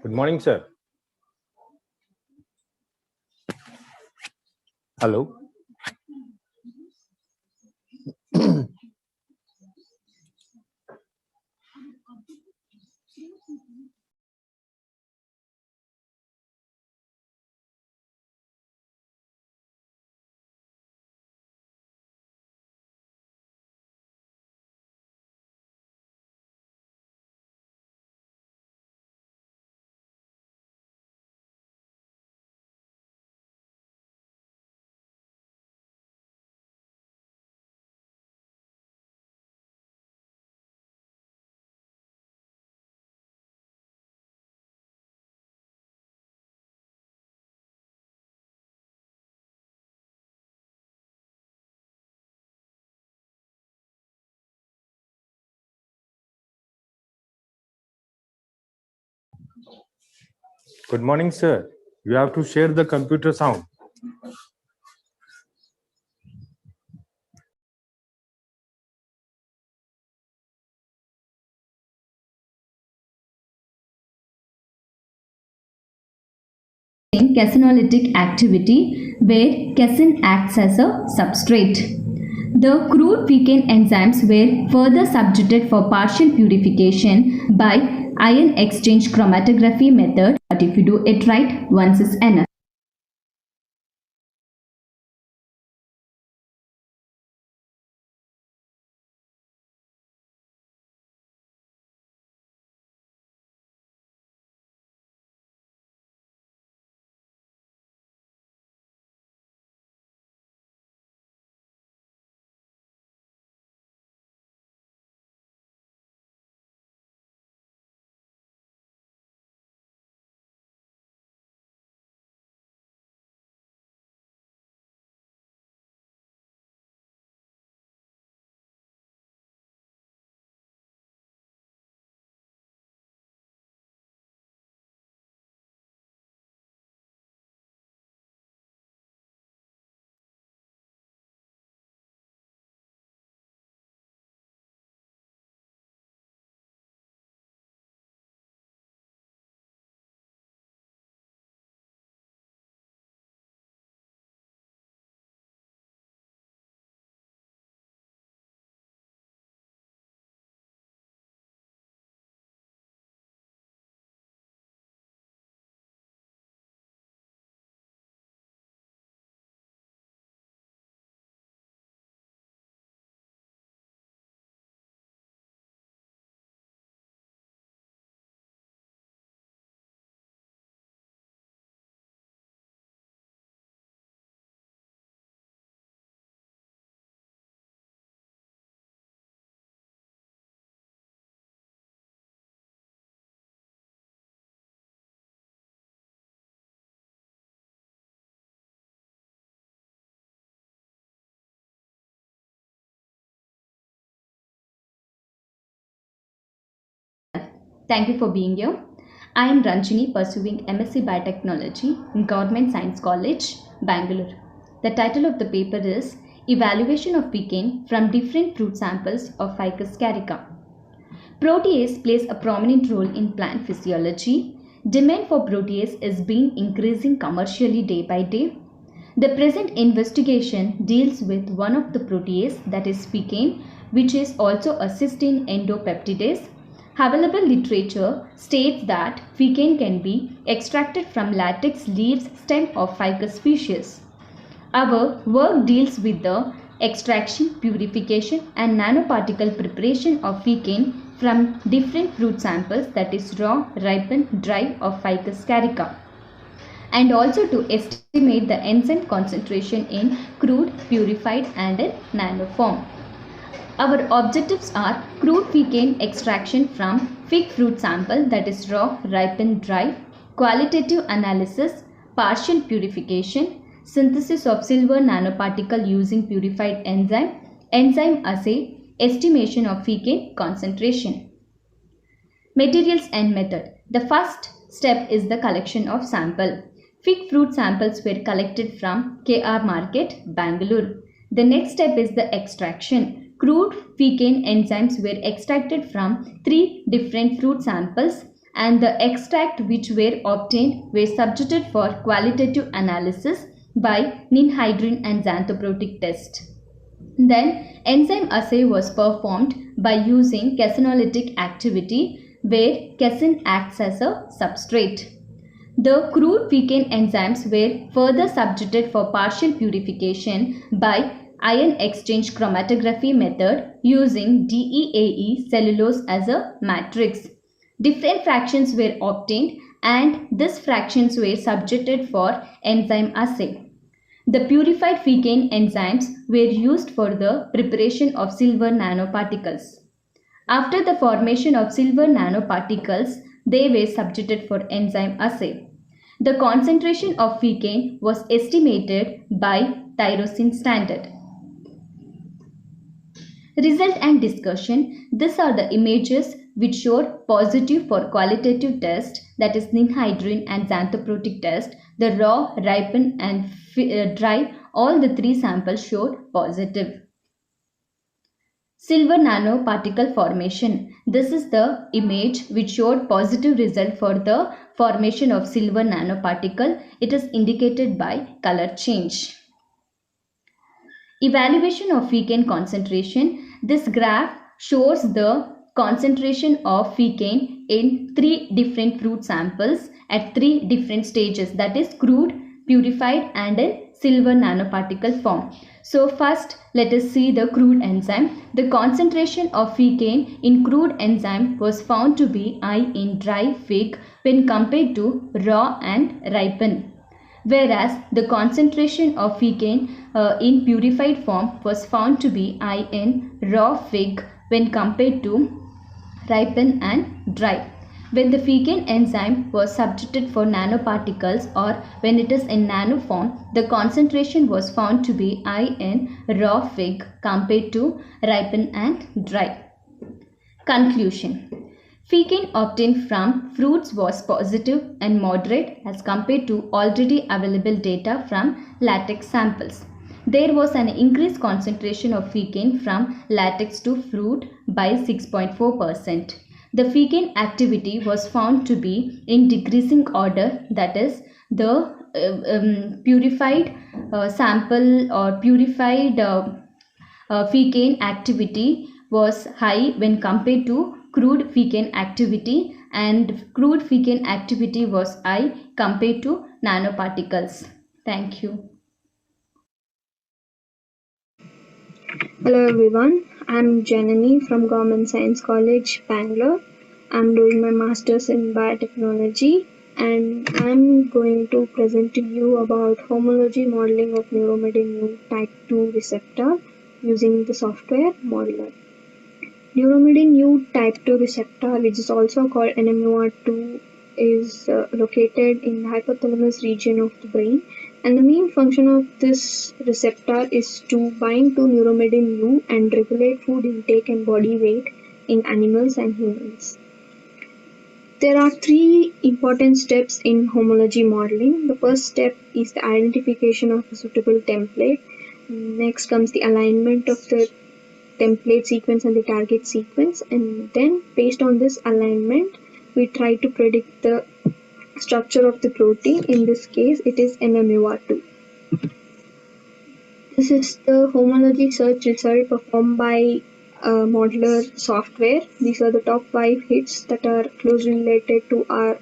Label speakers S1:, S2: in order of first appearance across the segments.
S1: Good morning, sir. Hello. Good morning, sir. You have to share the computer sound.
S2: Caseinolytic activity where casein acts as a substrate. The crude Ficain enzymes were further subjected for partial purification by ion exchange chromatography method, but if you do it right, once is enough. Thank you for being here. I am Ranjini, pursuing MSc Biotechnology in Government Science College, Bangalore. The title of the paper is Evaluation of Ficain from Different Fruit Samples of Ficus carica. Protease plays a prominent role in plant physiology. Demand for protease is being increasing commercially day by day. The present investigation deals with one of the protease, that is Ficain, which is also a cysteine endopeptidase. Available literature states that Ficain can be extracted from latex leaves stem of Ficus species. Our work deals with the extraction, purification and nanoparticle preparation of Ficain from different fruit samples, that is raw, ripened, dry of Ficus carica, and also to estimate the enzyme concentration in crude, purified and in nano form. Our objectives are crude Ficain extraction from fig fruit sample, that is raw, ripened, dry, qualitative analysis, partial purification, synthesis of silver nanoparticle using purified enzyme, enzyme assay, estimation of Ficain concentration. Materials and method. The first step is the collection of sample. Fig fruit samples were collected from KR Market, Bangalore. The next step is the extraction. crude Ficain enzymes were extracted from 3 different fruit samples, and the extract which were obtained were subjected for qualitative analysis by ninhydrin and xanthoprotic test. Then enzyme assay was performed by using casinolytic activity, where casein acts as a substrate. The crude Ficain enzymes were further subjected for partial purification by ion exchange chromatography method using DEAE cellulose as a matrix. Different fractions were obtained, and these fractions were subjected for enzyme assay. The purified Ficain enzymes were used for the preparation of silver nanoparticles. After the formation of silver nanoparticles, they were subjected for enzyme assay. The concentration of Ficain was estimated by tyrosine standard. Result and discussion. These are the images which showed positive for qualitative test, that is ninhydrin and xanthoprotic test. The raw, ripen and dry, all the 3 samples showed positive. Silver nanoparticle formation. This is the image which showed positive result for the formation of silver nanoparticle. It is indicated by color change. Evaluation of Ficain concentration. This graph shows the concentration of Ficain in 3 different fruit samples at 3 different stages, that is crude, purified and in silver nanoparticle form. So first let us see the crude enzyme. The concentration of Ficain in crude enzyme was found to be high in dry fig when compared to raw and ripen, whereas the concentration of Ficain in purified form was found to be high in raw fig when compared to ripen and dry. When the Ficain enzyme was subjected for nanoparticles, or when it is in nano form, the concentration was found to be high in raw fig compared to ripen and dry. Conclusion. Ficain obtained from fruits was positive and moderate as compared to already available data from latex samples. There was an increased concentration of Ficain from latex to fruit by 6.4%. The Ficain activity was found to be in decreasing order, that is, the purified sample or purified Ficain activity was high when compared to crude Ficain activity, and crude Ficain activity was high compared to nanoparticles. Thank you.
S3: Hello everyone, I'm Janani from Government Science College, Bangalore. I'm doing my Masters in Biotechnology, and I'm going to present to you about homology modeling of neuromedin type 2 receptor using the software modeler. Neuromedin type 2 receptor, which is also called NMUR2, is located in the hypothalamus region of the brain, and the main function of this receptor is to bind to neuromedin U and regulate food intake and body weight in animals and humans. There are 3 important steps in homology modeling. The first step is the identification of a suitable template. Next comes the alignment of the template sequence and the target sequence, and then based on this alignment we try to predict the structure of the protein. In this case it is NMUR2. This is the homology search result performed by modeler software. These are the top 5 hits that are closely related to our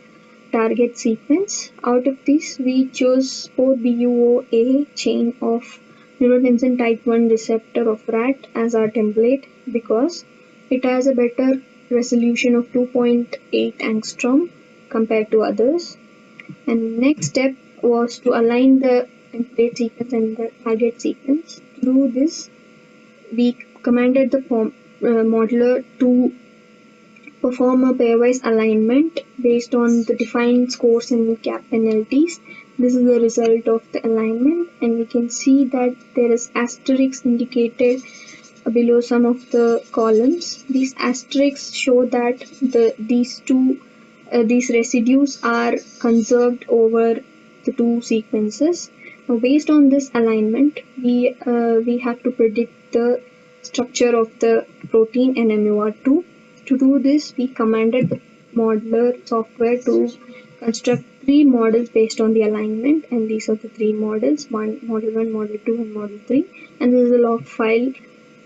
S3: target sequence. Out of these we chose 4BUOA chain of neurotensin type 1 receptor of rat as our template because it has a better resolution of 2.8 angstrom compared to others. And next step was to align the template sequence and the target sequence. Through this we commanded the modeler to perform a pairwise alignment based on the defined scores and cap penalties. This is the result of the alignment, and we can see that there is asterisk indicated below some of the columns. These asterisks show that these residues are conserved over the 2 sequences. Now, based on this alignment, we have to predict the structure of the protein NMUR2. To do this, we commanded the modeler software to construct 3 models based on the alignment, and these are the 3 models: model 1, model 2, and model 3. And this is a log file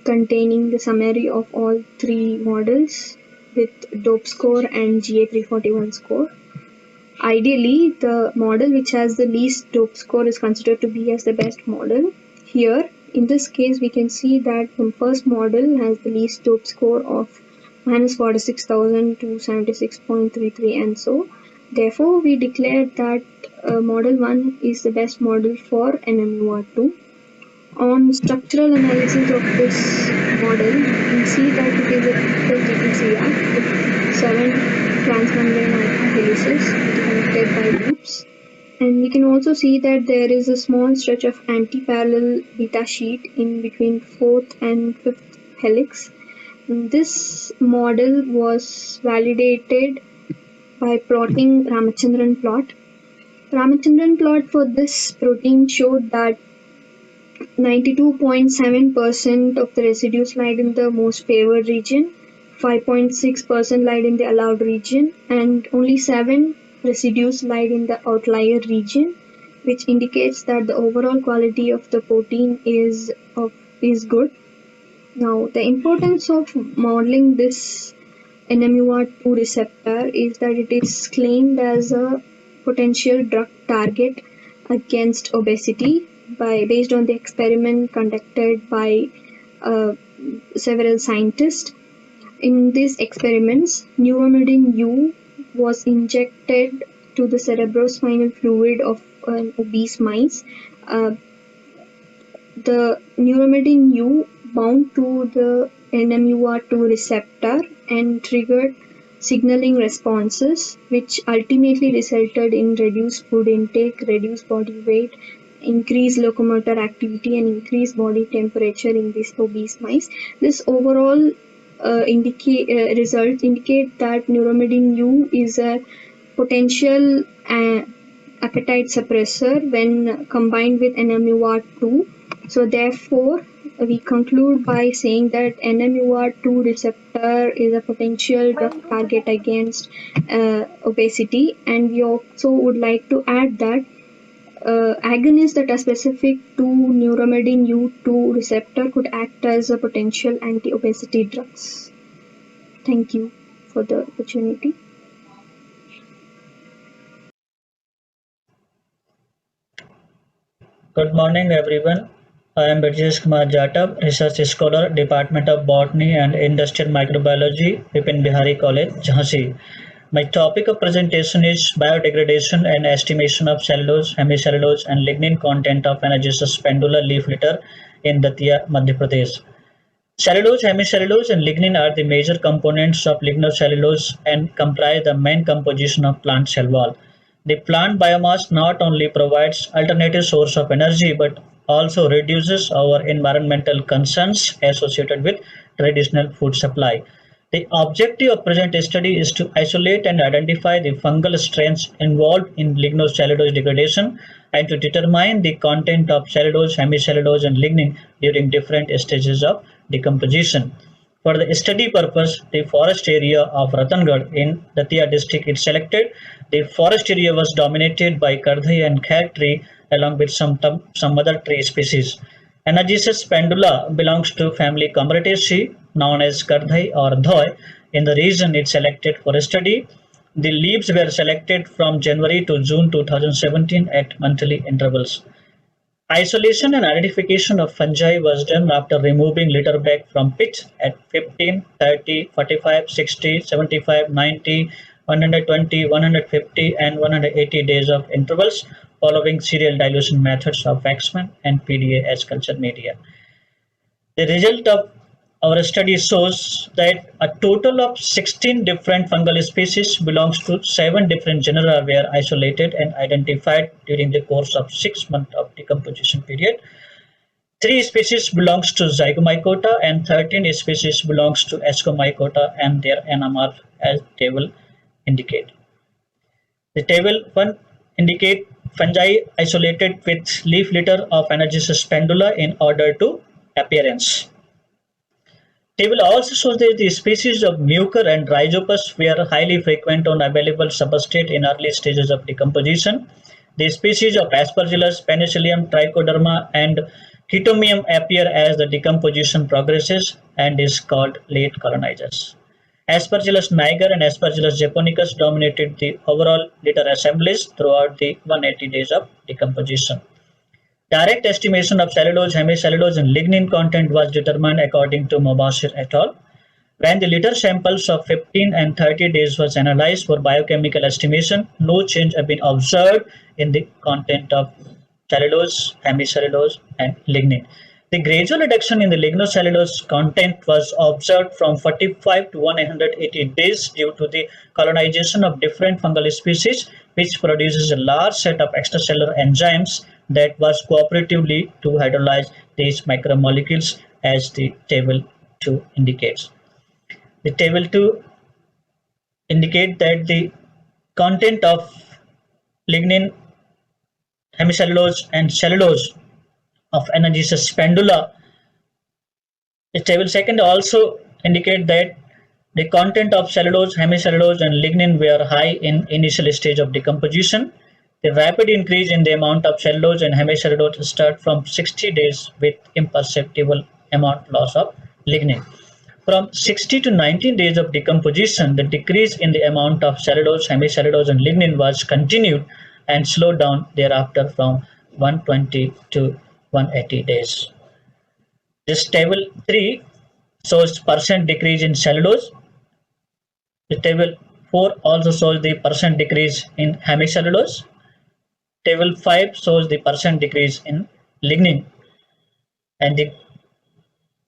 S3: containing the summary of all 3 models with dope score and GA341 score. Ideally, the model which has the least dope score is considered to be as the best model. Here, in this case, we can see that the first model has the least dope score of minus 46,000 to 76.33, and so. Therefore, we declared that model 1 is the best model for NMUR2. On structural analysis of this model, we see that it is a typical GPCR with 7 transmembrane alpha helices connected by loops. And we can also see that there is a small stretch of anti-parallel beta sheet in between 4th and 5th helix. This model was validated by plotting Ramachandran plot. Ramachandran plot for this protein showed that 92.7% of the residues lied in the most favored region, 5.6% lied in the allowed region, and only 7 residues lied in the outlier region, which indicates that the overall quality of the protein is good. Now, the importance of modeling this NMUR2 receptor is that it is claimed as a potential drug target against obesity based on the experiment conducted by several scientists. In these experiments, neuromedin U was injected to the cerebrospinal fluid of obese mice. The neuromedin U bound to the NMUR2 receptor and triggered signaling responses, which ultimately resulted in reduced food intake, reduced body weight, increased locomotor activity, and increased body temperature in these obese mice. This overall results indicate that neuromedin U is a potential appetite suppressor when combined with NMUR2. So therefore, we conclude by saying that NMUR2 receptor is a potential drug target against obesity, and we also would like to add that agonists that are specific to neuromedin U2 receptor could act as a potential anti-obesity drugs. Thank you for the opportunity.
S4: Good morning, everyone. I am Birjesh Kumar Jatab, Research Scholar, Department of Botany and Industrial Microbiology, Vipin Bihari College, Jhansi. My topic of presentation is biodegradation and estimation of cellulose, hemicellulose, and lignin content of Anagesis pendula leaf litter in Datia, Madhya Pradesh. Cellulose, hemicellulose, and lignin are the major components of lignocellulose and comprise the main composition of plant cell wall. The plant biomass not only provides alternative source of energy but also reduces our environmental concerns associated with traditional food supply. The objective of present study is to isolate and identify the fungal strains involved in lignocellulose degradation and to determine the content of cellulose, hemicellulose, and lignin during different stages of decomposition. For the study purpose, the forest area of Ratangarh in Datia district is selected. The forest area was dominated by Kardhai and Khair tree along with some other tree species. Anagesis pendula belongs to family Combretaceae known as Kardhai or Dhoi. In the region it selected for study. The leaves were selected from January to June 2017 at monthly intervals. Isolation and identification of fungi was done after removing litter bag from pit at 15, 30, 45, 60, 75, 90, 120, 150, and 180 days of intervals following serial dilution methods of Waxman and PDA as culture media. The result of our study shows that a total of 16 different fungal species belongs to 7 different genera were isolated and identified during the course of 6 months of decomposition period. 3 species belongs to Zygomycota and 13 species belongs to Ascomycota and their NMR as table indicate. The table 1 indicate fungi isolated with leaf litter of Anagesis pendula in order to appearance. Table also shows that the species of mucor and rhizopus were highly frequent on available substrate in early stages of decomposition. The species of Aspergillus, Penicillium, Trichoderma, and Chytomium appear as the decomposition progresses and is called late colonizers. Aspergillus niger and Aspergillus japonicus dominated the overall litter assemblies throughout the 180 days of decomposition. Direct estimation of cellulose, hemicellulose, and lignin content was determined according to Mobashir et al. When the litter samples of 15 and 30 days was analyzed for biochemical estimation, no change have been observed in the content of cellulose, hemicellulose, and lignin. The gradual reduction in the lignocellulose content was observed from 45 to 180 days due to the colonization of different fungal species, which produces a large set of extracellular enzymes that was cooperatively to hydrolyze these macromolecules, as the table 2 indicates. The table 2 indicate that the content of lignin, hemicellulose, and cellulose of Anagesis spendula. The table second also indicate that the content of cellulose, hemicellulose, and lignin were high in initial stage of decomposition. The rapid increase in the amount of cellulose and hemicellulose start from 60 days with imperceptible amount loss of lignin. From 60 to 90 days of decomposition, the decrease in the amount of cellulose, hemicellulose, and lignin was continued and slowed down thereafter from 120 to 180 days. This table 3 shows percent decrease in cellulose. The table 4 also shows the percent decrease in hemicellulose. Table 5 shows the percent decrease in lignin. And the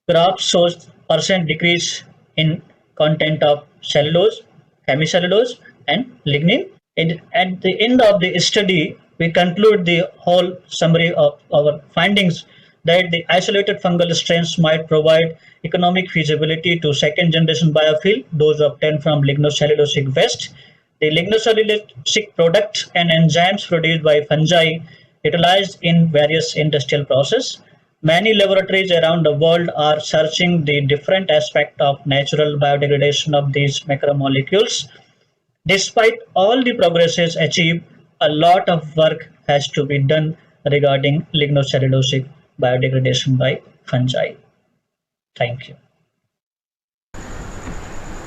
S4: graph shows percent decrease in content of cellulose, hemicellulose, and lignin. And at the end of the study, we conclude the whole summary of our findings that the isolated fungal strains might provide economic feasibility to second generation biofuel, those obtained from lignocellulosic waste. The lignocellulosic products and enzymes produced by fungi utilized in various industrial processes. Many laboratories around the world are searching the different aspects of natural biodegradation of these macromolecules. Despite all the progresses achieved, a lot of work has to be done regarding lignocellulosic biodegradation by fungi. Thank you.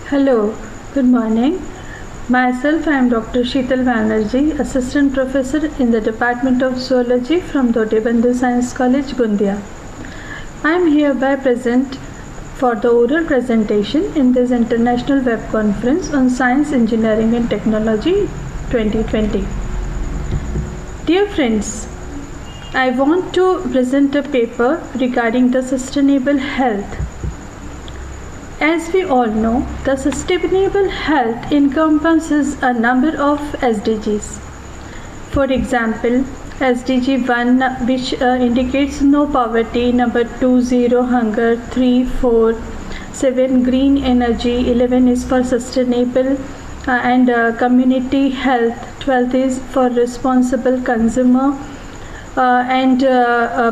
S5: Hello, good morning. Myself, I am Dr. Sheetal Banerjee, Assistant Professor in the Department of Zoology from Dodebandhu Science College, Gondia. I am hereby present for the oral presentation in this International Web Conference on Science, Engineering and Technology 2020. Dear friends, I want to present a paper regarding the sustainable health. As we all know, the sustainable health encompasses a number of SDGs. For example, SDG 1, which indicates no poverty, number 2, zero hunger, 3, 4, 7, green energy, 11 is for sustainable and community health, 12 is for responsible consumer and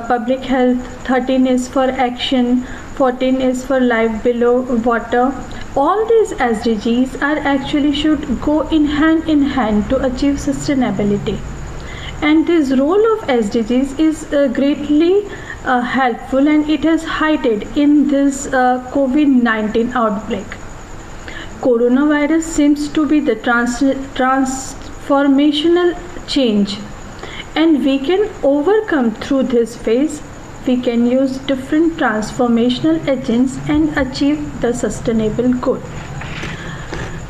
S5: public health, 13 is for action, 14 is for life below water. All these SDGs are actually should go in hand to achieve sustainability. And this role of SDGs is greatly helpful, and it has heightened in this COVID-19 outbreak. Coronavirus seems to be the transformational change, and we can overcome through this phase. We can use different transformational agents and achieve the sustainable goal.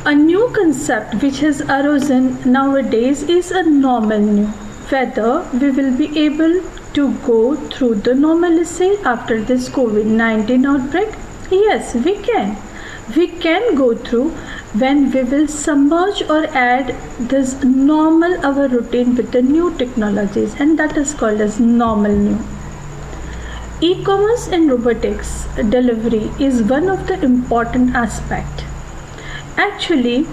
S5: A new concept which has arisen nowadays is a normal new. Whether we will be able to go through the normalcy after this COVID-19 outbreak? Yes, we can. We can go through when we will submerge or add this normal our routine with the new technologies, and that is called as normal new. E-commerce and robotics delivery is one of the important aspects. Actually,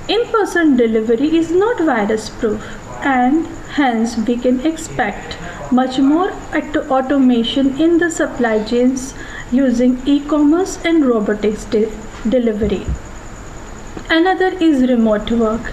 S5: in-person delivery is not virus proof, and hence we can expect much more automation in the supply chains using e-commerce and robotics delivery. Another is remote work.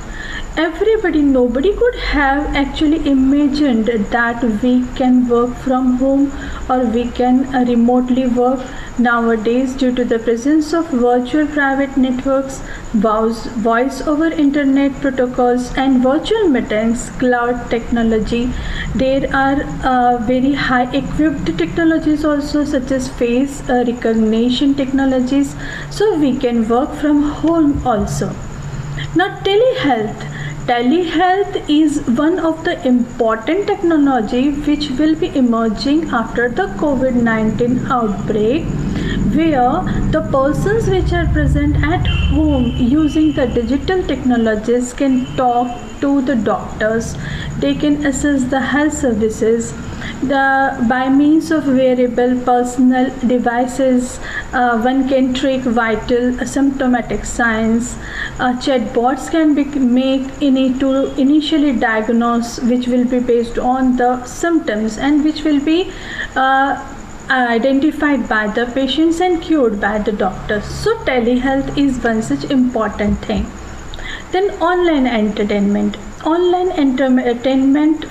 S5: Nobody could have actually imagined that we can work from home or we can remotely work nowadays due to the presence of virtual private networks, voice over internet protocols, and virtual meetings, cloud technology. There are very high equipped technologies also, such as face recognition technologies, so we can work from home also. Now, telehealth is one of the important technology which will be emerging after the COVID-19 outbreak, where the persons which are present at home using the digital technologies can talk to the doctors. They can access the health services by means of wearable personal devices. One can track vital symptomatic signs. Chatbots can be to initially diagnose, which will be based on the symptoms and which will be identified by the patients and cured by the doctors. So telehealth is one such important thing. Then online entertainment.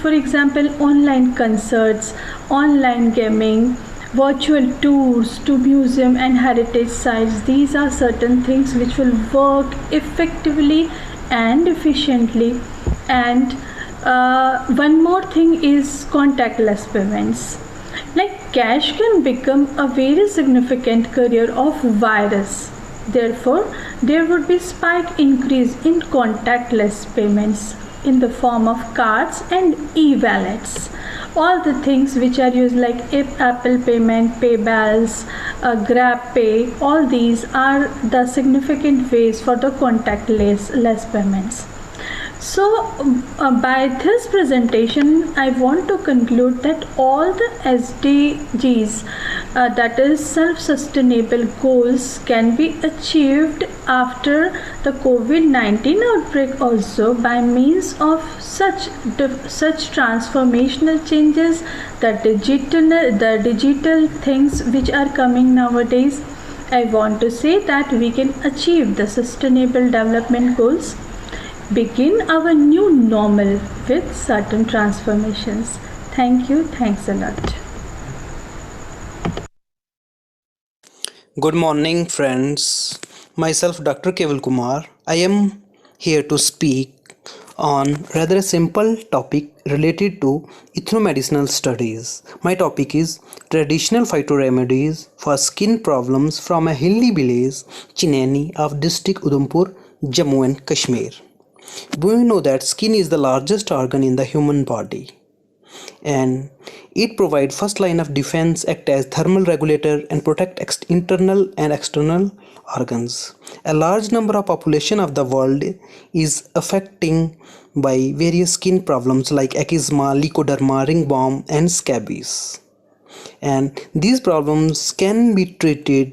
S5: For example, online concerts, online gaming, virtual tours to museum and heritage sites. These are certain things which will work effectively and efficiently. And one more thing is contactless payments. Like cash can become a very significant carrier of virus. Therefore, there would be spike increase in contactless payments in the form of cards and e-wallets. All the things which are used like Apple Payment, PayBalls, GrabPay, all these are the significant ways for the contactless payments. So by this presentation, I want to conclude that all the SDGs, that is self-sustainable goals, can be achieved after the COVID-19 outbreak also by means of such transformational changes, the digital things which are coming nowadays. I want to say that we can achieve the sustainable development goals, begin our new normal with certain transformations. Thank you. Thanks a lot.
S6: Good morning, friends. Myself, Dr. Keval Kumar. I am here to speak on rather a simple topic related to ethnomedicinal studies. My topic is traditional phyto remedies for skin problems from a hilly village, Chineni of district Udhampur, Jammu and Kashmir. We know that skin is the largest organ in the human body, and it provides first line of defense, act as thermal regulator, and protect internal and external organs. A large number of population of the world is affecting by various skin problems like eczema, leukoderma, ringworm, and scabies. And these problems can be treated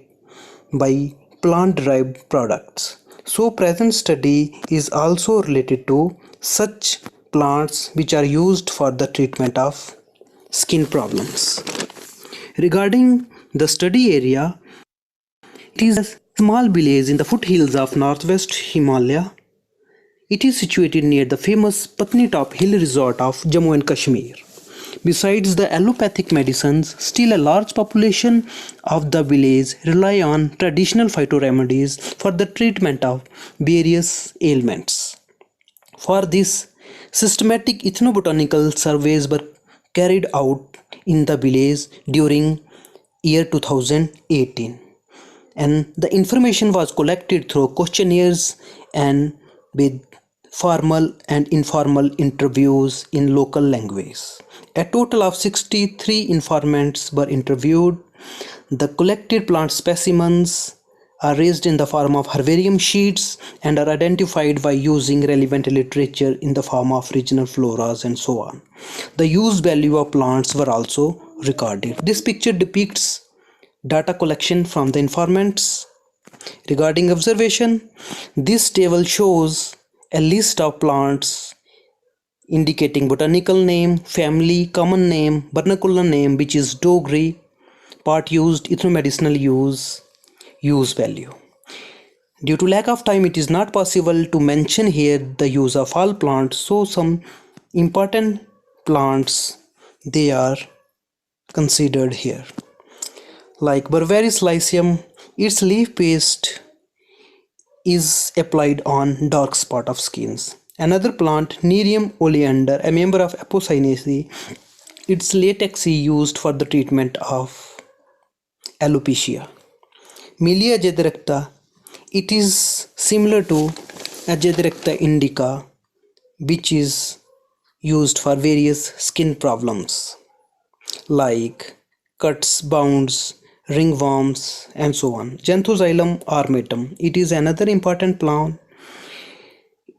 S6: by plant-derived products. So present study is also related to such plants which are used for the treatment of skin problems. Regarding the study area, it is a small village in the foothills of northwest Himalaya. It is situated near the famous Patni Top Hill Resort of Jammu and Kashmir. Besides the allopathic medicines, still a large population of the village rely on traditional phytoremedies for the treatment of various ailments. For this, systematic ethnobotanical surveys were carried out in the village during year 2018, and the information was collected through questionnaires and with formal and informal interviews in local language. A total of 63 informants were interviewed. The collected plant specimens are raised in the form of herbarium sheets and are identified by using relevant literature in the form of regional floras and so on. The use value of plants were also recorded. This picture depicts data collection from the informants. Regarding observation, this table shows a list of plants indicating botanical name, family, common name, vernacular name which is Dogri, part used, ethnomedicinal use value. Due to lack of time, it is not possible to mention here the use of all plants, so some important plants they are considered here. Like Berberis lycium, its leaf paste is applied on dark spot of skins. Another plant, Nerium oleander, a member of Apocynaceae, its latex is used for the treatment of alopecia. Melia agedarecta, it is similar to Agedarecta indica, which is used for various skin problems like cuts, bounds, ringworms, and so on. Zanthoxylum armatum, it is another important plant.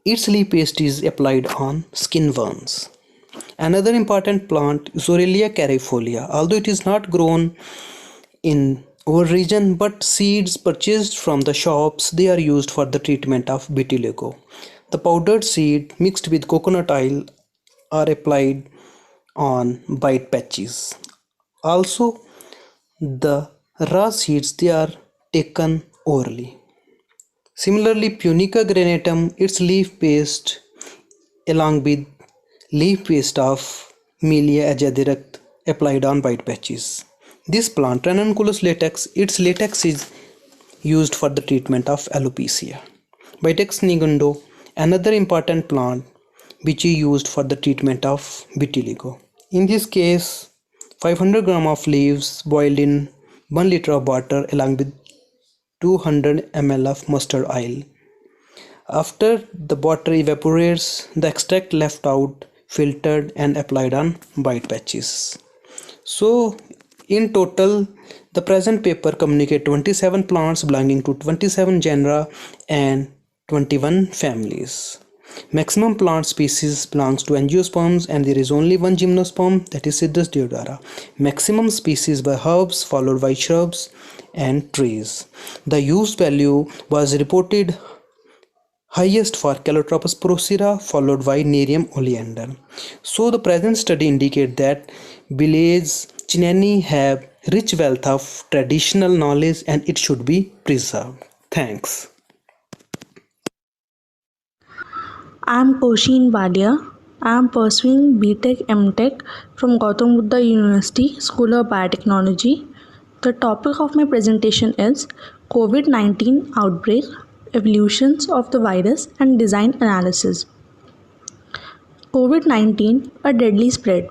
S6: Its leaf paste is applied on skin worms. Another important plant is Aurelia carifolia. Although it is not grown in our region, but seeds purchased from the shops, they are used for the treatment of vitiligo. The powdered seed mixed with coconut oil are applied on bite patches. Also, the raw seeds they are taken orally. Similarly, Punica granatum, its leaf paste along with leaf paste of Melia agedarecta applied on bite patches. This plant, Ranunculus latex, its latex is used for the treatment of alopecia. Vitex nigundo, another important plant which is used for the treatment of vitiligo. In this case, 500 gram of leaves boiled in 1 liter of water along with 200 ml of mustard oil. After the water evaporates, the extract left out, filtered and applied on bite patches. So in total, the present paper communicates 27 plants belonging to 27 genera and 21 families. Maximum plant species belongs to angiosperms and there is only one gymnosperm, that is Citrus deodara. Maximum species were herbs followed by shrubs and trees. The use value was reported highest for Calotropis procera followed by Nerium oleander. So the present study indicates that village Chinani have rich wealth of traditional knowledge and it should be preserved. Thanks.
S7: I am Koshin Balia. I am pursuing BTech MTech from Gautam Buddha University School of Biotechnology. The topic of my presentation is COVID-19 outbreak, evolutions of the virus and design analysis. COVID-19, a deadly spread.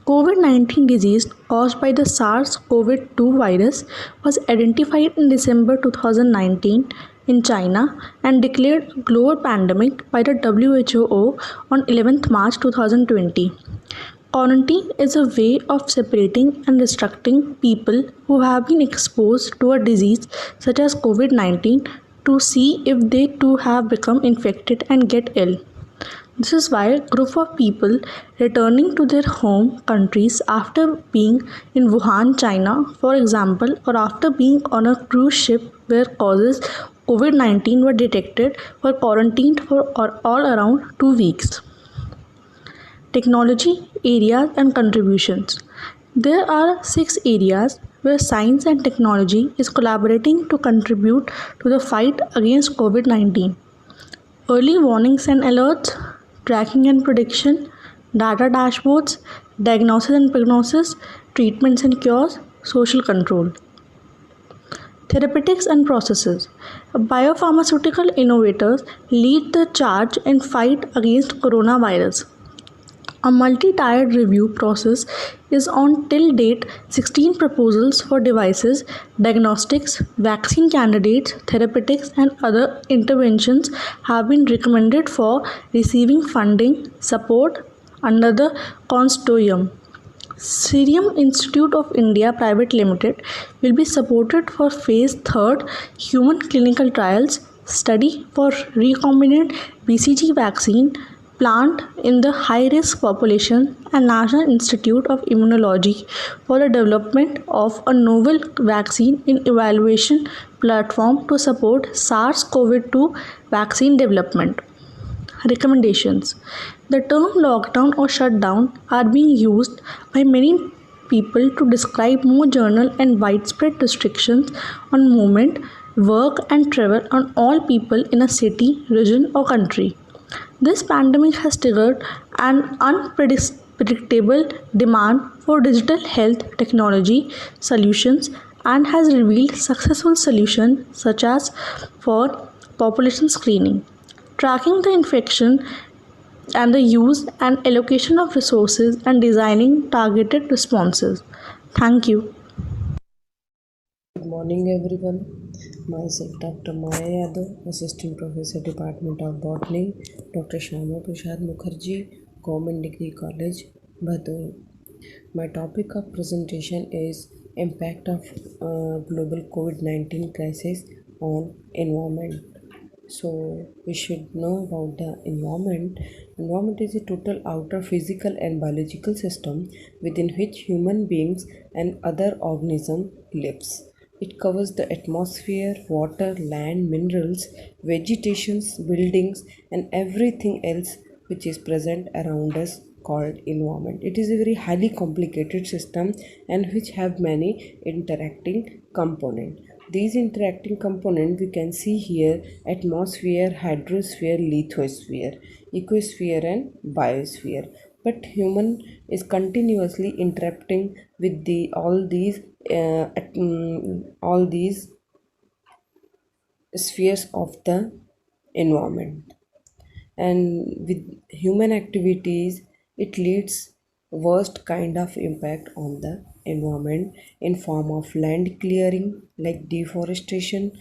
S7: COVID-19 disease caused by the SARS-CoV-2 virus was identified in December 2019 in China and declared a global pandemic by the WHO on 11th March 2020. Quarantine is a way of separating and restricting people who have been exposed to a disease such as COVID-19 to see if they too have become infected and get ill. This is why a group of people returning to their home countries after being in Wuhan, China, for example, or after being on a cruise ship where causes COVID-19 were detected were quarantined for all around 2 weeks. Technology, areas and contributions. There are 6 areas where science and technology is collaborating to contribute to the fight against COVID-19. Early warnings and alerts, tracking and prediction, data dashboards, diagnosis and prognosis, treatments and cures, social control. Therapeutics and processes. Biopharmaceutical innovators lead the charge in fight against coronavirus. A multi-tiered review process is on till date 16 proposals for devices, diagnostics, vaccine candidates, therapeutics and other interventions have been recommended for receiving funding support under the consortium. Serum Institute of India Private Limited will be supported for phase 3rd human clinical trials study for recombinant BCG vaccine plant in the high-risk population and National Institute of Immunology for the development of a novel vaccine in evaluation platform to support SARS-CoV-2 vaccine development. Recommendations. The term lockdown or shutdown are being used by many people to describe more general and widespread restrictions on movement, work, and travel on all people in a city, region, or country. This pandemic has triggered an unpredictable demand for digital health technology solutions and has revealed successful solutions such as for population screening, tracking the infection and the use and allocation of resources and designing targeted responses. Thank you.
S8: Good morning everyone. Myself Dr. Maya Yadav, Assistant Professor Department of Botany, Dr. Shyama Prasad Mukherjee, Government Degree College, Bhadohi. My topic of presentation is impact of global COVID-19 crisis on environment. So we should know about the environment. Environment is a total outer physical and biological system within which human beings and other organisms lives. It covers the atmosphere, water, land, minerals, vegetations, buildings, and everything else which is present around us called environment. It is a very highly complicated system and which have many interacting components. These interacting components we can see here: atmosphere, hydrosphere, lithosphere, ecosphere and biosphere. But human is continuously interacting with all these spheres of the environment, and with human activities it leads worst kind of impact on the environment in form of land clearing like deforestation,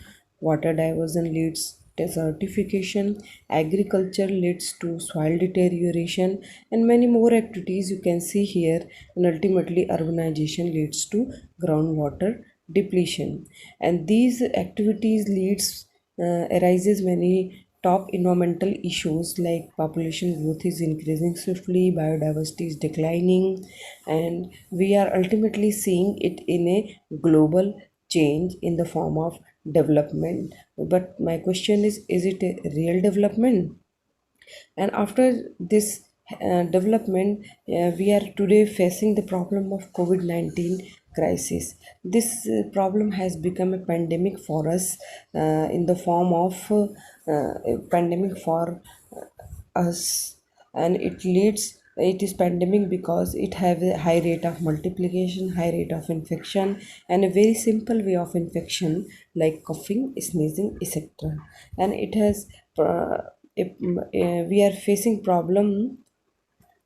S8: water diversion leads desertification, agriculture leads to soil deterioration, and many more activities you can see here, and ultimately urbanization leads to groundwater depletion. And these activities leads arises many top environmental issues like population growth is increasing swiftly, biodiversity is declining, and we are ultimately seeing it in a global change in the form of development. But my question is it a real development? And after this development, we are today facing the problem of COVID-19 crisis. This problem has become a pandemic for us, in the form of a pandemic for us, and it is pandemic because it have a high rate of multiplication, high rate of infection, and a very simple way of infection like coughing, sneezing, etc. And it has we are facing problem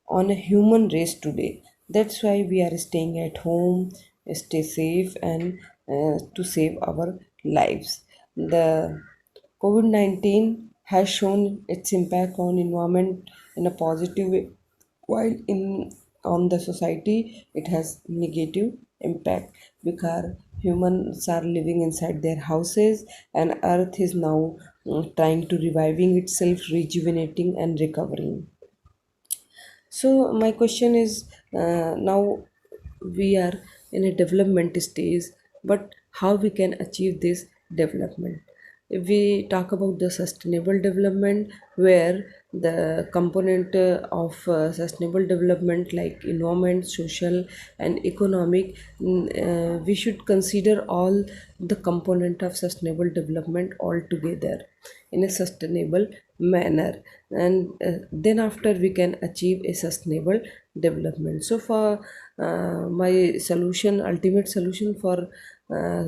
S8: on a human race today. That's why we are staying at home, stay safe, and to save our lives. The COVID-19 has shown its impact on environment in a positive way, while in on the society it has negative impact because humans are living inside their houses, and earth is now trying to reviving itself, rejuvenating and recovering. So my question is, now we are in a development stage, but how we can achieve this development? If we talk about the sustainable development, where the component of sustainable development like environment, social and economic, we should consider all the component of sustainable development all together in a sustainable manner, and then after we can achieve a sustainable development. So for my solution, ultimate solution for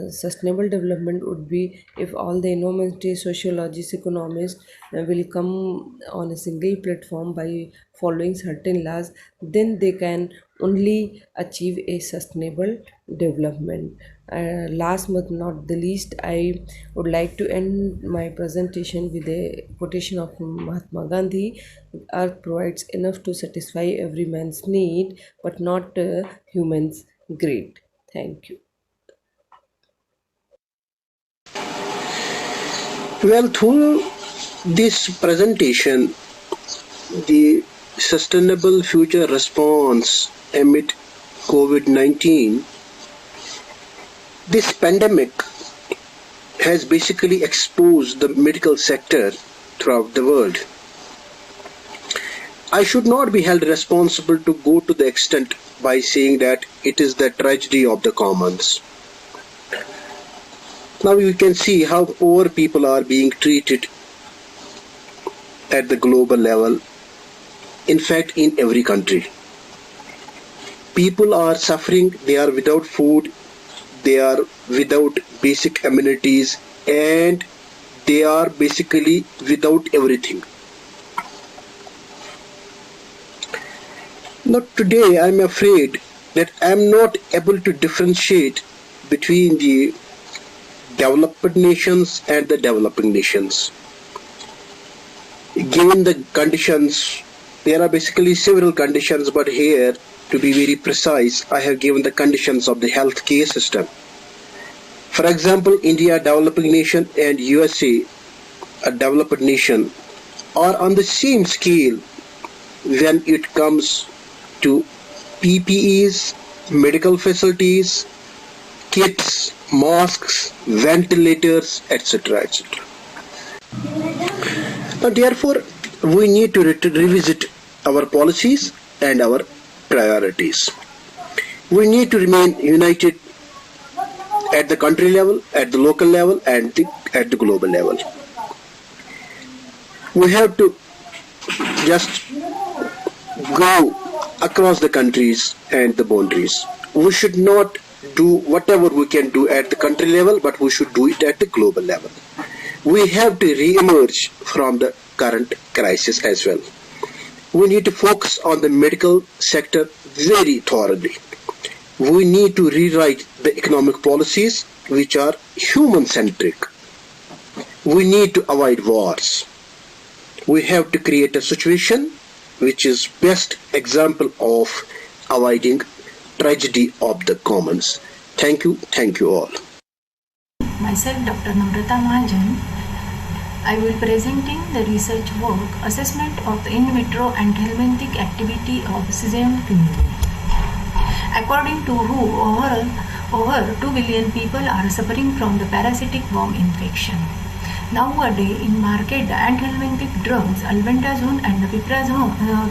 S8: sustainable development would be if all the environmentalists, sociologists, economists will come on a single platform by following certain laws, then they can only achieve a sustainable development. Last but not the least, I would like to end my presentation with a quotation of Mahatma Gandhi: "Earth provides enough to satisfy every man's need, but not humans' greed." Thank you.
S9: Well, through this presentation, the sustainable future response amid COVID-19, this pandemic has basically exposed the medical sector throughout the world. I should not be held responsible to go to the extent by saying that it is the tragedy of the commons. Now you can see how poor people are being treated at the global level. In fact, in every country. People are suffering, they are without food, they are without basic amenities, and they are basically without everything. Now today I am afraid that I am not able to differentiate between the developed nations and the developing nations. Given the conditions, there are basically several conditions, but here, to be very precise, I have given the conditions of the healthcare system. For example, India, a developing nation, and USA, a developed nation, are on the same scale when it comes to PPEs, medical facilities, kits, masks, ventilators, etc. etc. Therefore, we need to revisit our policies and our priorities. We need to remain united at the country level, at the local level, and at the global level. We have to just go across the countries and the boundaries. We should not do whatever we can do at the country level, but we should do it at the global level. We have to re-emerge from the current crisis as well. We need to focus on the medical sector very thoroughly. We need to rewrite the economic policies which are human-centric. We need to avoid wars. We have to create a situation which is best example of avoiding tragedy of the commons. Thank you all.
S10: Myself, Dr. Namrata Mahajan. I will presenting the research work assessment of the in vitro Anthelminthic activity of Psidium cumini. According to WHO, over 2 billion people are suffering from the parasitic worm infection. Nowadays, in market, the Anthelminthic drugs, albendazole and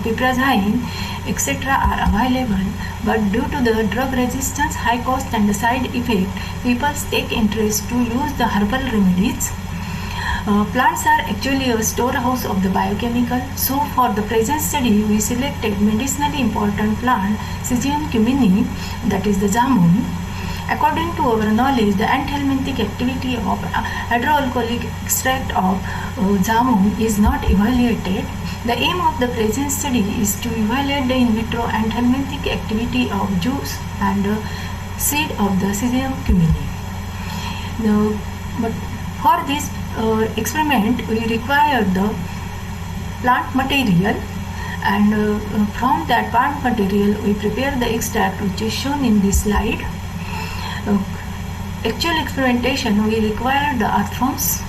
S10: piperazine, etc. are available, but due to the drug resistance, high cost and the side effect, people take interest to use the herbal remedies. Plants are actually a storehouse of the biochemical. So for the present study, we selected medicinally important plant, Psidium cumini, that is the jamun. According to our knowledge, the anthelminthic activity of hydroalcoholic extract of jamun is not evaluated. The aim of the present study is to evaluate the in vitro anthelminthic activity of juice and seed of the Psidium cumini. But for this experiment, we require the plant material, and from that plant material we prepare the extract which is shown in this slide. Actual experimentation, we require the earthworms.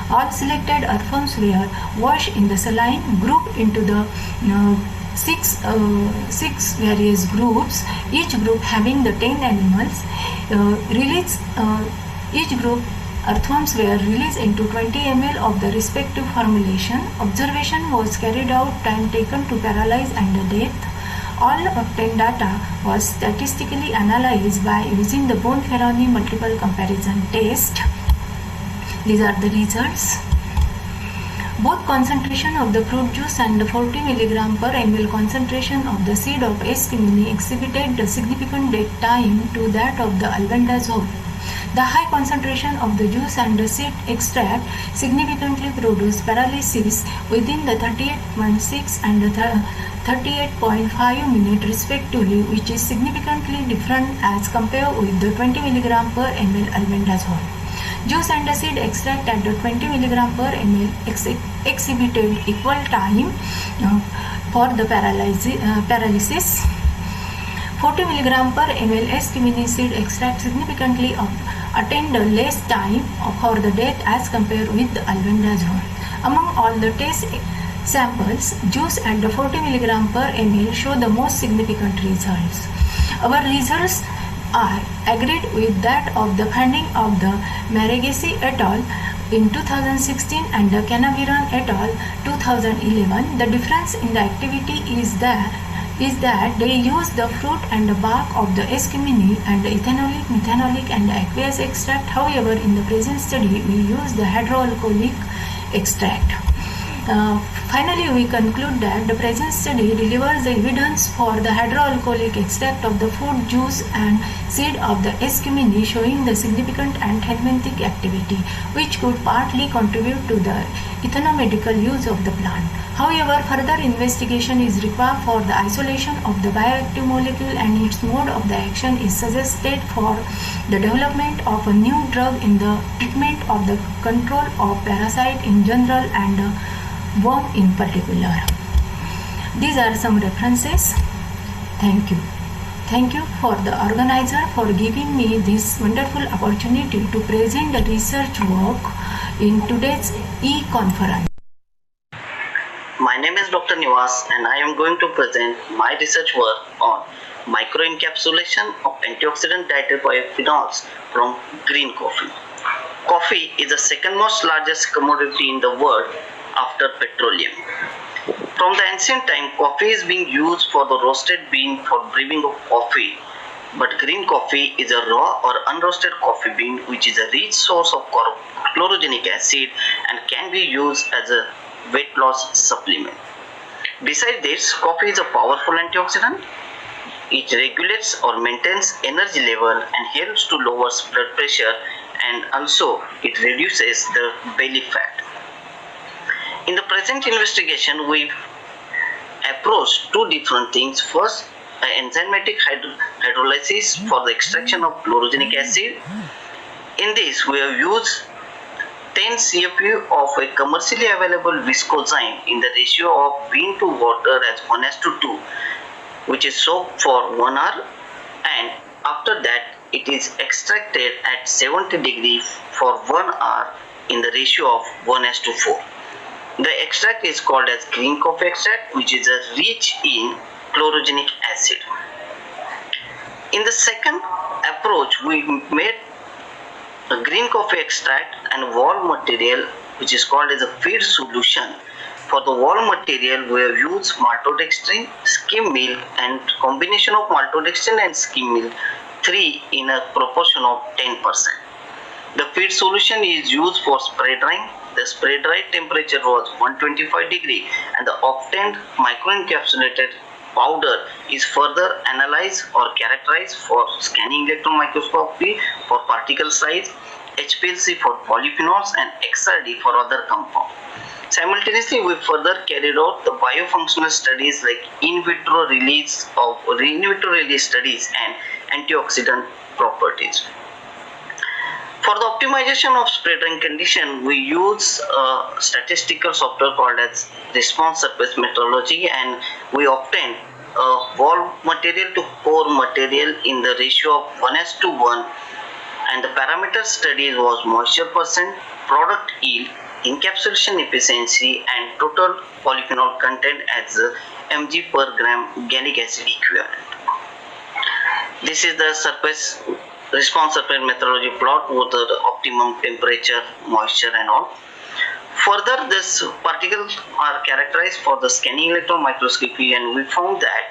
S10: All selected earthworms were washed in the saline, grouped into the six various groups, each group having the 10 animals. Each group earthworms were released into 20 ml of the respective formulation. Observation was carried out, time taken to paralyze and death. All obtained data was statistically analyzed by using the Bone-Ferroni multiple comparison test. These are the results. Both concentration of the fruit juice and the 40 mg per ml concentration of the seed of S. cumini exhibited the significant death time to that of the albendazole. The high concentration of the juice and the seed extract significantly produced paralysis within the 38.6 and the 38.5 minutes respectively, which is significantly different as compared with the 20 mg per ml albendazole. Juice and the seed extract at the 20 mg per ml exhibited equal time for the paralysis. 40 mg per ml S. cumini seed extract significantly attained less time for the death as compared with the albendazole. Among all the test samples, juice and the 40 mg per ml show the most significant results. Our results are agreed with that of the finding of the Maragesi et al. in 2016 and Canaviran et al. 2011. The difference in the activity is that they use the fruit and the bark of the S. cumini and the ethanolic, methanolic and aqueous extract. However, in the present study, we use the hydroalcoholic extract. Finally, we conclude that the present study delivers the evidence for the hydroalcoholic extract of the fruit juice and seed of the S. cumini, showing the significant anthelminthic activity, which could partly contribute to the ethnomedical use of the plant. However, further investigation is required for the isolation of the bioactive molecule, and its mode of the action is suggested for the development of a new drug in the treatment of the control of parasite in general and worm in particular. These are some references. Thank you. Thank you for the organizer for giving me this wonderful opportunity to present the research work in today's e-conference.
S11: My name is Dr. Nivas and I am going to present my research work on microencapsulation of antioxidant dietary polyphenols from green coffee. Coffee is the second most largest commodity in the world after petroleum. From the ancient time, coffee is being used for the roasted bean for brewing of coffee. But green coffee is a raw or unroasted coffee bean which is a rich source of chlorogenic acid and can be used as a weight loss supplement. Besides this, coffee is a powerful antioxidant. It regulates or maintains energy level and helps to lower blood pressure, and also it reduces the belly fat. In the present investigation, we approached two different things. First, enzymatic hydrolysis for the extraction of chlorogenic acid. In this, we have used 10 CFU of a commercially available viscosine in the ratio of bean to water as 1:2, which is soaked for 1 hour, and after that it is extracted at 70 degrees for 1 hour in the ratio of 1:4. The extract is called as green coffee extract, which is rich in chlorogenic acid. In the second approach, we made a green coffee extract and wall material, which is called as a feed solution. For the wall material, we have used maltodextrin, skim milk, and combination of maltodextrin and skim milk 3 in a proportion of 10%. The feed solution is used for spray drying. The spray dry temperature was 125 degree, and the obtained microencapsulated powder is further analyzed or characterized for scanning electron microscopy for particle size, HPLC for polyphenols, and XRD for other compounds. Simultaneously, we further carried out the biofunctional studies like in vitro release studies and antioxidant properties. For the optimization of spray drying condition, we use statistical software called as response surface metrology, and we obtain wall material to core material in the ratio of 1:1, and the parameter studies was moisture percent, product yield, encapsulation efficiency, and total polyphenol content as mg per gram gallic acid equivalent. This is the response surface methodology plot with the optimum temperature, moisture, and all. Further, these particles are characterized for the scanning electron microscopy, and we found that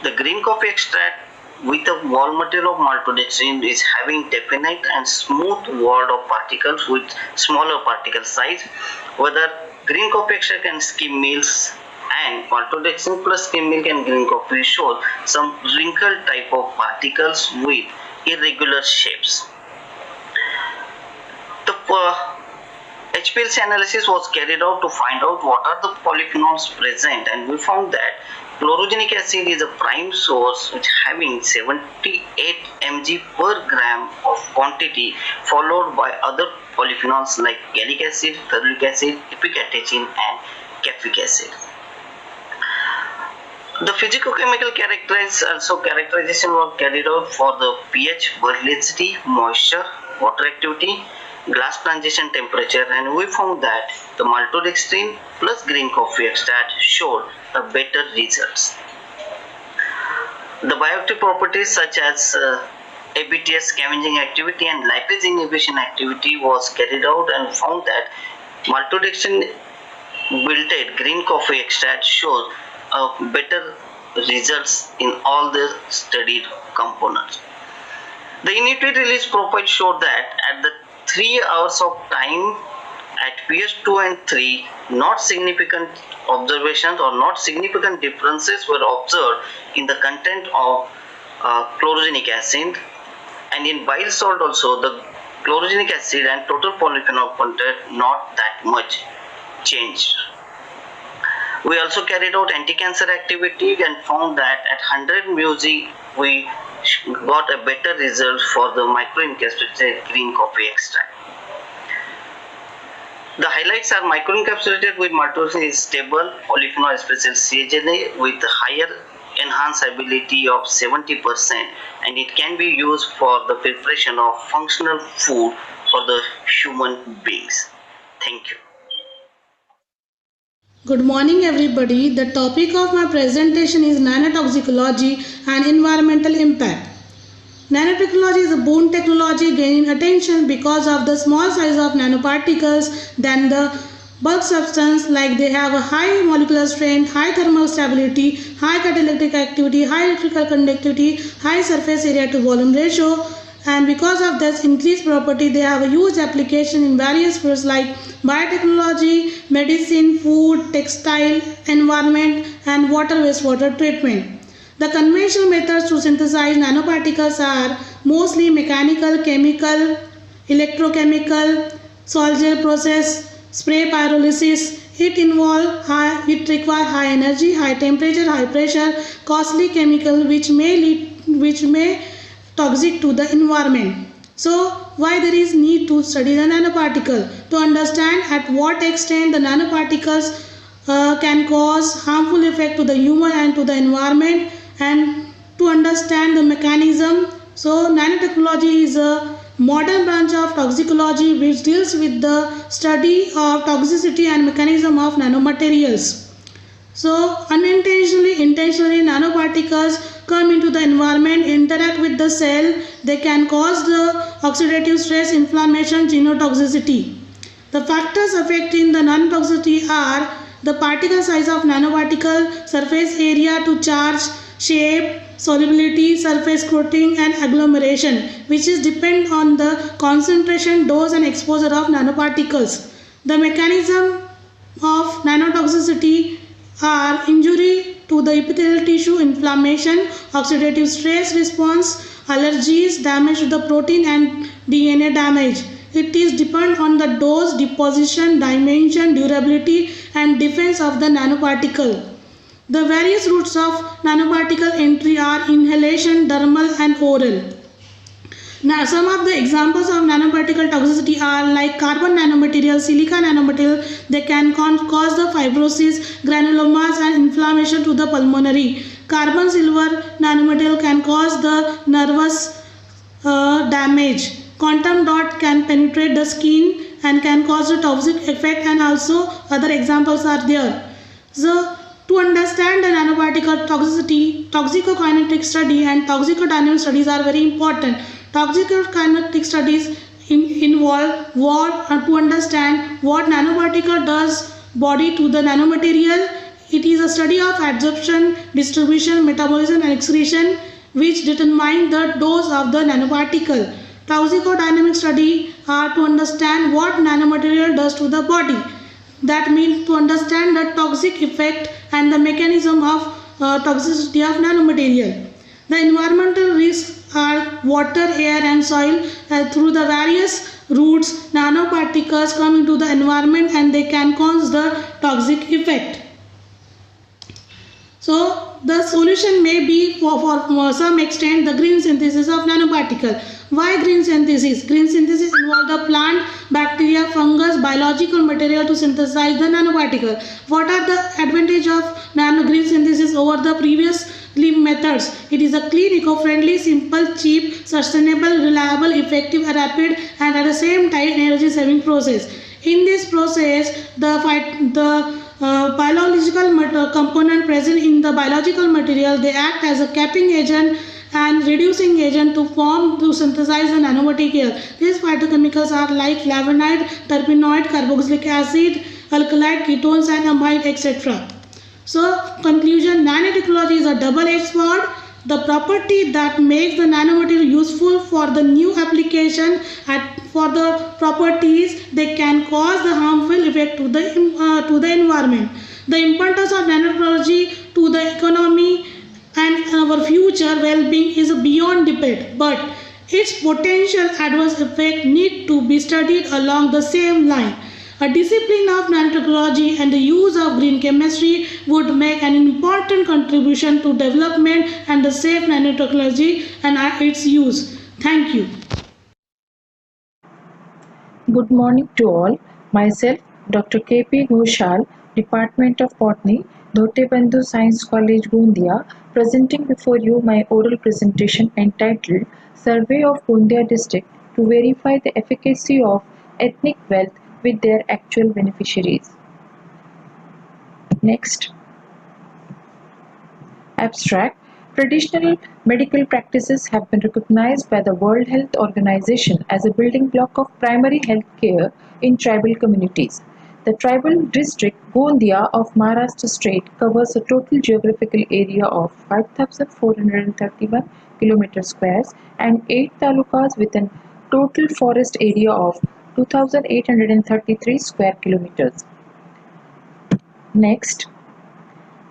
S11: the green coffee extract with the wall material of maltodextrin is having definite and smooth wall of particles with smaller particle size. Whether green coffee extract and skim milks and maltodextrin plus skim milk and green coffee show some wrinkle type of particles with irregular shapes. The HPLC analysis was carried out to find out what are the polyphenols present, and we found that chlorogenic acid is a prime source which having 78 mg per gram of quantity, followed by other polyphenols like gallic acid, ferulic acid, epicatechin, and caffeic acid. The physicochemical characterization was carried out for the pH, volatility, moisture, water activity, glass transition temperature, and we found that the maltodextrin plus green coffee extract showed a better results. The bioactive properties such as ABTS scavenging activity and lipase inhibition activity was carried out and found that maltodextrin wilted green coffee extract shows better results in all the studied components. The initial release profile showed that at the 3 hours of time at pH 2 and 3, not significant observations or not significant differences were observed in the content of chlorogenic acid, and in bile salt also the chlorogenic acid and total polyphenol content not that much changed. We also carried out anti-cancer activity and found that at 100 μg we got a better result for the microencapsulated green coffee extract. The highlights are microencapsulated with maltodextrin is stable, polyphenol especially CHNA with higher enhanceability of 70%, and it can be used for the preparation of functional food for the human beings. Thank you.
S12: Good morning everybody. The topic of my presentation is nanotoxicology and environmental impact. Nanotechnology is a boon technology gaining attention because of the small size of nanoparticles than the bulk substance, like they have a high molecular strength, high thermal stability, high catalytic activity, high electrical conductivity, high surface area to volume ratio, and because of this increased property they have a huge application in various fields like biotechnology, medicine, food, textile, environment and water wastewater treatment. The conventional methods to synthesize nanoparticles are mostly mechanical, chemical, electrochemical, salt gel process, spray pyrolysis. It requires high energy, high temperature, high pressure, costly chemical which may toxic to the environment. So why there is need to study the nanoparticle? To understand at what extent the nanoparticles can cause harmful effect to the human and to the environment, and to understand the mechanism. So nanotechnology is a modern branch of toxicology which deals with the study of toxicity and mechanism of nanomaterials. So unintentionally, intentionally nanoparticles come into the environment, interact with the cell. They can cause the oxidative stress, inflammation, genotoxicity. The factors affecting the nanotoxicity are the particle size of nanoparticle, surface area to charge, shape, solubility, surface coating and agglomeration, which is depend on the concentration, dose and exposure of nanoparticles. The mechanism of nanotoxicity are injury to the epithelial tissue, inflammation, oxidative stress response, allergies, damage to the protein and DNA damage. It is depend on the dose, deposition, dimension, durability and defense of the nanoparticle. The various routes of nanoparticle entry are inhalation, dermal and oral. Now some of the examples of nanoparticle toxicity are like carbon nanomaterial, silica nanomaterial. They can cause the fibrosis, granulomas and inflammation to the pulmonary. Carbon silver nanomaterial can cause the nervous damage. Quantum dot can penetrate the skin and can cause a toxic effect, and also other examples are there. So to understand the nanoparticle toxicity, toxicokinetic study and toxicodynamic studies are very important. Toxicokinetic studies involve to understand what nanoparticle does body to the nanomaterial. It is a study of absorption, distribution, metabolism and excretion which determine the dose of the nanoparticle. Toxicodynamic study are to understand what nanomaterial does to the body. That means to understand the toxic effect and the mechanism of toxicity of nanomaterial. The environmental risks are water, air and soil. Through the various routes, nanoparticles come into the environment and they can cause the toxic effect. So the solution may be for some extent the green synthesis of nanoparticle. Why green synthesis? Green synthesis involves the plant, bacteria, fungus, biological material to synthesize the nanoparticle. What are the advantages of green synthesis over the previous methods? It is a clean, eco-friendly, simple, cheap, sustainable, reliable, effective, rapid and at the same time energy saving process. In this process, the biological component present in the biological material, they act as a capping agent and reducing agent to synthesize the nanomatic air. These phytochemicals are like flavonoid, terpenoid, carboxylic acid, alkaloid, ketones and amide, etc. So conclusion, nanotechnology is a double-edged sword. The property that makes the nanomaterial useful for the new application and for the properties they can cause the harmful effect to the environment. The importance of nanotechnology to the economy and our future well-being is beyond debate, but its potential adverse effect need to be studied along the same line. A discipline of nanotechnology and the use of green chemistry would make an important contribution to development and the safe nanotechnology and its use. Thank you.
S13: Good morning to all. Myself, Dr. K.P. Ghoshal, Department of Botany, Dhotebandhu Science College, Gondia, presenting before you my oral presentation entitled Survey of Gondia District to verify the efficacy of ethnic wealth with their actual beneficiaries. Next. Abstract. Traditional medical practices have been recognized by the World Health Organization as a building block of primary health care in tribal communities. The tribal district Gondia of Maharashtra state covers a total geographical area of 5,431 km squares and 8 talukas with a total forest area of 2,833 square kilometers. Next.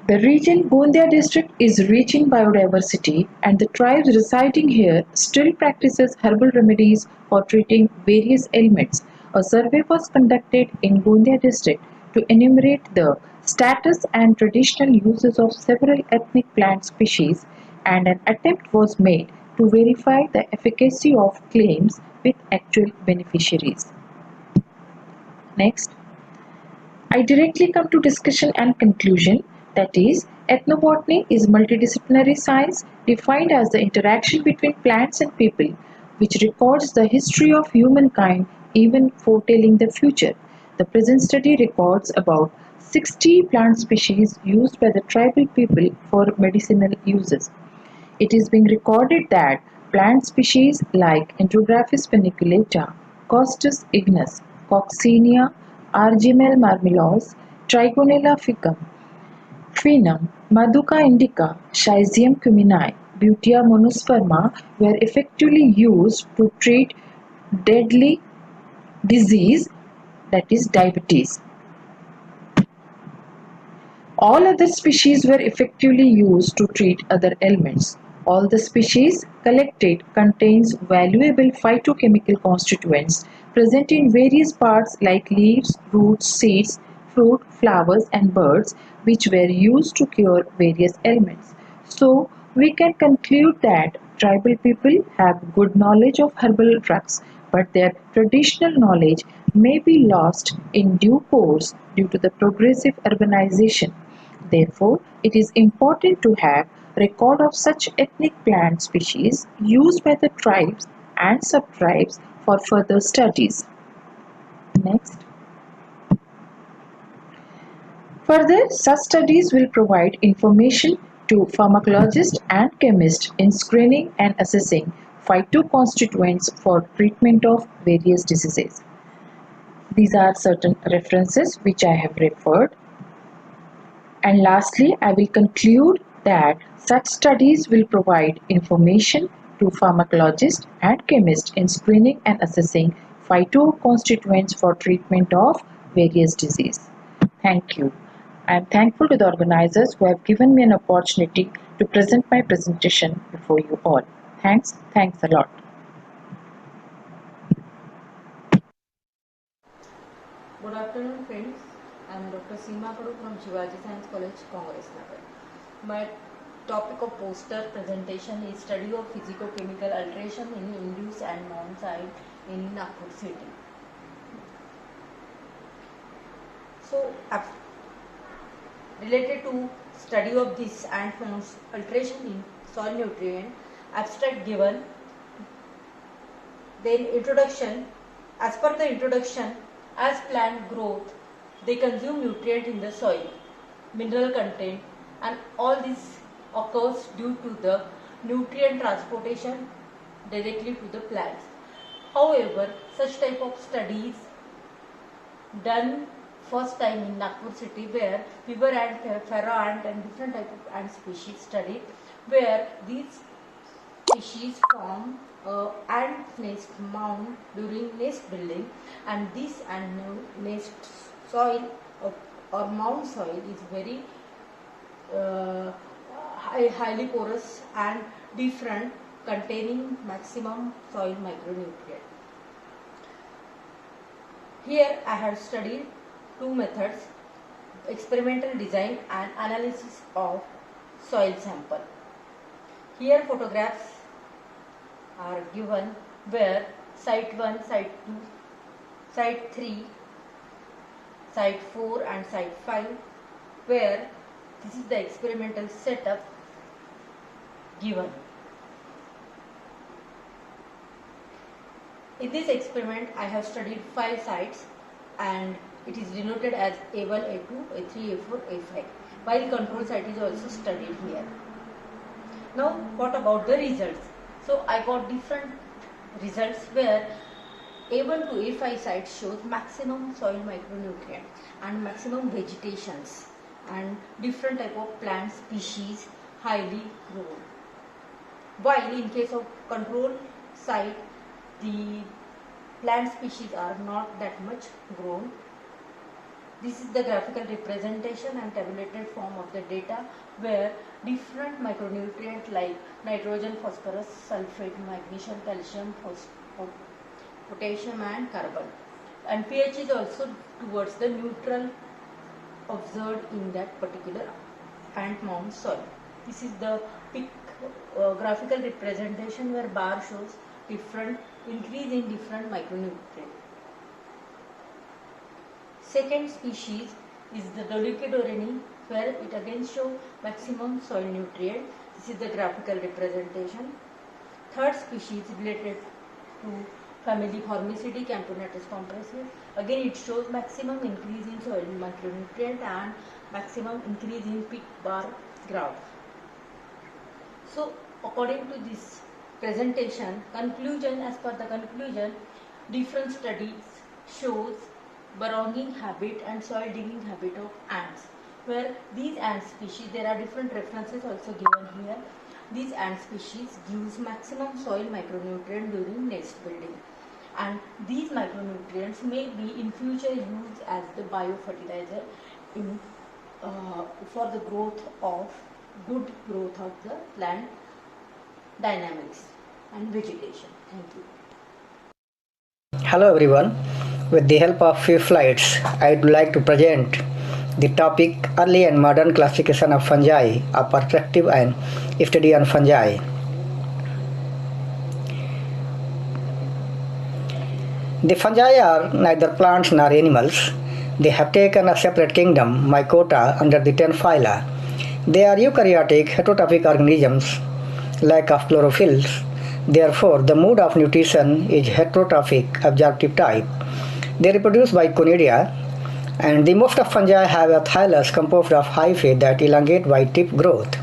S13: The region Gondia district is rich in biodiversity and the tribes residing here still practices herbal remedies for treating various ailments. A survey was conducted in Gondia district to enumerate the status and traditional uses of several ethnic plant species, and an attempt was made to verify the efficacy of claims with actual beneficiaries. Next. I directly come to discussion and conclusion, that is, ethnobotany is multidisciplinary science defined as the interaction between plants and people, which records the history of humankind even foretelling the future. The present study records about 60 plant species used by the tribal people for medicinal uses. It is being recorded that plant species like Enterographis paniculata, Costus ignis, Coccinea, Argimel marmelos, Trigonella ficum, Cuminum, Maduca indica, Psidium cumini, Butea monosperma were effectively used to treat deadly disease, that is diabetes. All other species were effectively used to treat other ailments. All the species collected contains valuable phytochemical constituents present in various parts like leaves, roots, seeds, fruit, flowers and birds, which were used to cure various ailments. So, we can conclude that tribal people have good knowledge of herbal drugs, but their traditional knowledge may be lost in due course due to the progressive urbanization. Therefore, it is important to have record of such ethnic plant species used by the tribes and subtribes for further studies. Next. Further, such studies will provide information to pharmacologists and chemists in screening and assessing phytoconstituents for treatment of various diseases. These are certain references which I have referred. And lastly, I will conclude that such studies will provide information to pharmacologists and chemists in screening and assessing phytoconstituents for treatment of various diseases. Thank you. I am thankful to the organizers who have given me an opportunity to present my presentation before you all. Thanks a lot.
S14: Good afternoon, friends. I am Dr. Seema Kadu from Shivaji Science College, Congress Nagar. My topic of poster presentation is study of physicochemical alteration in induced and mound site in Nagpur city. So, related to study of this and alteration in soil nutrient, abstract given, then introduction. As per the introduction, as plant growth, they consume nutrient in the soil, mineral content, and all this occurs due to the nutrient transportation directly to the plants. However, such type of studies done first time in Nagpur city, where fever ant, pharaoh ant and different type of ant species studied, where these species form ant nest mound during nest building, and this ant nest soil or mound soil is very highly porous and different, containing maximum soil micronutrient. Here I have studied two methods: experimental design and analysis of soil sample. Here photographs are given where site 1, site 2, site 3, site 4 and site 5, where this is the experimental setup given. In this experiment I have studied 5 sites and it is denoted as A1, A2, A3, A4, A5, while control site is also studied here. Now what about the results? So I got different results where A1 to A5 site shows maximum soil micronutrient and maximum vegetations and different type of plant species highly grown. While in case of control site, the plant species are not that much grown. This is the graphical representation and tabulated form of the data where different micronutrients like nitrogen, phosphorus, sulfate, magnesium, calcium, potassium and carbon, and pH is also towards the neutral observed in that particular ant mound soil. This is the graphical representation where bar shows different increase in different micronutrients. Second species is the Dolichodorinae, where it again shows maximum soil nutrient. This is the graphical representation. Third species related to family Formicidae, Camponotus compressor. Again it shows maximum increase in soil micronutrient and maximum increase in peak bar graph. So according to this presentation, conclusion, as per the conclusion, different studies shows belonging habit and soil digging habit of ants, where these ant species, there are different references also given here. These ant species gives maximum soil micronutrient during nest building, and these micronutrients may be in future used as the biofertilizer in for the growth of good growth of the plant dynamics and vegetation. Thank you.
S15: Hello everyone. With the help of few slides, I would like to present the topic Early and Modern Classification of Fungi, a perspective and study on fungi. The fungi are neither plants nor animals. They have taken a separate kingdom, Mycota, under the 10 phyla. They are eukaryotic, heterotrophic organisms, lack of chlorophylls. Therefore, the mode of nutrition is heterotrophic, absorptive type. They reproduce by conidia, and the most of fungi have a thallus composed of hyphae that elongate by tip growth.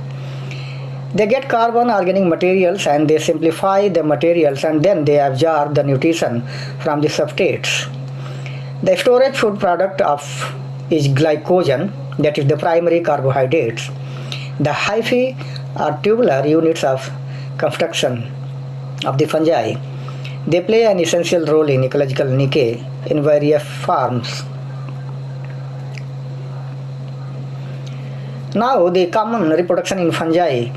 S15: They get carbon organic materials and they simplify the materials, and then they absorb the nutrition from the substrates. The storage food product is glycogen, that is the primary carbohydrates. The hyphae are tubular units of construction of the fungi. They play an essential role in ecological decay in various forms. Now, the common reproduction in fungi.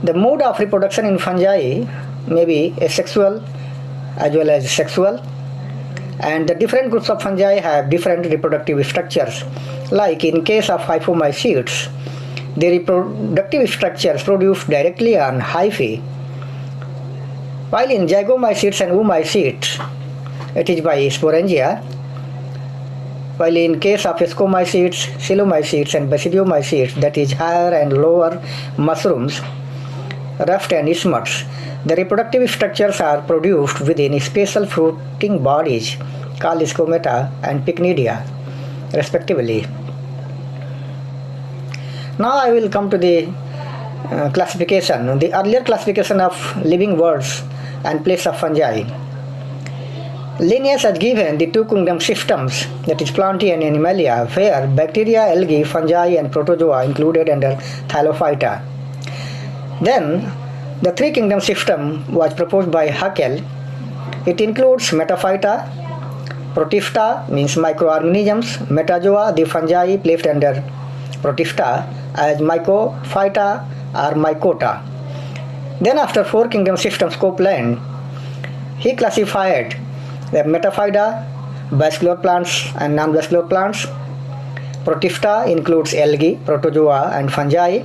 S15: The mode of reproduction in fungi may be asexual as well as sexual, and the different groups of fungi have different reproductive structures. Like in case of hyphomycetes, the reproductive structures produced directly on hyphae, while in zygomycetes and oomycetes, it is by sporangia, while in case of ascomycetes, coelomycetes and basidiomycetes, that is higher and lower mushrooms, ruft and isthmus, the reproductive structures are produced within special fruiting bodies called scomata and pycnidia, respectively. Now I will come to the classification, the earlier classification of living worlds and place of fungi. Linnaeus has given the two kingdom systems, that is Plantae and Animalia, where bacteria, algae, fungi and protozoa included under Thylophyta. Then the three kingdom system was proposed by Haeckel. It includes Metaphyta, Protista means microorganisms, Metazoa, the fungi placed under Protista as Mycophyta or Mycota. Then after four kingdom systems Copeland, he classified the Metaphyta, vascular plants and non-vascular plants. Protista includes algae, protozoa and fungi.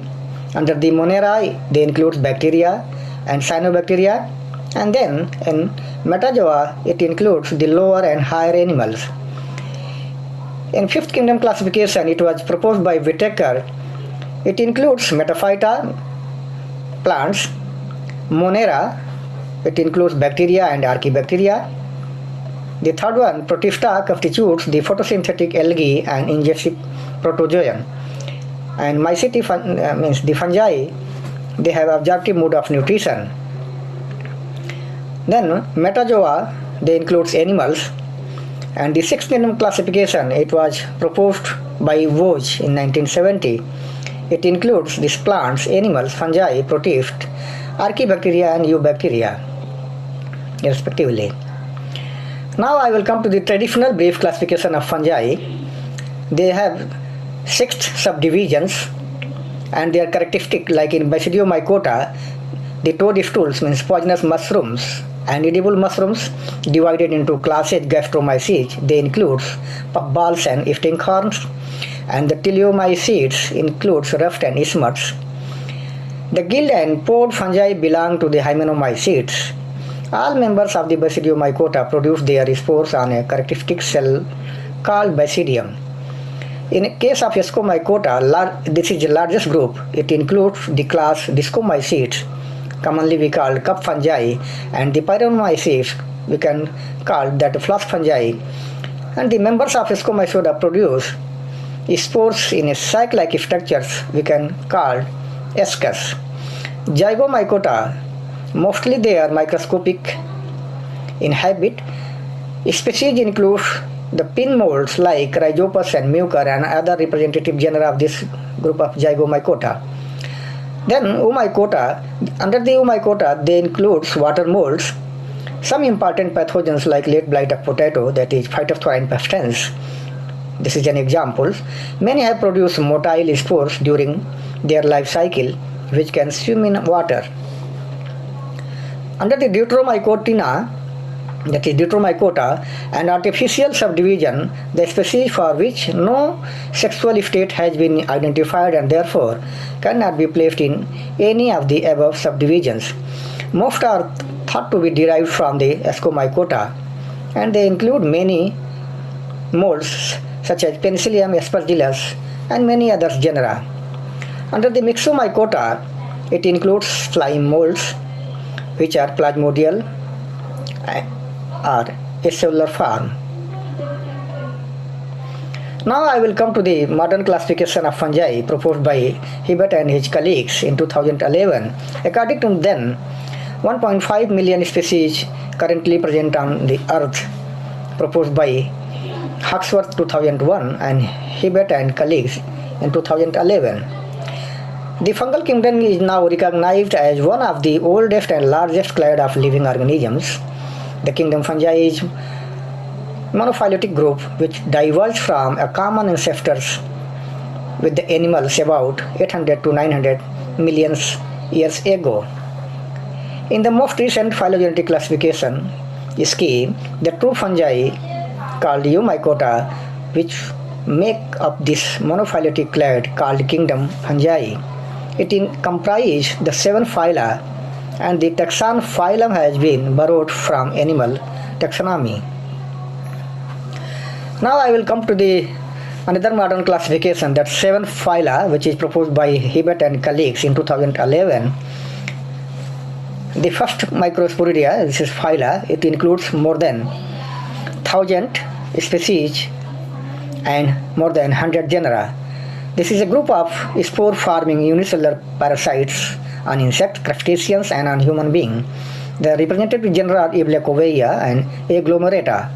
S15: Under the Monera, they include bacteria and cyanobacteria. And then in Metazoa, it includes the lower and higher animals. In fifth kingdom classification, it was proposed by Whittaker. It includes Metaphyta, plants, Monera, it includes bacteria and archaebacteria. The third one, Protista, constitutes the photosynthetic algae and ingestive protozoan. And Mycete means the fungi, they have absorptive mode of nutrition. Then Metazoa, they includes animals. And the sixth kingdom classification, it was proposed by Voge in 1970. It includes these plants, animals, fungi, protists, archaebacteria and eubacteria, respectively. Now I will come to the traditional brief classification of fungi. They have 6 subdivisions and they are characteristic, like in Basidiomycota, the toadstools means poisonous mushrooms and edible mushrooms divided into classes gastromycetes. They include puffballs and stinkhorns, and the teleomycetes includes ruffed and smuts. The gill and pod fungi belong to the hymenomycetes. All members of the Basidiomycota produce their spores on a characteristic cell called Basidium. In case of Ascomycota, this is the largest group. It includes the class Discomycetes, commonly we call cup fungi, and the Pyromycetes, we can call that flask fungi. And the members of Ascomycota produce spores in a sac-like structures we can call ascus. Zygomycota, mostly they are microscopic in habit. Species include the pin molds like Rhizopus and Mucor and other representative genera of this group of Zygomycota. Then Oomycota, under the Oomycota they include water molds, some important pathogens like late blight of potato, that is Phytophthora pestilens. This is an example. Many have produced motile spores during their life cycle which can swim in water. Under the Deuteromycotina, that is Deuteromycota, an artificial subdivision, the species for which no sexual state has been identified and therefore cannot be placed in any of the above subdivisions. Most are thought to be derived from the Ascomycota, and they include many molds such as Penicillium, Aspergillus and many other genera. Under the Myxomycota, it includes slime molds which are plasmodial or acellular form. Now I will come to the modern classification of fungi proposed by Hibbert and his colleagues in 2011. According to them, 1.5 million species currently present on the earth, proposed by Hawksworth 2001 and Hibbert and colleagues in 2011. The fungal kingdom is now recognized as one of the oldest and largest clade of living organisms. The kingdom fungi is monophyletic group which diverged from a common ancestors with the animals about 800 to 900 million years ago. In the most recent phylogenetic classification scheme, the true fungi called Eumycota, which make up this monophyletic clade called kingdom fungi. It comprises the 7 phyla, and the taxon phylum has been borrowed from animal taxonomy. Now I will come to the another modern classification, that 7 phyla, which is proposed by Hibbert and colleagues in 2011. The first Microsporidia, this is phyla, it includes more than 1,000 species and more than 100 genera. This is a group of spore-forming unicellular parasites on insect, crustaceans, and on human being. The representative genera are Eublepharia and Agglomerata.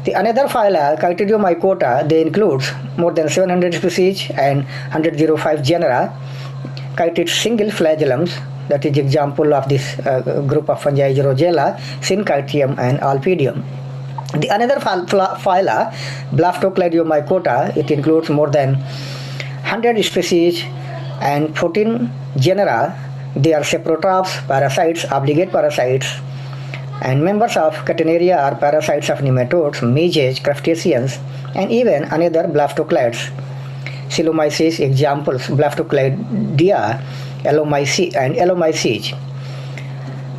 S15: The another phyla, Chytridiomycota, they include more than 700 species and 105 genera. Chytrid single flagellums, that is example of this group of fungi, Rogella, Synchytrium, and Alpedium. The another phyla, Blaftocleidiomycota, it includes more than 100 species and 14 genera. They are saprotrophs, parasites, obligate parasites, and members of Catenaria are parasites of nematodes, midges, crustaceans, and even another Blaftocleids. Coelomyces examples, Blaftocleidia, and Elomyces.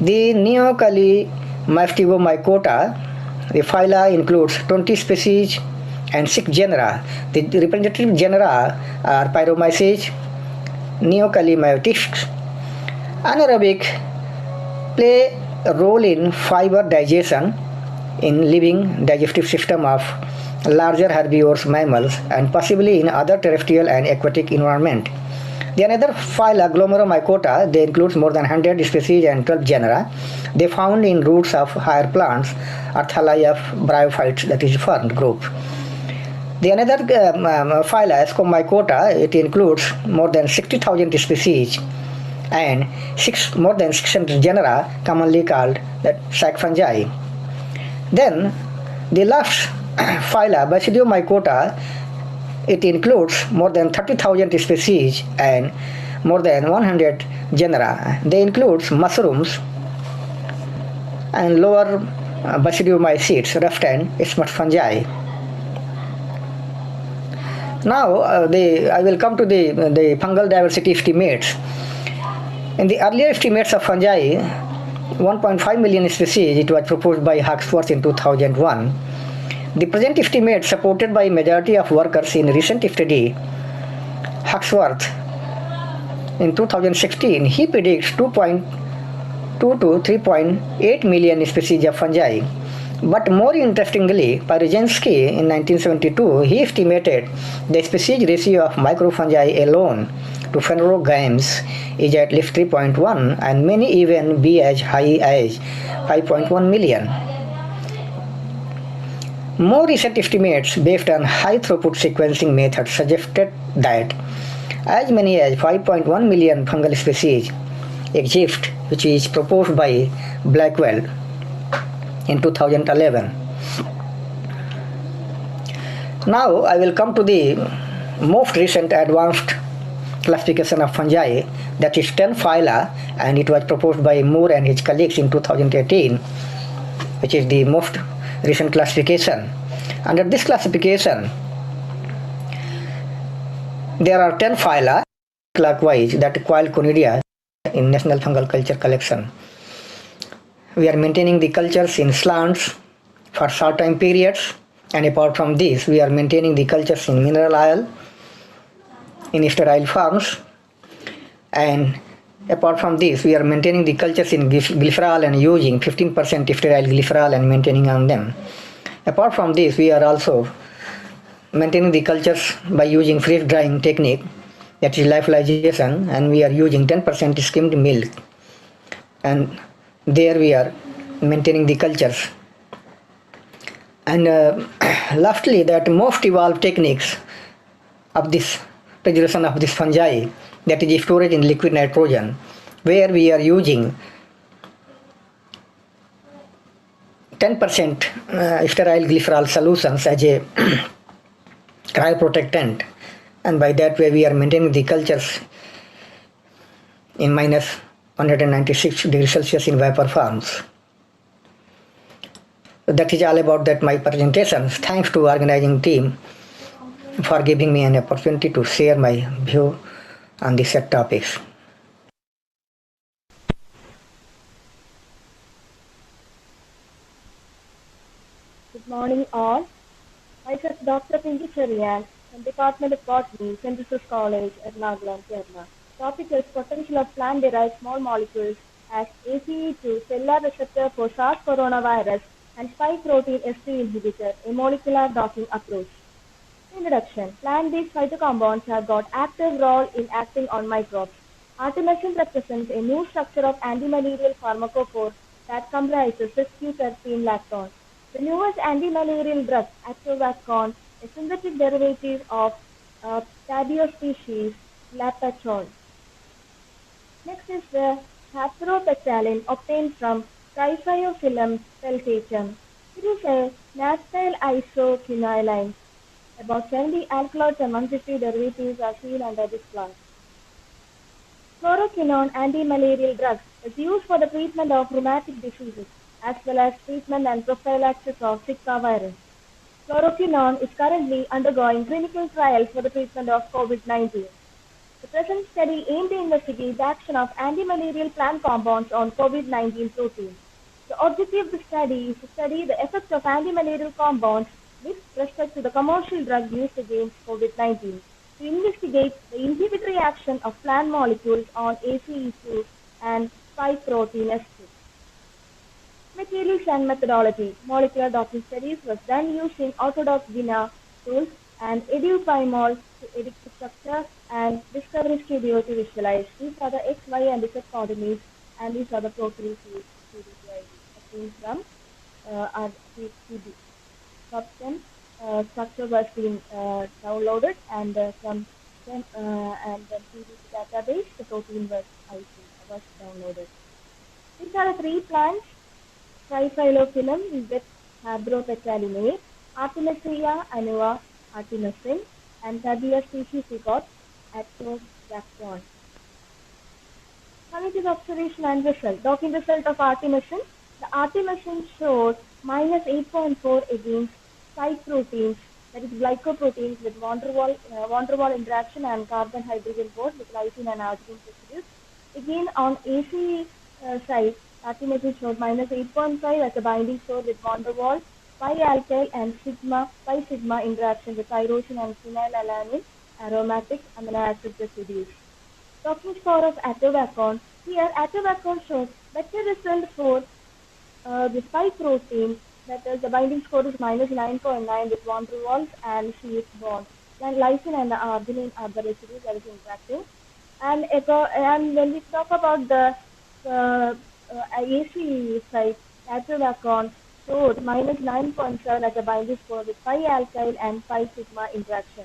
S15: The Neocali-Mastigomycota, the phyla includes 20 species and 6 genera. The representative genera are Pyromyces, Neocalimyotics. Anaerobic play a role in fiber digestion in living digestive system of larger herbivorous mammals and possibly in other terrestrial and aquatic environment. The another phyla, Glomeromycota, they include more than 100 species and 12 genera. They found in roots of higher plants, Arthalae of bryophytes, that is fern group. The another phyla, Ascomycota, it includes more than 60,000 species and more than 600 genera, commonly called that sac fungi. Then the last phyla, Basidiomycota, it includes more than 30,000 species and more than 100 genera. They include mushrooms and lower Basidiomycetes, ruffed and smut fungi. Now I will come to the fungal diversity estimates. In the earlier estimates of fungi, 1.5 million species, it was proposed by Hawksworth in 2001. The present estimate, supported by majority of workers in recent study, Hawksworth in 2016, he predicts 2.2 to 3.8 million species of fungi. But more interestingly, Paryzynski in 1972, he estimated the species ratio of microfungi alone to phanerogames is at least 3.1 and many even be as high as 5.1 million. More recent estimates based on high throughput sequencing methods suggested that as many as 5.1 million fungal species exist, which is proposed by Blackwell in 2011. Now I will come to the most recent advanced classification of fungi, that is 10 phyla, and it was proposed by Moore and his colleagues in 2018, which is the most recent classification. Under this classification, there are 10 phyla clockwise that coil conidia in National Fungal Culture Collection. We are maintaining the cultures in slants for short time periods, and apart from this, we are maintaining the cultures in mineral oil, in sterile forms, and apart from this, we are maintaining the cultures in glycerol and using 15% sterile glycerol and maintaining on them. Apart from this, we are also maintaining the cultures by using freeze drying technique, that is lyophilization, and we are using 10% skimmed milk, and there we are maintaining the cultures. And lastly, that most evolved techniques of this preservation of this fungi, that is storage in liquid nitrogen, where we are using 10% sterile glycerol solutions as a cryoprotectant, and by that way we are maintaining the cultures in minus 196 degrees Celsius in vapor forms. That is all about that my presentation. Thanks to organizing team for giving me an opportunity to share my view on these set topics.
S16: Good morning all. Myself Dr. Pinky Cherian from Department of Botany, St. Joseph's College at Nagaland, Kerala. Topic is potential of plant-derived small molecules as ACE2 cellular receptor for SARS coronavirus and spike protein S3 inhibitor, a molecular docking approach. Introduction. Plant-based phytocompounds have got active role in acting on microbes. Artemisinin represents a new structure of antimalarial pharmacophore that comprises sesquiterpene lactone. The newest antimalarial drug, Atovaquone, a synthetic derivative of Tabio species Lapachol. Next is the hapropectalin obtained from Triphyophyllum peltatum. It is a naphthol isoquinoline. About 70 alkaloids and 150 derivatives are seen under this class. Fluoroquinone antimalarial drugs is used for the treatment of rheumatic diseases as well as treatment and prophylaxis of Zika virus. Fluoroquinone is currently undergoing clinical trials for the treatment of COVID-19. The present study aimed to investigate the action of antimalarial plant compounds on COVID-19 proteins. The objective of the study is to study the effects of antimalarial compounds with respect to the commercial drug used against COVID-19, to investigate the inhibitory action of plant molecules on ACE2 and spike protein S2. Materials and methodology. Molecular docking studies was done using orthodox GINA tools and edupymol to edit the structure and discovery studio to visualize. These are the X, Y, and Z coordinates, and these are the protein series from our CD. Substance structure was being downloaded and from and then PDB database the protein was downloaded. These are the three plants: Triphyllophyllum with habropectalinae, Artemisia annua artemisinin, and Tabia species we got Atovaquone. Coming to the observation and result. Docking result of artemisinin. The artemisinin showed minus 8.4 against spike proteins, that is glycoproteins with van der Waal interaction and carbon-hydrogen bond with lysine and arginine residues. Again, on AC side, artemisinin showed minus 8.5 as a binding score with van der Waal, pi-alkyl and pi-sigma interaction with tyrosine and phenylalanine aromatic amino acid residues. Docking score of Atovaquone. Here, Atovaquone showed better result for the spike protein, that is the binding score is minus 9.9 with van der Waals and CH bond. Then lysine and the arginine are the residues that is interacting. And when we talk about the AC site, Atovaquone showed minus 9.7 as a binding score with pi-alkyl and pi-sigma interaction.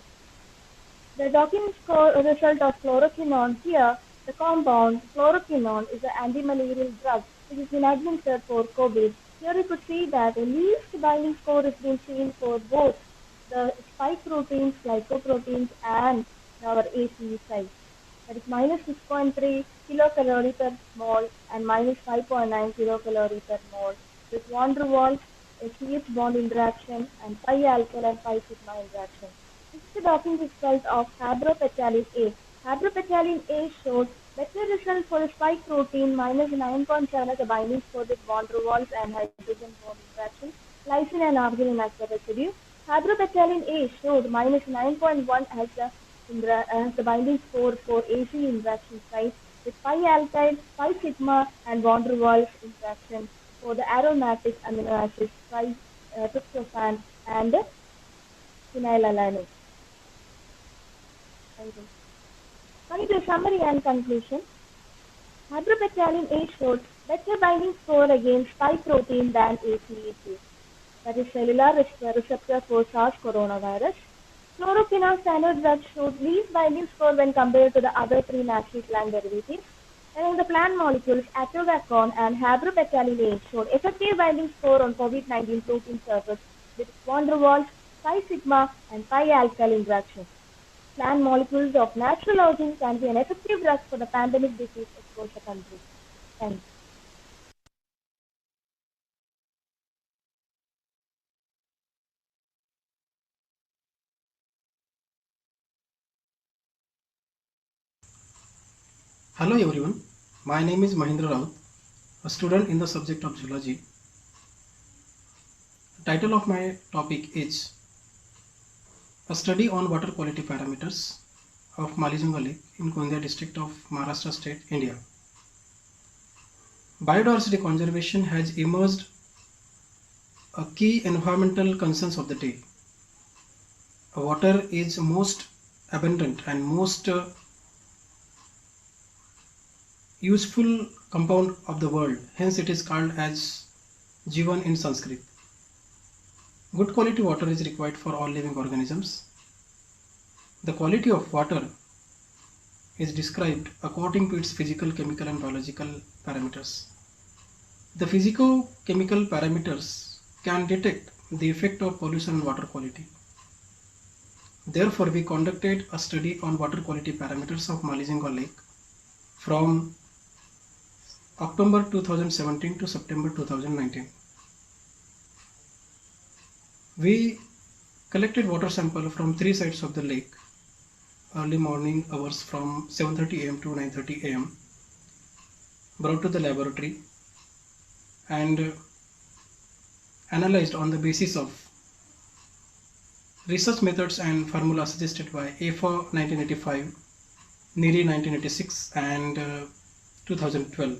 S16: The docking score result of fluoroquinone. Here, the compound fluoroquinone is an antimalarial drug which has been administered for COVID. Here you could see that a least binding score has been seen for both the spike proteins, glycoproteins, and our ACE sites. That is minus 6.3 kilocalorie per mole and minus 5.9 kilocalorie per mole with van der Waals, a CH bond interaction, and pi-alkyl and pi-sigma interaction. This is the docking result of habropectalin A. Habropectalin A showed better result for the spike protein, minus 9.7 as a binding score with van der Waals and hydrogen bond interaction, lysine and arginine as the residue. Habropectalin A showed minus 9.1 as the binding score for AC interaction site with pi-alkyl, pi-sigma, and van der Waals interaction for the aromatic amino acids tryptophan and phenylalanine. Coming to summary and conclusion, habropectalin A showed better binding score against spike protein than ACE2, that is cellular receptor for SARS coronavirus. Fluoroquinone standard drug showed least binding score when compared to the other three natural plant derivatives. And in the plant molecules, Atovaquone and habropectalin A showed effective binding score on COVID-19 protein surface with van der Waals, pi-sigma, and pi-alkyl interactions. Plant molecules of natural origin can be an effective drug for the pandemic disease across the country. Thanks.
S6: Hello everyone, my name is Mahindra Raut, a student in the subject of zoology. The title of my topic is A Study on Water Quality Parameters of Malijunga Lake in Gondia district of Maharashtra state, India. Biodiversity conservation has emerged a key environmental concerns of the day.
S17: water is most abundant and most useful compound of the world. Hence it is called as Jivan in Sanskrit. Good quality water is required for all living organisms. The quality of water is described according to its physical, chemical and biological parameters. The physico-chemical parameters can detect the effect of pollution on water quality. Therefore, we conducted a study on water quality parameters of Malizenga Lake from October 2017 to September 2019. We collected water sample from 3 sides of the lake early morning hours from 7:30 am to 9:30 am, brought to the laboratory and analyzed on the basis of research methods and formula suggested by AFA 1985, NIRI 1986 and 2012.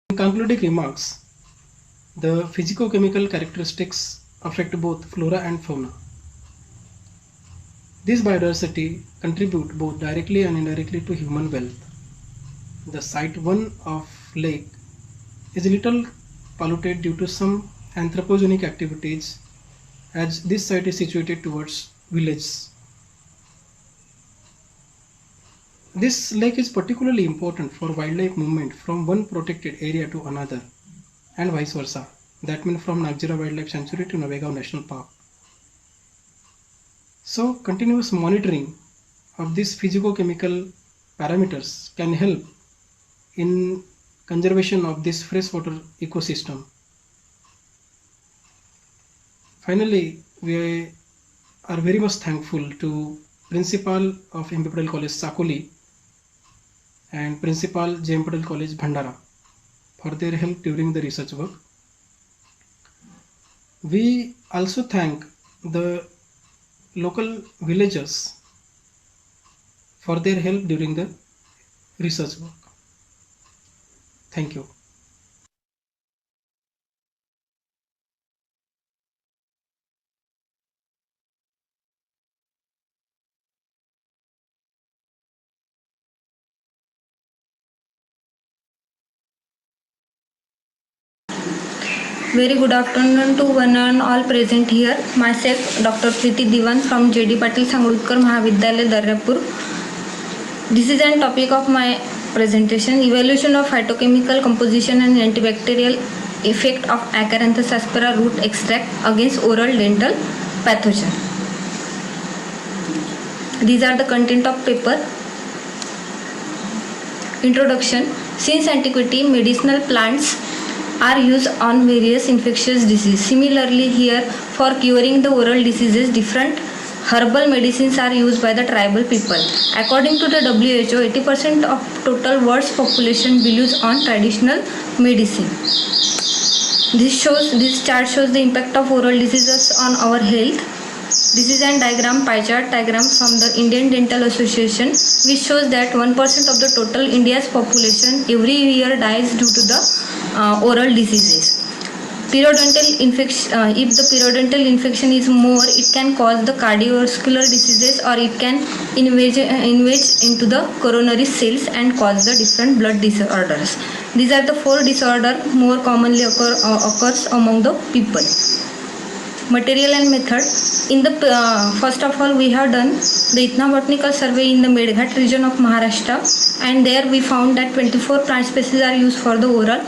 S17: In concluding remarks, the physico-chemical characteristics affect both flora and fauna. This biodiversity contribute both directly and indirectly to human wealth. The Site 1 of lake is a little polluted due to some anthropogenic activities, as this site is situated towards villages. This lake is particularly important for wildlife movement from one protected area to another and vice versa. That means from Nagjira Wildlife Sanctuary to Navagaon National Park. So continuous monitoring of these physico-chemical parameters can help in conservation of this freshwater ecosystem. Finally, we are very much thankful to Principal of M.P. Patel College Sakoli and Principal J.M. Patel College Bhandara for their help during the research work. We also thank the local villagers for their help during the research work. Thank you.
S18: Very good afternoon to one and all present here. Myself, Dr. Preeti Diwan from J.D. Patil Sangodkar Mahavidyalaya, Darapur. This is an topic of my presentation: evaluation of phytochemical composition and antibacterial effect of Acaranthus aspera root extract against oral dental pathogen. These are the content of paper. Introduction. Since antiquity, medicinal plants are used on various infectious diseases. Similarly, here for curing the oral diseases, different herbal medicines are used by the tribal people. According to the WHO, 80% of total world's population believes on traditional medicine. This chart shows the impact of oral diseases on our health. This is a diagram, pie chart diagram from the Indian Dental Association, which shows that 1% of the total India's population every year dies due to the oral diseases. Periodontal infection, if the periodontal infection is more, it can cause the cardiovascular diseases, or it can invade into the coronary cells and cause the different blood disorders. These are the 4 disorders more commonly occurs among the people. Material and method. In the first of all, we have done the ethnobotanical survey in the Medghat region of Maharashtra, and there we found that 24 plant species are used for the oral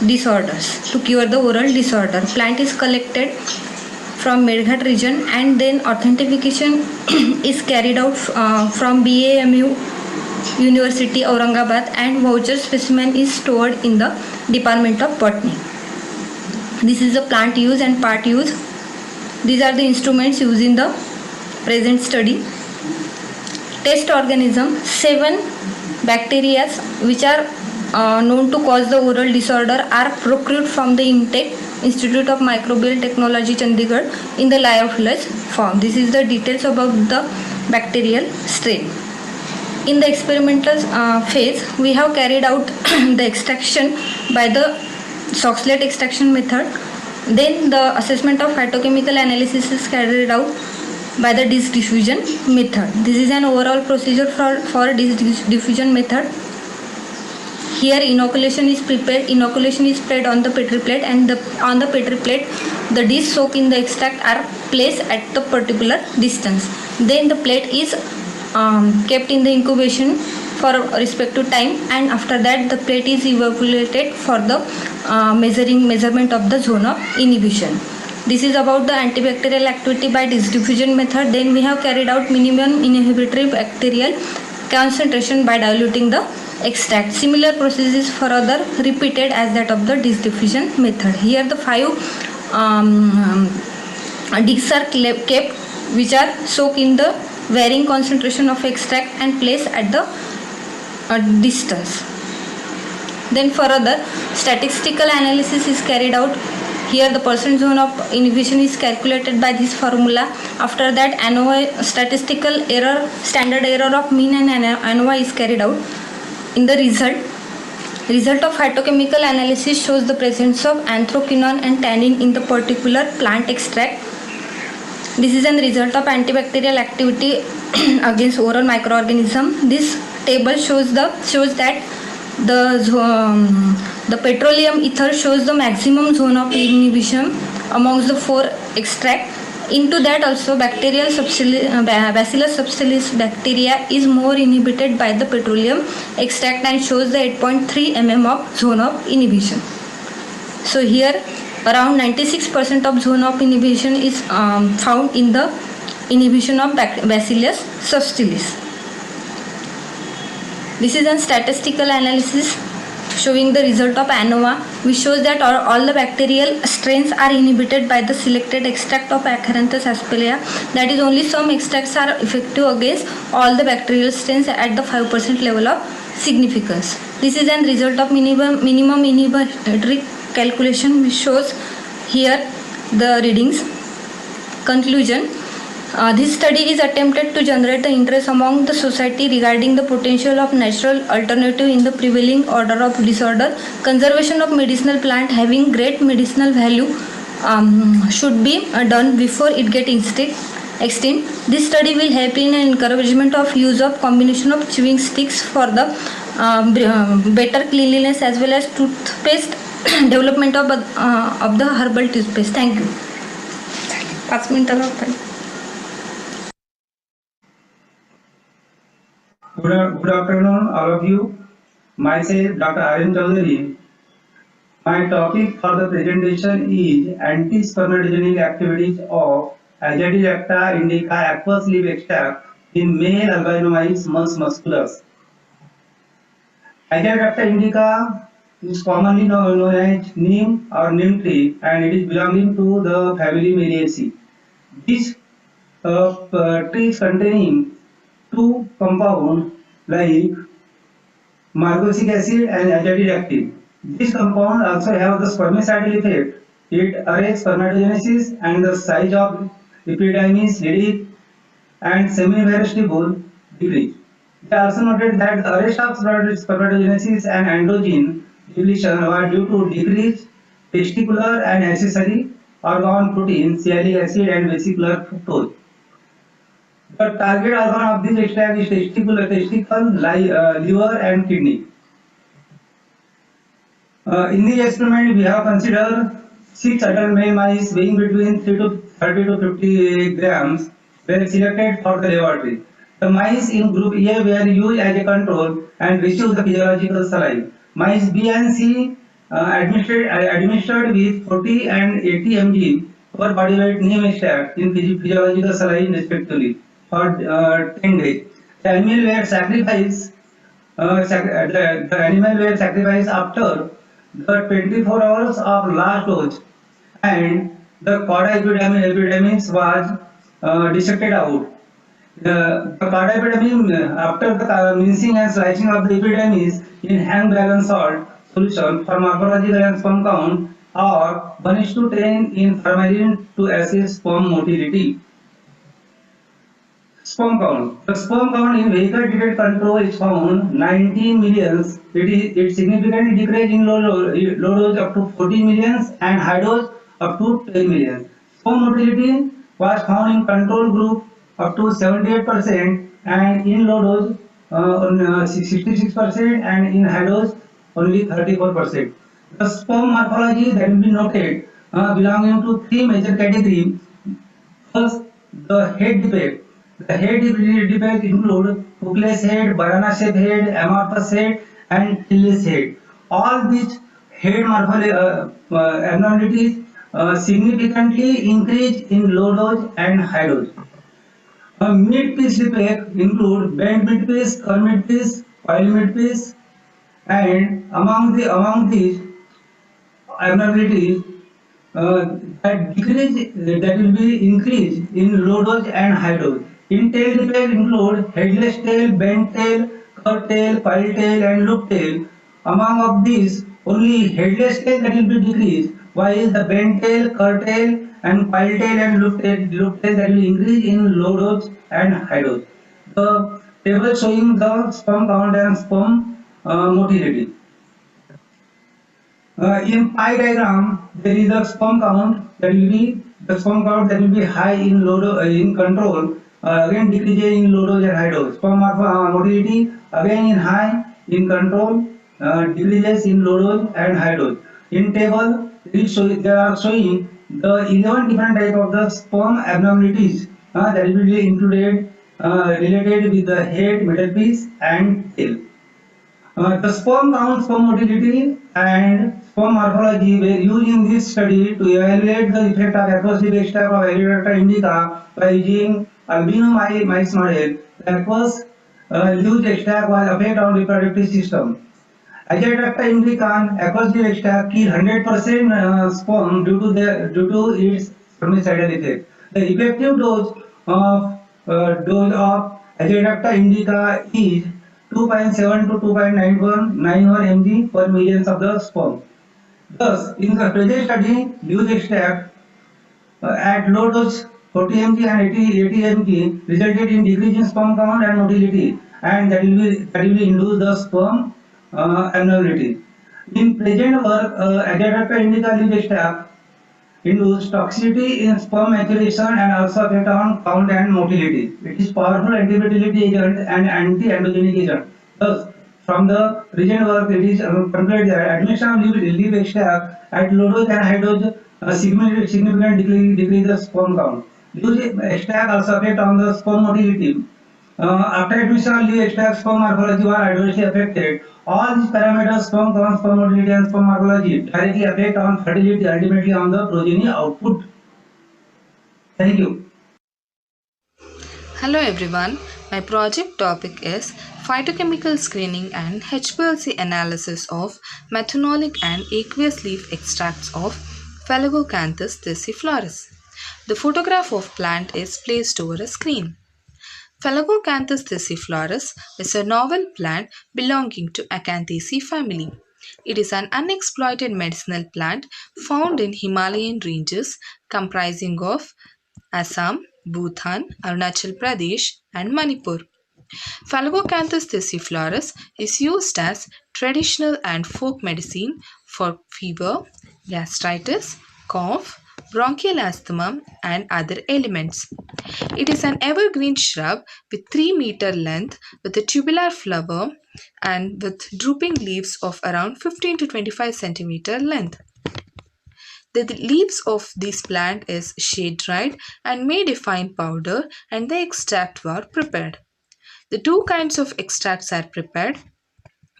S18: disorders, to cure the oral disorder. Plant is collected from Medghat region, and then authentication is carried out from BAMU University, Aurangabad, and voucher specimen is stored in the Department of Botany. This is the plant use and part use. These are the instruments used in the present study. Test organism: 7 bacteria which are known to cause the oral disorder are procured from the intake Institute of Microbial Technology, Chandigarh, in the lyophilus form. This is the details about the bacterial strain. In the experimental phase, we have carried out the extraction by the Soxhlet extraction method. Then the assessment of phytochemical analysis is carried out by the disc diffusion method. This is an overall procedure for disc diffusion method. Here inoculation is prepared. Inoculation is spread on the petri plate, and on the petri plate the discs soaked in the extract are placed at the particular distance. Then the plate is kept in the incubation for respective time, and after that the plate is evaluated for the measurement of the zone of inhibition. This is about the antibacterial activity by disc diffusion method. Then we have carried out minimum inhibitory bacterial concentration by diluting the extract. Similar process is further repeated as that of the disc diffusion method. Here the 5 discs are kept which are soaked in the varying concentration of extract and placed at the distance. Then further statistical analysis is carried out. Here the percent zone of inhibition is calculated by this formula. After that ANOVA statistical error, standard error of mean and ANOVA is carried out. In the result of phytochemical analysis shows the presence of anthraquinone and tannin in the particular plant extract. This is a result of antibacterial activity against oral microorganism. This table shows that the petroleum ether shows the maximum zone of inhibition amongst the 4 extract. Into that also bacterial Bacillus subtilis bacteria is more inhibited by the petroleum extract and shows the 8.3 mm of zone of inhibition. So here around 96% of zone of inhibition is found in the inhibition of Bacillus subtilis. This is a statistical analysis showing the result of ANOVA, which shows that all the bacterial strains are inhibited by the selected extract of Acaranthus aspalea. That is, only some extracts are effective against all the bacterial strains at the 5% level of significance. This is a result of minimum inhibitory calculation, which shows here the readings. Conclusion: this study is attempted to generate the interest among the society regarding the potential of natural alternative in the prevailing order of disorder. Conservation of medicinal plant having great medicinal value should be done before it gets extinct. This study will help in encouragement of use of combination of chewing sticks for the better cleanliness as well as toothpaste development of the herbal toothpaste. Thank you. 5 minutes.
S19: Good afternoon, all of you. Myself, Dr. Aryan Chaudhary. My topic for the presentation is anti-spermatogenic activities of Azadirachta indica aqueous leaf extract in male albino mice mus musculus. Azadirachta indica is commonly known as neem or neem tree, and it is belonging to the family Meliaceae. This tree is containing 2 compounds like margosic acid and azadirachtin. This compound also have the spermicidal effect. It arrests spermatogenesis and the size of epidermis, headache and semivestible decrease. They also noted that the arrest of spermatogenesis and androgen depletion were due to decreased testicular and accessory organ protein, sialic acid and vesicular fructose. The target organ of this extract is testicle, liver and kidney. In this experiment, we have considered 6 adult male mice weighing between 30 to 50 grams were selected for the laboratory. The mice in group A were used as a control and received the physiological saline. Mice B and C administered with 40 and 80 mg per body weight neem extract in physiological saline respectively for 10 days. The animal were sacrificed the animal were sacrificed after the 24 hours of last dose, and the cauda epidemics was dissected out. The cauda epidemic, after the mincing and slicing of the epidermis in hand balance salt solution for morphological and sperm count, or 1:10 in formalin to assess sperm motility. Sperm count. The sperm count in vehicle-treated control is found 19 millions. It significantly decreased in low dose up to 40 millions and high dose up to 10 millions. Sperm motility was found in control group up to 78% and in low dose 66% and in high dose only 34%. The sperm morphology that will be noted belonging to three major categories. First, the head defect. The head defect include hookless head, banana shaped head, amorphous head, and tailless head. All these head abnormalities significantly increase in low dose and high dose. Mid piece defect include bent mid piece, curved mid piece, coil mid piece, and among these abnormalities that will be increased in low dose and high dose. In tail defect include headless tail, bent tail, curved tail, coil tail, and loop tail. Among of these, only headless tail that will be decreased, while the bent tail, curved tail, and coil tail and loop tail that will increase in low dose and high dose. The table showing the sperm count and sperm motility. In pie diagram, there is a sperm count that will be high in in control, again decreasing in low dose and high dose. Sperm motility again in high in control, decreases in low dose and high dose. In table, they are showing the 11 different type of the sperm abnormalities that will be included related with the head, middle piece, and tail. The sperm count, sperm motility, and sperm morphology were used in this study to evaluate the effect of aqueous leaf extract of Agricultura indica by using albino mice model. The aqueous leaf extract was effect on reproductive system. Agricultura indica aqueous leaf extract kill 100% sperm due to its spermicidal effect. The effective dose of Agricultura indica is 2.7 to 2.91 mg per million of the sperm. Thus, in the present study, leaf extract at low dose 40 mg and 80 mg resulted in decrease in sperm count and motility, and that will induce the sperm abnormality. In present work, Agricultura indica leaf extract induce toxicity in sperm maturation and also effect on count and motility. It is powerful anti-fertility agent and anti-androgenic agent. Thus, from the recent work, it is concluded that administration of leaf extract at low dose and high dose significant decrease the sperm count. Leaf extract also affect on the sperm motility. After administration of leaf extract, sperm morphology was adversely affected. All these parameters, sperm count, sperm motility, and sperm morphology, directly affect on fertility, ultimately on the progeny output. Thank you.
S20: Hello everyone, my project topic is phytochemical screening and HPLC analysis of methanolic and aqueous leaf extracts of Phalangocanthus thesiflorus. The photograph of plant is placed over a screen. Phalangocanthus thesiflorus is a novel plant belonging to Acanthaceae family. It is an unexploited medicinal plant found in Himalayan ranges comprising of Assam, Bhutan, Arunachal Pradesh, and Manipur. Phalangocanthus thesiflorus is used as traditional and folk medicine for fever, gastritis, cough, bronchial asthma, and other ailments. It is an evergreen shrub with 3-meter length with a tubular flower and with drooping leaves of around 15 to 25 centimeter length. The leaves of this plant is shade dried and made a fine powder, and the extract were prepared. The two kinds of extracts are prepared.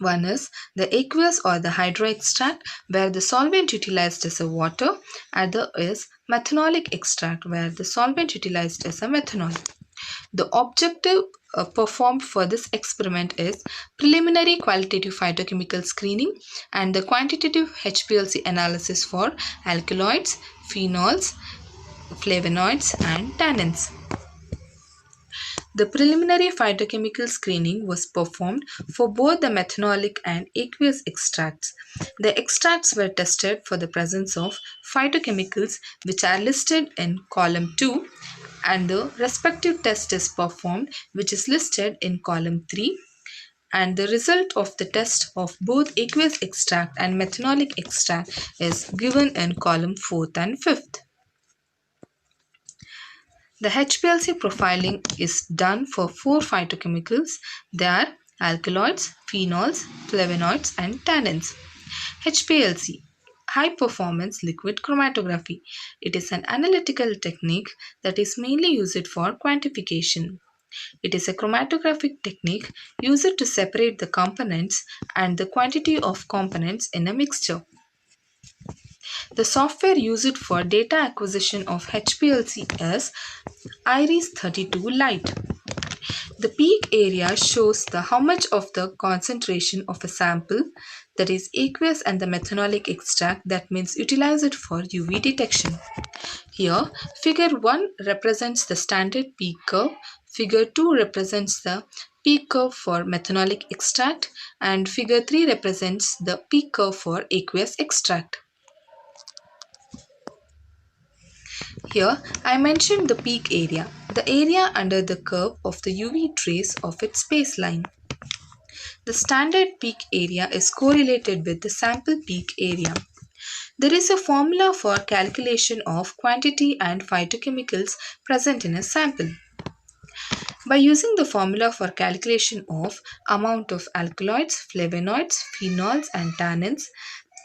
S20: One is the aqueous or the hydro extract, where the solvent utilized is a water. Other is methanolic extract, where the solvent utilized is a methanol. The objective performed for this experiment is preliminary qualitative phytochemical screening and the quantitative HPLC analysis for alkaloids, phenols, flavonoids and tannins. The preliminary phytochemical screening was performed for both the methanolic and aqueous extracts. The extracts were tested for the presence of phytochemicals which are listed in column 2 and the respective test is performed which is listed in column 3 and the result of the test of both aqueous extract and methanolic extract is given in column 4th and 5th. The HPLC profiling is done for 4 phytochemicals. They are alkaloids, phenols, flavonoids and tannins. HPLC, high performance liquid chromatography. It is an analytical technique that is mainly used for quantification. It is a chromatographic technique used to separate the components and the quantity of components in a mixture. The software used for data acquisition of HPLC is IRIS-32 Lite. The peak area shows how much of the concentration of a sample, that is aqueous and the methanolic extract, that means utilized for UV detection. Here, figure 1 represents the standard peak curve, figure 2 represents the peak curve for methanolic extract and figure 3 represents the peak curve for aqueous extract. Here, I mentioned the peak area, the area under the curve of the UV trace of its baseline. The standard peak area is correlated with the sample peak area. There is a formula for calculation of quantity and phytochemicals present in a sample. By using the formula for calculation of amount of alkaloids, flavonoids, phenols and tannins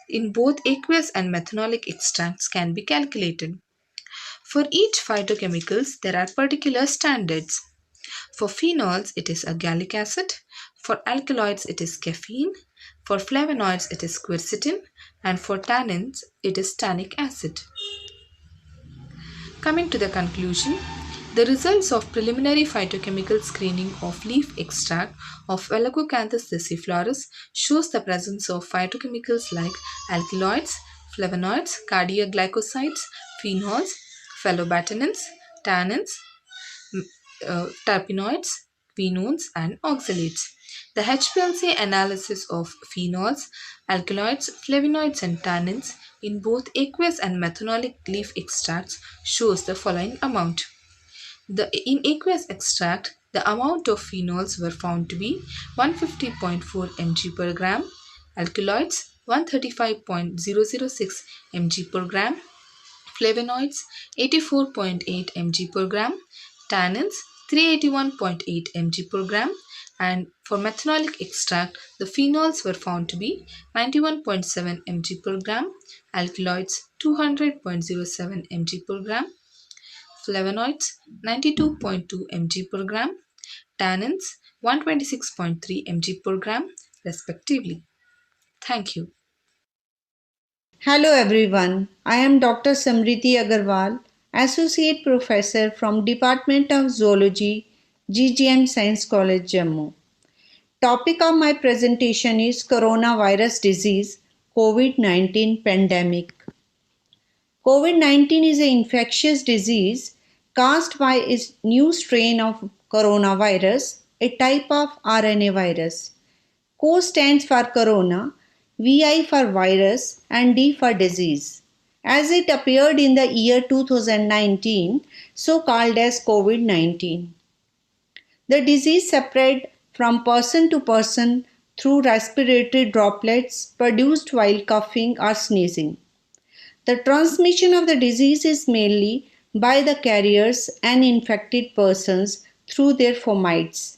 S20: in both aqueous and methanolic extracts can be calculated. For each phytochemicals, there are particular standards. For phenols, it is a gallic acid. For alkaloids, it is caffeine. For flavonoids, it is quercetin. And for tannins, it is tannic acid. Coming to the conclusion, the results of preliminary phytochemical screening of leaf extract of Elagocanthus deciflorus shows the presence of phytochemicals like alkaloids, flavonoids, cardioglycosides, phenols, phyllobactinins, tannins, terpenoids, quinones, and oxalates. The HPLC analysis of phenols, alkaloids, flavonoids, and tannins in both aqueous and methanolic leaf extracts shows the following amount. In aqueous extract, the amount of phenols were found to be 150.4 mg per gram, alkaloids 135.006 mg per gram, flavonoids 84.8 mg per gram, tannins 381.8 mg per gram, and for methanolic extract, the phenols were found to be 91.7 mg per gram, alkaloids 200.07 mg per gram, flavonoids 92.2 mg per gram, tannins 126.3 mg per gram, respectively. Thank you.
S21: Hello everyone, I am Dr. Samriti Agarwal, Associate Professor from Department of Zoology, GGM Science College, Jammu. Topic of my presentation is Coronavirus Disease, COVID-19 Pandemic. COVID-19 is an infectious disease caused by a new strain of coronavirus, a type of RNA virus. Co stands for corona, VI for virus, and D for disease. As it appeared in the year 2019, so called as COVID-19. The disease spread from person to person through respiratory droplets produced while coughing or sneezing. The transmission of the disease is mainly by the carriers and infected persons through their fomites.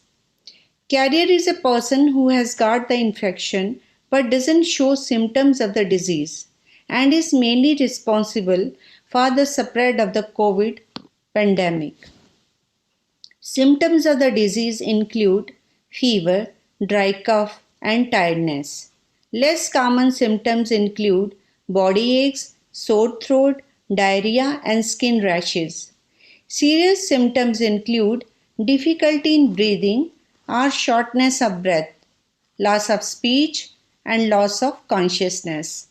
S21: Carrier is a person who has got the infection but doesn't show symptoms of the disease and is mainly responsible for the spread of the COVID pandemic. Symptoms of the disease include fever, dry cough, and tiredness. Less common symptoms include body aches, sore throat, diarrhea, and skin rashes. Serious symptoms include difficulty in breathing or shortness of breath, loss of speech, and loss of consciousness.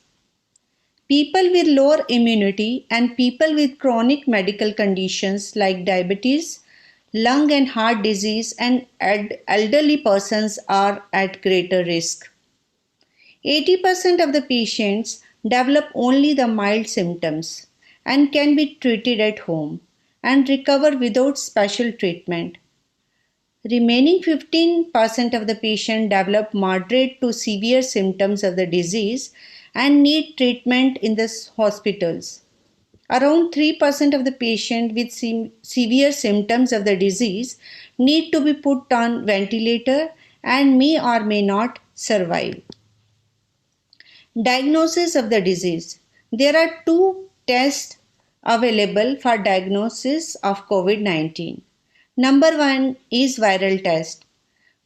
S21: People with lower immunity and people with chronic medical conditions like diabetes, lung and heart disease, and elderly persons are at greater risk. 80% of the patients develop only the mild symptoms and can be treated at home and recover without special treatment. Remaining 15% of the patient develop moderate to severe symptoms of the disease and need treatment in the hospitals. Around 3% of the patient with severe symptoms of the disease need to be put on ventilator and may or may not survive. Diagnosis of the disease. There are two tests available for diagnosis of COVID-19. Number one is viral test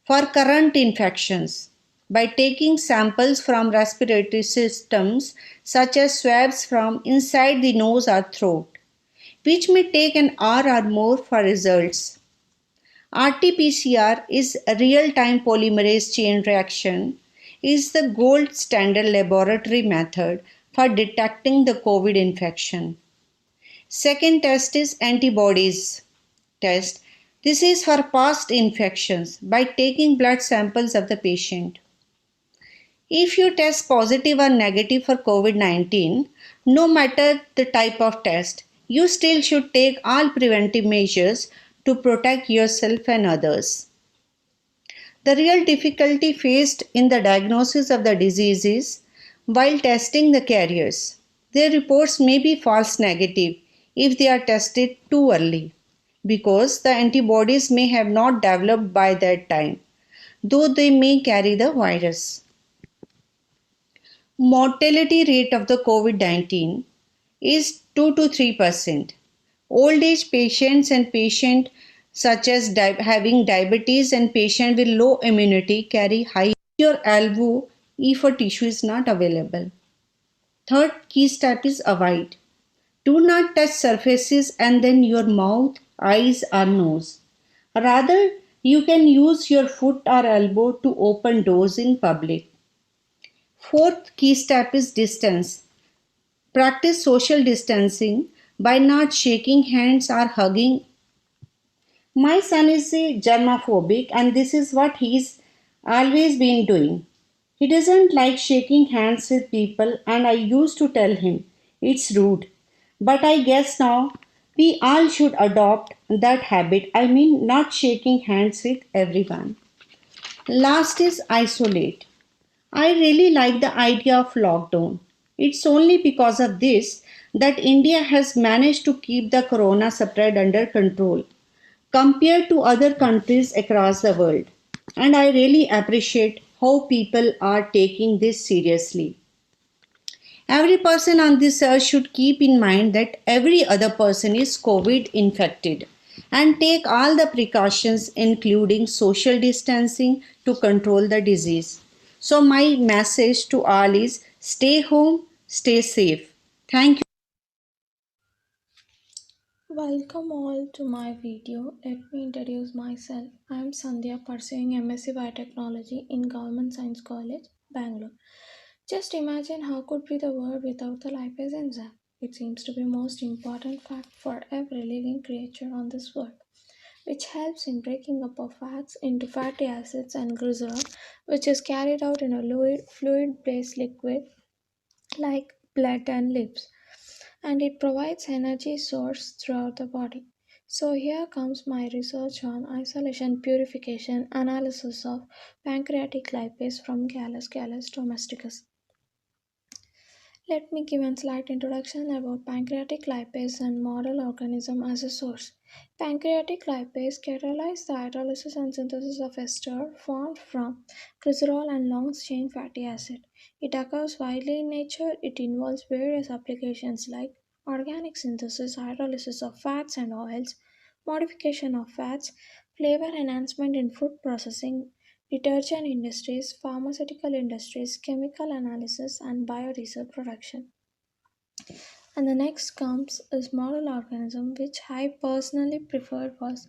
S21: for current infections by taking samples from respiratory systems such as swabs from inside the nose or throat, which may take an hour or more for results. RT-PCR is a real-time polymerase chain reaction is the gold standard laboratory method for detecting the COVID infection. Second test is antibodies test. This is for past infections by taking blood samples of the patient. If you test positive or negative for COVID-19, no matter the type of test, you still should take all preventive measures to protect yourself and others. The real difficulty faced in the diagnosis of the disease is while testing the carriers. Their reports may be false negative if they are tested too early because the antibodies may have not developed by that time, though they may carry the virus. Mortality rate of the COVID-19 is 2 to 3%. Old age patients and patients such as having diabetes and patients with low immunity carry high your elbow if a tissue is not available. Third key step is avoid. Do not touch surfaces and then your mouth, eyes or nose. Rather, you can use your foot or elbow to open doors in public. Fourth key step is distance. Practice social distancing by not shaking hands or hugging. My son is a germaphobic and this is what he's always been doing. He doesn't like shaking hands with people and I used to tell him it's rude. But I guess now we all should adopt that habit. I mean, not shaking hands with everyone. Last is isolate. I really like the idea of lockdown. It's only because of this that India has managed to keep the corona spread under control compared to other countries across the world. And I really appreciate how people are taking this seriously. Every person on this earth should keep in mind that every other person is COVID infected and take all the precautions, including social distancing, to control the disease. So, my message to all is stay home, stay safe. Thank you.
S1: Welcome all to my video. Let me introduce myself. I am Sandhya pursuing MSc Biotechnology in Government Science College, Bangalore. Just imagine how could be the world without the lipase enzyme. It seems to be most important fact for every living creature on this world, which helps in breaking up of fats into fatty acids and glycerol, which is carried out in a fluid-based liquid like blood and lips, and it provides energy source throughout the body. So here comes my research on isolation, purification, analysis of pancreatic lipase from Gallus domesticus. Let me give a slight introduction about pancreatic lipase and model organism as a source. Pancreatic lipase catalyzes the hydrolysis and synthesis of ester formed from glycerol and long-chain fatty acid. It occurs widely in nature. It involves various applications like organic synthesis, hydrolysis of fats and oils, modification of fats, flavor enhancement in food processing, detergent industries, pharmaceutical industries, chemical analysis, and biodiesel production. And the next comes is model organism, which I personally preferred was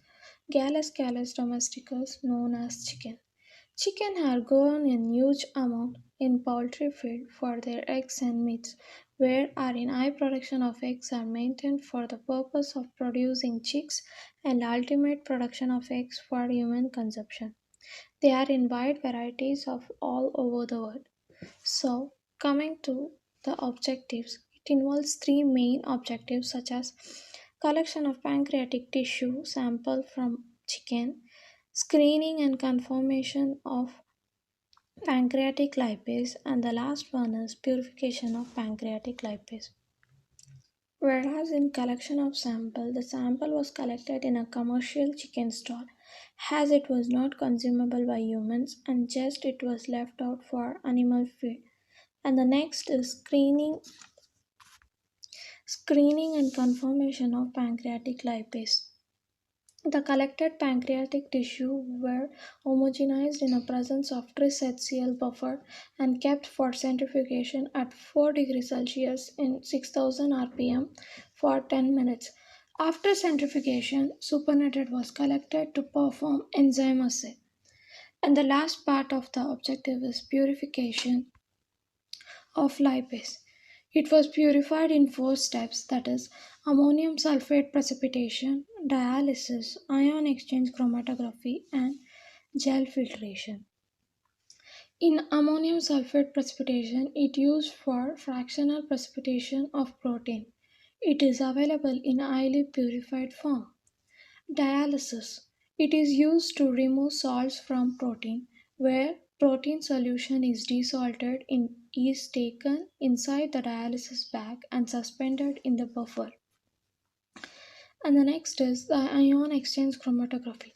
S1: Gallus domesticus, known as chicken. Chicken are grown in huge amount in poultry field for their eggs and meats, where are in high production of eggs are maintained for the purpose of producing chicks and ultimate production of eggs for human consumption. They are in wide varieties of all over the world. So, coming to the objectives, it involves three main objectives such as collection of pancreatic tissue sample from chicken, screening and confirmation of pancreatic lipase, and the last one is purification of pancreatic lipase. Whereas in collection of sample, the sample was collected in a commercial chicken stall as it was not consumable by humans and just it was left out for animal feed. And the next is screening and confirmation of pancreatic lipase. The collected pancreatic tissue were homogenized in the presence of trisexual buffer and kept for centrifugation at 4 degrees Celsius in 6000 rpm for 10 minutes. After centrifugation, supernatant was collected to perform enzyme assay. And the last part of the objective is purification of lipase. It was purified in four steps, that is, ammonium sulfate precipitation, dialysis, ion exchange chromatography, and gel filtration. In ammonium sulfate precipitation, it used for fractional precipitation of protein. It is available in highly purified form. Dialysis. It is used to remove salts from protein, where protein solution is desalted is taken inside the dialysis bag and suspended in the buffer. And the next is the ion exchange chromatography.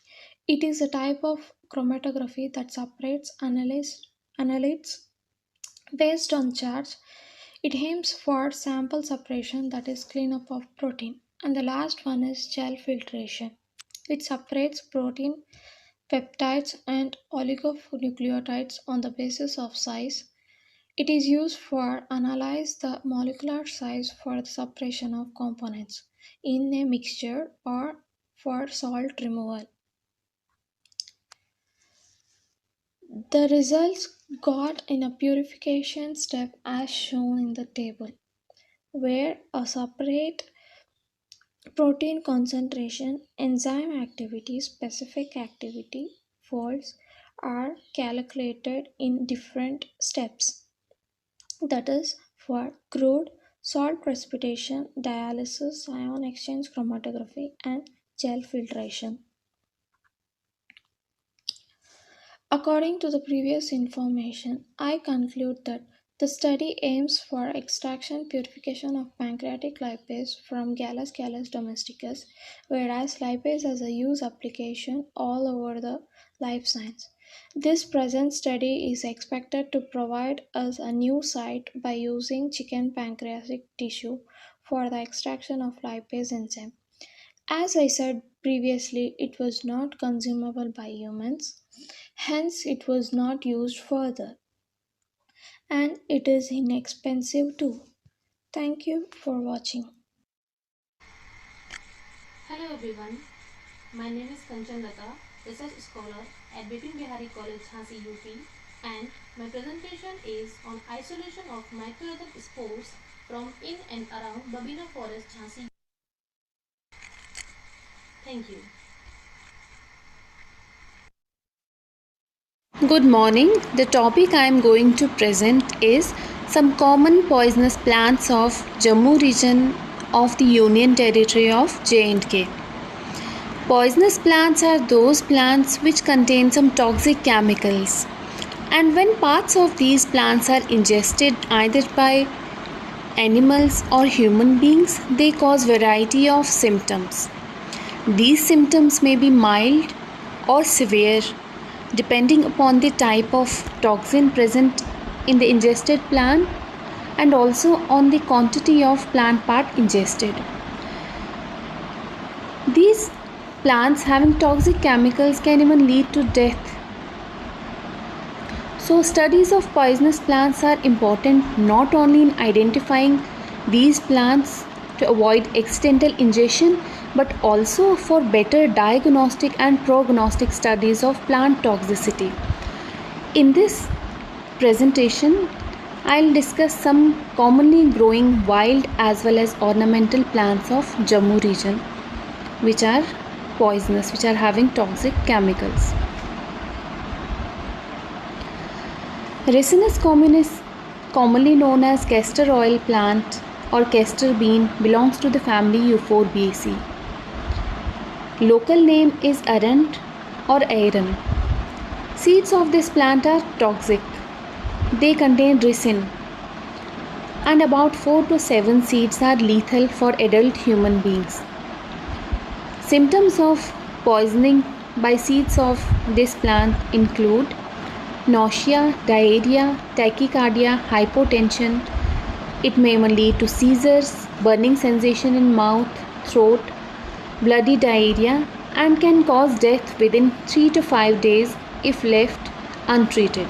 S1: It is a type of chromatography that separates analytes based on charge. It aims for sample separation, that is cleanup of protein. And the last one is gel filtration. It separates protein, peptides, and oligonucleotides on the basis of size. It is used for analyze the molecular size for the separation of components in a mixture or for salt removal. The results got in a purification step as shown in the table, where a separate protein concentration, enzyme activity, specific activity, folds are calculated in different steps. That is, for crude, salt precipitation, dialysis, ion exchange chromatography, and gel filtration. According to the previous information, I conclude that the study aims for extraction purification of pancreatic lipase from Gallus domesticus, whereas lipase has a use application all over the life science. This present study is expected to provide us a new site by using chicken pancreatic tissue for the extraction of lipase enzyme. As I said previously, it was not consumable by humans, hence, it was not used further, and it is inexpensive too. Thank you for watching.
S2: Hello everyone, my name is Kanchan Lata, research scholar at Bipin Bihari College, Jhansi, UP, and my presentation is on isolation of microorganism spores from in and around Babina Forest, Jhansi. Thank you.
S22: Good morning. The topic I am going to present is some common poisonous plants of Jammu region of the Union Territory of J&K. Poisonous plants are those plants which contain some toxic chemicals, and when parts of these plants are ingested either by animals or human beings, they cause variety of symptoms. These symptoms may be mild or severe depending upon the type of toxin present in the ingested plant and also on the quantity of plant part ingested. These plants having toxic chemicals can even lead to death. So studies of poisonous plants are important not only in identifying these plants to avoid accidental ingestion, but also for better diagnostic and prognostic studies of plant toxicity. In this presentation, I'll discuss some commonly growing wild as well as ornamental plants of Jammu region which are poisonous, which are having toxic chemicals. Ricinus communis, commonly known as castor oil plant or castor bean, belongs to the family Euphorbiaceae. Local name is arant or aran. Seeds of this plant are toxic. They contain ricin, and about 4 to 7 seeds are lethal for adult human beings. Symptoms of poisoning by seeds of this plant include nausea, diarrhea, tachycardia, hypotension. It may lead to seizures, burning sensation in mouth, throat, bloody diarrhea, and can cause death within 3 to 5 days if left untreated.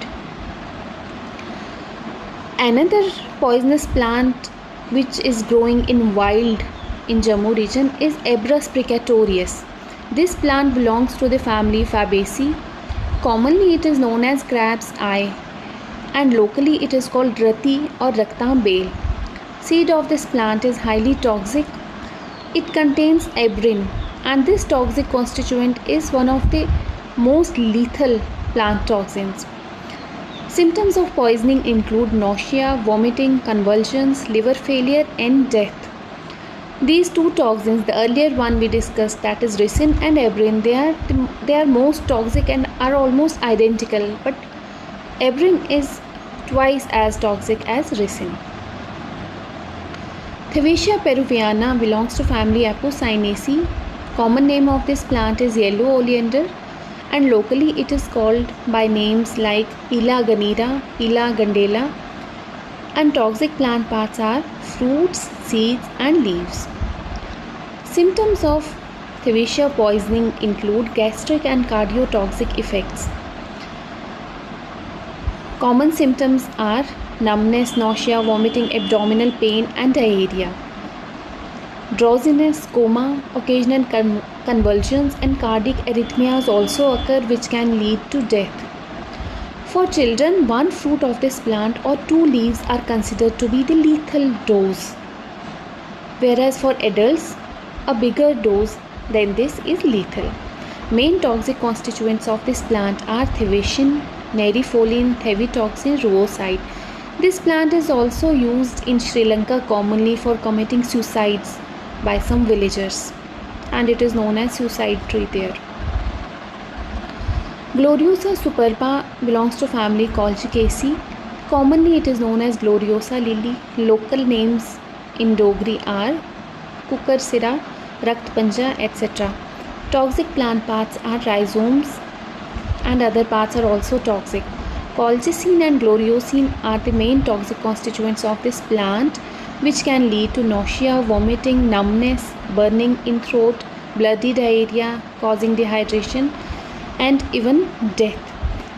S22: Another poisonous plant which is growing in wild in Jammu region is Ebrus precatorius. This plant belongs to the family Fabaceae. Commonly it is known as crab's eye, and locally it is called rati or raktam bale. Seed of this plant is highly toxic. It contains ebrin, and this toxic constituent is one of the most lethal plant toxins. Symptoms of poisoning include nausea, vomiting, convulsions, liver failure, and death. These two toxins, the earlier one we discussed, that is ricin and ebrin, they are most toxic and are almost identical, but ebrin is twice as toxic as ricin. Thewassia peruviana belongs to family Apocynaceae. Common name of this plant is yellow oleander, and locally it is called by names like Ila ganira, Ila gandela, and toxic plant parts are fruits, seeds, and leaves. Symptoms of Thewassia poisoning include gastric and cardiotoxic effects. Common symptoms are numbness, nausea, vomiting, abdominal pain, and diarrhea. Drowsiness, coma, occasional convulsions, and cardiac arrhythmias also occur, which can lead to death. For children, one fruit of this plant or 2 leaves are considered to be the lethal dose, whereas for adults, a bigger dose than this is lethal. Main toxic constituents of this plant are thewassin, nerifolin, thevitoxin, ruocide. This plant is also used in Sri Lanka commonly for committing suicides by some villagers, and it is known as suicide tree there. Gloriosa superba belongs to family Colchicaceae. Commonly it is known as Gloriosa lily. Local names in Dogri are Kukarsira, Raktpanja, etc. Toxic plant parts are rhizomes, and other parts are also toxic. Colchicine and gloriosine are the main toxic constituents of this plant, which can lead to nausea, vomiting, numbness, burning in throat, bloody diarrhea causing dehydration, and even death.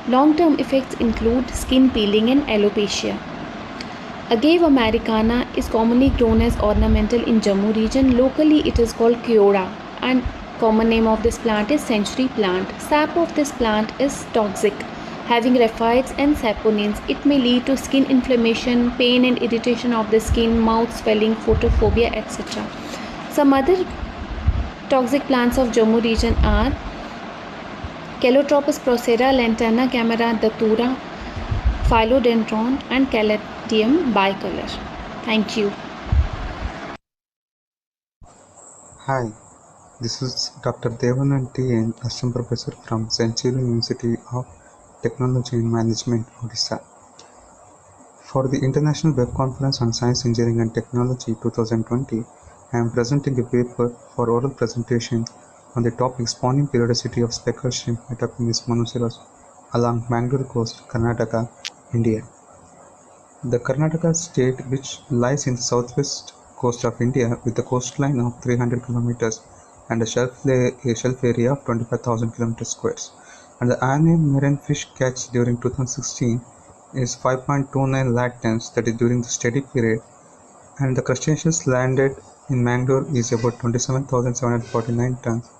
S22: Long-term effects include skin peeling and alopecia. Agave americana is commonly grown as ornamental in Jammu region. Locally it is called Kiora, and common name of this plant is century plant. Sap of this plant is toxic, having raphides and saponins. It may lead to skin inflammation, pain and irritation of the skin, mouth swelling, photophobia, etc. Some other toxic plants of Jammu region are Calotropis procera, Lantana camara, Datura, Philodendron, and Caladium bicolor. Thank you.
S3: Hi, this is Dr. Devanand T.N., Assistant Professor from Century University of Technology and Management, Odisha. For the International Web Conference on Science, Engineering and Technology 2020, I am presenting a paper for oral presentation on the topic spawning periodicity of speckled shrimp Metapinus monoceros along Mangalore coast, Karnataka, India. The Karnataka state, which lies in the southwest coast of India with a coastline of 300 kilometers and a shelf area of 25,000 kilometers squares, and the annual marine fish catch during 2016 is 5.29 lakh tons, that is during the steady period, and the crustaceans landed in Mangalore is about 27,749 tons,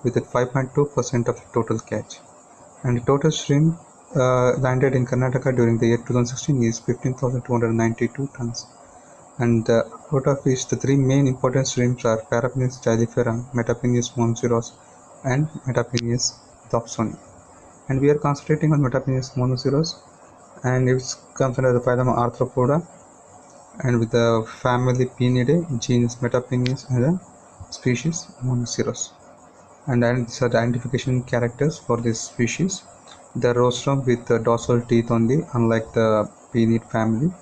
S3: with 5.2% of the total catch. And the total shrimp landed in Karnataka during the year 2016 is 15,292 tons. And out of which the three main important shrimps are Parapenis stylifera, Metapenis monoceros, and Metapenis dobsoni. And we are concentrating on Metapenis monoceros, and it comes under the phylum Arthropoda, and with the family Pinidae, genus Metapenis, and the species monoceros. And these are the identification characters for this species. The rostrum with the dorsal teeth only, unlike the Pinid family.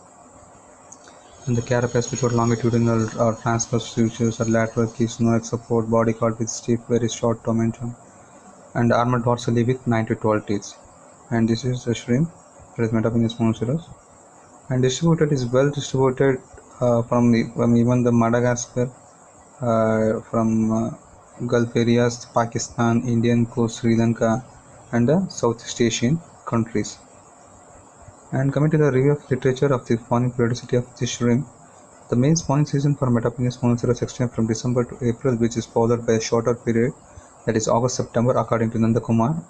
S3: And the carapace without longitudinal or transverse sutures or lateral keys, no support, body caught with stiff, very short tomentum, and armored dorsally with 9 to 12 teeth. And this is the shrimp, that is Metapenis monoceros. And distributed is well distributed from even the Madagascar, from Gulf areas, Pakistan, Indian coast, Sri Lanka, and the Southeast Asian countries. And coming to the review of literature of the spawning periodicity of the shrimp, the main spawning season for Metapenis monoceros extends from December to April, which is followed by a shorter period, that is August-September, according to Nanda Kumar.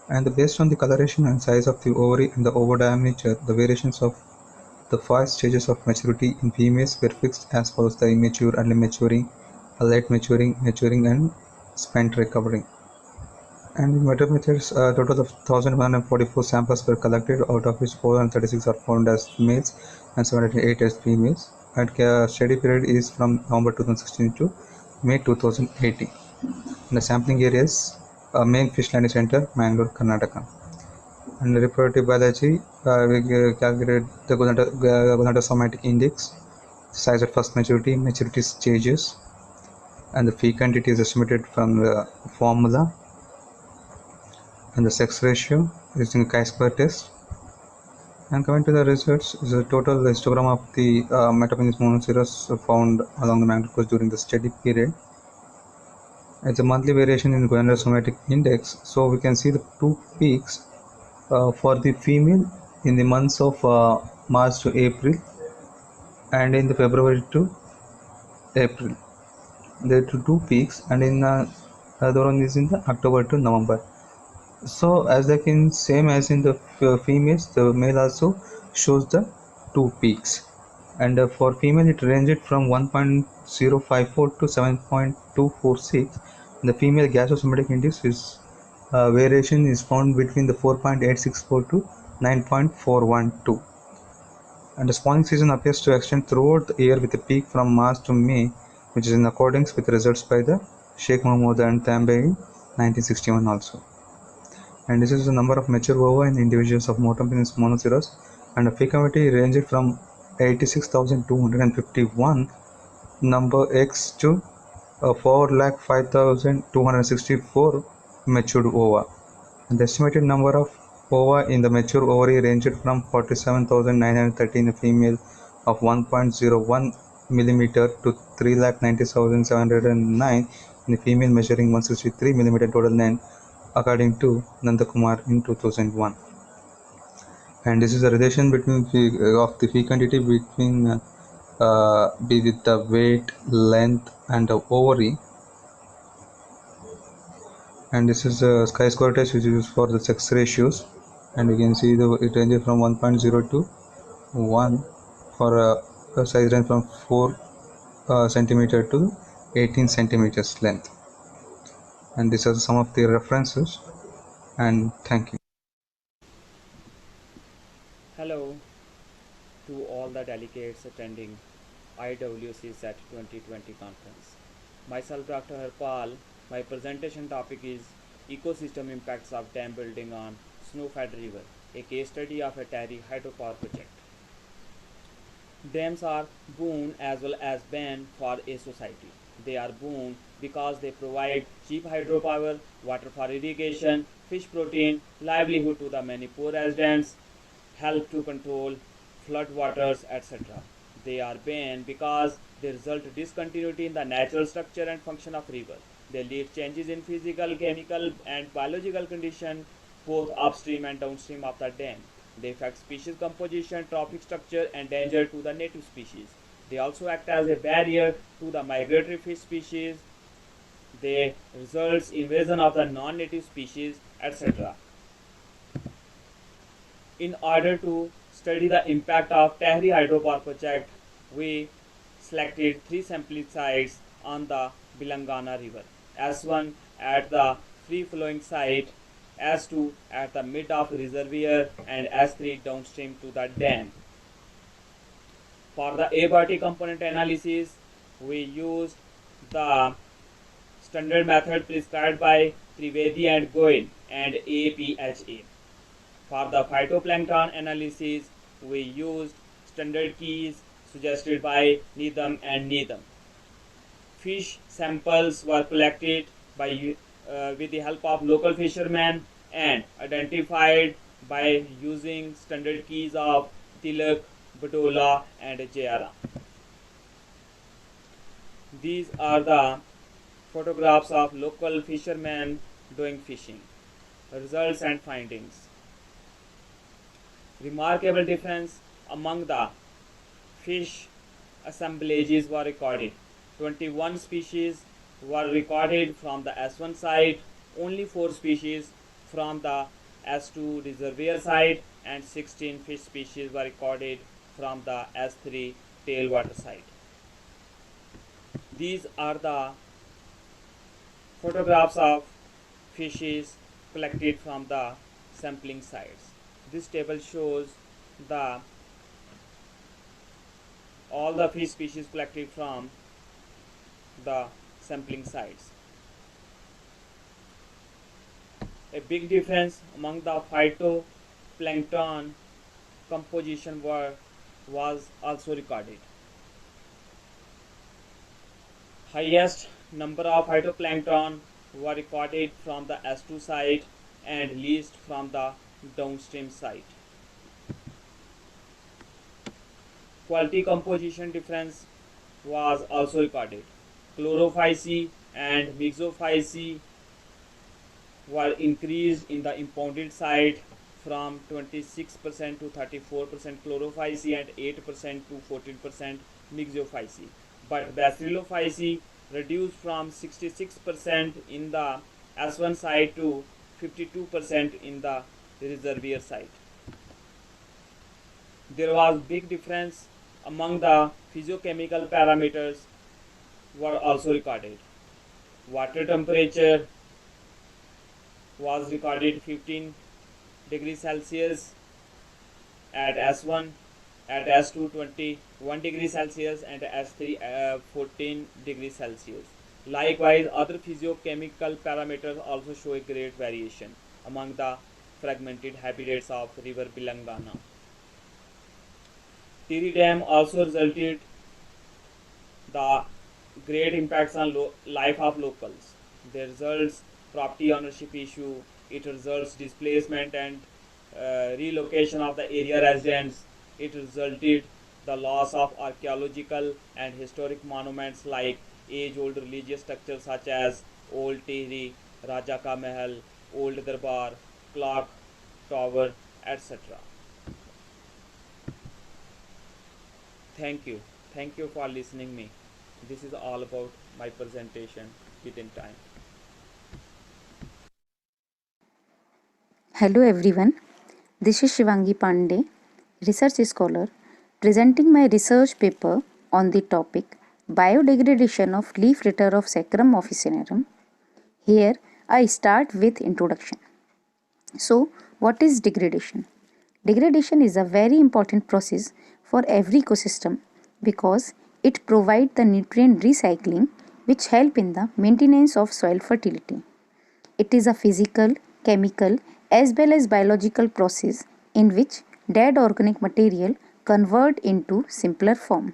S3: And based on the coloration and size of the ovary and the ovidiameter, the variations of the 5 stages of maturity in females were fixed as follows: the immature, early maturing, late maturing, maturing, and spent recovering. And in metameters, a total of 1,144 samples were collected, out of which 436 are found as males and 708 as females. And study period is from November 2016 to May 2018. And the sampling areas, main fish landing center, Mangalore, Karnataka. And the reproductive biology, we calculate the gonadosomatic index, size at first maturity, maturity stages, and the fecundity is estimated from the formula, and the sex ratio using chi-square test. And coming to the results, is a total histogram of the Metapenis monoceros found along the Mangalore coast during the study period. It's a monthly variation in gonadosomatic index, so we can see the two peaks for the female in the months of March to April, and in the February to April. There are two peaks, and in other one is in the October to November. So as like in same as in the females, the male also shows the two peaks, and for female it ranged from 1.054 to 7.246. The female gasosomatic index is variation is found between the 4.864 to 9.412. And the spawning season appears to extend throughout the year with a peak from March to May, which is in accordance with results by the Sheikh Mahmoud and Tambe in 1961 also. And this is the number of mature ova in individuals of Metapenis monoceros, and the fecundity ranged from 86,251 number X to 4,05,264 matured ova. And the estimated number of ova in the mature ovary ranged from 47,930 in a female of 1.01 millimeter to 3,90,709 in a female measuring 163 millimeter total length, according to Nanda Kumar in 2001. And this is a relation between of the fecundity between with the weight, length, and the ovary. And this is a chi-square test which is used for the sex ratios, and you can see it ranges from 1.0 to 1 for a size range from 4 centimeter to 18 centimeters length. And these are some of the references, and thank you.
S4: Hello to all the delegates attending IWCSET-2020 conference. Myself Dr. Harpal. My presentation topic is Ecosystem Impacts of Dam Building on Snow-Fed River, a case study of a Terry hydropower project. Dams are boon as well as ban for a society. They are boon because they provide cheap hydropower, water for irrigation, fish protein, livelihood to the many poor residents, help to control flood waters, etc. They are banned because they result discontinuity in the natural structure and function of river. They lead changes in physical, chemical, and biological condition both upstream and downstream of the dam. They affect species composition, trophic structure, and danger to the native species. They also act as a barrier to the migratory fish species. They results invasion of the non-native species, etc. In order to study the impact of Tehri hydropower project, we selected 3 sampling sites on the Bilangana river. S1 at the free-flowing site, S2 at the mid of reservoir, and S3 downstream to the dam. For the abiotic component analysis, we used the standard method prescribed by Trivedi and Goyal and APHA. For the phytoplankton analysis, we used standard keys suggested by Needham and Needham. Fish samples were collected with the help of local fishermen and identified by using standard keys of Tilak, Badola, and Jayara. These are the photographs of local fishermen doing fishing. Results and findings. Remarkable difference among the fish assemblages were recorded. 21 species were recorded from the S1 site, only 4 species from the S2 reservoir site, and 16 fish species were recorded from the S3 tailwater site. These are the photographs of fishes collected from the sampling sites. This table shows all the fish species collected from the sampling sites. A big difference among the phytoplankton composition was also recorded. Highest number of phytoplankton were recorded from the S2 site and least from the downstream site. Quality composition difference was also recorded. Chlorophyceae and mixophyceae were increased in the impounded site from 26% to 34% chlorophyceae and 8% to 14% mixophyceae. But bacillophyceae reduced from 66% in the S1 site to 52% in the reservoir site. There was big difference among the physiochemical parameters were also recorded. Water temperature was recorded 15 degrees Celsius at S1, at S2 21 degrees Celsius, and S3 14 degrees Celsius. Likewise, other physiochemical parameters also show a great variation among the fragmented habitats of river Bilangana. Tiri Dam also resulted the great impacts on life of locals. The results property ownership issue, it results displacement and relocation of the area residents. It resulted the loss of archaeological and historic monuments like age-old religious structures such as Old Tehri, Raja Ka Mahal, Old Darbar, Clock Tower, etc. Thank you. Thank you for listening me. This is all about my presentation within time.
S5: Hello everyone, this is Shivangi Pandey, research scholar, presenting my research paper on the topic Biodegradation of leaf litter of Saccharum officinarum. Here I start with introduction. So, what is degradation? Degradation is a very important process for every ecosystem because it provides the nutrient recycling which help in the maintenance of soil fertility. It is a physical, chemical as well as biological process in which dead organic material convert into simpler form.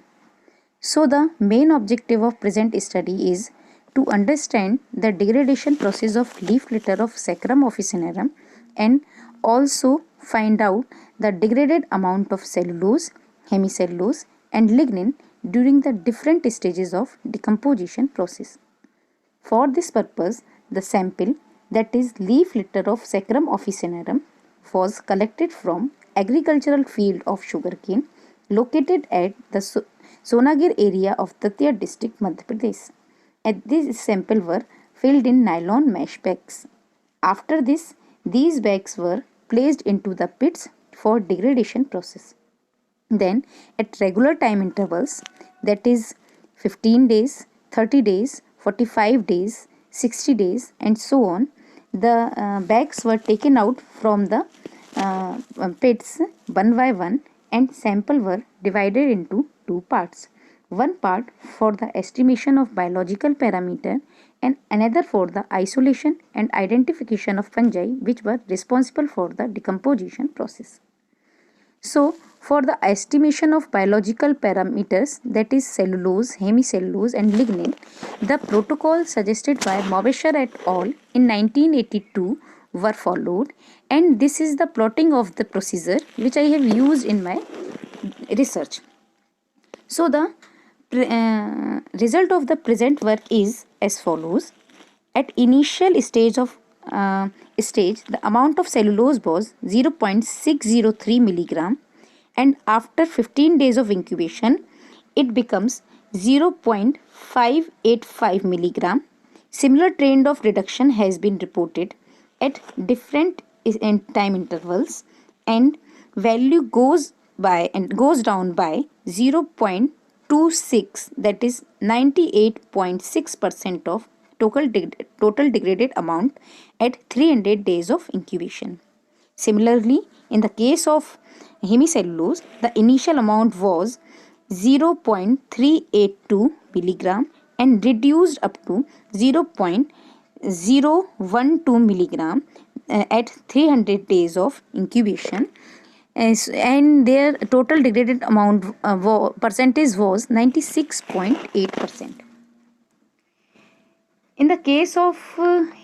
S5: So the main objective of present study is to understand the degradation process of leaf litter of Saccharum officinarum and also find out the degraded amount of cellulose, hemicellulose and lignin during the different stages of decomposition process. For this purpose, the sample, that is leaf litter of Saccharum officinarum, was collected from agricultural field of sugarcane located at the Sonagir area of Datia district, Madhya Pradesh. These samples were filled in nylon mesh bags. After this, these bags were placed into the pits for degradation process. Then, at regular time intervals, that is 15 days, 30 days, 45 days, 60 days, and so on, the bags were taken out from the pits one by one, and sample were divided into two parts. One part for the estimation of biological parameter and another for the isolation and identification of fungi which were responsible for the decomposition process. So, for the estimation of biological parameters, that is cellulose, hemicellulose and lignin, the protocol suggested by Mobesher et al. In 1982 were followed, and this is the plotting of the procedure which I have used in my research. So, the result of the present work is as follows. At initial stage, the amount of cellulose was 0.603 milligram, and after 15 days of incubation, it becomes 0.585 milligram. Similar trend of reduction has been reported at different time intervals, and value goes down by 0.26, that is 98.6% of total degraded amount at 300 days of incubation. Similarly, in the case of hemicellulose, the initial amount was 0.382 milligram and reduced up to 0.012 milligram at 300 days of incubation, and their total degraded amount percentage was 96.8%. In the case of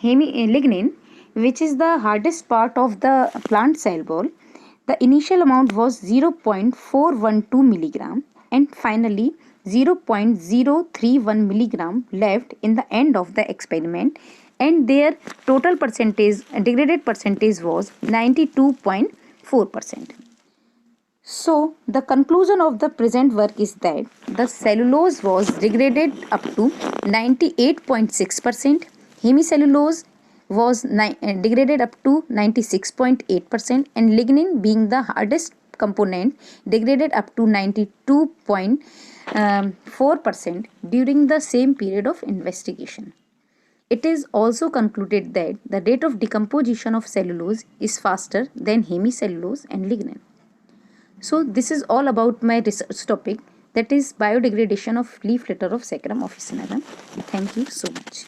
S5: lignin, which is the hardest part of the plant cell wall, the initial amount was 0.412 milligram and finally 0.031 milligram left in the end of the experiment, and their total degraded percentage was 92.4%. So, the conclusion of the present work is that the cellulose was degraded up to 98.6%, hemicellulose was degraded up to 96.8%, and lignin, being the hardest component, degraded up to 92.4% during the same period of investigation. It is also concluded that the rate of decomposition of cellulose is faster than hemicellulose and lignin. So this is all about my research topic, that is biodegradation of leaf litter of Saccharum officinarum. Thank you so much.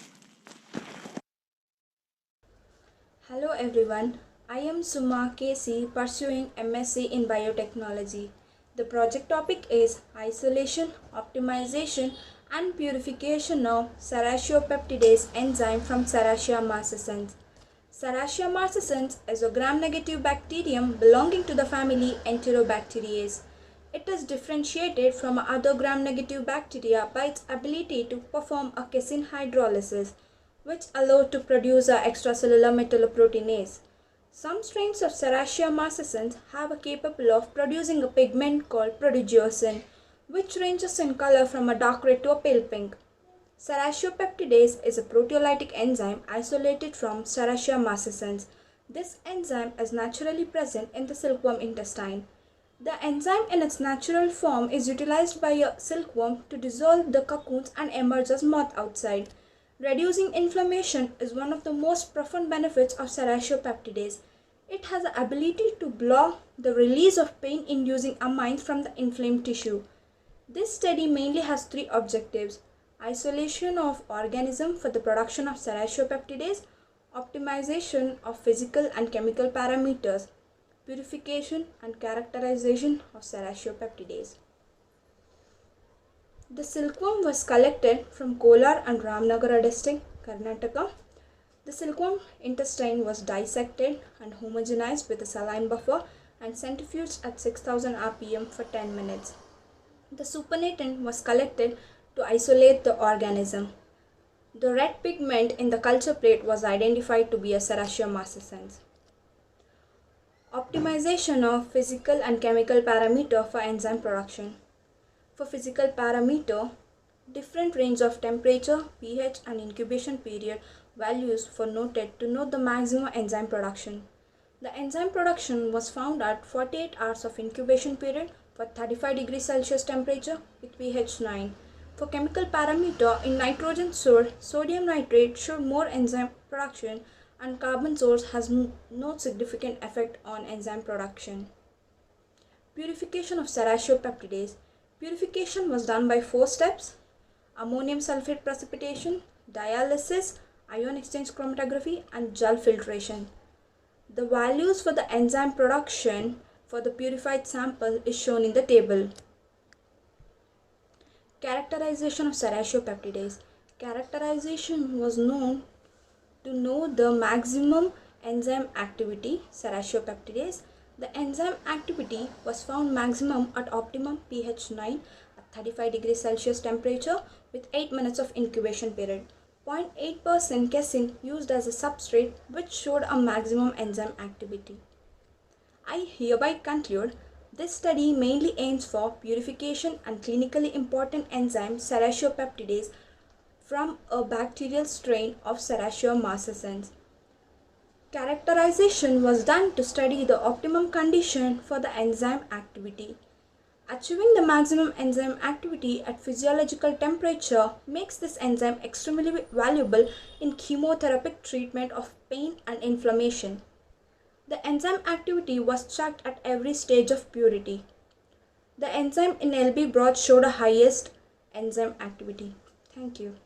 S7: Hello everyone, I am Suma KC pursuing MSc in Biotechnology. The project topic is isolation, optimization and purification of Serratia peptidase enzyme from Serratia marcescens. Serratia marcescens is a gram-negative bacterium belonging to the family Enterobacteriaceae. It is differentiated from other gram-negative bacteria by its ability to perform a casein hydrolysis, which allow to produce a extracellular metalloproteinase. Some strains of Serratia marcescens have a capable of producing a pigment called prodigiosin, which ranges in color from a dark red to a pale pink. Serratia peptidase is a proteolytic enzyme isolated from Serratia marcescens. This enzyme is naturally present in the silkworm intestine. The enzyme in its natural form is utilized by a silkworm to dissolve the cocoons and emerge as moth outside. Reducing inflammation is one of the most profound benefits of Serratia peptidase. It has the ability to block the release of pain-inducing amines from the inflamed tissue. This study mainly has three objectives: isolation of organism for the production of Serratia peptidase, optimization of physical and chemical parameters, purification and characterization of Serratia peptidase. The silkworm was collected from Kolar and Ramnagara district, Karnataka. The silkworm intestine was dissected and homogenized with a saline buffer and centrifuged at 6000 rpm for 10 minutes. The supernatant was collected to isolate the organism. The red pigment in the culture plate was identified to be a Serratia marcescens. Optimization of physical and chemical parameter for enzyme production. For physical parameter, different range of temperature, pH and incubation period values were noted to note the maximum enzyme production. The enzyme production was found at 48 hours of incubation period for 35 degrees Celsius temperature with pH 9. For chemical parameter, in nitrogen source, sodium nitrate showed more enzyme production and carbon source has no significant effect on enzyme production. Purification of Serratia peptidase. Purification was done by 4 steps: ammonium sulfate precipitation, dialysis, ion exchange chromatography and gel filtration. The values for the enzyme production for the purified sample is shown in the table. Characterization of Serratia peptidase. Characterization was known to know the maximum enzyme activity, Serratia peptidase. The enzyme activity was found maximum at optimum pH 9 at 35 degrees Celsius temperature with 8 minutes of incubation period. 0.8% casein used as a substrate which showed a maximum enzyme activity. I hereby conclude this study mainly aims for purification and clinically important enzyme Serratia peptidase from a bacterial strain of Serratia marcescens. Characterization was done to study the optimum condition for the enzyme activity. Achieving the maximum enzyme activity at physiological temperature makes this enzyme extremely valuable in chemotherapeutic treatment of pain and inflammation. The enzyme activity was checked at every stage of purity. The enzyme in LB broth showed a highest enzyme activity. Thank you.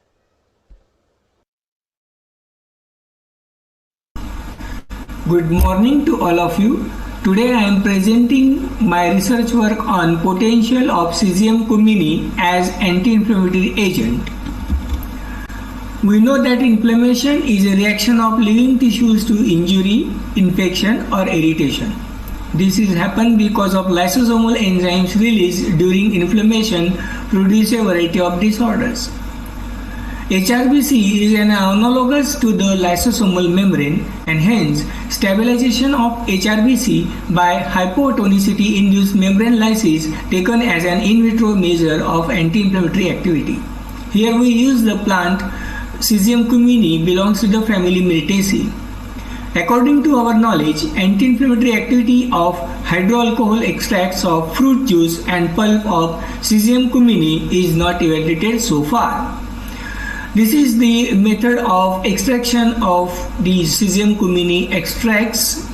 S8: Good morning to all of you. Today I am presenting my research work on potential of Psidium cumini as anti-inflammatory agent. We know that inflammation is a reaction of living tissues to injury, infection or irritation. This is happen because of lysosomal enzymes released during inflammation produce a variety of disorders. HRBC is an analogous to the lysosomal membrane and hence stabilization of HRBC by hypotonicity induced membrane lysis taken as an in vitro measure of anti-inflammatory activity. Here we use the plant Psidium cumini belongs to the family Myrtaceae. According to our knowledge, anti-inflammatory activity of hydroalcohol extracts of fruit juice and pulp of Psidium cumini is not evaluated so far. This is the method of extraction of the Psidium cumini extracts,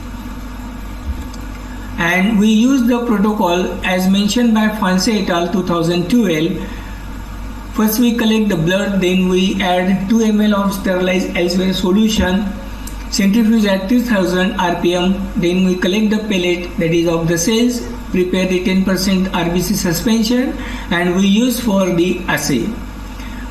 S8: and we use the protocol as mentioned by Fanas et al. 2012. First we collect the blood, then we add 2 ml of sterilized elsewhere solution, centrifuge at 3000 rpm, then we collect the pellet that is of the cells, prepare the 10% RBC suspension and we use for the assay.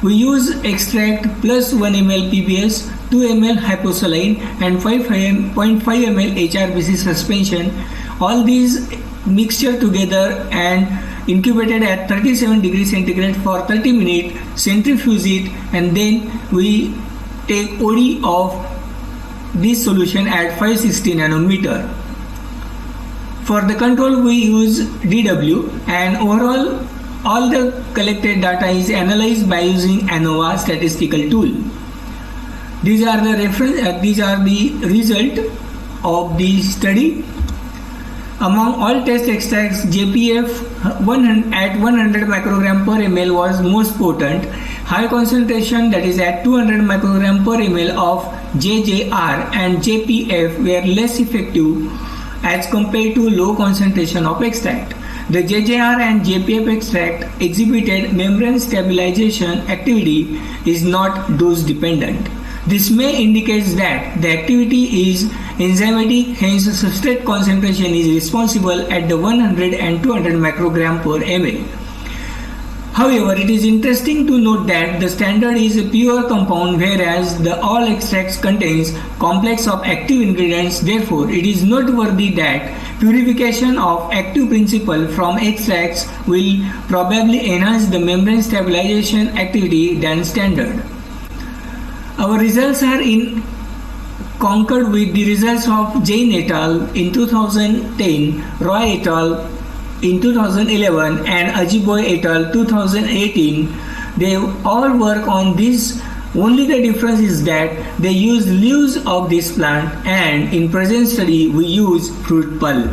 S8: We use extract plus 1 ml PBS, 2 ml hyposaline and 0.5 ml HRBC suspension. All these mixture together and incubated at 37 degrees centigrade for 30 minutes, centrifuge it and then we take OD of this solution at 560 nanometer. For the control we use DW and overall all the collected data is analyzed by using ANOVA statistical tool. These are the result of the study. Among all test extracts, JPF at 100 microgram per ml was most potent. High concentration, that is at 200 microgram per ml of JJR and JPF were less effective as compared to low concentration of extract. The JJR and JPF extract exhibited membrane stabilization activity is not dose dependent. This may indicate that the activity is enzymatic, hence the substrate concentration is responsible at the 100 and 200 microgram per ml. However, it is interesting to note that the standard is a pure compound whereas the all extracts contains complex of active ingredients. Therefore, it is noteworthy that purification of active principle from extracts will probably enhance the membrane stabilization activity than standard. Our results are in concurred with the results of Jain et al. In 2010, Roy et al. in 2011 and Ajiboy et al. 2018. They all work on this. Only the difference is that they use leaves of this plant, and in present study we use fruit pulp.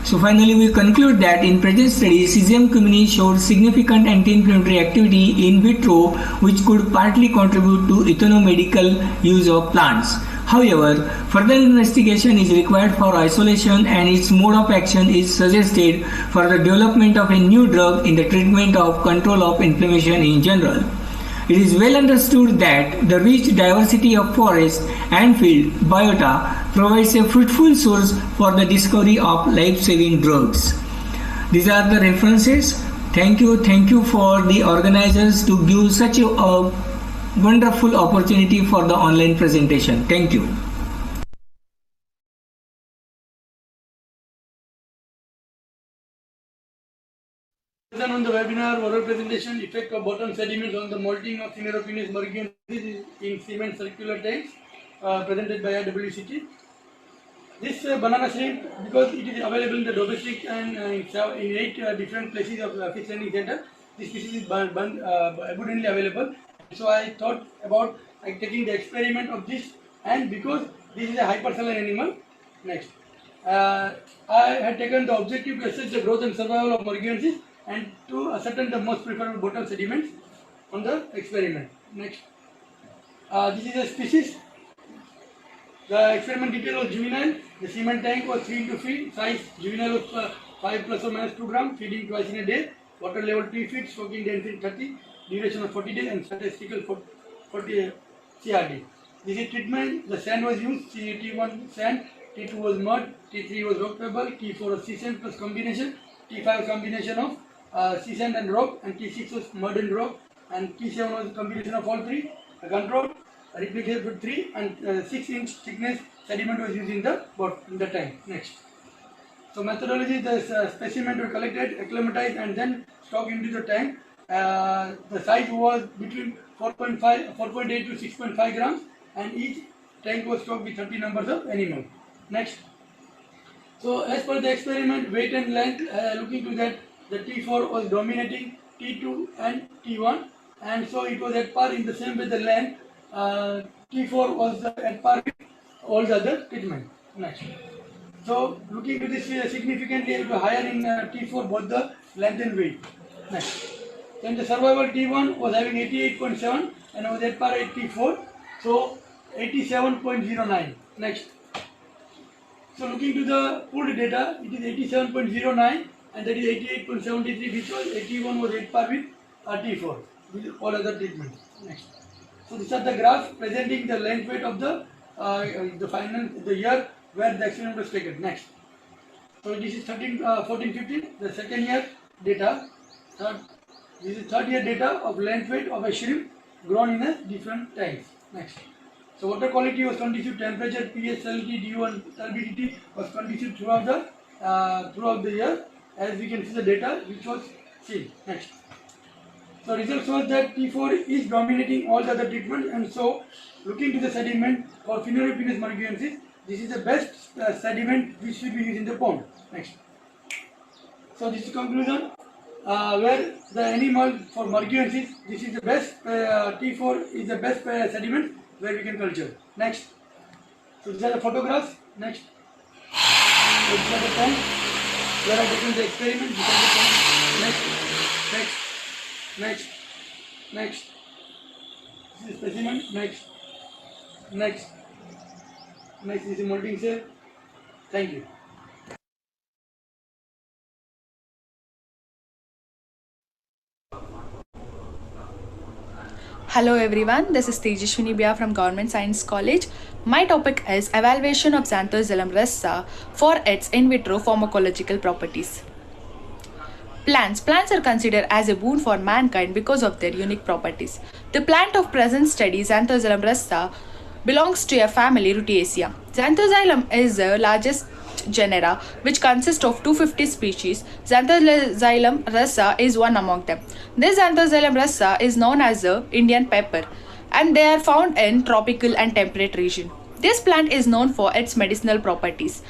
S8: So finally we conclude that in present study Psidium cumini showed significant anti-inflammatory activity in vitro, which could partly contribute to ethnomedical use of plants. However, further investigation is required for isolation, and its mode of action is suggested for the development of a new drug in the treatment of control of inflammation in general. It is well understood that the rich diversity of forest and field biota provides a fruitful source for the discovery of life-saving drugs. These are the references. Thank you for the organizers to give such a wonderful opportunity for the online presentation. Thank you.
S9: On the webinar oral presentation, effect of bottom sediments on the molting of Cineropinus mergiensis in cement circular tanks, presented by IWCT. This banana shrimp, because it is available in the domestic and in 8 different places of fish landing center, this species is abundantly available. So I thought about taking the experiment of this, and because this is a hypersaline animal. Next, I had taken the objective to assess the growth and survival of mergiensis and to ascertain the most preferable bottom sediments on the experiment. Next, this is a species. The experiment detail was juvenile. The cement tank was 3 into feet. Size juvenile was 5 plus or minus 2 gram. Feeding twice in a day. Water level 3 feet. Soaking density 30. Duration of 40 days and statistical 40 CRD. This is treatment. The sand was used. T1 sand. T2 was mud. T3 was rock pebble. T4 was sea sand plus combination. T5 combination of sea sand and rock. And T6 was mud and rock. And T7 was a combination of all three. A control. Replicated with 3 and 6-inch thickness sediment was used in the tank. Next. So methodology: the specimen were collected, acclimatized, and then stocked into the tank. The size was between 4.8 to 6.5 grams, and each tank was stocked with 30 numbers of animals. Next. So as per the experiment, weight and length, looking to that, the T4 was dominating T2 and T1, and so it was at par in the same way the length. T4 was at par with all the other treatment. Next. So looking to this significantly, it was higher in T4 both the length and weight. Next. Then the survival T1 was having 88.7 and was at par at T4. So 87.09. Next. So looking to the pooled data, it is 87.09 and that is 88.73, which was 81 was at par with T4 with all other treatments. Next. So these are the graphs presenting the length weight of the year where the experiment was taken. Next. So this is 14, 15, the second year data. This is third year data of length weight of a shrimp grown in a different tanks. Next. So water quality was conducive, temperature, pH, salinity, DO and turbidity was conducive throughout the year, as we can see the data which was seen. Next. So results was that T4 is dominating all the other treatments, and so looking to the sediment for Pheneropinus mergiensis, this is the best sediment which should be used in the pond. Next. So this is conclusion, where the animal for mergiensis, this is the best, T4 is the best sediment where we can culture. Next. So these are the photographs. Next. So these are the tanks where I taken the experiment. These are the tanks. Next. Next. Next. Next. This is specimen. Next. Next. Next is the molting cell. Thank you.
S10: Hello everyone, this is Tejashwini Bia from Government Science College. My topic is evaluation of Zanthoxylum rasa for its in vitro pharmacological properties. Plants are considered as a boon for mankind because of their unique properties. The plant of present study, Zanthoxylum rasa, belongs to a family Rutaceae. Zanthoxylum is the largest genera, which consists of 250 species. Zanthoxylum rasa is one among them. This Zanthoxylum rasa is known as the Indian pepper, and they are found in tropical and temperate region. This plant is known for its medicinal properties.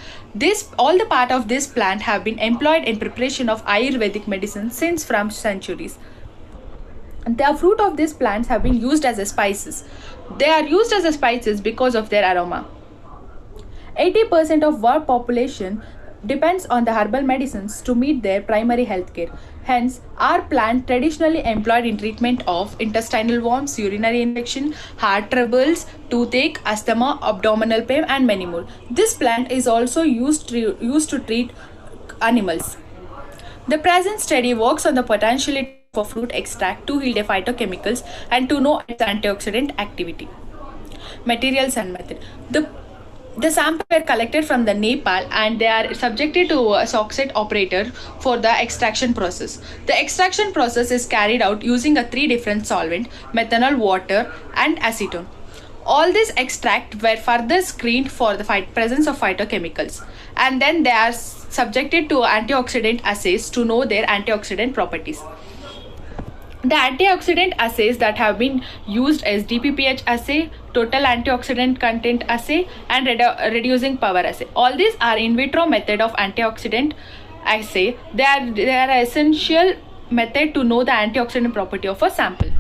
S10: All the part of this plant have been employed in preparation of Ayurvedic medicine since from centuries. The fruit of these plants have been used as a spices. They are used as a spices because of their aroma. 80% of world population depends on the herbal medicines to meet their primary health care. Hence, our plant traditionally employed in treatment of intestinal worms, urinary infection, heart troubles, toothache, asthma, abdominal pain, and many more. This plant is also used to treat animals. The present study works on the potentiality for fruit extract to yield phytochemicals and to know its antioxidant activity. Materials and method. The samples were collected from the Nepal and they are subjected to a Soxet operator for the extraction process. The extraction process is carried out using a 3 different solvent, methanol, water and acetone. All these extracts were further screened for the presence of phytochemicals and then they are subjected to antioxidant assays to know their antioxidant properties. The antioxidant assays that have been used is DPPH assay, total antioxidant content assay, and reducing power assay. All these are in vitro method of antioxidant assay. They are essential method to know the antioxidant property of a sample.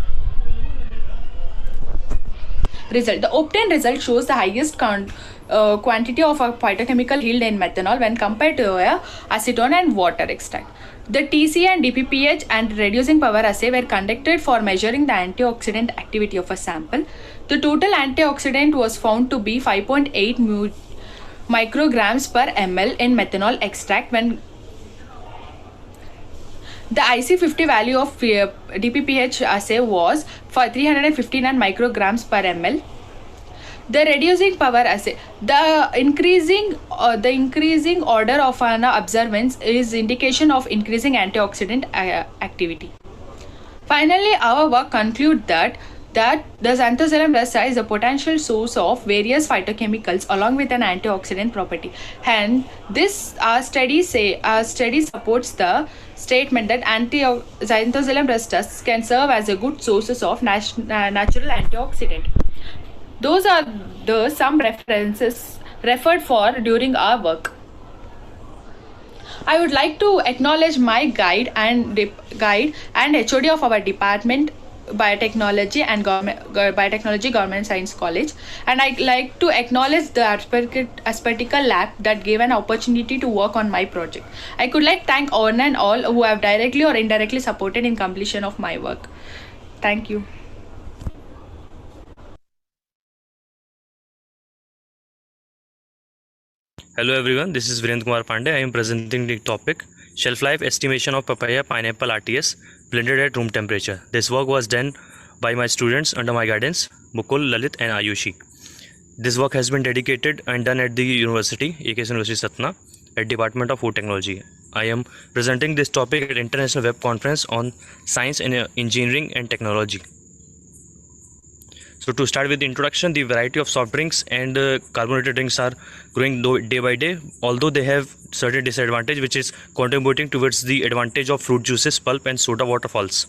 S10: Result. The obtained result shows the highest quantity of a phytochemical yield in methanol when compared to acetone and water extract. The TC and DPPH and reducing power assay were conducted for measuring the antioxidant activity of a sample. The total antioxidant was found to be 5.8 micrograms per ml in methanol extract when the IC50 value of DPPH assay was for 359 micrograms per ml. The reducing power assay, the increasing order of an observance is indication of increasing antioxidant activity. Finally, our work concludes that the Zanthoxylum rasa is a potential source of various phytochemicals along with an antioxidant property. Hence, this study supports the statement that Zanthoxylum rasa can serve as a good sources of natural antioxidant. Those are some references referred for during our work. I would like to acknowledge my guide and HOD of our department, Biotechnology and Government Science College, and I'd like to acknowledge the Aspertical Lab that gave an opportunity to work on my project. I could thank all and all who have directly or indirectly supported in completion of my work. Thank you.
S11: Hello everyone, this is Virendra Kumar Pandey. I am presenting the topic Shelf Life Estimation of Papaya-Pineapple RTS blended at room temperature. This work was done by my students under my guidance, Mukul, Lalit and Ayushi. This work has been dedicated and done at the University, AKS University Satna, at Department of Food Technology. I am presenting this topic at International Web Conference on Science and Engineering and Technology. So to start with the introduction, the variety of soft drinks and carbonated drinks are growing day by day, although they have certain disadvantage which is contributing towards the advantage of fruit juices, pulp and soda waterfalls.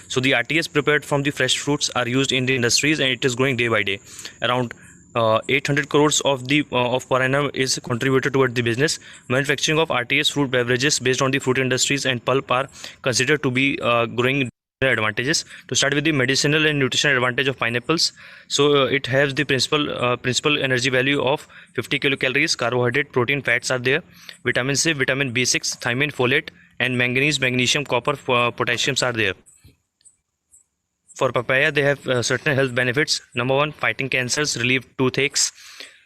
S11: So the RTS prepared from the fresh fruits are used in the industries and it is growing day by day. Around 800 crores of per annum is contributed toward the business. Manufacturing of RTS fruit beverages based on the fruit industries and pulp are considered to be growing advantages. To start with the medicinal and nutritional advantage of pineapples, so it has the principal energy value of 50 kilocalories, carbohydrate, protein, fats are there, vitamin C, vitamin B6, thiamine, folate and manganese, magnesium, copper, potassiums are there. For papaya, they have certain health benefits. Number 1, fighting cancers, relieve toothaches,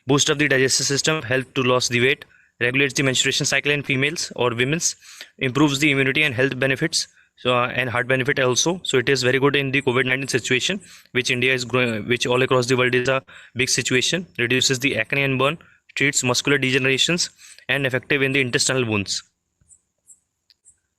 S11: boost up the digestive system, help to lose the weight, regulates the menstruation cycle in females or women's, improves the immunity and health benefits. So and heart benefit also. So it is very good in the COVID-19 situation, which India is growing, which all across the world is a big situation. Reduces the acne and burn, treats muscular degenerations, and effective in the intestinal wounds.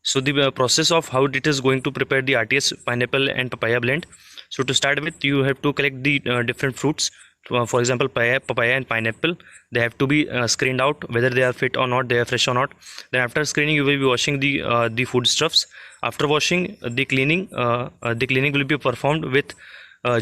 S11: So the process of how it is going to prepare the RTS pineapple and papaya blend. So to start with, you have to collect the different fruits. For example, papaya and pineapple, they have to be screened out whether they are fit or not, they are fresh or not. Then after screening, you will be washing the foodstuffs. After washing, the cleaning will be performed with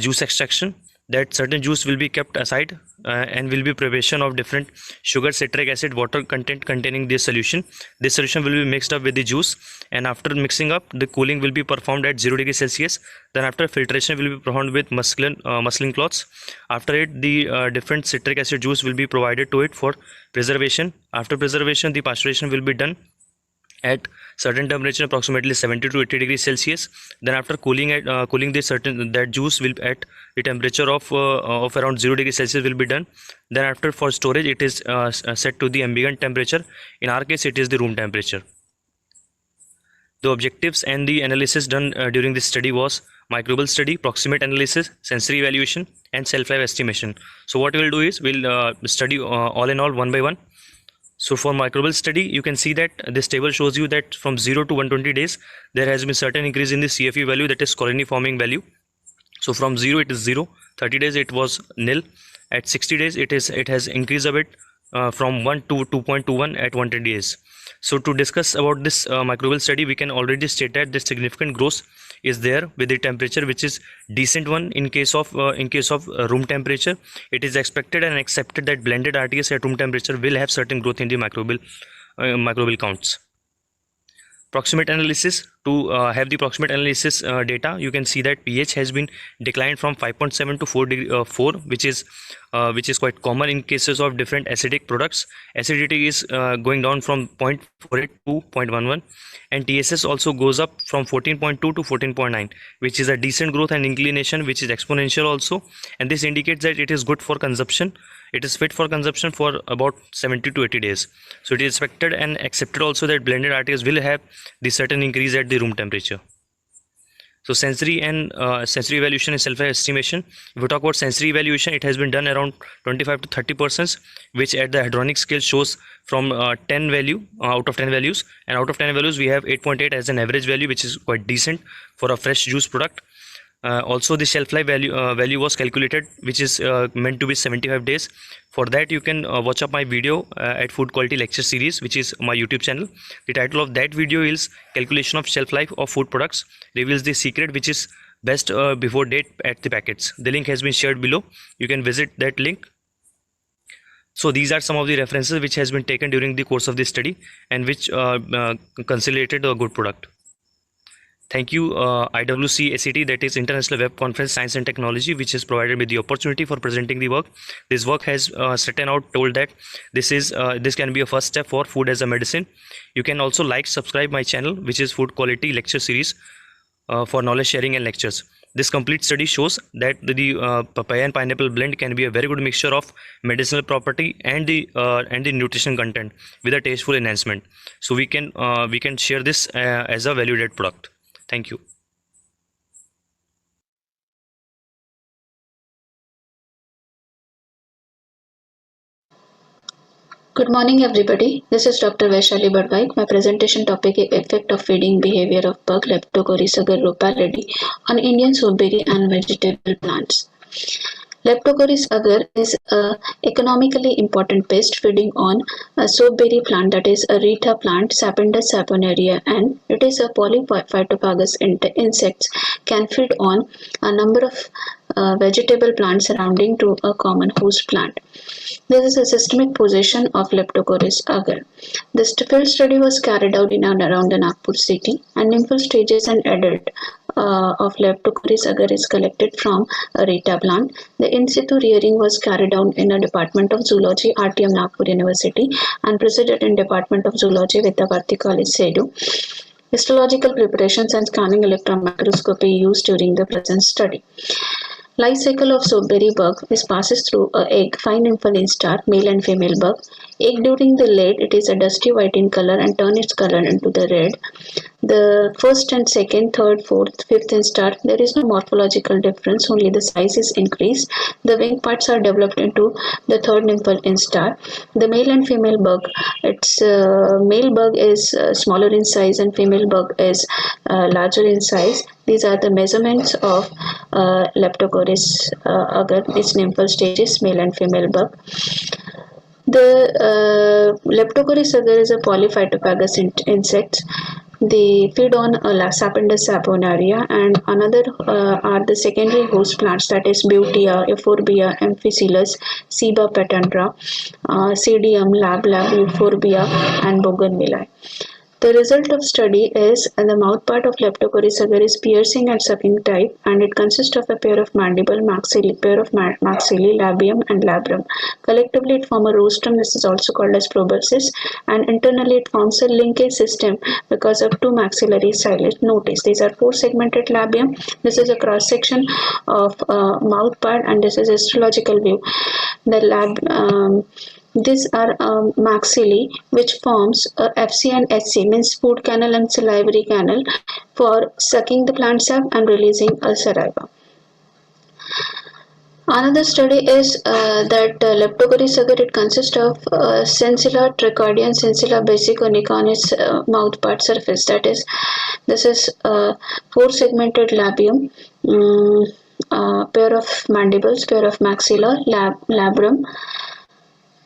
S11: juice extraction. that certain juice will be kept aside and will be preparation of different sugar, citric acid, water content containing this solution. This solution will be mixed up with the juice, and after mixing up, the cooling will be performed at 0 degree Celsius. Then after filtration will be performed with muslin cloths. After it, the different citric acid juice will be provided to it for preservation. After preservation, the pasteurization will be done at certain temperature, approximately 70 to 80 degrees Celsius. Then after cooling that juice will at the temperature of around 0 degrees Celsius will be done. Then after for storage, it is set to the ambient temperature. In our case, it is the room temperature. The objectives and the analysis done during this study was microbial study, proximate analysis, sensory evaluation, and shelf life estimation. So what we'll do is we'll study all in all one by one. So for microbial study, you can see that this table shows you that from 0 to 120 days, there has been certain increase in the CFE value, that is colony forming value. So from 0 it is 0, 30 days it was nil, at 60 days it has increased a bit from 1 to 2.21 at 120 days. So to discuss about this microbial study, we can already state that the significant growth is there with the temperature which is decent one in case of room temperature. It is expected and accepted that blended RTS at room temperature will have certain growth in the microbial counts. Proximate analysis, to have the proximate analysis data, you can see that pH has been declined from 5.7 to 4, which is quite common in cases of different acidic products. Acidity is going down from 0.48 to 0.11, and TSS also goes up from 14.2 to 14.9, which is a decent growth and inclination which is exponential also, and this indicates that it is good for consumption. It is fit for consumption for about 70 to 80 days. So it is expected and accepted also that blended RTS will have the certain increase at the room temperature. So sensory sensory evaluation and self estimation. If we talk about sensory evaluation, it has been done around 25 to 30%, which at the hadronic scale shows from 10 value out of 10 values, and out of 10 values we have 8.8 as an average value, which is quite decent for a fresh juice product. Also the shelf life value was calculated, which is meant to be 75 days. For that you can watch up my video at food quality lecture series, which is my YouTube channel. The title of that video is calculation of shelf life of food products, reveals the secret which is best before date at the packets. The link has been shared below, you can visit that link. So these are some of the references which has been taken during the course of this study and which consolidated a good product. Thank you IWCSET, that is International Web Conference Science and Technology, which has provided me the opportunity for presenting the work. This work has straightened out, told that this can be a first step for food as a medicine. You can also subscribe my channel, which is Food Quality Lecture Series, for knowledge sharing and lectures. This complete study shows that the papaya and pineapple blend can be a very good mixture of medicinal property and the nutrition content with a tasteful enhancement. So we can share this as a value-added product. Thank you.
S12: Good morning everybody. This is Dr. Vaishali Badvaik. My presentation topic is effect of feeding behavior of bug Leptocoris agar rupaledi on Indian soapberry and vegetable plants. Leptocoris agar is a economically important pest feeding on a soapberry plant, that is a Rita plant, Sapindus saponaria, and it is a polyphytophagous insects, can feed on a number of vegetable plants surrounding to a common host plant. This is a systemic possession of Leptocoris agar. This field study was carried out in and around the Nagpur city, and nymphal stages and adult of Leptocoris agar is collected from a Rita plant. The in situ rearing was carried out in a Department of Zoology, RTM Nagpur University, and presided in Department of Zoology, Vidyavarti College, Sedu. Histological preparations and scanning electron microscopy used during the present study. Life cycle of soapberry bug is passes through a egg, fine nymphal instar, male and female bug. Egg during the laid, it is a dusty white in color and turn its color into the red. The first and second, third, fourth, fifth instar, there is no morphological difference, only the size is increased. The wing parts are developed into the third nymphal instar. The male and female bug, its male bug is smaller in size and female bug is larger in size. These are the measurements of Leptocoris agar, its nymphal stages, male and female bug. The Leptocoris agar is a polyphytophagous insect. They feed on Sapindus saponaria, and another are the secondary host plants, that is Butea, Euphorbia, Amphicoelus, Seba patandra, Psidium, Euphorbia, and Bougainvillea. The result of study is the mouthpart of Leptocoris agar is piercing and sucking type, and it consists of a pair of mandible, maxillae, labium, and labrum. Collectively, it form a rostrum. This is also called as proboscis, and internally it forms a linkage system because of two maxillary xylate. Notice these are four-segmented labium. This is a cross section of mouthpart, and this is histological view. These are maxillae, which forms FC and HC, means food canal and salivary canal, for sucking the plant sap and releasing a saliva. Another study is that Leptocoris agar, it consists of Sensilla trichoidea and Sensilla basiconica on its mouthpart surface. That is, this is four-segmented labium, pair of mandibles, pair of maxilla, labrum.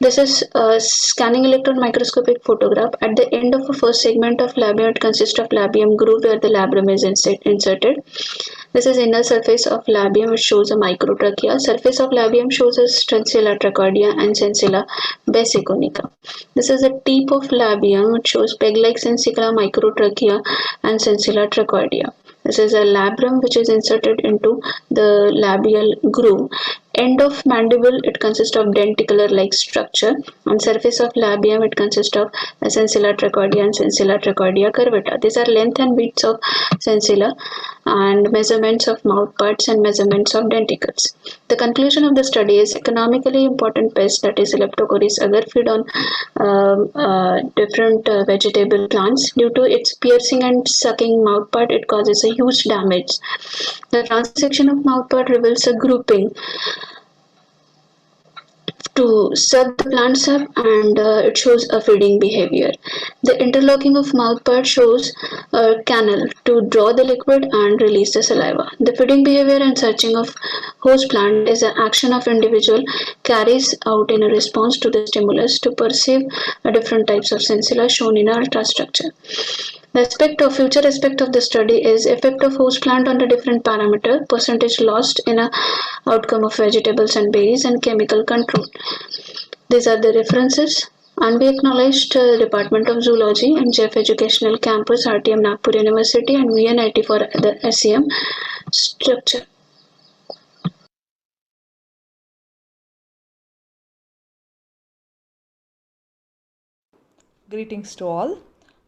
S12: This is a scanning electron microscopic photograph. At the end of a first segment of labium, it consists of labium groove where the labrum is inserted. This is inner surface of labium, which shows a microtrachea. Surface of labium shows a Sensilla trichoidea and Sensilla basiconica. This is a tip of labium, which shows peg-like Sensilla, microtrachea, and Sensilla trichoidea. This is a labrum which is inserted into the labial groove. End of mandible, it consists of denticular-like structure. On surface of labium, it consists of Sensilla trichoidea and Sensilla trichoidea curvata. These are length and width of Sensilla and measurements of mouthparts and measurements of denticles. The conclusion of the study is economically important pest, that is Leptocoris agar, feed on different vegetable plants. Due to its piercing and sucking mouthpart, it causes a huge damage. The transection of mouthpart reveals a grouping to suck the plant sap, and it shows a feeding behavior. The interlocking of mouthpart shows a canal to draw the liquid and release the saliva. The feeding behavior and searching of host plant is an action of individual carries out in a response to the stimulus to perceive different types of sensilla shown in our ultrastructure. The future aspect of the study is effect of host plant on the different parameter, percentage lost in a outcome of vegetables and berries, and chemical control. These are the references. And we acknowledged Department of Zoology and Jeff Educational Campus, RTM Nagpur University, and VNIT for the SEM structure.
S13: Greetings to all.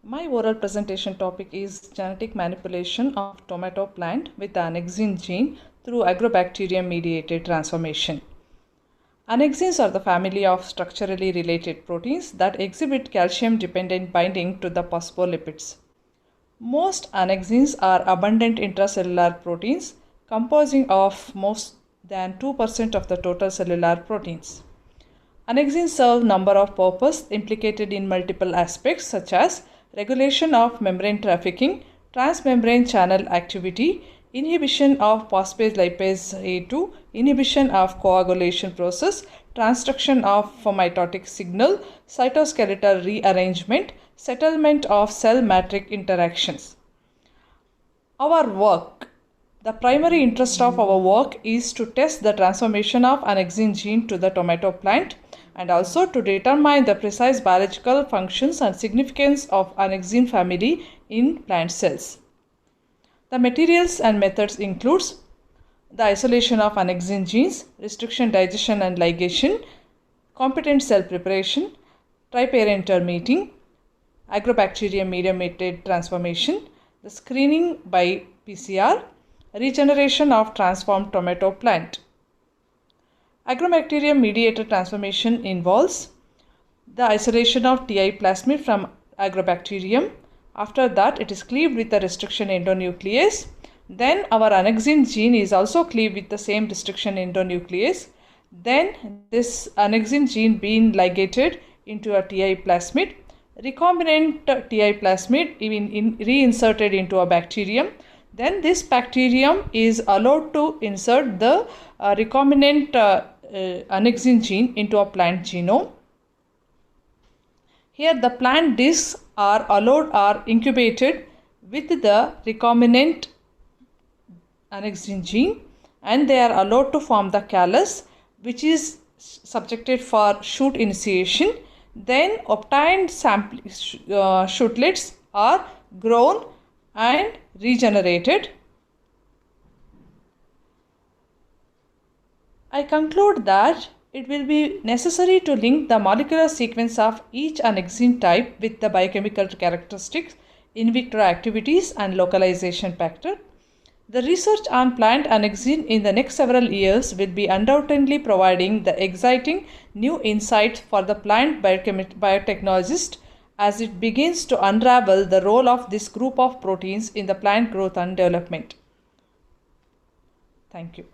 S13: My oral presentation topic is genetic manipulation of tomato plant with the annexin gene through agrobacterium mediated transformation. Annexins are the family of structurally related proteins that exhibit calcium dependent binding to the phospholipids. Most annexins are abundant intracellular proteins composing of most than 2% of the total cellular proteins. Annexins serve a number of purposes implicated in multiple aspects, such as regulation of membrane trafficking, transmembrane channel activity, inhibition of phosphate lipase A2, inhibition of coagulation process, transduction of mitotic signal, cytoskeletal rearrangement, settlement of cell matrix interactions. The primary interest of our work is to test the transformation of annexin gene to the tomato plant, and also to determine the precise biological functions and significance of annexin family in plant cells. The materials and methods includes the isolation of annexin genes, restriction, digestion and ligation, competent cell preparation, triparental mating, agrobacterium mediated transformation, the screening by PCR, regeneration of transformed tomato plant. Agrobacterium mediated transformation involves the isolation of Ti plasmid from agrobacterium. After that, it is cleaved with the restriction endonuclease. Then our annexin gene is also cleaved with the same restriction endonuclease. Then this annexin gene being ligated into a Ti plasmid. Recombinant Ti plasmid reinserted into a bacterium. Then this bacterium is allowed to insert the recombinant annexin gene into a plant genome. Here the plant discs are allowed or incubated with the recombinant annexin gene, and they are allowed to form the callus, which is subjected for shoot initiation. Then obtained shootlets are grown and regenerated. I conclude that it will be necessary to link the molecular sequence of each annexin type with the biochemical characteristics, in vitro activities, and localization factor. The research on plant annexin in the next several years will be undoubtedly providing the exciting new insights for the plant biotechnologist as it begins to unravel the role of this group of proteins in the plant growth and development. Thank you.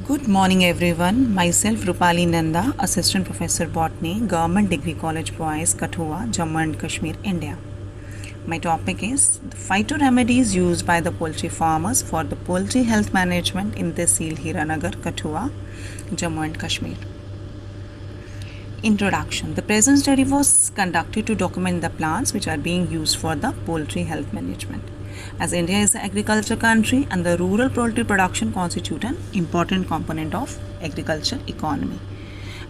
S14: Good morning everyone. Myself Rupali Nanda, Assistant Professor Botany, Government Degree College Boys, Kathua, Jammu and Kashmir, India. My topic is the phyto remedies used by the poultry farmers for the poultry health management in Tehsil Hiranagar, Kathua, Jammu and Kashmir. Introduction. The present study was conducted to document the plants which are being used for the poultry health management. As India is an agriculture country and the rural poultry production constitute an important component of agriculture economy.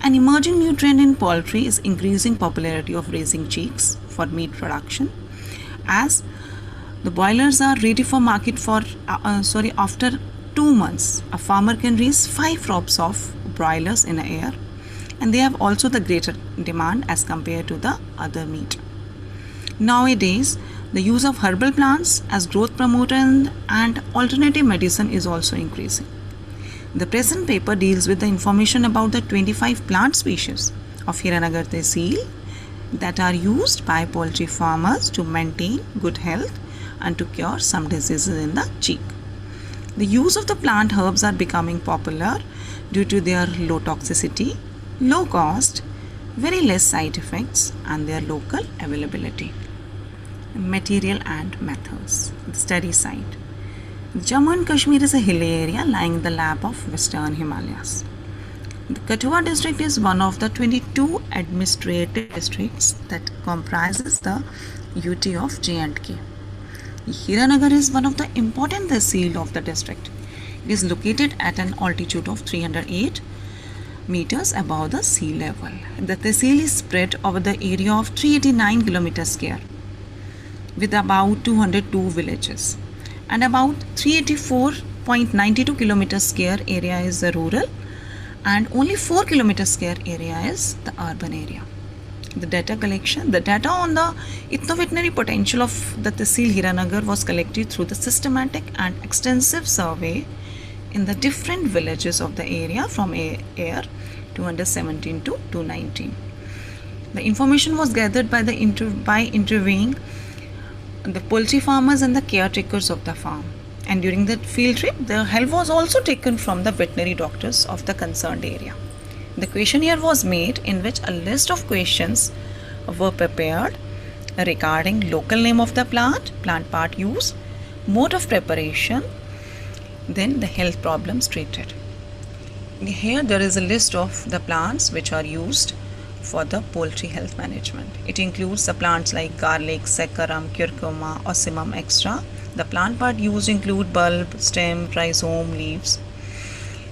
S14: An emerging new trend in poultry is increasing popularity of raising chicks for meat production, as the broilers are ready for market for after 2 months a farmer can raise 5 crops of broilers in a year, and they have also the greater demand as compared to the other meat. Nowadays, the use of herbal plants as growth promoter and alternative medicine is also increasing. The present paper deals with the information about the 25 plant species of Hiranagar Tehsil that are used by poultry farmers to maintain good health and to cure some diseases in the chick. The use of the plant herbs are becoming popular due to their low toxicity, low cost, very less side effects, and their local availability. Material and methods. The study site. Jammu and Kashmir is a hilly area lying in the lap of Western Himalayas. The Kathua district is one of the 22 administrative districts that comprises the UT of J&K. Hiranagar is one of the important tehsil of the district. It is located at an altitude of 308 meters above the sea level. The tehsil is spread over the area of 389 kilometers square, with about 202 villages, and about 384.92 kilometers square area is the rural, and only 4 kilometers square area is the urban area. The data collection. The data on the ethnoveterinary potential of the Tehsil Hiranagar was collected through the systematic and extensive survey in the different villages of the area from year 217 to 219. The information was gathered by interviewing the poultry farmers and the caretakers of the farm. And during the field trip, the help was also taken from the veterinary doctors of the concerned area. The questionnaire was made in which a list of questions were prepared regarding local name of the plant, plant part use, mode of preparation, then the health problems treated. Here there is a list of the plants which are used for the poultry health management. It includes the plants like garlic, saccharum, curcuma, ocimum, etc. The plant part used include bulb, stem, rhizome, leaves.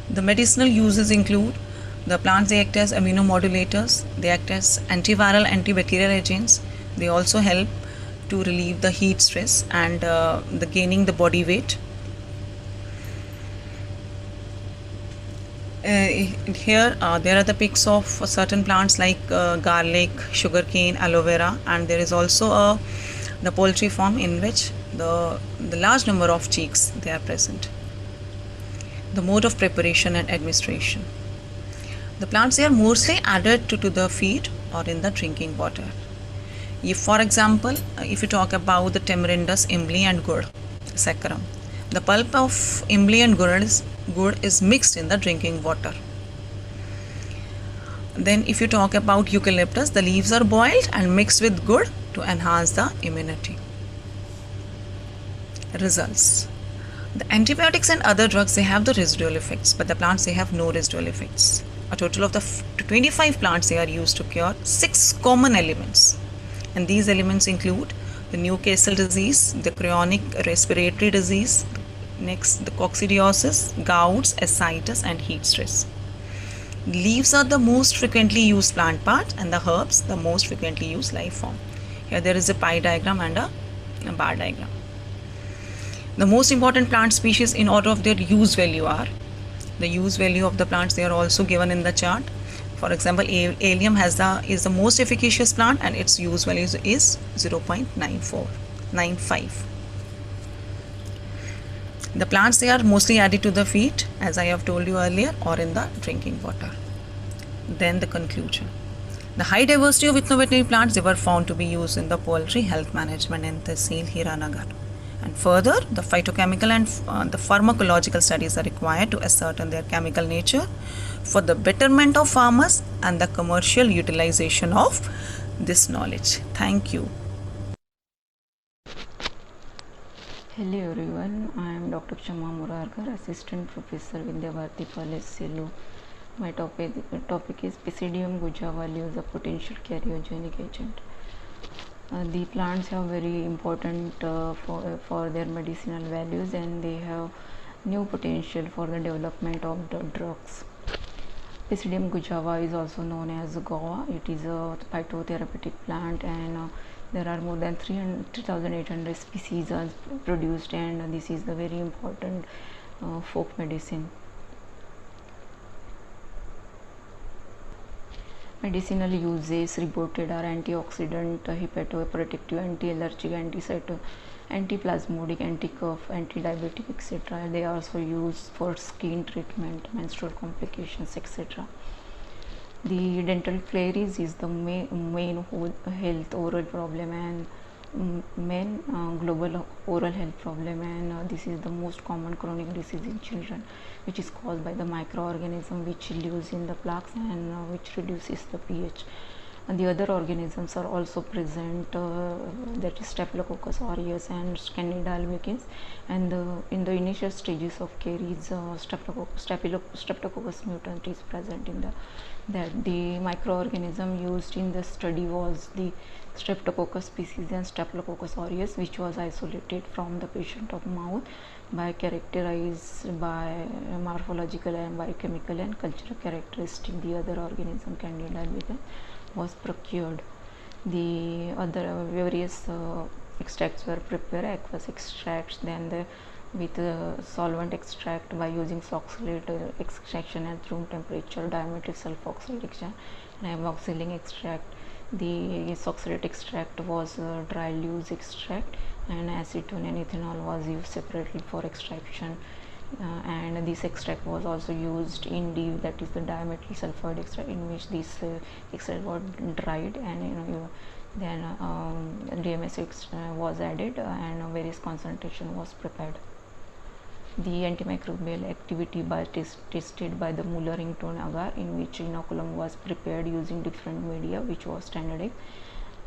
S14: The medicinal uses include the plants, they act as immunomodulators, they act as antiviral, antibacterial agents. They also help to relieve the heat stress and the gaining the body weight. Here there are the pics of certain plants like garlic, sugarcane, aloe vera, and there is also the poultry farm in which the large number of chicks they are present. The mode of preparation and administration. The plants, they are mostly added to the feed or in the drinking water. If, for example, if you talk about the tamarindus, imli and gur, saccharum, the pulp of imli and gur is mixed in the drinking water. Then if you talk about eucalyptus, the leaves are boiled and mixed with gur to enhance the immunity. Results. The antibiotics and other drugs, they have the residual effects, but the plants, they have no residual effects. A total of the 25 plants they are used to cure 6 common elements. And these elements include the Newcastle disease, the chronic respiratory disease, next the coccidiosis, gouts, ascites, and heat stress. Leaves are the most frequently used plant parts and the herbs the most frequently used life form. Here there is a pie diagram and a bar diagram. The most important plant species in order of their use value are the use value of the plants. They are also given in the chart. For example, allium is the most efficacious plant and its use value is 0.9495. The plants they are mostly added to the feed, as I have told you earlier, or in the drinking water. Then the conclusion. The high diversity of innovative plants they were found to be used in the poultry health management in Tehsil Hiranagar. And further, the phytochemical and the pharmacological studies are required to ascertain their chemical nature for the betterment of farmers and the commercial utilization of this knowledge. Thank you.
S15: Hello everyone, I am Dr. Kshama Murarkar, Assistant Professor Vidya Bharati College, Selu. My topic is Psidium gujava leaves, a potential carcinogenic agent. The plants are very important for their medicinal values, and they have new potential for the development of the drugs. Psidium gujava is also known as guava. It is a phytotherapeutic plant, and there are more than 3,800 species are produced, and this is the very important folk medicine. Medicinal uses reported are antioxidant, hepatoprotective, anti-allergic, antiplasmodic, anti-cough, anti-diabetic, etc. They are also used for skin treatment, menstrual complications, etc. The dental caries is the main health oral problem and main global oral health problem, and this is the most common chronic disease in children, which is caused by the microorganism which lives in the plaques and which reduces the pH. And the other organisms are also present, that is Staphylococcus aureus and Candida albicans, and in the initial stages of caries, Streptococcus mutant is present in that. The microorganism used in the study was the Streptococcus species and Staphylococcus aureus, which was isolated from the patient of mouth by characterized by morphological and biochemical and cultural characteristic. The other organism, Candida albicans, was procured. The other various extracts were prepared, aqueous extracts, then with solvent extract by using oxalate extraction at room temperature, dimethyl sulfoxide extraction, and amoxicillin extract. The oxalate extract was dry leaves extract, and acetone and ethanol was used separately for extraction. And this extract was also used in that is the dimethyl sulfide extract, in which this extract was dried, and then DMS was added and various concentration was prepared. The antimicrobial activity tested by the Muller-Rington agar, in which inoculum was prepared using different media which was standardized.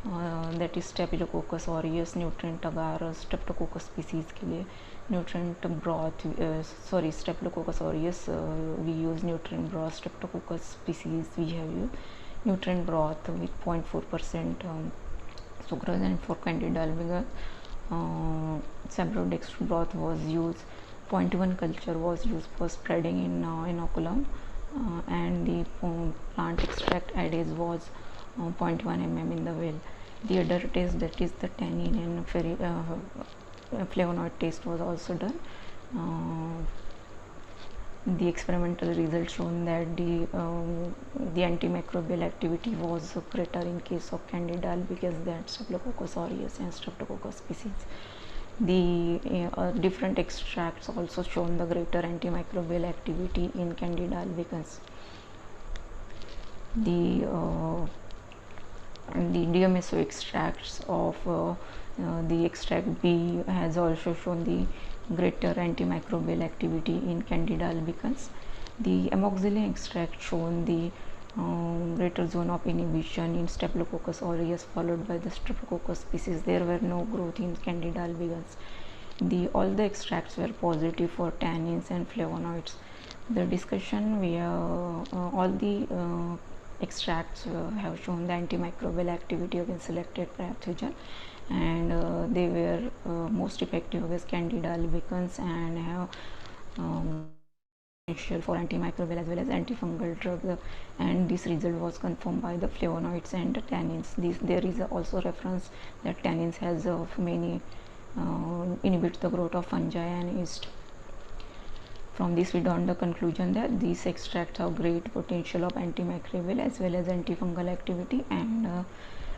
S15: That is Staphylococcus aureus nutrient agar, Streptococcus species के लिए nutrient broth, Staphylococcus aureus we use nutrient broth, Streptococcus species we have used nutrient broth with 0.4% sucrose, and for Candida albicans sabrodex broth was used. 0.1 culture was used for spreading in inoculum, and the plant extract added was 0.1 mm in the well. The other test, that is the tannin and flavonoid test, was also done. The experimental results shown that the antimicrobial activity was greater in case of Candida albicans than Staphylococcus aureus and Streptococcus species. The different extracts also shown the greater antimicrobial activity in Candida albicans. The DMSO extracts of the extract B has also shown the greater antimicrobial activity in Candida albicans. The amoxicillin extract shown the greater zone of inhibition in Staphylococcus aureus followed by the Streptococcus species. There were no growth in Candida albicans. All the extracts were positive for tannins and flavonoids. The discussion, we all the extracts have shown the antimicrobial activity against selected pathogen, and they were most effective against Candida albicans and have potential for antimicrobial as well as antifungal drugs, and this result was confirmed by the flavonoids and tannins. There is also reference that tannins has many inhibits the growth of fungi and yeast. From this we draw the conclusion that these extracts have great potential of antimicrobial as well as antifungal activity, and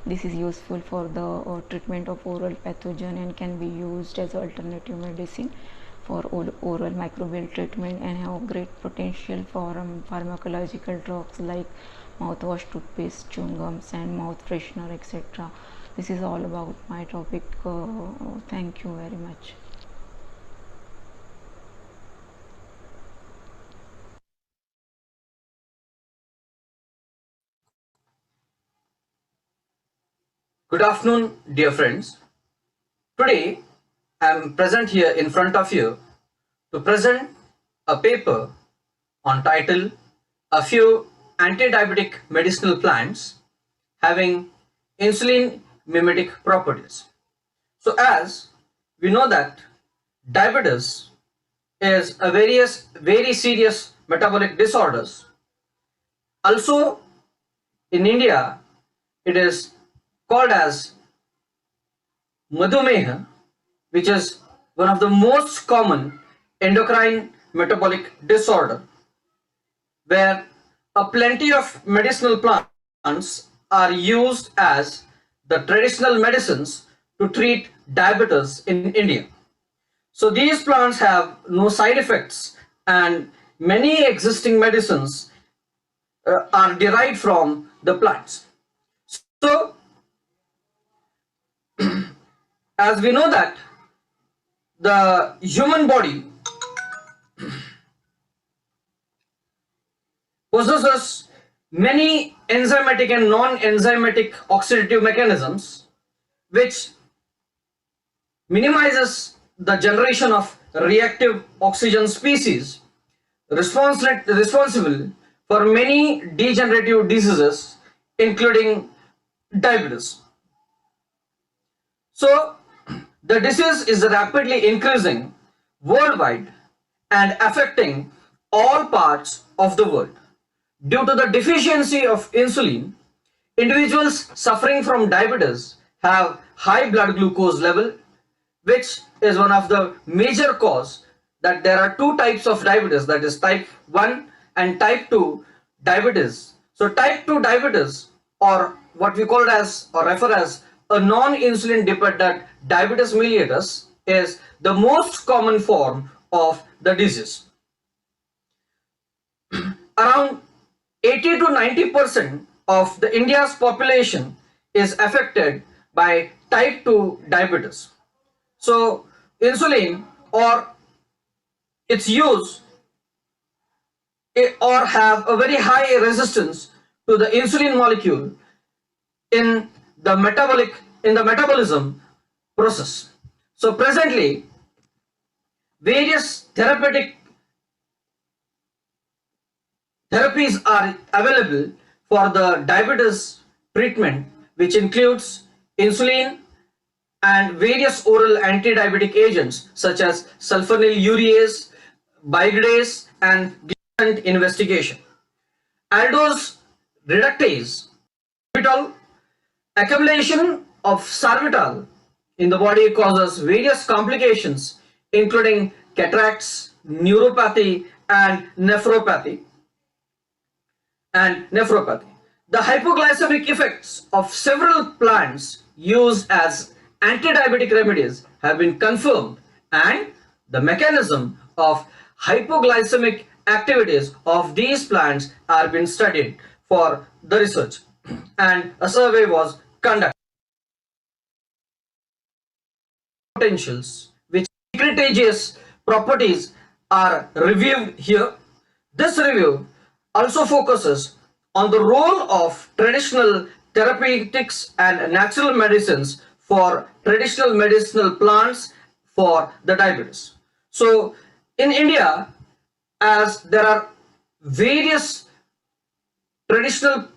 S15: this is useful for the treatment of oral pathogen and can be used as alternative medicine for oral microbial treatment, and have great potential for pharmacological drugs like mouthwash, toothpaste, chewing gums and mouth freshener, etc. This is all about my topic. Thank you very much.
S6: Good afternoon, dear friends. Today, I am present here in front of you to present a paper on title A Few Anti-Diabetic Medicinal Plants Having Insulin Mimetic Properties. So as we know that diabetes is a very serious metabolic disorders. Also in India, it is called as Madhumeha, which is one of the most common endocrine metabolic disorder, where a plenty of medicinal plants are used as the traditional medicines to treat diabetes in India. So these plants have no side effects, and many existing medicines are derived from the plants. So as we know that the human body possesses many enzymatic and non-enzymatic oxidative mechanisms which minimizes the generation of reactive oxygen species responsible for many degenerative diseases including diabetes. So the disease is rapidly increasing worldwide and affecting all parts of the world. Due to the deficiency of insulin, individuals suffering from diabetes have high blood glucose level, which is one of the major cause that there are two types of diabetes, that is type 1 and type 2 diabetes. So type 2 diabetes, or what we call as or refer as a non-insulin dependent diabetes mellitus, is the most common form of the disease. Around 80 to 90% of the India's population is affected by type 2 diabetes. So insulin or its use or have a very high resistance to the insulin molecule in the metabolism process. So presently various therapies are available for the diabetes treatment, which includes insulin and various oral anti-diabetic agents such as sulfonylureas, biodegradation, and glycerin investigation. Aldose reductase, sorbitol, accumulation of sorbitol in the body causes various complications including cataracts, neuropathy, and nephropathy. The hypoglycemic effects of several plants used as anti-diabetic remedies have been confirmed, and the mechanism of hypoglycemic activities of these plants are being studied for the research, and a survey was conducted. Potentials which secretagious properties are reviewed here. This review also focuses on the role of traditional therapeutics and natural medicines for traditional medicinal plants for the diabetes. So in India, as there are various traditional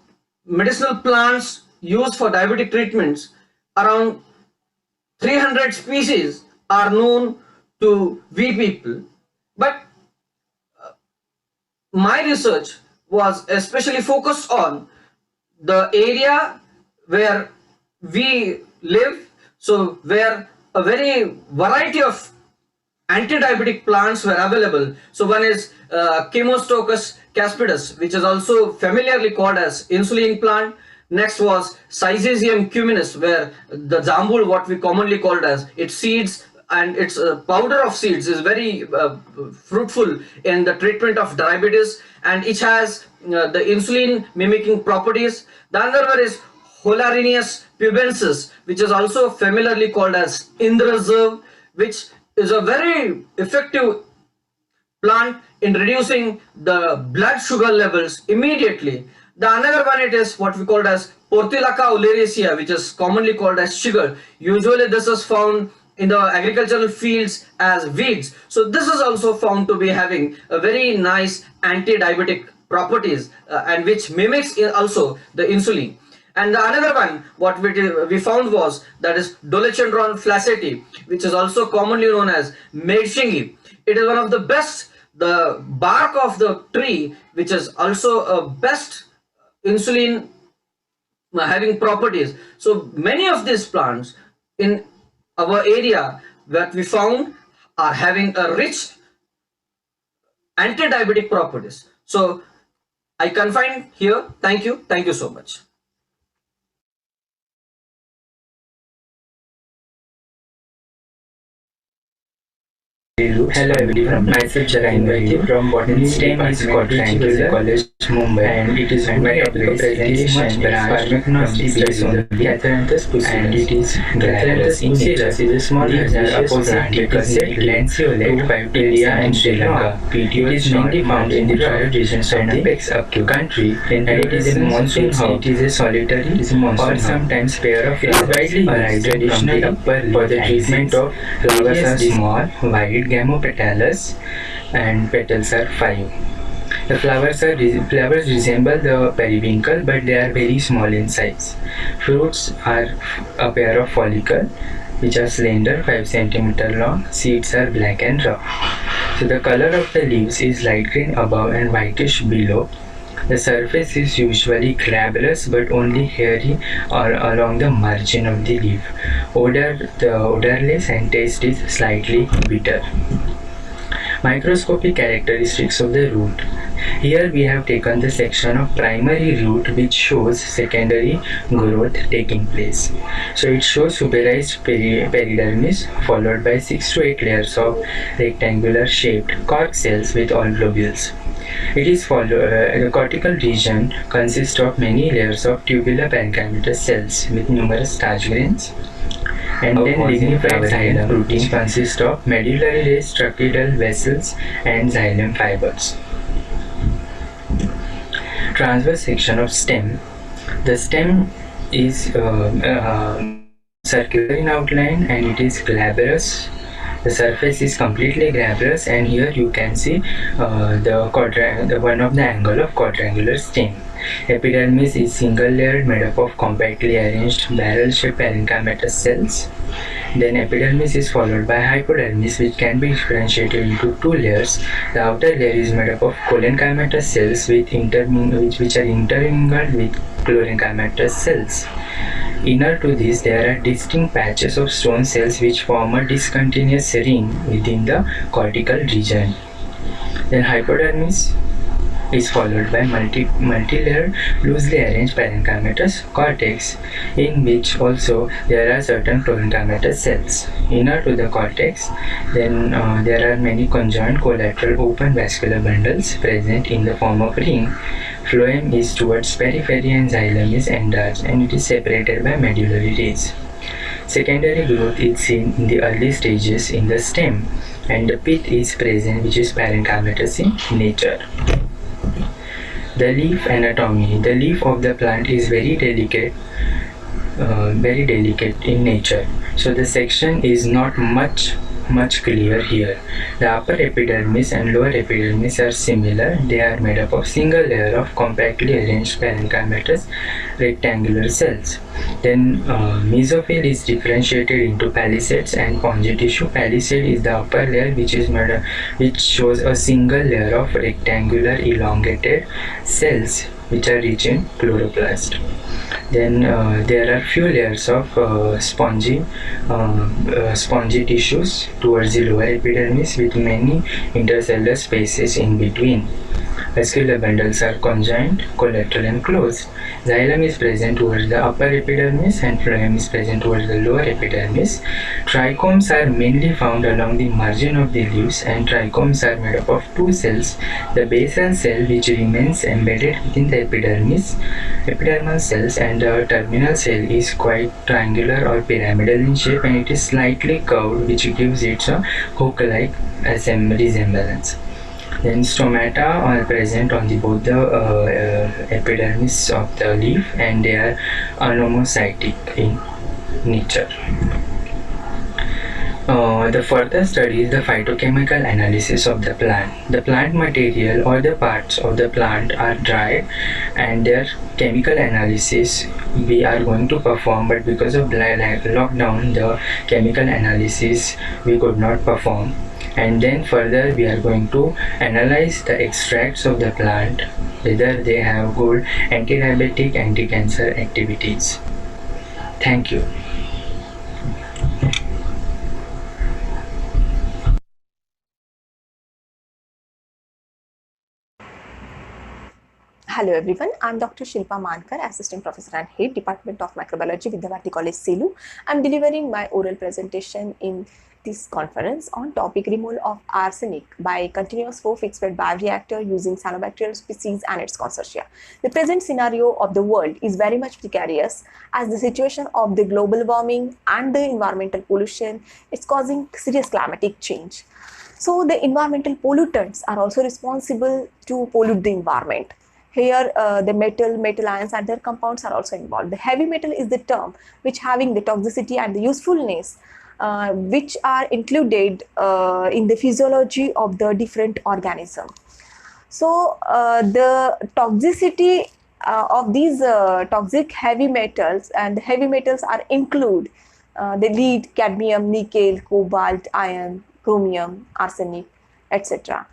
S6: medicinal plants used for diabetic treatments, around 300 species are known to we people. But my research was especially focused on the area where we live, so where a very variety of anti-diabetic plants were available. So one is Chemostochus caspidus, which is also familiarly called as insulin plant. Next was Syzygium cuminis, where the jambul, what we commonly called as its seeds and its powder of seeds, is very fruitful in the treatment of diabetes, and it has the insulin mimicking properties. The other one is Holarinius pubensis, which is also familiarly called as Indraserve, which is a very effective plant in reducing the blood sugar levels immediately. The another one, it is what we call as Portulaca oleracea, which is commonly called as sugar. Usually this is found in the agricultural fields as weeds. So this is also found to be having a very nice anti-diabetic properties and which mimics also the insulin. And the another one what we found was that is Dolichondron flaceti, which is also commonly known as Medshingi. It is one of the best, the bark of the tree, which is also a best insulin having properties. So many of these plants in our area that we found are having a rich anti-diabetic properties. So I confine here. Thank you. Thank you so much.
S16: Hello everyone, myself Jalainbhai from Botany STEM is called College Mumbai, and it is my presentation branch from the Catharanthus and it is Catharanthus initiatus is a small hazard opposite deposit lanceolate 5 India and Sri Lanka. It is mainly found in the dry regions and affects up to country, and it is a monsoon herb. It is a solitary or sometimes pair of flowers arise traditional for the treatment of flowers are small, white, gamopetalous, and petals are 5. The flowers resemble the periwinkle, but they are very small in size. Fruits are a pair of follicle, which are slender, 5 cm long. Seeds are black and rough. So the color of the leaves is light green above and whitish below. The surface is usually glabrous but only hairy or along the margin of the leaf. Odorless and taste is slightly bitter. Microscopic characteristics of the root. Here we have taken the section of primary root which shows secondary growth taking place. So it shows superized peridermis followed by 6 to 8 layers of rectangular shaped cork cells with all globules. It is the cortical region consists of many layers of tubular parenchymatous cells with numerous starch grains. And then lignified xylem protein consists of medullary raised tracheal vessels and xylem fibers. Transverse section of stem. The stem is circular in outline and it is glabrous. The surface is completely glabrous, and here you can see the one of the angle of quadrangular stem. Epidermis is single layered made up of compactly arranged barrel-shaped parenchymatous cells. Then epidermis is followed by hypodermis, which can be differentiated into 2 layers. The outer layer is made up of cholenchymatous cells which are intermingled with chlorenchymatous cells. Inner to this there are distinct patches of stone cells which form a discontinuous ring within the cortical region. Then hypodermis is followed by multi-layered loosely arranged parenchymatous cortex, in which also there are certain chlorenchymatous cells. Inner to the cortex, then there are many conjoined collateral open vascular bundles present in the form of ring. Phloem is towards periphery and xylem is enlarged, and it is separated by medullary rays. Secondary growth is seen in the early stages in the stem, and the pith is present, which is parenchymatous in nature. The leaf anatomy. The leaf of the plant is very delicate in nature. So the section is not much much clear here. The upper epidermis and lower epidermis are similar. They are made up of single layer of compactly arranged parenchymatous rectangular cells. Then mesophyll is differentiated into palisades and spongy tissue. Palisade is the upper layer which shows a single layer of rectangular elongated cells which are rich in chloroplast. Then there are few layers of spongy tissues towards the lower epidermis with many intercellular spaces in between. Vascular bundles are conjoined, collateral and closed. Xylem is present towards the upper epidermis and phloem is present towards the lower epidermis. Trichomes are mainly found along the margin of the leaves, and trichomes are made up of two cells. The basal cell, which remains embedded within the epidermal cells, and the terminal cell is quite triangular or pyramidal in shape, and it is slightly curved, which gives it a hook-like resemblance. Then stomata are present on both the epidermis of the leaf, and they are anomocytic in nature. The further study is the phytochemical analysis of the plant. The plant material or the parts of the plant are dried, and their chemical analysis we are going to perform, but because of lockdown the chemical analysis we could not perform. And then further we are going to analyze the extracts of the plant, whether they have good anti-diabetic, anti-cancer activities. Thank you.
S17: Hello everyone, I am Dr. Shilpa Mankar, Assistant Professor and Head, Department of Microbiology, Vidyabharati College, Selu. I am delivering my oral presentation in this conference on topic removal of arsenic by continuous flow fixed bed bioreactor using cyanobacterial species and its consortia. The present scenario of the world is very much precarious as the situation of the global warming and the environmental pollution is causing serious climatic change. So the environmental pollutants are also responsible to pollute the environment. Here the metal ions and their compounds are also involved. The heavy metal is the term which having the toxicity and the usefulness which are included in the physiology of the different organism. So the toxicity of these toxic heavy metals, and the heavy metals are include the lead, cadmium, nickel, cobalt, iron, chromium, arsenic, etc.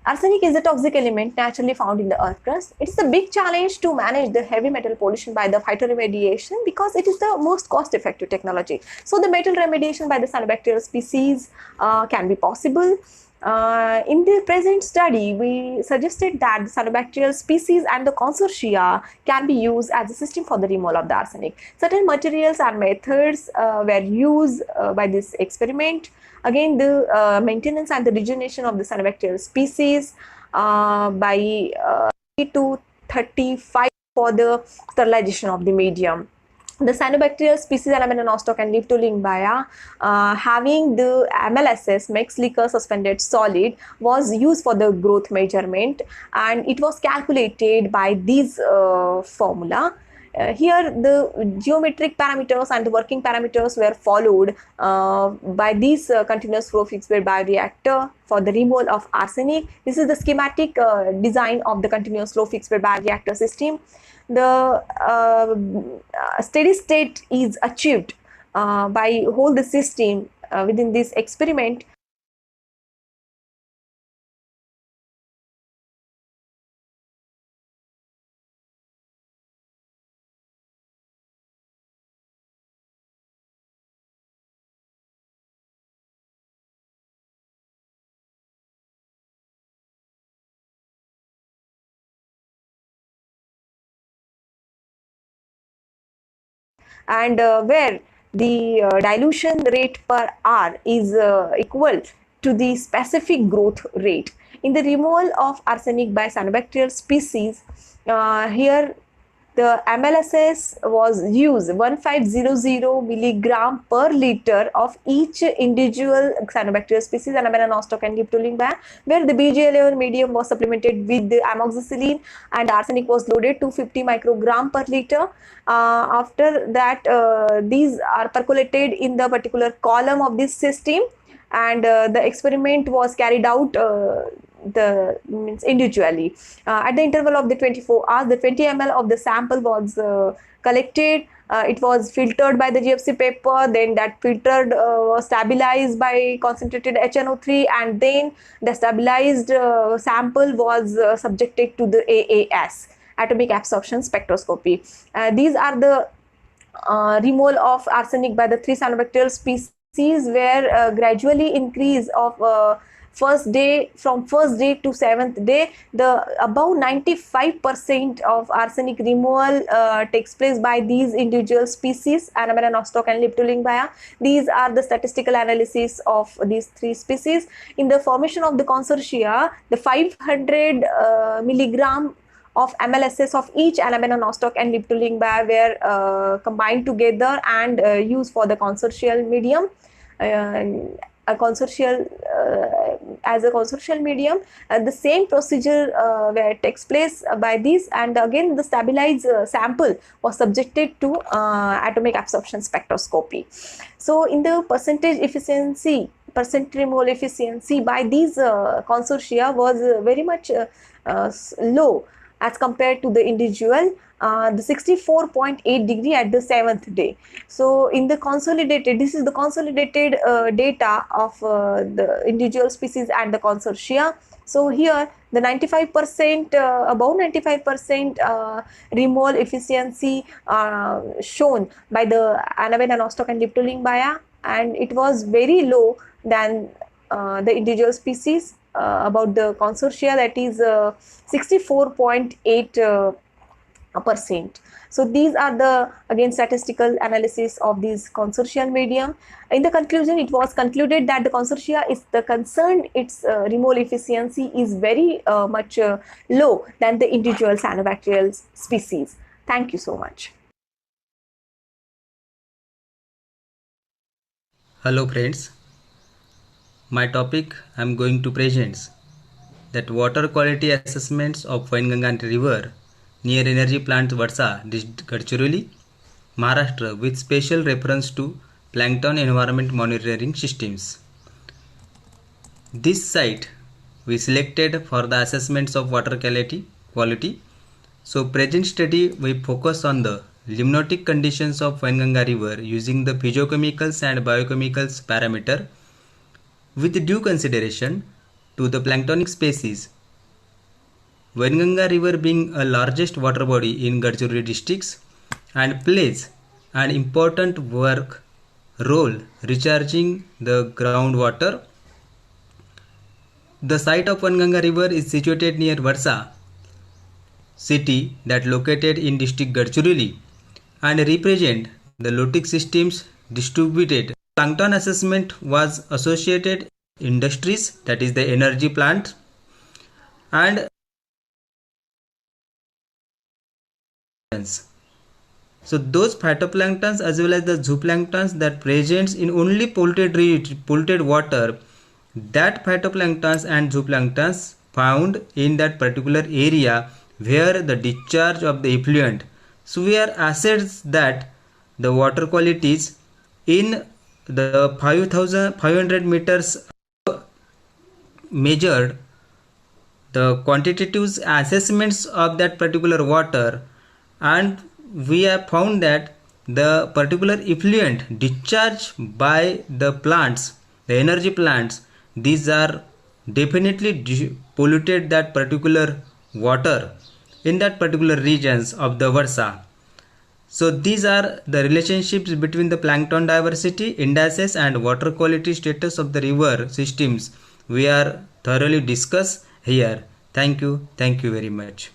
S17: Arsenic is a toxic element naturally found in the earth crust. It is a big challenge to manage the heavy metal pollution by the phytoremediation because it is the most cost-effective technology. So the metal remediation by the cyanobacterial species can be possible. In the present study, we suggested that the cyanobacterial species and the consortia can be used as a system for the removal of the arsenic. Certain materials and methods were used by this experiment. Again, the maintenance and the regeneration of the cyanobacterial species by to 35 for the sterilization of the medium. The cyanobacterial species element nostoc and Liptolingbaia having the MLSS, mixed liquor suspended solid, was used for the growth measurement, and it was calculated by these formula. Here the geometric parameters and the working parameters were followed by these continuous flow fixed bed bioreactor for the removal of arsenic. This is the schematic design of the continuous flow fixed bed bioreactor system. The steady state is achieved by hold the system within this experiment. And where the dilution rate per hour is equal to the specific growth rate. In the removal of arsenic by cyanobacterial species, here the MLSS was used 1500 milligram per liter of each individual cyanobacterial species and nostoc and Liptolingbaia, where the BGL medium was supplemented with the amoxicillin and arsenic was loaded to 50 microgram per liter. After that, these are percolated in the particular column of this system, and the experiment was carried out individually. At the interval of the 24 hours, the 20 ml of the sample was collected. It was filtered by the GFC paper, then that filtered was stabilized by concentrated HNO3, and then the stabilized sample was subjected to the AAS, atomic absorption spectroscopy. These are the removal of arsenic by the 3 cyanobacterial species, where gradually increase of first day to 7th day, the above 95% of arsenic removal takes place by these individual species, Annamida nostoc and Liptolingbaia. These are the statistical analysis of these 3 species. In the formation of the consortia, the 500 milligram of MLSS of each Annamida nostoc and Liptolingbaia were combined together and used for the consortial medium. As a consortial medium, the same procedure where it takes place by these, and again the stabilized sample was subjected to atomic absorption spectroscopy. So in the percent removal efficiency by these consortia was very much low as compared to the individual, the 64.8 degree at the 7th day. So in the consolidated, this is the consolidated data of the individual species and the consortia. So here the 95%, above 95% removal efficiency shown by the Annamida nostoc and Liptolingbaia, and it was very low than the individual species about the consortia, that is 64.8%. So these are the again statistical analysis of these consortial medium. In the conclusion, it was concluded that the consortia is the concerned, its removal efficiency is very much low than the individual cyanobacterial species. Thank you so much.
S18: Hello friends, my topic I am going to present that water quality assessments of Wainganga river near energy plant Varsa, Gadchiroli, Maharashtra, with special reference to plankton environment monitoring systems. This site we selected for the assessments of water quality. So present study we focus on the limnotic conditions of Wainganga river using the phytochemicals and biochemicals parameter with due consideration to the planktonic species. Wainganga river being a largest water body in Gadchiroli districts and plays an important role recharging the groundwater. The site of Wainganga river is situated near Varsa city that located in district Gadchiroli and represent the lotic systems distributed. Plankton assessment was associated industries, that is the energy plant, and so those phytoplanktons as well as the zooplanktons that presents in only polluted water, that phytoplanktons and zooplanktons found in that particular area where the discharge of the effluent. So we are assessed that the water qualities in the 500 meters measured the quantitative assessments of that particular water, and we have found that the particular effluent discharged by the plants, the energy plants, these are definitely polluted that particular water in that particular regions of the Varsa. So these are the relationships between the plankton diversity indices and water quality status of the river systems we are thoroughly discuss here. Thank you very much.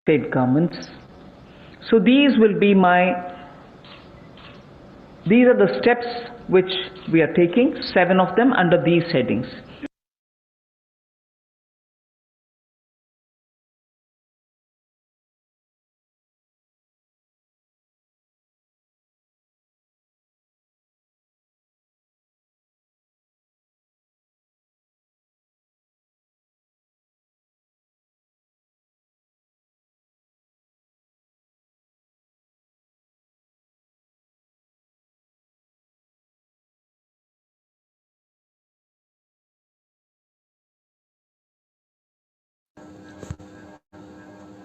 S19: State governments. So these are the steps which we are taking, 7 of them under these headings.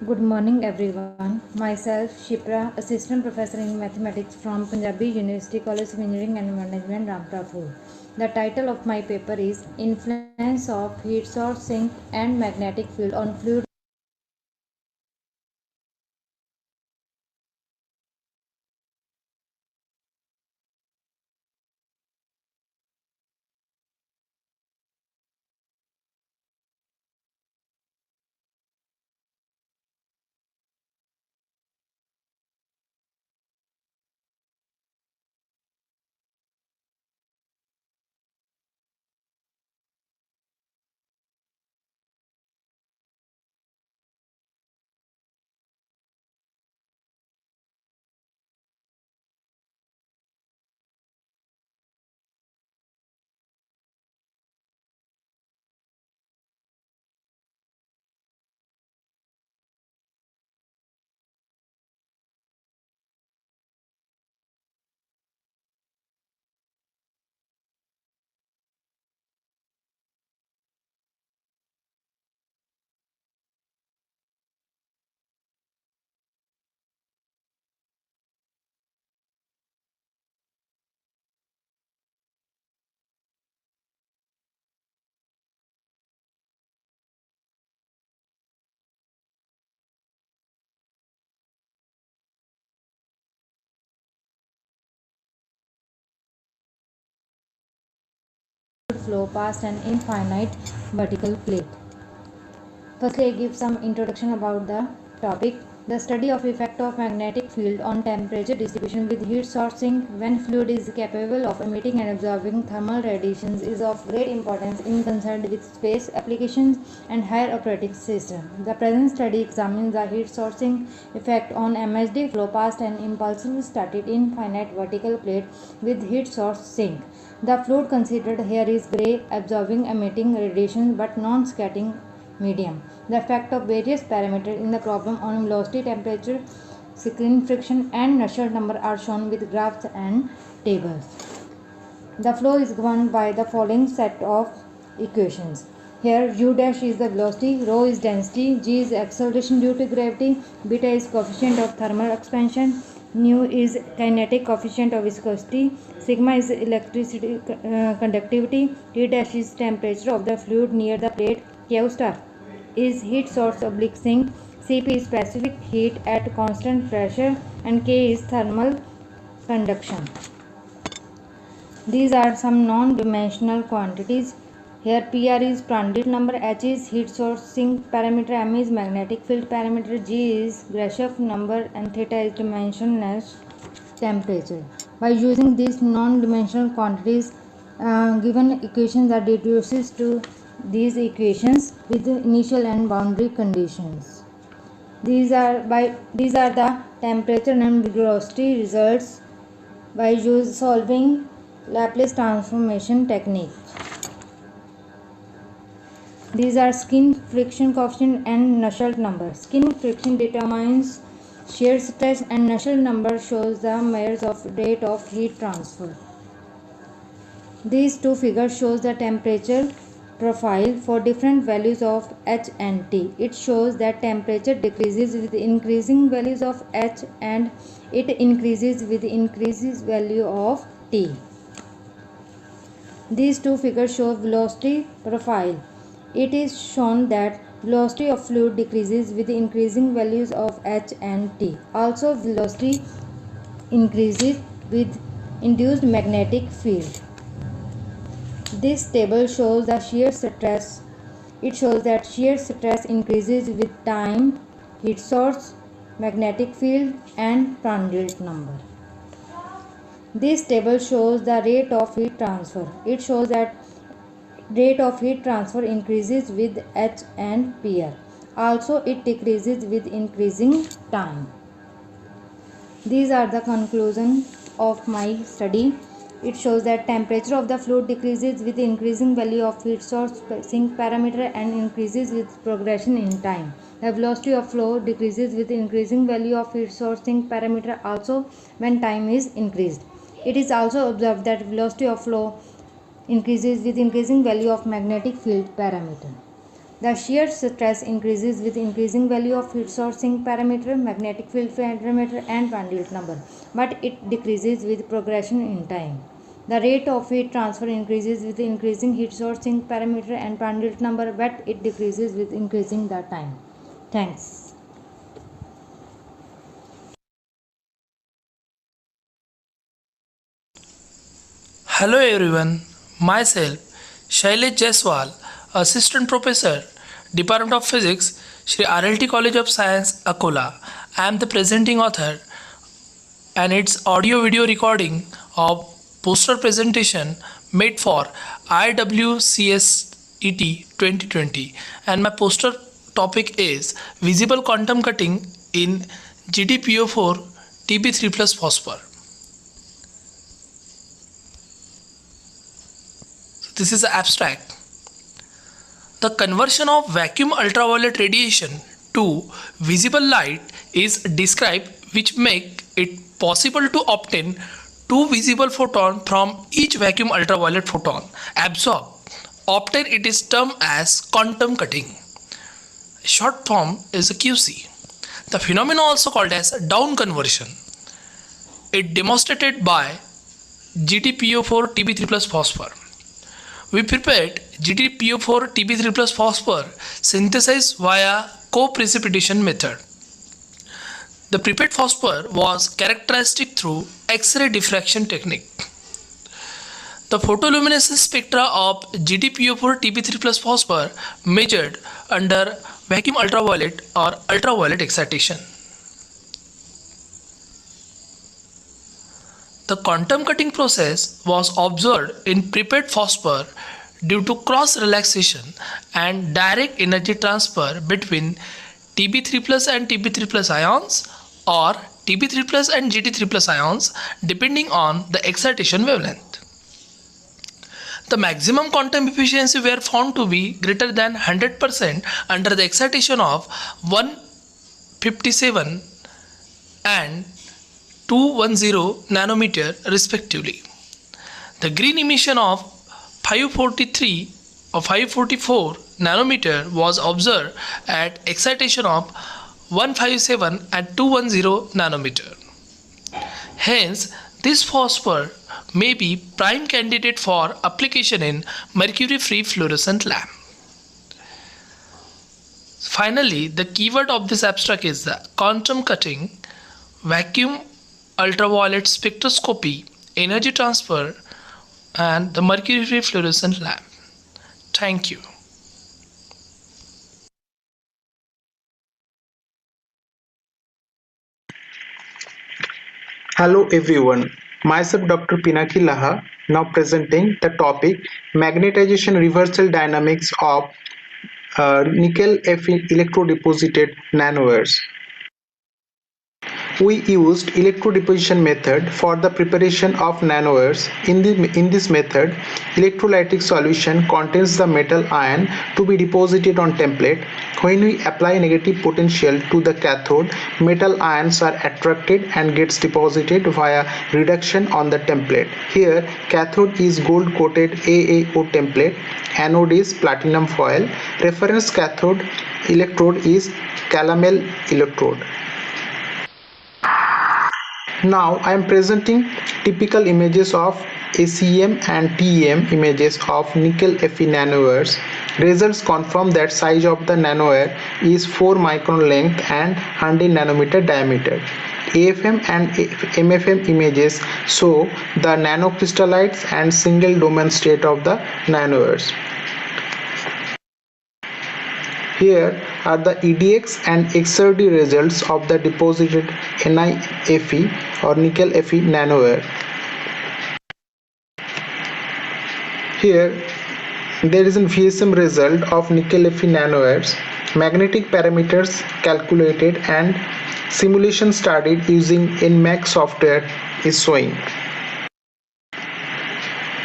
S20: Good morning everyone. Myself Shipra, Assistant Professor in Mathematics from Punjabi University College of Engineering and Management, Ramprapur. The title of my paper is Influence of Heat Source Sink and Magnetic Field on Fluid flow past an infinite vertical plate. Firstly, I give some introduction about the topic. The study of effect of magnetic field on temperature distribution with heat sourcing when fluid is capable of emitting and absorbing thermal radiations is of great importance in concerned with space applications and higher operating system. The present study examines the heat sourcing effect on MHD flow past an impulsively started infinite vertical plate with heat source sink. The fluid considered here is gray, absorbing emitting radiation but non-scattering medium. The effect of various parameters in the problem on velocity, temperature, screen friction and Nusselt number are shown with graphs and tables. The flow is governed by the following set of equations. Here u dash is the velocity, rho is density, g is acceleration due to gravity, beta is coefficient of thermal expansion, nu is kinetic coefficient of viscosity, sigma is electricity conductivity, T dash is temperature of the fluid near the plate, Q star is heat source oblique sink, Cp is specific heat at constant pressure and K is thermal conduction. These are some non-dimensional quantities. Here PR is Prandtl number, H is heat source sink parameter, M is magnetic field parameter, G is Grashof number and theta is dimensionless temperature. By using these non-dimensional quantities, given equations are reduced to these equations with the initial and boundary conditions. These are the temperature and velocity results by solving Laplace transformation technique. These are skin friction coefficient and Nusselt number. Skin friction determines shear stress and Nusselt number shows the measures of rate of heat transfer. These two figures shows the temperature profile for different values of H and T. It shows that temperature decreases with increasing values of H and it increases with increases value of T. These two figures show velocity profile. It is shown that velocity of fluid decreases with increasing values of H and T. Also, velocity increases with induced magnetic field. This table shows the shear stress. It shows that shear stress increases with time, heat source, magnetic field and Prandtl number. This table shows the rate of heat transfer. It shows that rate of heat transfer increases with H and PR. Also, it decreases with increasing time. These are the conclusion of my study. It shows that temperature of the fluid decreases with increasing value of heat source sink parameter and increases with progression in time. The velocity of flow decreases with increasing value of heat source sink parameter also when time is increased. It is also observed that velocity of flow increases with increasing value of magnetic field parameter. The shear stress increases with increasing value of heat sourcing parameter, magnetic field parameter and Prandtl number, but it decreases with progression in time. The rate of heat transfer increases with increasing heat sourcing parameter and Prandtl number, but it decreases with increasing the time. Thanks.
S1: Hello everyone, myself Shailesh Jaiswal, Assistant Professor, Department of Physics, Shri RLT College of Science, Akola. I am the presenting author and its audio video recording of poster presentation made for IWCSET-2020, and my poster topic is visible quantum cutting in GDPO4 TB3 plus phosphor. This is the abstract. The conversion of vacuum ultraviolet radiation to visible light is described, which make it possible to obtain two visible photons from each vacuum ultraviolet photon absorbed. Obtain it is termed as quantum cutting. Short form is a QC. The phenomenon also called as down conversion. It demonstrated by GDPO4 TB3 plus phosphor. We prepared GDPO4 TB3 plus phosphor synthesized via co-precipitation method. The prepared phosphor was characterized through X-ray diffraction technique. The photoluminescence spectra of GDPO4 TB3 plus phosphor measured under vacuum ultraviolet or ultraviolet excitation. The quantum cutting process was observed in prepared phosphor due to cross relaxation and direct energy transfer between TB3 plus and TB3 plus ions or TB3 plus and GT3 plus ions depending on the excitation wavelength. The maximum quantum efficiency were found to be greater than 100% under the excitation of 157 and 210 nanometer respectively. The green emission of 543 or 544 nanometer was observed at excitation of 157 and 210 nanometer. Hence, this phosphor may be prime candidate for application in mercury-free fluorescent lamp. Finally, the keyword of this abstract is the quantum cutting, vacuum ultraviolet spectroscopy, energy transfer, and the mercury-free fluorescent lamp. Thank you.
S21: Hello everyone, myself Dr. Pinaki Laha, now presenting the topic magnetization reversal dynamics of nickel Fe electrodeposited nanowires. We used electrodeposition method for the preparation of nanowires. In this method, electrolytic solution contains the metal ion to be deposited on template. When we apply negative potential to the cathode, metal ions are attracted and gets deposited via reduction on the template. Here, cathode is gold coated AAO template, anode is platinum foil, reference cathode electrode is calomel electrode. Now I am presenting typical images of ACM and TEM images of nickel Fe nanowires. Results confirm that size of the nanowire is 4 micron length and 100 nanometer diameter. AFM and MFM images show the nanocrystallites and single domain state of the nanowires. Here are the EDX and XRD results of the deposited NiFe or nickel Fe nanowire. Here there is a VSM result of nickel Fe nanowires. Magnetic parameters calculated and simulation studied using NMAX software is showing.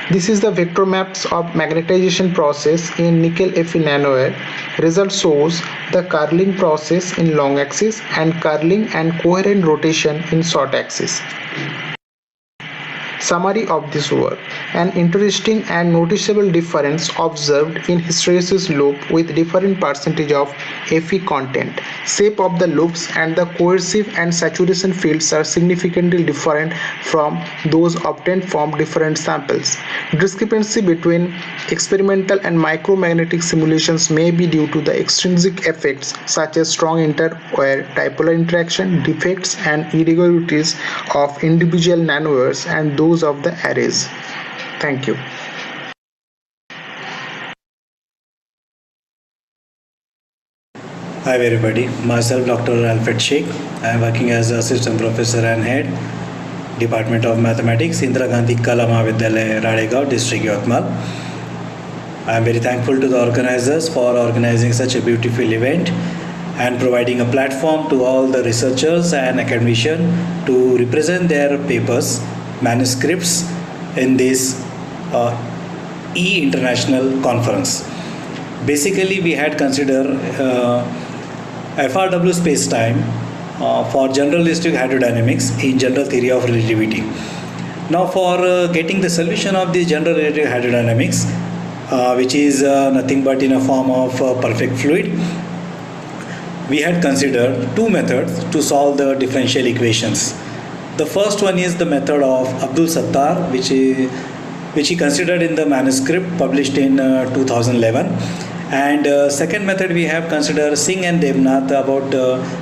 S21: This is the vector maps of magnetization process in nickel Fe nanowire. Result shows the curling process in long axis and curling and coherent rotation in short axis. Summary of this work. An interesting and noticeable difference observed in hysteresis loop with different percentage of Fe content. Shape of the loops and the coercive and saturation fields are significantly different from those obtained from different samples. Discrepancy between experimental and micromagnetic simulations may be due to the extrinsic effects such as strong inter-wire dipolar interaction, defects and irregularities of individual nanowires and those of the arrays. Thank you.
S2: Hi everybody, myself Dr. Alfred Sheikh. I am working as Assistant Professor and Head, Department of Mathematics, Indira Gandhi Kala Mahavidyalaya, Radegaon, District Yatmal. I am very thankful to the organizers for organizing such a beautiful event and providing a platform to all the researchers and academicians to represent their papers, manuscripts in this E-International Conference. Basically, we had considered FRW space-time for generalistic hydrodynamics in general theory of relativity. Now, for getting the solution of the general relative hydrodynamics, which is nothing but in a form of perfect fluid, we had considered two methods to solve the differential equations. The first one is the method of Abdul Sattar, which he considered in the manuscript published in 2011. And second method we have considered Singh and Devnath about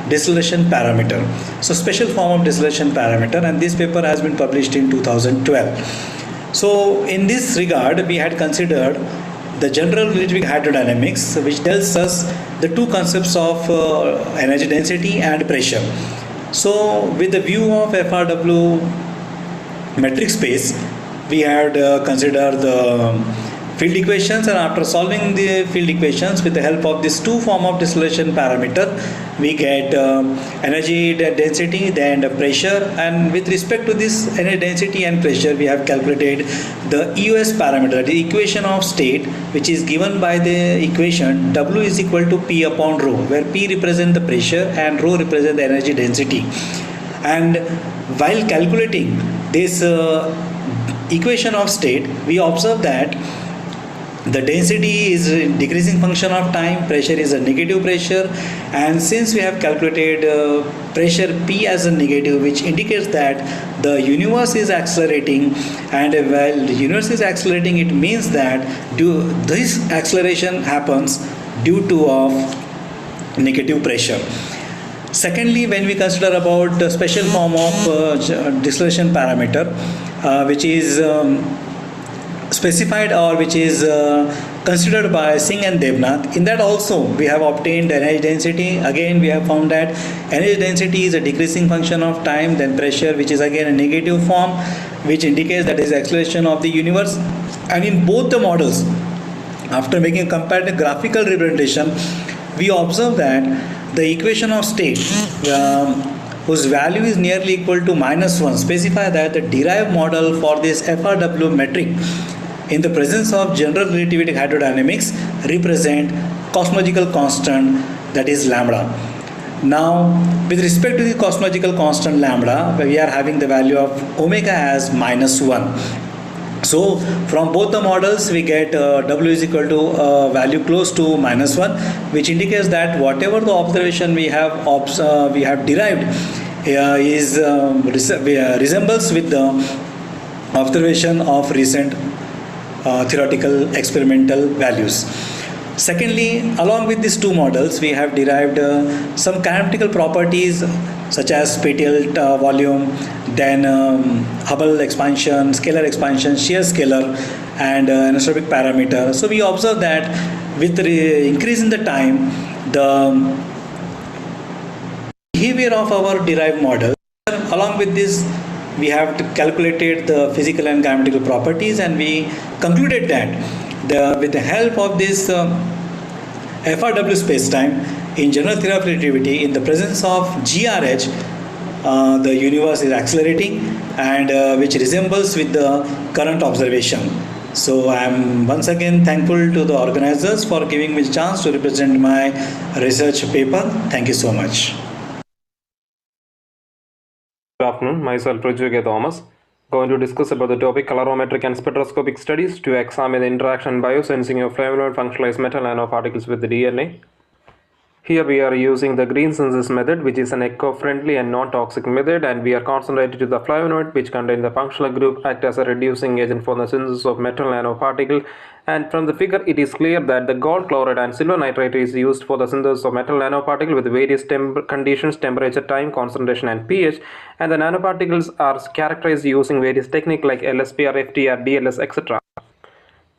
S2: distillation parameter. So special form of distillation parameter, and this paper has been published in 2012. So in this regard we had considered the general relative hydrodynamics, which tells us the two concepts of energy density and pressure. So with the view of FRW metric space, we had considered the field equations, and after solving the field equations with the help of these two form of distillation parameter, we get energy density, then the pressure, and with respect to this energy density and pressure, we have calculated the EOS parameter, the equation of state, which is given by the equation W is equal to P upon rho, where P represents the pressure and rho represents the energy density. And while calculating this equation of state, we observe that the density is a decreasing function of time, pressure is a negative pressure, and since we have calculated pressure P as a negative, which indicates that the universe is accelerating, and while the universe is accelerating, it means that this acceleration happens due to of negative pressure. Secondly, when we consider about the special form of distillation parameter, which is specified or which is considered by Singh and Devnath, in that also we have obtained energy density. Again, we have found that energy density is a decreasing function of time, then pressure, which is again a negative form, which indicates that is acceleration of the universe. And in both the models, after making a comparative graphical representation, we observe that the equation of state whose value is nearly equal to -1 specify that the derived model for this FRW metric in the presence of general relativity hydrodynamics represent cosmological constant, that is lambda. Now, with respect to the cosmological constant lambda, we are having the value of omega as -1. So from both the models we get W is equal to value close to -1, which indicates that whatever the observation we have derived resembles with the observation of recent theoretical experimental values. Secondly, along with these two models, we have derived some kinetical properties such as spatial volume, then Hubble expansion, scalar expansion, shear scalar, and anisotropic parameter. So we observe that with the increase in the time, the behavior of our derived model. Along with this, we have calculated the physical and kinetical properties, and we concluded that with the help of this FRW spacetime in general theory of relativity, in the presence of GRH, the universe is accelerating, and which resembles with the current observation. So I am once again thankful to the organizers for giving me a chance to represent my research paper. Thank you so much.
S22: Good afternoon, myself Prajuga Thomas.
S3: Going to discuss about the topic colorimetric and spectroscopic studies to examine the interaction and biosensing of flavonoid functionalized metal nanoparticles with the DNA. Here we are using the green synthesis method, which is an eco-friendly and non-toxic method, and we are concentrated to the flavonoid, which contain the functional group, act as a reducing agent for the synthesis of metal nanoparticle. And from the figure, it is clear that the gold chloride and silver nitrate is used for the synthesis of metal nanoparticle with various conditions, temperature, time, concentration, and pH. And the nanoparticles are characterized using various techniques like LSPR, FTR, DLS, etc.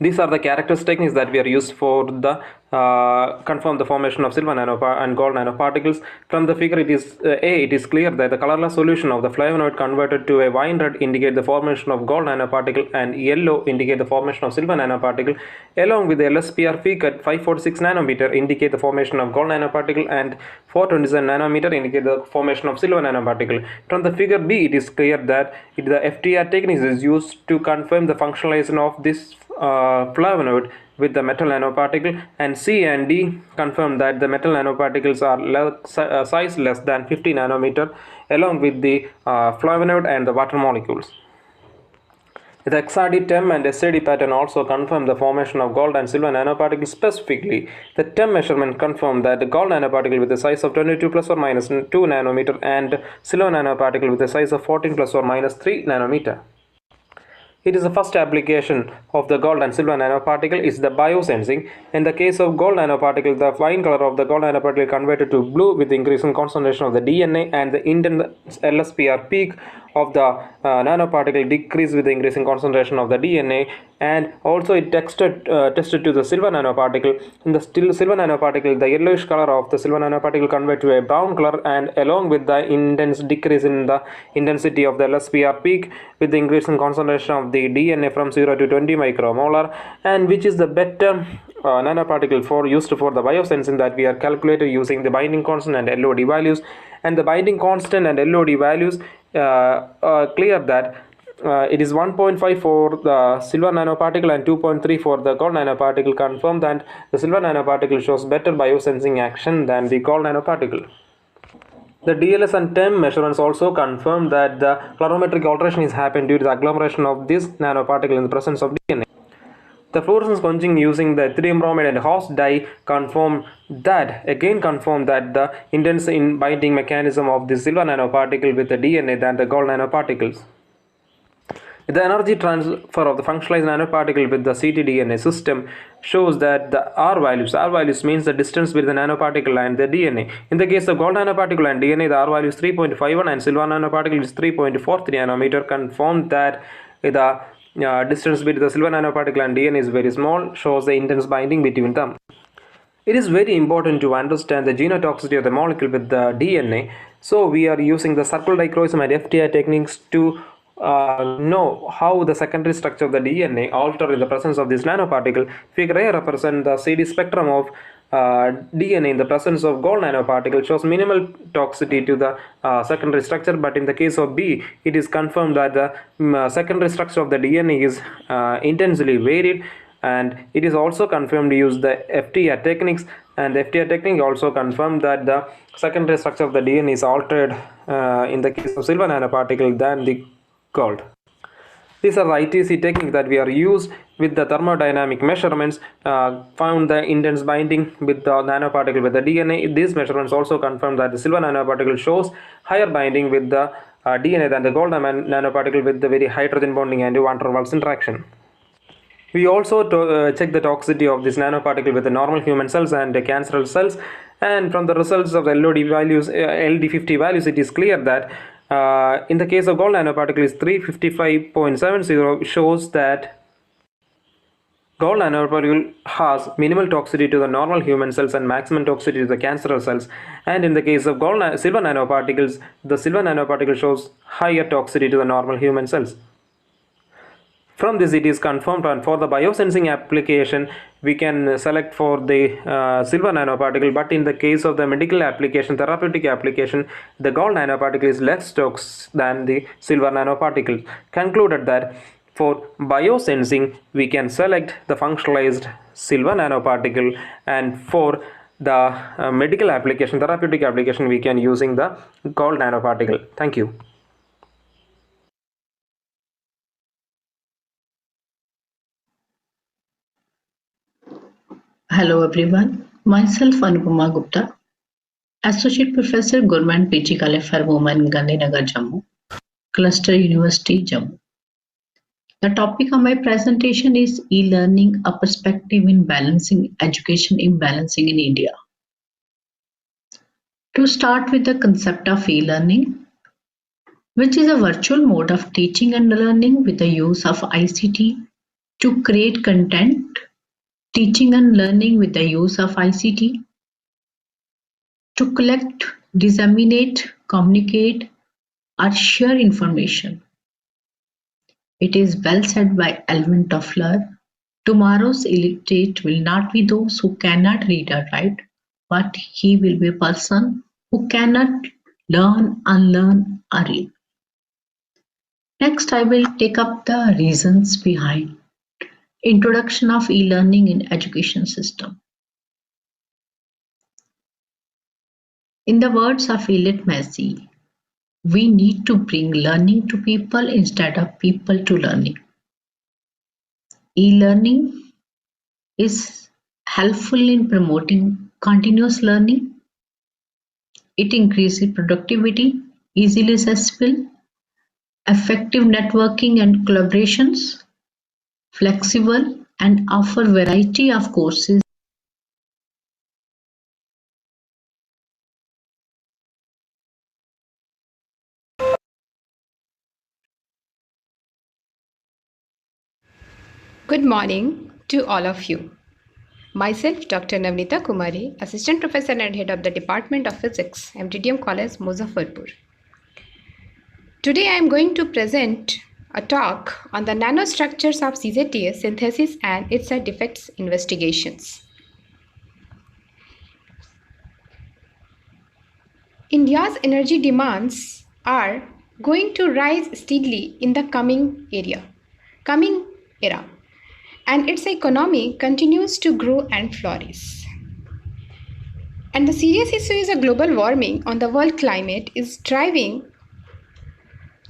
S3: These are the characteristic techniques that we are used for the confirm the formation of silver and gold nanoparticles. From the figure, it is clear that the colorless solution of the flavonoid converted to a wine red indicate the formation of gold nanoparticle, and yellow indicate the formation of silver nanoparticle, along with the LSPR peak at 546 nanometer indicate the formation of gold nanoparticle, and 427 nanometer indicate the formation of silver nanoparticle. From the figure B, it is clear that the FTR technique is used to confirm the functionalization of this flavonoid with the metal nanoparticle, and C and D confirm that the metal nanoparticles are size less than 50 nanometer along with the flavonoid and the water molecules. The XRD, TEM and SAD pattern also confirm the formation of gold and silver nanoparticles. Specifically, the TEM measurement confirmed that the gold nanoparticle with a size of 22 plus or minus 2 nanometer and silver nanoparticle with a size of 14 plus or minus 3 nanometer. It is the first application of the gold and silver nanoparticle is the biosensing. In the case of gold nanoparticle, the fine color of the gold nanoparticle converted to blue with increasing concentration of the DNA, and the intense LSPR peak of the nanoparticle decreased with the increasing concentration of the DNA. And also it tested to the silver nanoparticle. In the silver nanoparticle, the yellowish color of the silver nanoparticle converted to a brown color, and along with the intense decrease in the intensity of the LSPR peak with the increasing concentration of the DNA from 0 to 20 micromolar, and which is the better nanoparticle for used for the biosensing that we are calculated using the binding constant and LOD values. And the binding constant and LOD values clear that it is 1.5 for the silver nanoparticle and 2.3 for the gold nanoparticle. Confirm that the silver nanoparticle shows better biosensing action than the gold nanoparticle. The DLS and TEM measurements also confirm that the colorimetric alteration is happened due to the agglomeration of this nanoparticle in the presence of DNA. The fluorescence quenching using the ethylene bromide and host dye confirm that the intense binding mechanism of the silver nanoparticle with the DNA than the gold nanoparticles. The energy transfer of the functionalized nanoparticle with the ctDNA system shows that the R values means the distance between the nanoparticle and the DNA. In the case of gold nanoparticle and DNA, the R value is 3.51 and silver nanoparticle is 3.43 nanometer. Confirmed that the distance between the silver nanoparticle and DNA is very small, shows the intense binding between them. It is very important to understand the genotoxicity of the molecule with the DNA. So we are using the circle dichroism and FTI techniques to know how the secondary structure of the DNA alter in the presence of this nanoparticle. Figure A represents the CD spectrum of DNA in the presence of gold nanoparticle, shows minimal toxicity to the secondary structure, but in the case of B, it is confirmed that the secondary structure of the DNA is intensely varied, and it is also confirmed to use the FTR techniques, and the FTR technique also confirmed that the secondary structure of the DNA is altered in the case of silver nanoparticle than the gold. These are the ITC techniques that we are used with the thermodynamic measurements, found the intense binding with the nanoparticle with the DNA. These measurements also confirm that the silver nanoparticle shows higher binding with the DNA than the gold nanoparticle with the very hydrogen bonding and van der Waals interaction. We also check the toxicity of this nanoparticle with the normal human cells and the cancerous cells, and from the results of the LOD values, LD50 values, it is clear that in the case of gold nanoparticle is 355.70, shows that gold nanoparticle has minimal toxicity to the normal human cells and maximum toxicity to the cancerous cells. And in the case of silver nanoparticles, the silver nanoparticle shows higher toxicity to the normal human cells. From this, it is confirmed, and for the biosensing application, we can select for the silver nanoparticle, but in the case of the medical application, therapeutic application, the gold nanoparticle is less toxic than the silver nanoparticle. Concluded that for biosensing, we can select the functionalized silver nanoparticle, and for the medical application, therapeutic application, we can using the gold nanoparticle. Thank you.
S4: Hello everyone, myself Anupama Gupta, Associate Professor Government PG College for Women, Gandhinagar, Jammu, Cluster University, Jammu. The topic of my presentation is e-learning, a perspective in balancing education imbalancing in India. To start with the concept of e-learning, which is a virtual mode of teaching and learning with the use of ICT to create content, teaching and learning with the use of ICT to collect, disseminate, communicate, or share information. It is well said by Alvin Toffler, tomorrow's illiterate will not be those who cannot read or write, but he will be a person who cannot learn, unlearn, or read. Next, I will take up the reasons behind introduction of e-learning in education system. In the words of Elliot Massey, we need to bring learning to people instead of people to learning. E-learning is helpful in promoting continuous learning. It increases productivity, easily accessible, effective networking and collaborations, flexible, and offer variety of courses.
S22: Good morning to all of you. Myself, Dr. Navnita Kumari, Assistant Professor and Head of the Department of Physics, MTDM College, Muzaffarpur. Today I am going to present a talk on the nanostructures of CZTS synthesis and its side effects investigations. India's energy demands are going to rise steadily in the coming era, and its economy continues to grow and flourish. And the serious issue is a global warming on the world climate is driving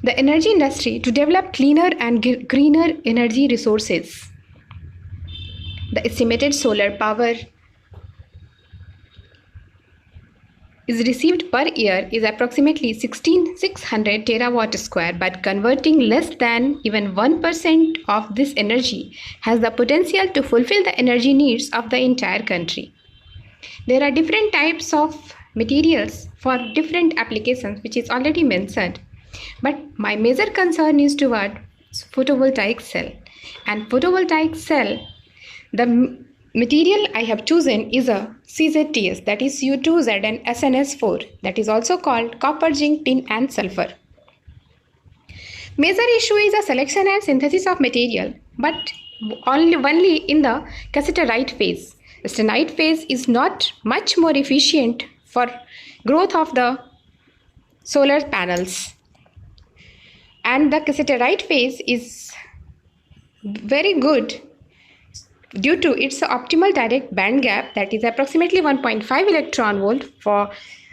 S22: the energy industry to develop cleaner and greener energy resources. The estimated solar power is received per year is approximately 16,600 terawatt square, but converting less than even 1% of this energy has the potential to fulfill the energy needs of the entire country. There are different types of materials for different applications, which is already mentioned. But my major concern is toward photovoltaic cell. And photovoltaic cell, the material I have chosen is a CZTS, that is U2Z and SNS4, that is also called copper, zinc, tin and sulfur. Major issue is the selection and synthesis of material, but only in the cassiterite phase. The stenite phase is not much more efficient for growth of the solar panels. And the cassiterite phase is very good due to its optimal direct band gap, that is approximately 1.5 electron volt, for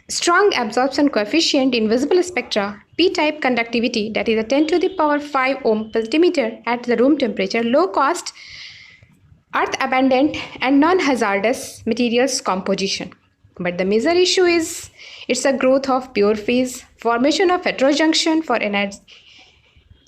S22: strong absorption coefficient in visible spectra, p-type conductivity, that is a 10 to the power 5 ohm multimeter at the room temperature, low cost, earth abundant and non-hazardous materials composition. But the major issue is it's a growth of pure phase, formation of heterojunction for energy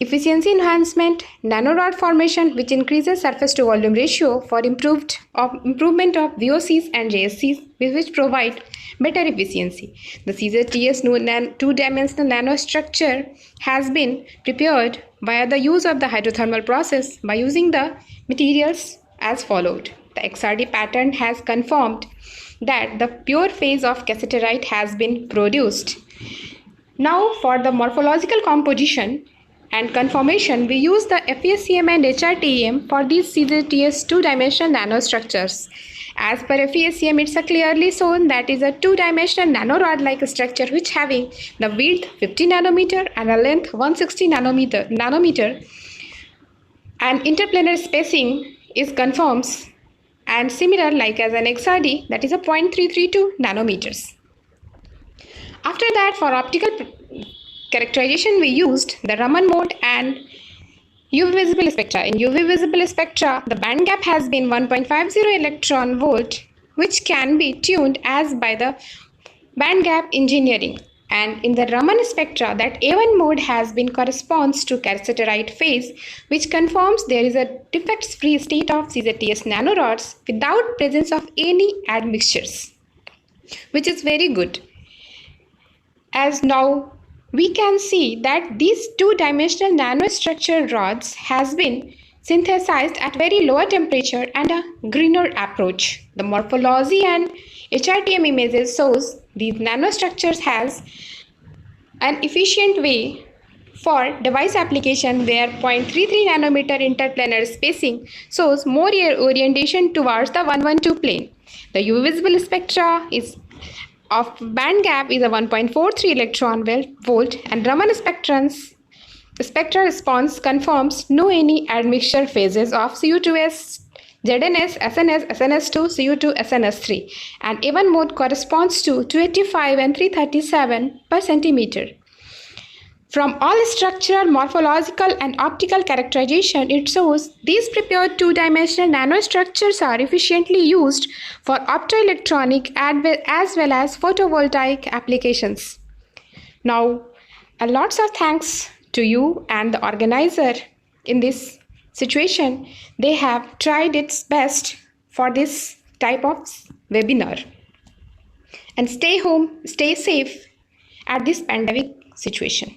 S22: efficiency enhancement, nanorod formation which increases surface to volume ratio for improvement of VOCs and JSCs which provide better efficiency. The CZTS two-dimensional nanostructure has been prepared via the use of the hydrothermal process by using the materials as followed. The XRD pattern has confirmed that the pure phase of cassiterite has been produced. Now for the morphological composition and conformation, we use the FESCM and HRTEM for these CZTS two-dimensional nanostructures. As per FESCM, it's clearly shown that is a two-dimensional nanorod-like structure which having the width 50 nanometer and a length 160 nanometer, and interplanar spacing is conforms and similar like as an XRD, that is a 0.332 nanometers. After that, for optical characterization, we used the Raman mode and UV visible spectra. In UV visible spectra, the band gap has been 1.50 electron volt, which can be tuned as by the band gap engineering. And in the Raman spectra, that A1 mode has been corresponds to cassiterite phase, which confirms there is a defects-free state of CZTS nanorods without presence of any admixtures, which is very good. As now we can see that these two-dimensional nanostructured rods has been synthesized at very lower temperature and a greener approach. The morphology and HRTM images shows these nanostructures has an efficient way for device application where 0.33 nanometer interplanar spacing shows more orientation towards the 112 plane. The UV visible spectra is of band gap is a 1.43 electron volt, and Raman spectral response confirms no any admixture phases of Cu2s, ZNS, SNS, SNS2, Cu2, SNS3, and A1 mode corresponds to 285 and 337 per centimeter. From all structural, morphological, and optical characterization, it shows these prepared two-dimensional nanostructures are efficiently used for optoelectronic as well as photovoltaic applications. Now, lots of thanks to you and the organizer in this situation. They have tried its best for this type of webinar. And stay home, stay safe at this pandemic situation.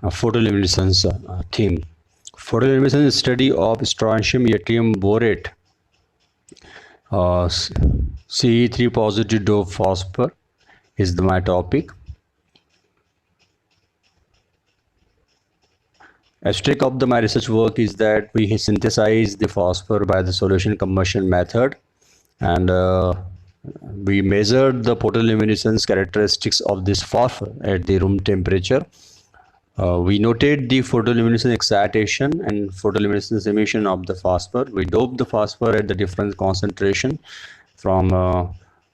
S5: Photoluminescence theme. Photoluminescence is study of strontium yttrium borate, Ce3 positive dope phosphor is my topic. Abstract of my research work is that we synthesize the phosphor by the solution combustion method, and we measured the photoluminescence characteristics of this phosphor at the room temperature. We noted the photoluminescence excitation and photoluminescence emission of the phosphor. We doped the phosphor at the different concentration from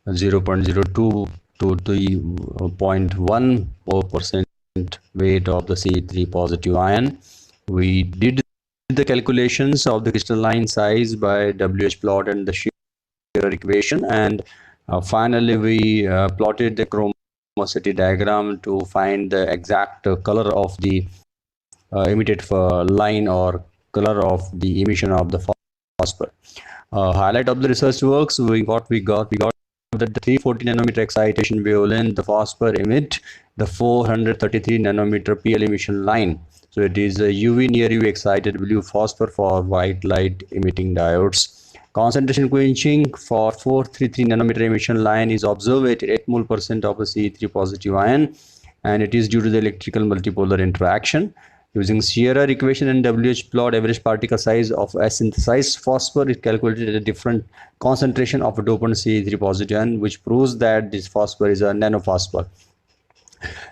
S5: 0.02 to 0.1% weight of the C3 positive ion. We did the calculations of the crystalline size by WH plot and the Shearer equation, and finally we plotted the chromosity diagram to find the exact color of the emitted line or color of the emission of the phosphor. Highlight of the research works, we got that the 340 nanometer excitation wavelength, the phosphor emit the 433 nanometer PL emission line. So it is a UV near UV excited blue phosphor for white light emitting diodes. Concentration quenching for 433 nanometer emission line is observed at 8 mole % of a C3 positive ion, and it is due to the electrical multipolar interaction. Using Shearer equation and WH plot, average particle size of a synthesized phosphor is calculated at a different concentration of a dopant C3 positive ion, which proves that this phosphor is a nanophosphor.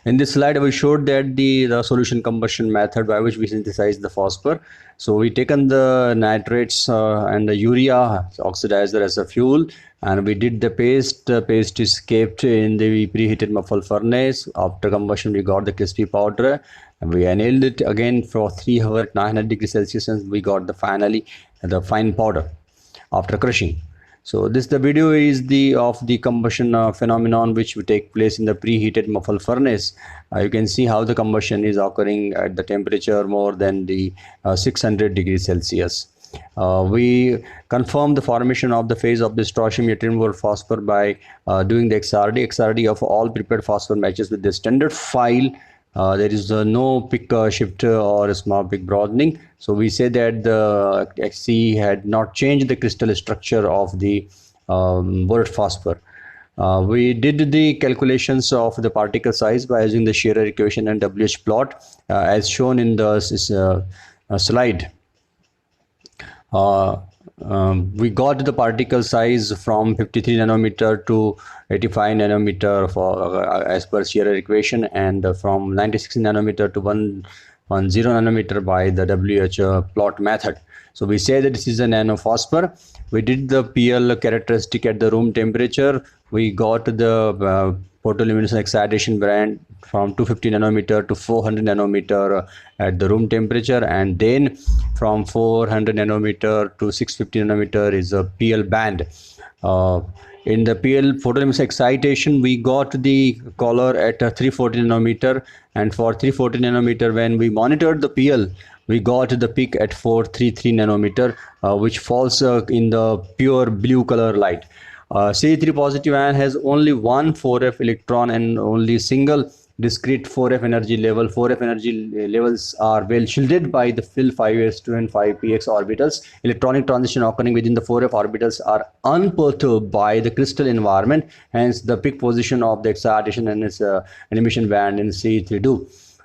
S5: In this slide, we showed that the solution combustion method by which we synthesize the phosphor. So we taken the nitrates and the urea oxidizer as a fuel, and we did the paste. The paste is kept in the preheated muffle furnace. After combustion, we got the crispy powder, and we annealed it again for 3 hours, 900 degrees Celsius, and we got the finally the fine powder after crushing. So this the video is of the combustion phenomenon which will take place in the preheated muffle furnace. You can see how the combustion is occurring at the temperature more than the 600 degrees Celsius. We confirm the formation of the phase of the strontium yttrium phosphor by doing the XRD of all prepared phosphor matches with the standard file. There is no peak shift or a small peak broadening. So we say that the XC had not changed the crystal structure of the borate phosphor. We did the calculations of the particle size by using the Shearer equation and WH plot as shown in the slide. We got the particle size from 53 nanometer to 85 nanometer for as per Shearer equation, and from 96 nanometer to on 0 nanometer by the WHO plot method. So we say that this is a nanophosphor. We did the PL characteristic at the room temperature. We got the photoluminescence excitation band from 250 nanometer to 400 nanometer at the room temperature, and then from 400 nanometer to 650 nanometer is a PL band. In the PL photoluminescence excitation, we got the color at 340 nanometer, and for 340 nanometer, when we monitored the PL, we got the peak at 433 nanometer, which falls in the pure blue color light. C3 positive ion has only one 4f electron and only single discrete 4f energy level. 4f energy levels are well shielded by the fill 5s2 and 5px orbitals. Electronic transition occurring within the 4f orbitals are unperturbed by the crystal environment. Hence, the peak position of the excitation and its emission band in C3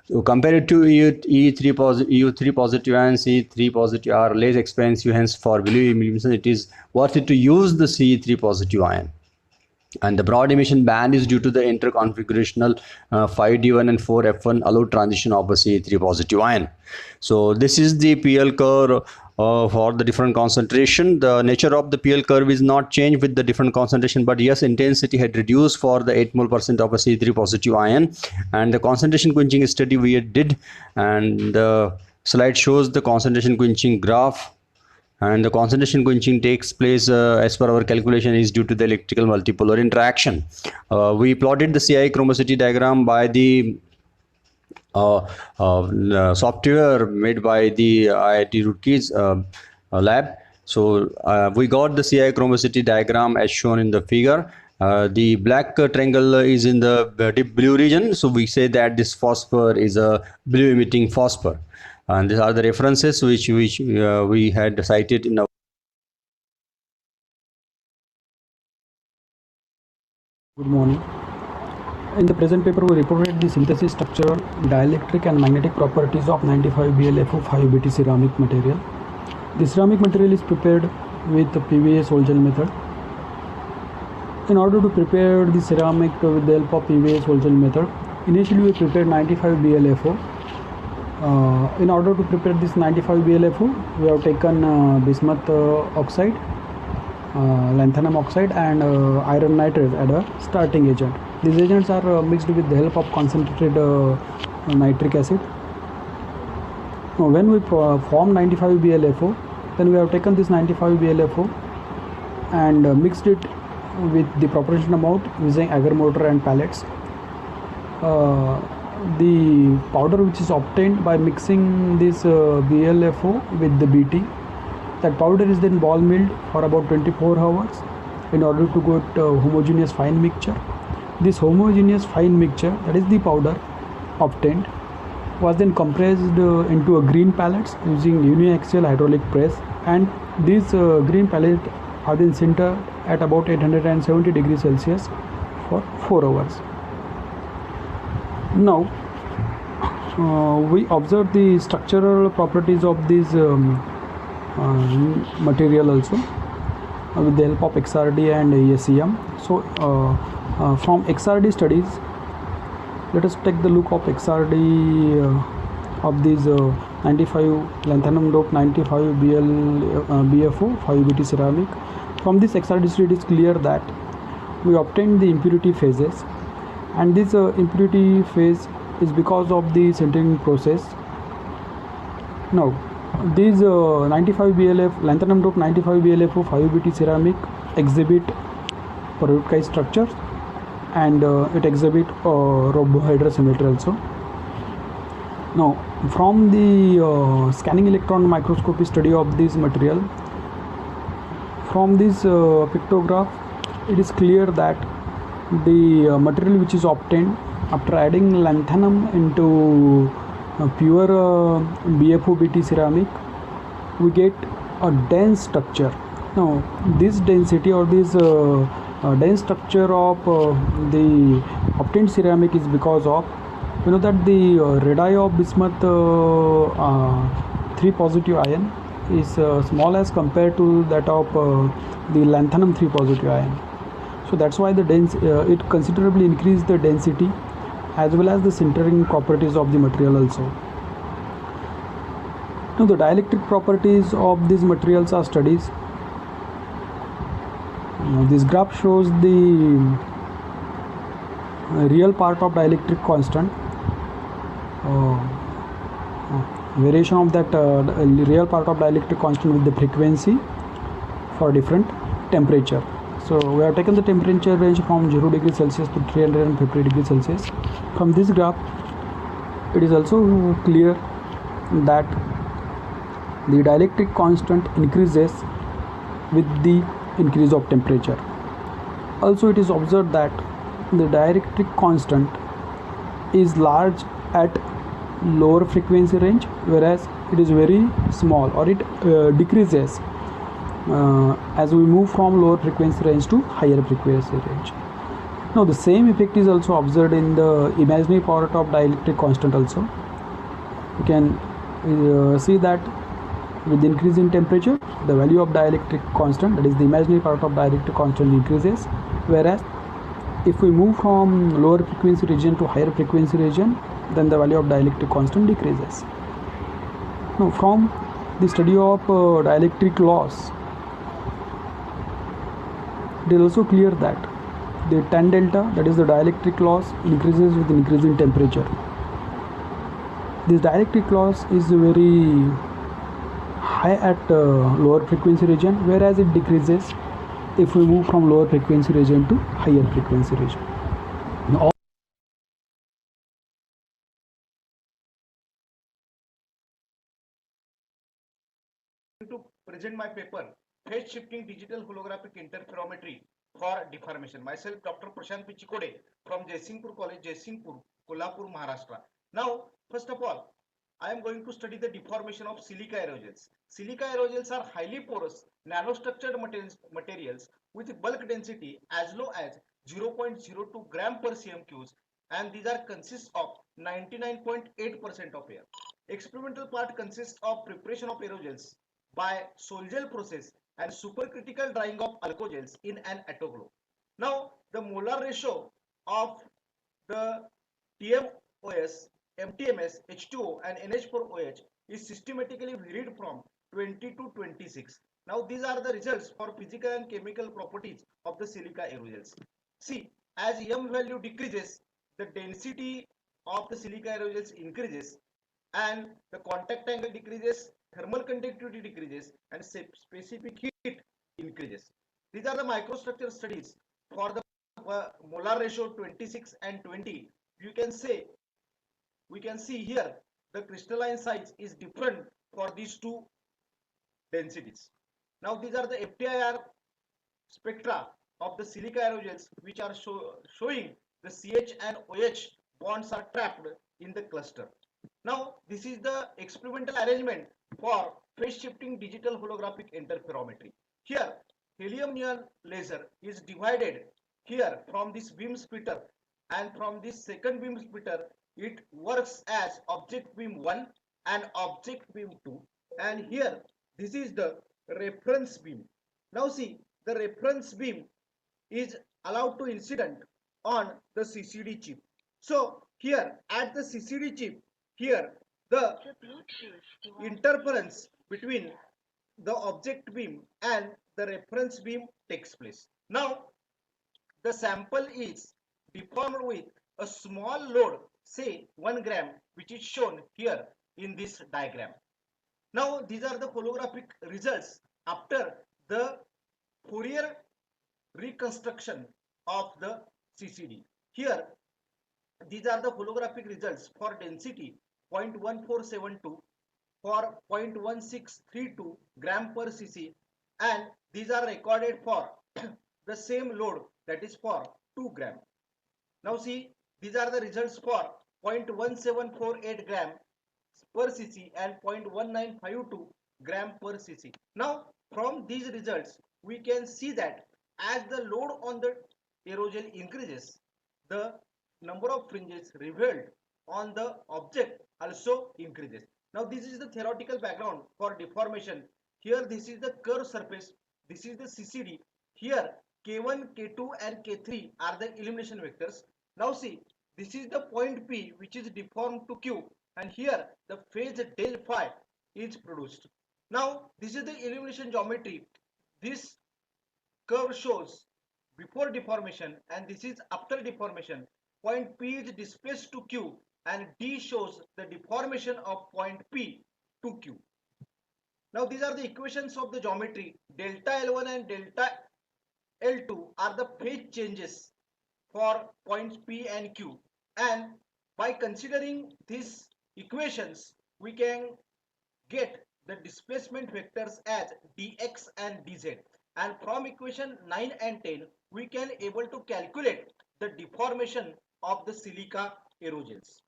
S5: So compared to EU3 positive and C3 positive are less expensive. Hence, for blue emission, it is worth it to use the C3 positive ion. And the broad emission band is due to the interconfigurational 5D1 and 4F1 allowed transition of a C3 positive ion. So this is the PL curve for the different concentration. The nature of the PL curve is not changed with the different concentration, but yes, intensity had reduced for the 8% of a C3 positive ion. And the concentration quenching study we did, and the slide shows the concentration quenching graph. And the concentration quenching takes place as per our calculation is due to the electrical multipolar interaction. We plotted the CI chromosity diagram by the software made by the IIT Roorkee's lab. So we got the CI chromosity diagram as shown in the figure. The black triangle is in the deep blue region. So we say that this phosphor is a blue emitting phosphor. And these are the references which we had cited in our.
S7: Good morning. In the present paper, we reported the synthesis structure, dielectric and magnetic properties of 95BlFO5BT ceramic material. The ceramic material is prepared with the PVA sol gel method. In order to prepare the ceramic with the help of PVA sol gel method, initially we prepared 95BlFO. In order to prepare this 95BlFO, we have taken bismuth oxide, lanthanum oxide and iron nitrate as a starting agent. These agents are mixed with the help of concentrated nitric acid. Now, when we form 95BlFO, then we have taken this 95BlFO and mixed it with the proportion amount using agar mortar and pellets. The powder which is obtained by mixing this BlFO with the BT, that powder is then ball milled for about 24 hours in order to get homogeneous fine mixture. This homogeneous fine mixture, that is the powder obtained, was then compressed into a green pellets using uniaxial hydraulic press, and these green pellets are then sintered at about 870 degrees Celsius for 4 hours. Now we observe the structural properties of this material also with the help of XRD and ASEM. So from XRD studies, let us take the look of XRD of these 95 lanthanum dope 95 BFO 5BT ceramic. From this XRD study, it is clear that we obtained the impurity phases, and this impurity phase is because of the sintering process. Now, these 95BlF lanthanum dope 95BlFO 5BT ceramic exhibit perovskite structures, and it exhibit rhomblohedral symmetry also. Now, from the scanning electron microscopy study of this material, from this pictograph, it is clear that the material which is obtained after adding lanthanum into pure BFO-BT ceramic, we get a dense structure. Now, this density or this dense structure of the obtained ceramic is because of, you know, that the radii of bismuth 3 positive ion is small as compared to that of the lanthanum 3 positive ion. So that's why the it considerably increased the density as well as the sintering properties of the material also. Now the dielectric properties of these materials are studied. Now this graph shows the real part of dielectric constant, variation of that real part of dielectric constant with the frequency for different temperature. So we have taken the temperature range from 0 degrees Celsius to 350 degrees Celsius. From this graph, it is also clear that the dielectric constant increases with the increase of temperature. Also, it is observed that the dielectric constant is large at lower frequency range, whereas it is very small, or it decreases as we move from lower frequency range to higher frequency range. Now the same effect is also observed in the imaginary part of dielectric constant also. You can see that with the increase in temperature, the value of dielectric constant, that is the imaginary part of dielectric constant, increases, whereas if we move from lower frequency region to higher frequency region, then the value of dielectric constant decreases. Now from the study of dielectric laws, it is also clear that the tan delta, that is the dielectric loss, increases with increase in temperature. This dielectric loss is very high at lower frequency region, whereas it decreases if we move from lower frequency region to higher frequency region. Now,
S8: to present my paper, Phase Shifting Digital Holographic Interferometry for Deformation. Myself, Dr. Prashant Pichikode from Jaisingpur College, Jaisingpur, Kolhapur, Maharashtra. Now, first of all, I am going to study the deformation of silica aerogels. Silica aerogels are highly porous, nanostructured materials with bulk density as low as 0.02 gram per cm cubes, and these are consists of 99.8% of air. Experimental part consists of preparation of aerogels by sol-gel process and supercritical drying of alkogels in an autoclave. Now, the molar ratio of the TMOS, MTMS, H2O and NH4OH is systematically varied from 20 to 26. Now, these are the results for physical and chemical properties of the silica aerogels. See, as M value decreases, the density of the silica aerogels increases, and the contact angle decreases, thermal conductivity decreases, and specific heat increases. These are the microstructure studies for the molar ratio 26 and 20. We can see here the crystalline size is different for these two densities. Now these are the FTIR spectra of the silica aerogels, which are showing the CH and OH bonds are trapped in the cluster. Now this is the experimental arrangement for phase shifting digital holographic interferometry. Here helium neon laser is divided here from this beam splitter, and from this second beam splitter it works as object beam 1 and object beam 2, and here this is the reference beam. Now see, the reference beam is allowed to incident on the CCD chip. So here at the CCD chip, here the interference between the object beam and the reference beam takes place. Now the sample is deformed with a small load, say 1 gram, which is shown here in this diagram. Now these are the holographic results after the Fourier reconstruction of the CCD. Here these are the holographic results for density 0.1472, for 0.1632 gram per cc, and these are recorded for the same load, that is for 2 gram. Now see, these are the results for 0.1748 gram per cc and 0.1952 gram per cc. Now from these results we can see that as the load on the aerogel increases, the number of fringes revealed on the object also increases. Now this is the theoretical background for deformation. Here this is the curved surface, this is the CCD. Here K1, K2 and K3 are the illumination vectors. Now see, this is the point P which is deformed to Q, and here the phase del phi is produced. Now this is the illumination geometry. This curve shows before deformation and this is after deformation. Point P is displaced to Q and D shows the deformation of point P to Q. Now these are the equations of the geometry. Delta L1 and delta L2 are the phase changes for points P and Q, and by considering these equations we can get the displacement vectors as dx and dz, and from equation 9 and 10 we can able to calculate the deformation of the silica aerosols.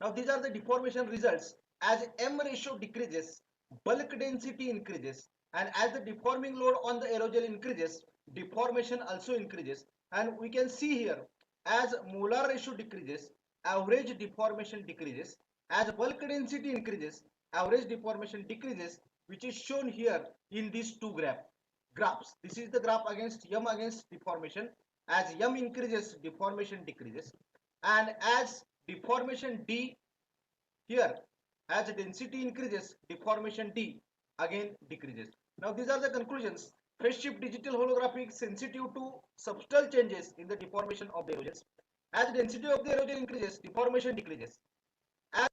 S8: Now these are the deformation results. As M ratio decreases, bulk density increases, and as the deforming load on the aerosol increases, deformation also increases. And we can see here, as molar ratio decreases, average deformation decreases. As bulk density increases, average deformation decreases, which is shown here in these two graphs. This is the graph against M against deformation. As M increases, deformation decreases, and as deformation D here, as density increases, deformation D again decreases. Now these are the conclusions. Phase shift digital holographic sensitive to subtle changes in the deformation of the aerosols. As density of the aerosol increases, deformation decreases. As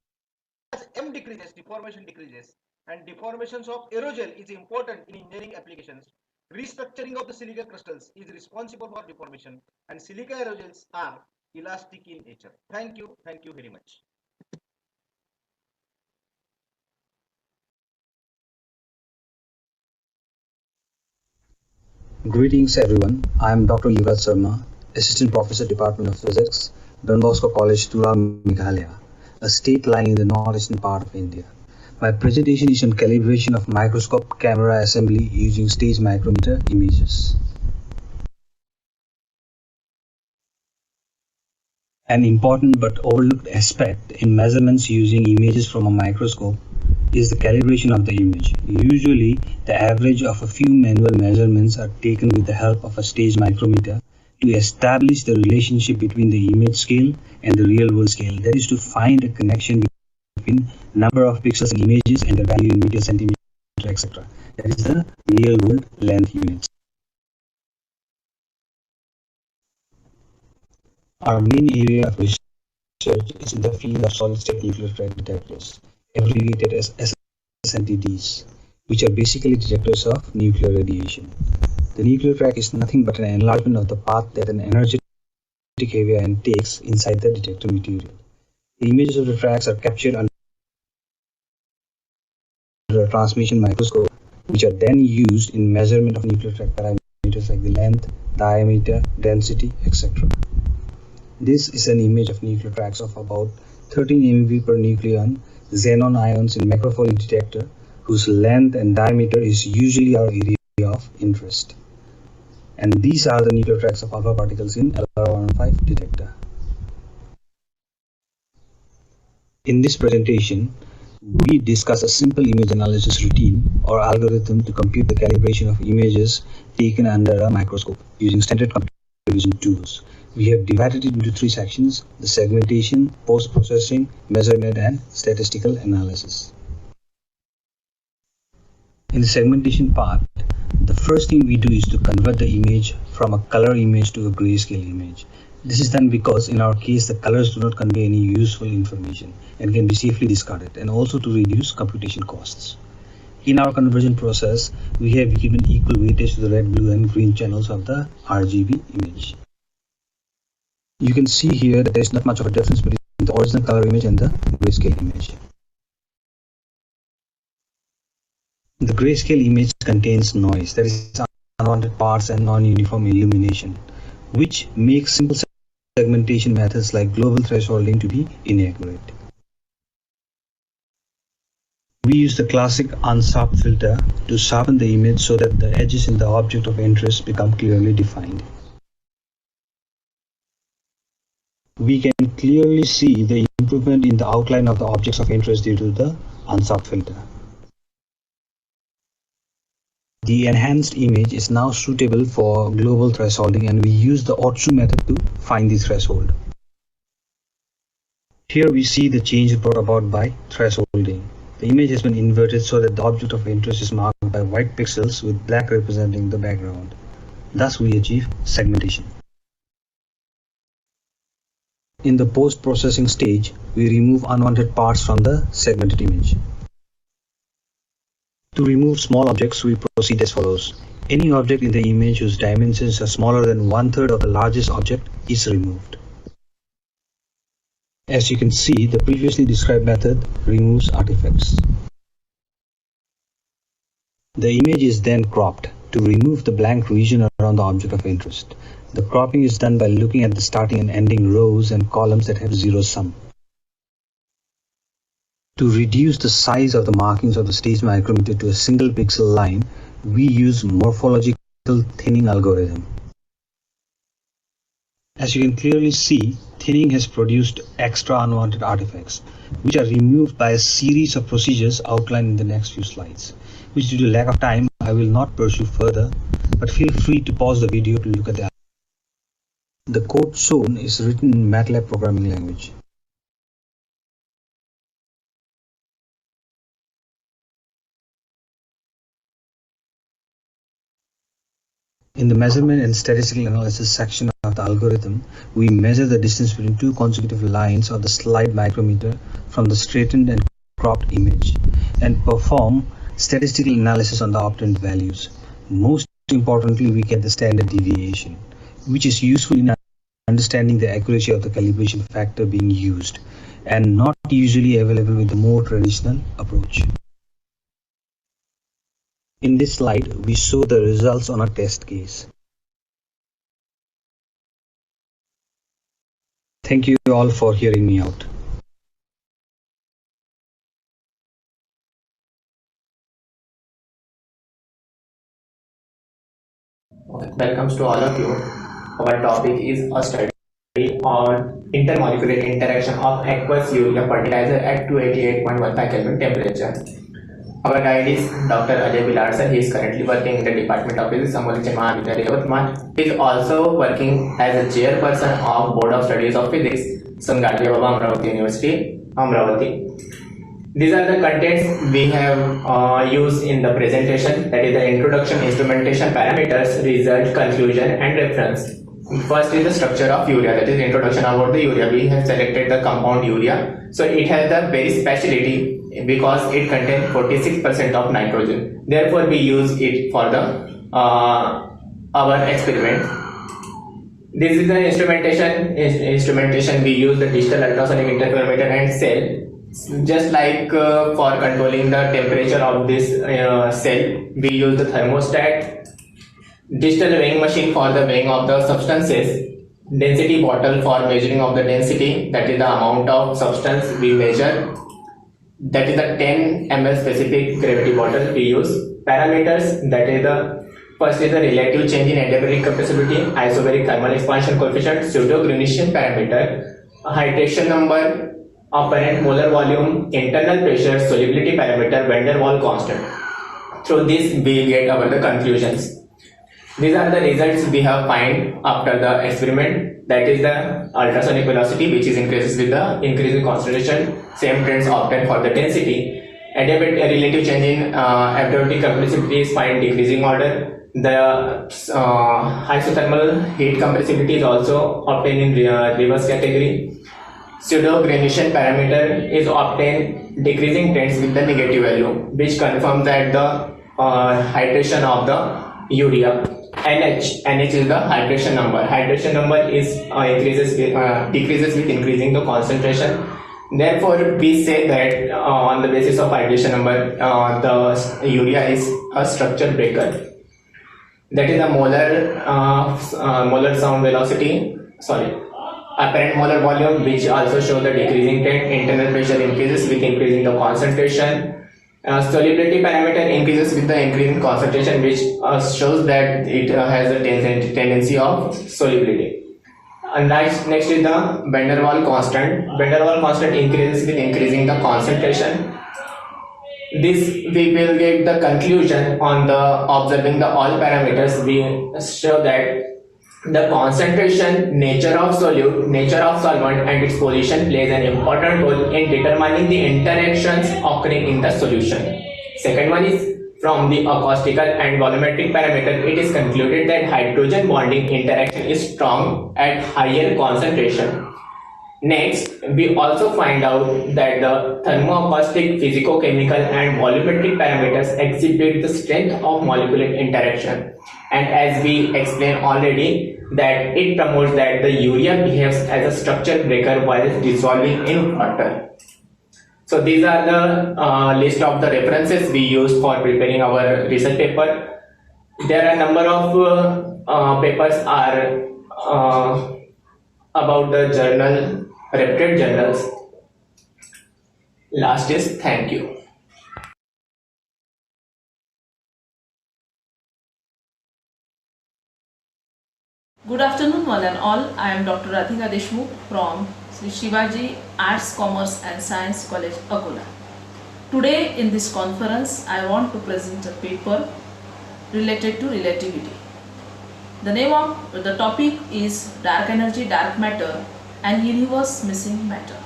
S8: M decreases, deformation decreases. And deformations of aerosol is important in engineering applications. Restructuring of the silica crystals is responsible for deformation, and silica aerosols are elastic in nature. Thank you very much.
S9: Greetings everyone, I am Dr. Yuvraj Sharma, Assistant Professor, Department of Physics, Don Bosco College, Tura, Meghalaya, a state lying in the northeastern part of India. My presentation is on calibration of microscope camera assembly using stage micrometer images. An important but overlooked aspect in measurements using images from a microscope is the calibration of the image. Usually, the average of a few manual measurements are taken with the help of a stage micrometer to establish the relationship between the image scale and the real world scale. That is to find a connection between number of pixels in images and the value in meter, centimeter, etc. That is the real world length units. Our main area of research is in the field of solid-state nuclear threat detectors, abbreviated as SNTDs, which are basically detectors of nuclear radiation. The nuclear track is nothing but an enlargement of the path that an energetic heavy ion takes inside the detector material. The images of the tracks are captured under a transmission microscope, which are then used in measurement of nuclear track parameters like the length, diameter, density, etc. This is an image of nuclear tracks of about 13 MeV per nucleon xenon ions in macrofolio detector, whose length and diameter is usually our area of interest. And these are the nuclear tracks of alpha particles in LR115 detector. In this presentation, we discuss a simple image analysis routine or algorithm to compute the calibration of images taken under a microscope using standard computer vision tools. We have divided it into three sections: the segmentation, post-processing, measurement, and statistical analysis. In the segmentation part, the first thing we do is to convert the image from a color image to a grayscale image. This is done because in our case the colors do not convey any useful information and can be safely discarded, and also to reduce computation costs. In our conversion process, we have given equal weightage to the red, blue, and green channels of the RGB image. You can see here that there is not much of a difference between the original color image and the grayscale image. The grayscale image contains noise, that is unwanted parts and non-uniform illumination, which makes simple segmentation methods like global thresholding to be inaccurate. We use the classic unsharp filter to sharpen the image so that the edges in the object of interest become clearly defined. We can clearly see the improvement in the outline of the objects of interest due to the unsharp filter. The enhanced image is now suitable for global thresholding, and we use the Otsu method to find the threshold. Here we see the change brought about by thresholding. The image has been inverted so that the object of interest is marked by white pixels with black representing the background. Thus we achieve segmentation. In the post-processing stage, we remove unwanted parts from the segmented image. To remove small objects, we proceed as follows. Any object in the image whose dimensions are smaller than 1/3 of the largest object is removed. As you can see, the previously described method removes artifacts. The image is then cropped to remove the blank region around the object of interest. The cropping is done by looking at the starting and ending rows and columns that have zero sum. To reduce the size of the markings of the stage micrometer to a single pixel line, we use morphological thinning algorithm. As you can clearly see, thinning has produced extra unwanted artifacts, which are removed by a series of procedures outlined in the next few slides, which due to lack of time, I will not pursue further, but feel free to pause the video to look at the. The code shown is written in MATLAB programming language. In the measurement and statistical analysis section of the algorithm, we measure the distance between two consecutive lines of the slide micrometer from the straightened and cropped image and perform statistical analysis on the obtained values. Most importantly, we get the standard deviation, which is useful in understanding the accuracy of the calibration factor being used and not usually available with the more traditional approach. In this slide, we show the results on a test case. Thank you all for hearing me out.
S10: Welcome to all of you. Our topic is a study on intermolecular interaction of aqueous urea fertilizer at 288.15 Kelvin temperature. Our guide is Dr. Ajay Bilar sir. He is currently working in the Department of Physics, Homology Mahavidyalaya, Yavatmal. He is also working as a chairperson of Board of Studies of Physics, Sangatya Baba Amravati University, Amravati. These are the contents we have used in the presentation, that is the introduction, instrumentation, parameters, result, conclusion and reference. First is the structure of urea, that is introduction about the urea. We have selected the compound urea. So it has the very speciality because it contains 46% of nitrogen. Therefore we use it for the our experiment. This is the instrumentation. We use the digital ultrasonic interferometer and cell. Just like for controlling the temperature of this cell, we use the thermostat, digital weighing machine for the weighing of the substances, density bottle for measuring of the density, that is the amount of substance we measure, that is the 10 ml specific gravity bottle we use. Parameters, that is the first is the relative change in endobaric compressibility, isobaric thermal expansion coefficient, pseudo-Greenishian parameter, hydration number, apparent molar volume, internal pressure, solubility parameter, van der Waals constant. Through this we get our the conclusions. These are the results we have find after the experiment, that is the ultrasonic velocity, which is increases with the increasing concentration, same trends obtained for the density. Relative change in abiotic compressibility is find decreasing order. The isothermal heat compressibility is also obtained in reverse category. Pseudo-Greenishian parameter is obtained decreasing trends with the negative value, which confirms that the hydration of the urea. NH is the hydration number. Hydration number is decreases with increasing the concentration. Therefore, we say that on the basis of hydration number, the urea is a structure breaker. That is the molar sound velocity. Apparent molar volume, which also show the decreasing trend. Internal pressure increases with increasing the concentration. Solubility parameter increases with the increasing concentration, which shows that it has a tendency of solubility. And next is the van der Waals constant. Van der Waals constant increases with increasing the concentration. This we will get the conclusion on the observing the all parameters. We show that The concentration, nature of solute, nature of solvent and its position plays an important role in determining the interactions occurring in the solution. Second one is from the acoustical and volumetric parameter, it is concluded that hydrogen bonding interaction is strong at higher concentration. Next, we also find out that the thermoacoustic, physicochemical and volumetric parameters exhibit the strength of molecular interaction. And as we explained already, that it promotes that the urea behaves as a structure breaker while dissolving in water. So these are the list of the references we used for preparing our research paper. There are a number of papers are about the journal, reputed journals. Last is thank you.
S13: Good afternoon, one and all. I am Dr. Radhika Deshmukh from Sri Shivaji Arts, Commerce and Science College, Akola. Today in this conference, I want to present a paper related to relativity. The name of the topic is Dark Energy, Dark Matter and Universe Missing Matter.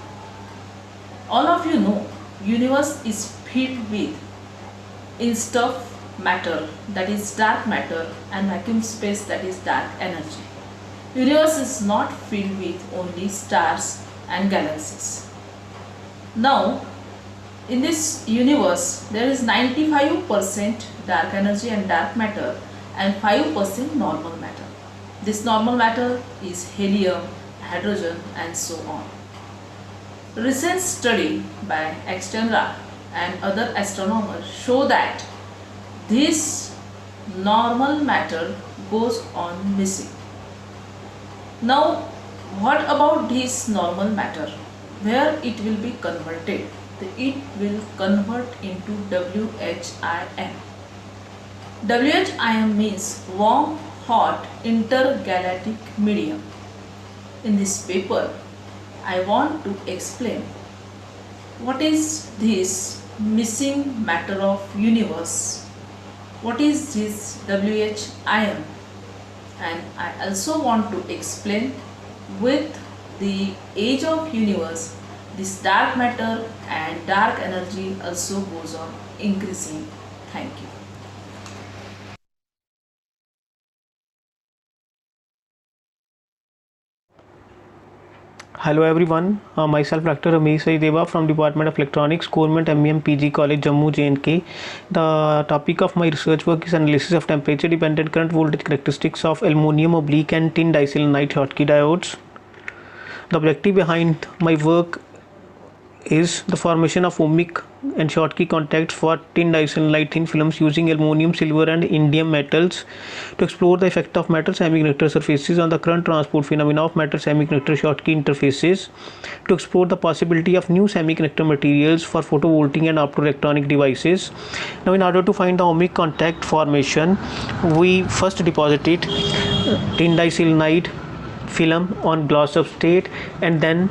S13: All of you know, universe is filled with in-stuff matter, that is dark matter, and vacuum space, that is dark energy. Universe is not filled with only stars and galaxies. Now, in this universe, there is 95% dark energy and dark matter and 5% normal matter. This normal matter is helium, hydrogen and so on. Recent study by Extenra and other astronomers show that this normal matter goes on missing. Now, what about this normal matter? Where it will be converted? It will convert into WHIM. WHIM means warm, hot, intergalactic medium. In this paper, I want to explain what is this missing matter of universe. What is this WHIM? And I also want to explain with the age of universe, this dark matter and dark energy also goes on increasing. Thank you.
S19: Hello everyone, myself Dr. Ramesh Deva from Department of Electronics, Government MEM PG College, Jammu J&K. The topic of my research work is analysis of temperature dependent current voltage characteristics of aluminum oblique and tin diselenite Schottky diodes. The objective behind my work is the formation of ohmic and Schottky contacts for tin diselenite thin films using aluminum, silver and indium metals to explore the effect of metal semiconductor surfaces on the current transport phenomena of metal semiconductor Schottky interfaces, to explore the possibility of new semiconductor materials for photovoltaic and optoelectronic devices. Now, in order to find the ohmic contact formation, we first deposited tin diselenite film on glass substrate and then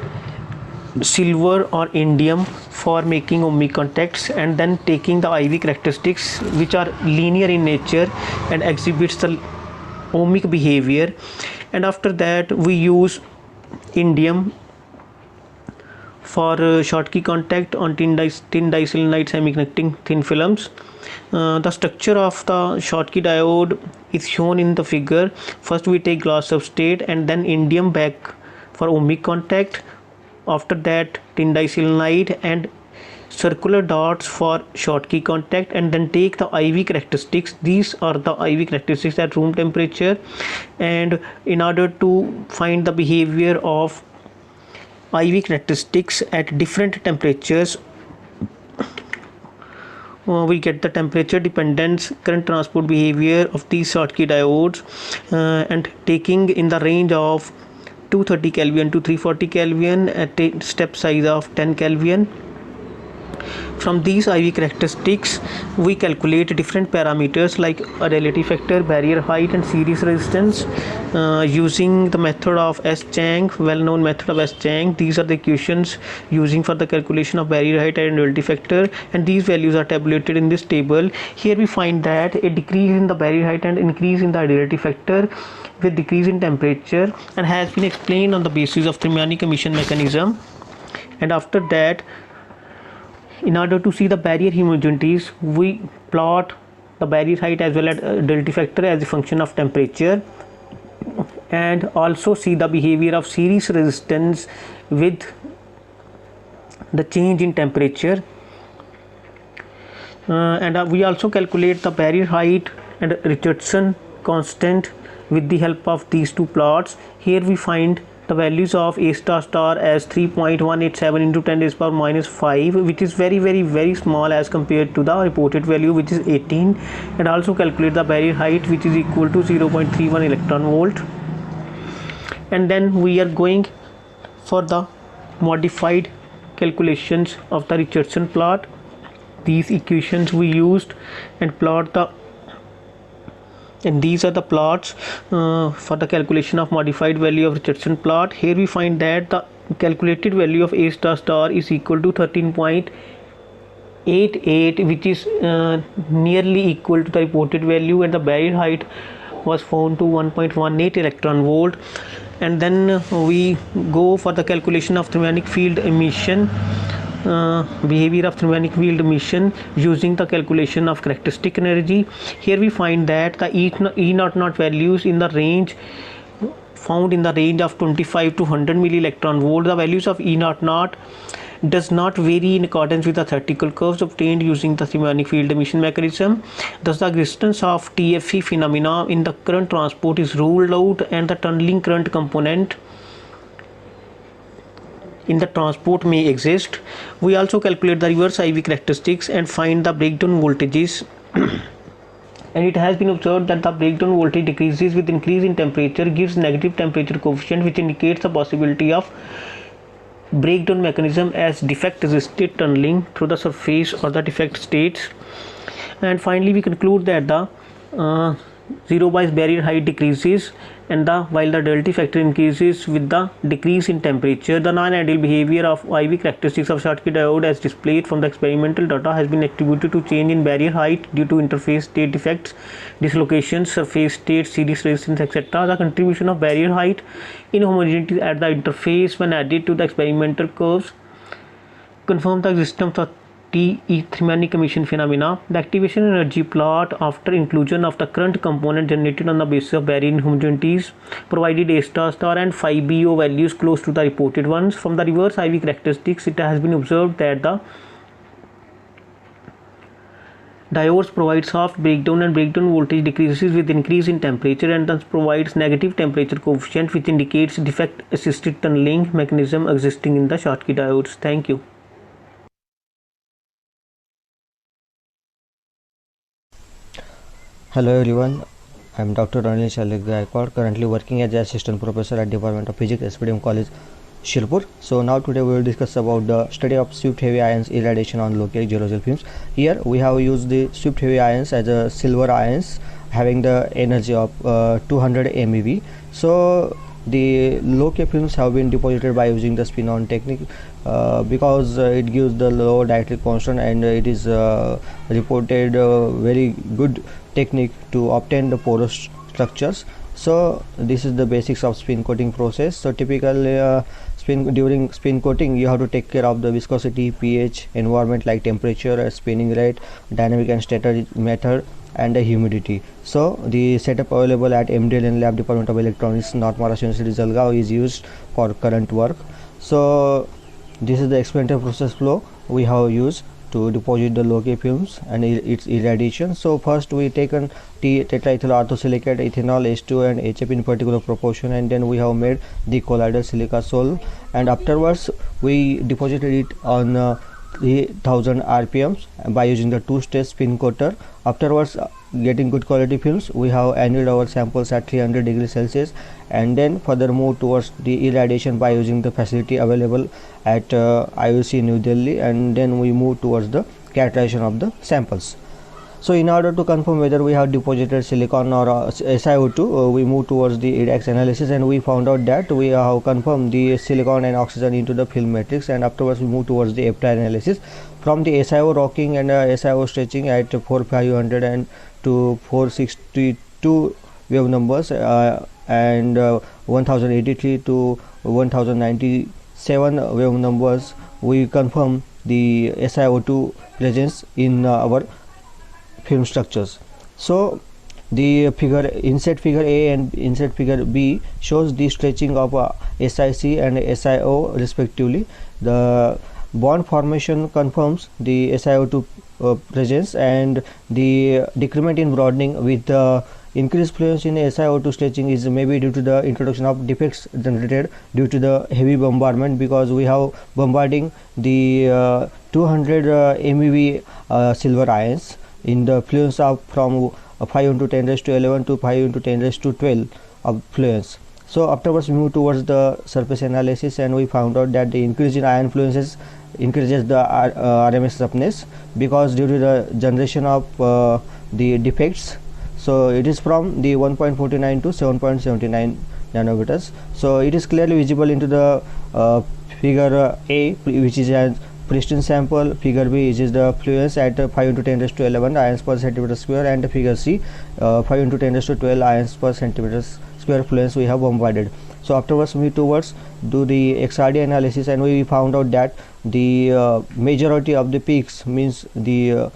S19: silver or indium for making ohmic contacts, and then taking the IV characteristics which are linear in nature and exhibits the ohmic behavior, and after that we use indium for Schottky contact on tin diselenite semiconducting thin films. The structure of the Schottky diode is shown in the figure. First we take glass substrate and then indium back for ohmic contact. After that tin diselenite and circular dots for Schottky contact, and then take the IV characteristics. These are the IV characteristics at room temperature, and in order to find the behavior of IV characteristics at different temperatures, we get the temperature dependence current transport behavior of these Schottky diodes, and taking in the range of 230 Kelvin to 340 Kelvin at a step size of 10 Kelvin. From these IV characteristics, we calculate different parameters like a relative factor, barrier height, and series resistance using the method of S. Chang, well-known method of S. Chang. These are the equations using for the calculation of barrier height and relative factor, and these values are tabulated in this table. Here we find that a decrease in the barrier height and increase in the relative factor with decrease in temperature, and has been explained on the basis of thermionic emission mechanism. And after that, in order to see the barrier homogeneities, we plot the barrier height as well as relative factor as a function of temperature, and also see the behavior of series resistance with the change in temperature. And we also calculate the barrier height and Richardson constant with the help of these two plots. Here we find the values of A star star as 3.187 into 10 raised power minus 5, which is very small as compared to the reported value, which is 18, and also calculate the barrier height, which is equal to 0.31 electron volt. And then we are going for the modified calculations of the Richardson plot. These equations we used and plot the, and these are the plots for the calculation of modified value of Richardson plot. Here we find that the calculated value of A star star is equal to 13.88, which is nearly equal to the reported value, and the barrier height was found to 1.18 electron volt. And then we go for the calculation of thermionic field emission, behavior of thermionic field emission using the calculation of characteristic energy. Here we find that the E0 values in the range found in the range of 25 to 100 milli electron volt. The values of E0 does not vary in accordance with the theoretical curves obtained using the thermionic field emission mechanism. Thus the existence of TFE phenomena in the current transport is ruled out, and the tunneling current component in the transport may exist. We also calculate the reverse IV characteristics and find the breakdown voltages. And it has been observed that the breakdown voltage decreases with increase in temperature, gives negative temperature coefficient, which indicates the possibility of breakdown mechanism as defect resisted tunneling through the surface or the defect states. And finally we conclude that the zero bias barrier height decreases, and while the relative factor increases with the decrease in temperature. The non-ideal behavior of IV characteristics of Schottky diode as displayed from the experimental data has been attributed to change in barrier height due to interface state defects, dislocations, surface state, series resistance, etc. The contribution of barrier height in homogeneity at the interface when added to the experimental curves confirm the existence of thermionic emission phenomena. The activation energy plot after inclusion of the current component generated on the basis of barrier inhomogeneities provided A star star and phi BO values close to the reported ones. From the reverse IV characteristics, it has been observed that the diodes provide soft breakdown, and breakdown voltage decreases with increase in temperature, and thus provides negative temperature coefficient, which indicates defect assisted tunneling mechanism existing in the Schottky diodes. Thank you.
S11: Hello everyone, I am Dr. Anil Gaikwad, currently working as assistant professor at Department of Physics, Spudium College, Shirpur. So now today we will discuss about the study of swift heavy ions irradiation on low K aerosol films. Here we have used the swift heavy ions as a silver ions having the energy of 200 MeV. So the low K films have been deposited by using the spin on technique because it gives the low dielectric constant, and it is reported very good technique to obtain the porous structures. So this is the basics of spin coating process. So typically during spin coating you have to take care of the viscosity, pH, environment like temperature, spinning rate, dynamic and static matter, and the humidity. So the setup available at MDL and Lab Department of Electronics, North Maharashtra University, Jalgaon is used for current work. So this is the experimental process flow we have used to deposit the low K films and its irradiation. So first we taken tetraethyl orthosilicate, ethanol, H2 and HF in particular proportion, and then we have made the colloidal silica sol, and afterwards we deposited it on 3000 rpms by using the two-stage spin coater. Afterwards, getting good quality films, we have annealed our samples at 300 degrees Celsius, and then further move towards the irradiation by using the facility available at IWC New Delhi, and then we move towards the characterization of the samples. So in order to confirm whether we have deposited silicon or SiO2, we move towards the EDAX analysis, and we found out that we have confirmed the silicon and oxygen into the film matrix, and afterwards we move towards the FTI analysis. From the SiO rocking and SiO stretching at 4500 and to 462 wave numbers and 1083 to 1097 wave numbers, we confirm the SiO2 presence in our film structures. So the inset figure A and inset figure B shows the stretching of SiC and SiO respectively. The bond formation confirms the SiO2 presence, and the decrement in broadening with the increased fluence in SiO2 stretching is maybe due to the introduction of defects generated due to the heavy bombardment, because we have bombarding the 200 MeV silver ions in the fluence of from 5 into 10 raised to 11 to 5 into 10 raised to 12 of fluence. So afterwards we move towards the surface analysis, and we found out that the increase in ion fluences increases the RMS roughness, because due to the generation of the defects. So it is from the 1.49 to 7.79 nanometers. So it is clearly visible into the figure A, which is a pristine sample. Figure B is the fluence at 5 into 10 raised to 11 ions per centimeter square, and figure C 5 into 10 raised to 12 ions per centimeter square fluence we have bombarded. So afterwards we towards do the XRD analysis, and we found out that the majority of the peaks, means the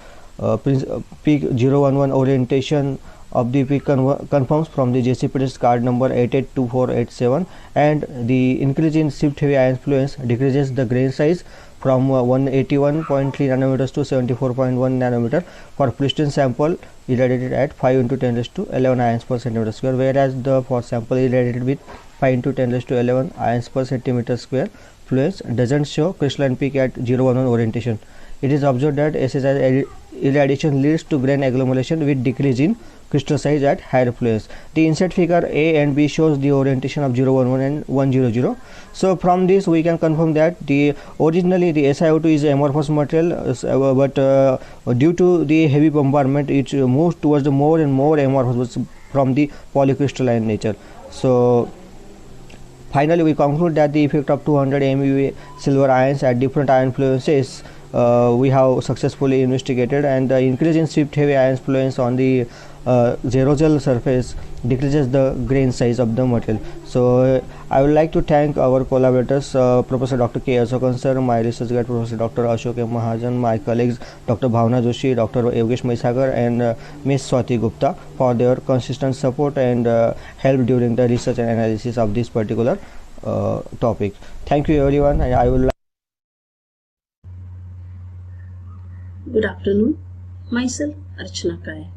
S11: peak 011 orientation of the peak confirms from the JCPDS card number 882487, and the increase in shift heavy ion fluence decreases the grain size from 181.3 nanometers to 74.1 nanometer for pristine sample irradiated at 5 into 10 raised to 11 ions per centimeter square, whereas the for sample irradiated with 5 into 10 raised to 11 ions per centimeter square fluence doesn't show crystalline peak at 011 orientation. It is observed that SSI irradiation leads to grain agglomeration with decrease in crystal size at higher fluence. The inset figure A and B shows the orientation of 011 and 100. So from this we can confirm that the originally the SiO2 is amorphous material, but due to the heavy bombardment it moves towards the more and more amorphous from the polycrystalline nature. So finally we conclude that the effect of 200 MeV silver ions at different ion fluences we have successfully investigated, and the increase in shift heavy ions fluence on the xerogel surface decreases the grain size of the material. So I would like to thank our collaborators, Professor Dr. K. Asokan sir, my research guide Professor Dr. Ashok M. Mahajan, my colleagues Dr. Bhavna Joshi, Dr. Yogesh Maisagar, and Ms. Swati Gupta for their consistent support and help during the research and analysis of this particular topic. Thank you everyone, and I will.
S12: Good afternoon, myself Archana Kaya.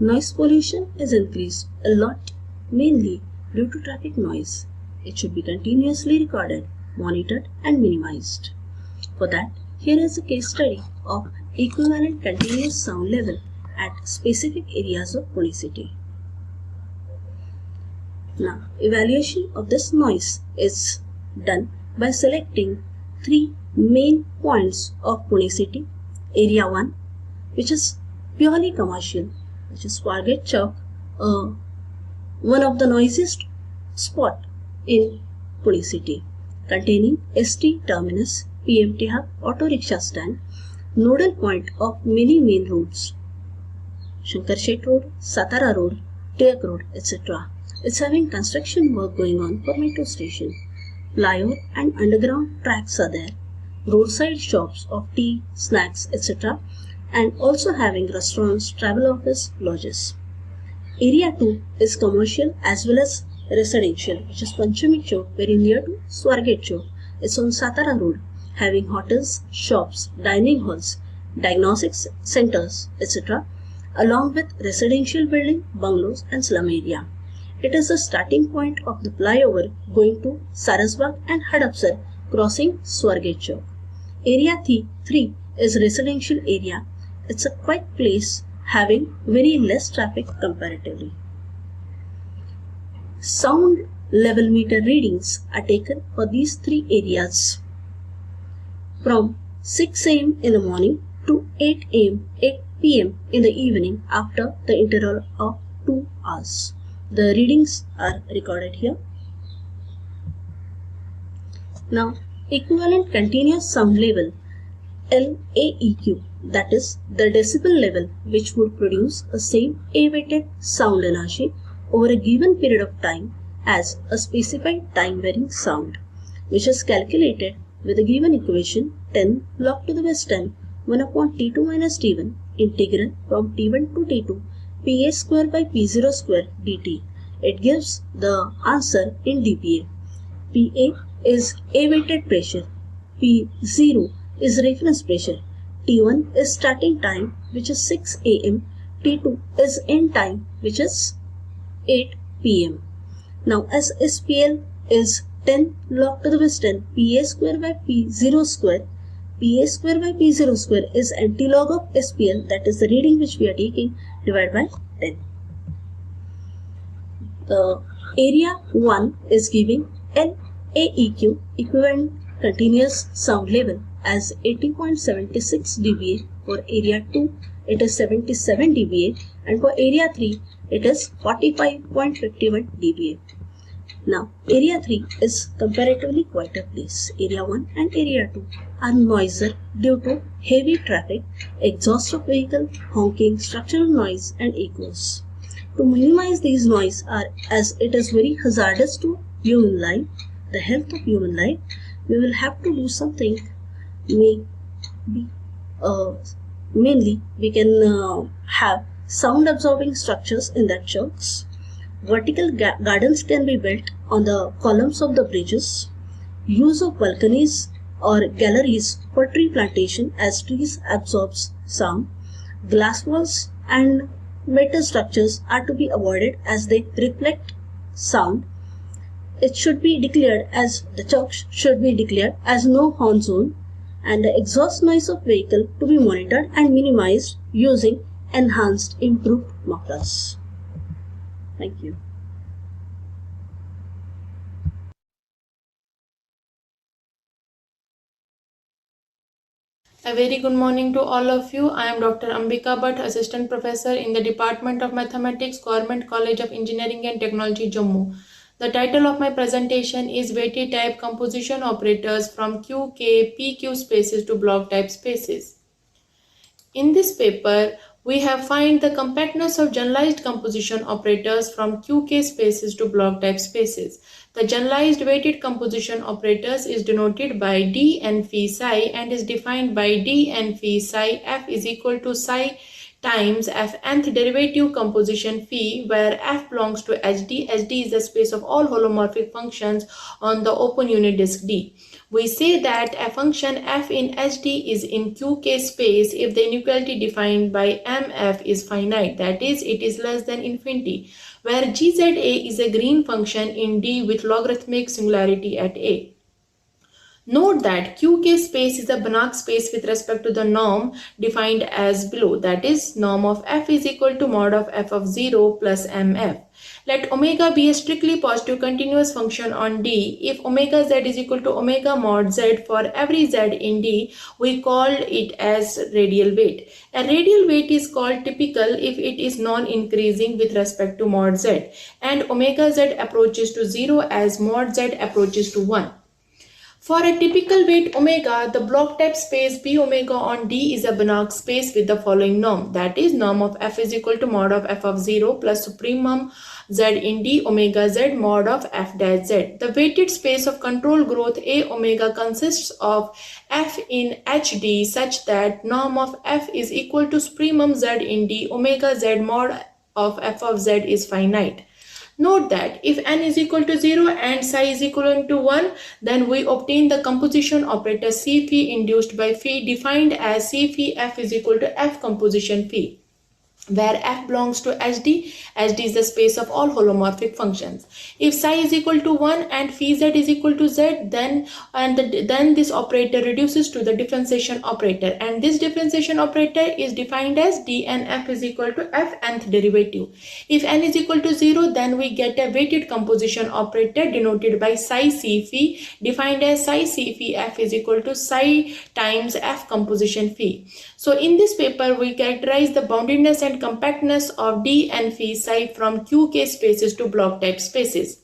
S12: Noise pollution is increased a lot, mainly due to traffic noise. It should be continuously recorded, monitored and minimized. For that, here is a case study of equivalent continuous sound level at specific areas of Pune city. Now, evaluation of this noise is done by selecting three main points of Pune city. Area 1, which is purely commercial, which is Swargate Chowk, one of the noisiest spot in Pune city, containing ST terminus, PMT hub, auto rickshaw stand, nodal point of many main routes, Shankar Shet Road, Satara Road, Tiak Road, etc. It's having construction work going on for metro station. Flyover and underground tracks are there. Roadside shops of tea, snacks, etc. and also having restaurants, travel office, lodges. Area 2 is commercial as well as residential, which is Panchami Chowk, very near to Swargate Chowk. It's on Satara Road, having hotels, shops, dining halls, diagnostics centers, etc. along with residential building, bungalows and slum area. It is the starting point of the flyover going to Sarasbag and Hadapsar, crossing Swargate Chowk. Area 3 is residential area. It's a quiet place having very less traffic comparatively. Sound level meter readings are taken for these three areas from 6 am in the morning to 8 p.m. in the evening after the interval of 2 hours. The readings are recorded here. Now, equivalent continuous sound level LAEQ, that is the decibel level which would produce the same A-weighted sound energy over a given period of time as a specified time varying sound, which is calculated with a given equation 10 log to the base 10 1 upon T2 minus T1 integral from T1 to T2 PA square by P0 square dt. It gives the answer in dPa. PA is A-weighted pressure, P0 is reference pressure, T1 is starting time which is 6 am, T2 is end time which is 8 pm. Now as SPL is 10 log to the base 10 PA square by P0 square, PA square by P0 square is anti-log of SPL, that is the reading which we are taking, divided by 10. The area 1 is giving LAEQ, equivalent continuous sound level, as 80.76 dBA. For area 2 it is 77 dBA, and for area 3 it is 45.51 dBA. Now area 3 is comparatively quieter place. Area 1 and area 2 are noisier due to heavy traffic, exhaust of vehicle, honking, structural noise and echoes. To minimize these noise, as it is very hazardous to human life, the health of human life, we will have to do something. Mainly we can have sound absorbing structures in that chunks. Vertical gardens can be built on the columns of the bridges. Use of balconies or galleries for tree plantation, as trees absorbs sound. Glass walls and metal structures are to be avoided as they reflect sound. It should be declared as the chunks should be declared as no horn zone, and the exhaust noise of vehicle to be monitored and minimized using enhanced improved mufflers. Thank you.
S14: A very good morning to all of you. I am Dr. Ambika Bhatt, Assistant Professor in the Department of Mathematics, Government College of Engineering and Technology, Jammu. The title of my presentation is Weighted Type Composition Operators from QK PQ spaces to block type spaces. In this paper, we have find the compactness of generalized composition operators from QK spaces to block type spaces. The generalized weighted composition operators is denoted by D and phi psi and is defined by D and phi psi f is equal to psi times f nth derivative composition phi, where f belongs to HD. HD is the space of all holomorphic functions on the open unit disk D. We say that a function f in HD is in QK space if the inequality defined by MF is finite, that is, it is less than infinity, where GZA is a green function in D with logarithmic singularity at A. Note that QK space is a Banach space with respect to the norm defined as below, that is, norm of f is equal to mod of f of 0 plus mf. Let omega be a strictly positive continuous function on D. If omega z is equal to omega mod z for every z in D, we call it as radial weight. A radial weight is called typical if it is non-increasing with respect to mod z, and omega z approaches to 0 as mod z approaches to 1. For a typical weight omega, the block type space B omega on D is a Banach space with the following norm, that is, norm of f is equal to mod of f of 0 plus supremum z in D omega z mod of f dash z. The weighted space of control growth A omega consists of f in HD such that norm of f is equal to supremum z in D omega z mod of f of z is finite. Note that if n is equal to 0 and psi is equal to 1, then we obtain the composition operator C phi induced by phi, defined as C phi f is equal to f composition phi. where F belongs to HD. HD is the space of all holomorphic functions. If psi is equal to 1 and phi z is equal to z, then this operator reduces to the differentiation operator, and this differentiation operator is defined as d and f is equal to f nth derivative. If n is equal to 0, then we get a weighted composition operator denoted by psi c phi, defined as psi c phi f is equal to psi times f composition phi. So in this paper, we characterize the boundedness and compactness of D and phi psi from QK spaces to block type spaces.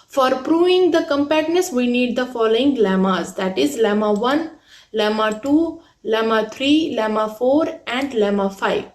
S14: For proving the compactness, we need the following lemmas, that is lemma 1, lemma 2, lemma 3, lemma 4 and lemma 5.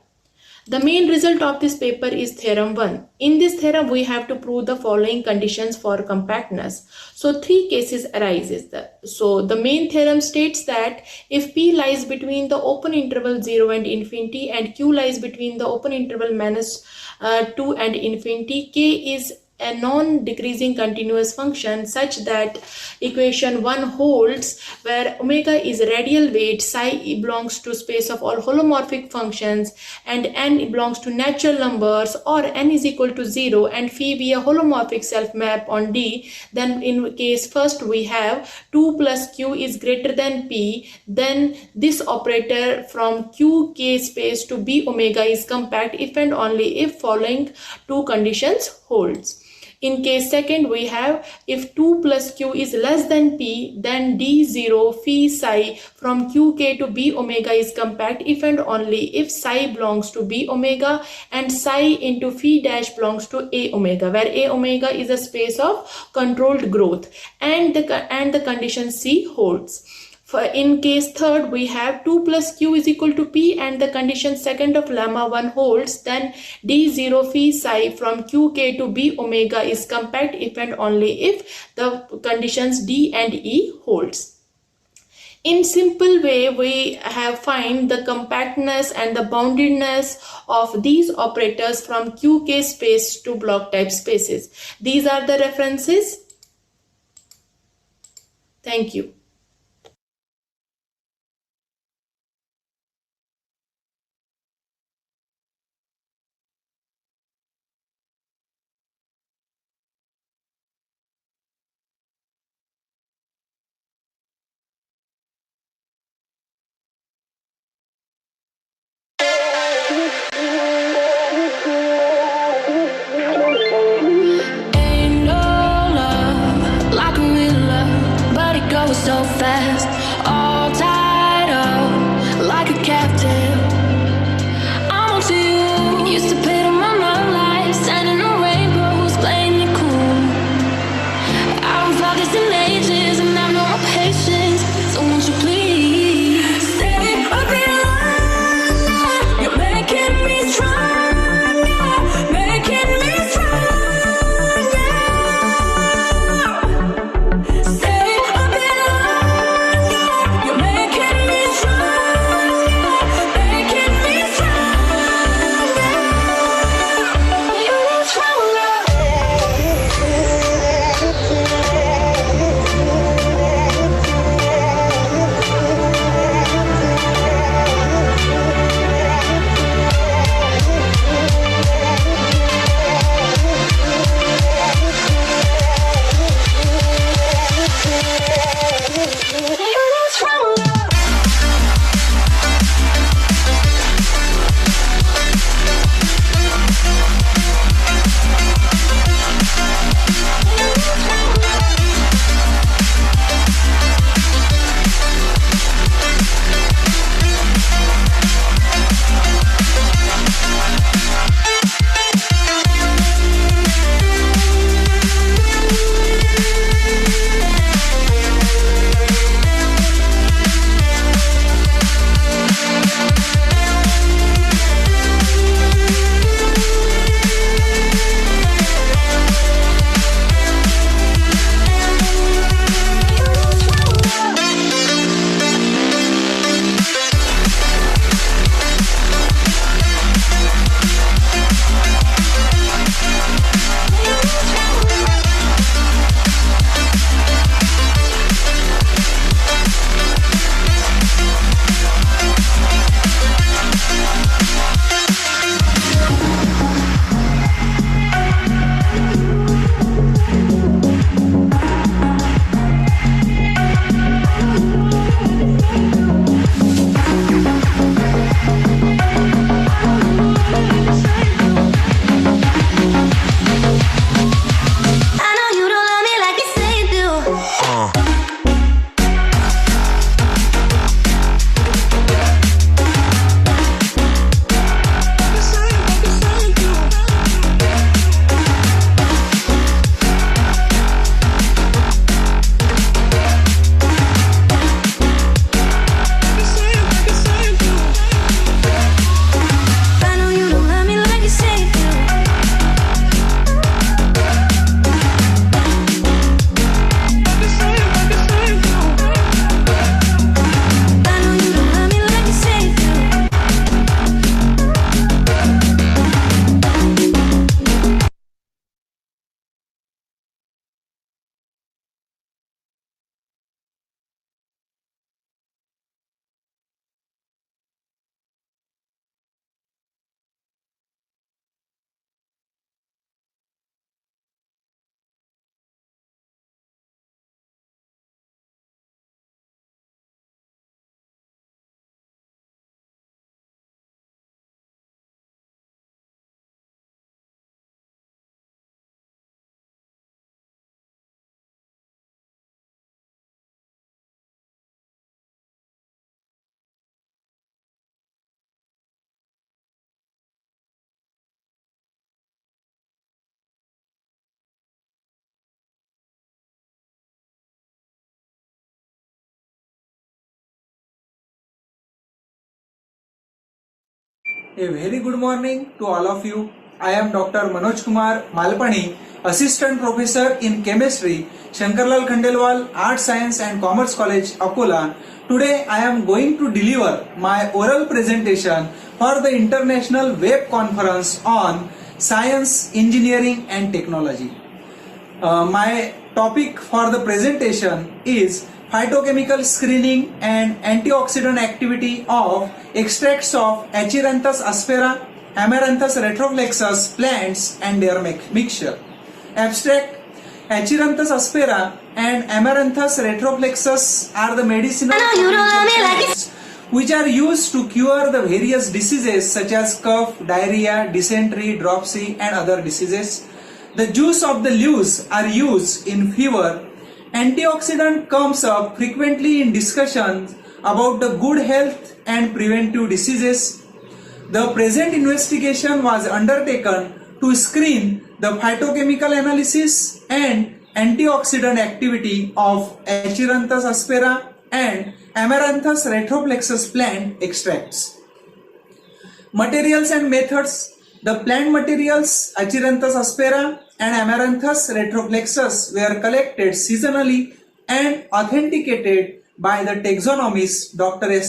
S14: The main result of this paper is theorem 1. In this theorem, we have to prove the following conditions for compactness. So three cases arises. So the main theorem states that if P lies between the open interval 0 and infinity and Q lies between the open interval -2 and infinity, K is a non-decreasing continuous function such that equation 1 holds, where omega is radial weight, psi belongs to space of all holomorphic functions, and n belongs to natural numbers, or n is equal to 0 and phi be a holomorphic self-map on D. Then in case first we have 2 plus q is greater than p, then this operator from qk space to b omega is compact if and only if following two conditions holds. In case second, we have if 2 plus q is less than p, then d0 phi psi from qk to b omega is compact if and only if psi belongs to b omega and psi into phi dash belongs to a omega, where a omega is a space of controlled growth, and the condition C holds. In case third, we have 2 plus q is equal to p and the condition second of lemma 1 holds, then d0 phi psi from qk to b omega is compact if and only if the conditions d and e holds. In simple way, we have find the compactness and the boundedness of these operators from qk space to block type spaces. These are the references. Thank you.
S6: So A very good morning to all of you. I am Dr. Manoj Kumar Malpani, Assistant Professor in Chemistry, Shankarlal Khandelwal Arts, Science and Commerce College, Akola. Today I am going to deliver my oral presentation for the International Web Conference on Science, Engineering and Technology. My topic for the presentation is phytochemical screening and antioxidant activity of extracts of Acheranthus aspera, Amaranthus retroflexus plants and their mixture. Abstract: Acheranthus aspera and Amaranthus retroflexus are the medicinal plants which are used to cure the various diseases such as cough, diarrhea, dysentery, dropsy and other diseases. The juice of the leaves are used in fever. Antioxidant comes up frequently in discussions about the good health and preventive diseases. The present investigation was undertaken to screen the phytochemical analysis and antioxidant activity of Acheranthus aspera and Amaranthus retroflexus plant extracts. Materials and methods. The plant materials Acheranthus aspera and Amaranthus retroflexus were collected seasonally and authenticated by the taxonomist Dr. S.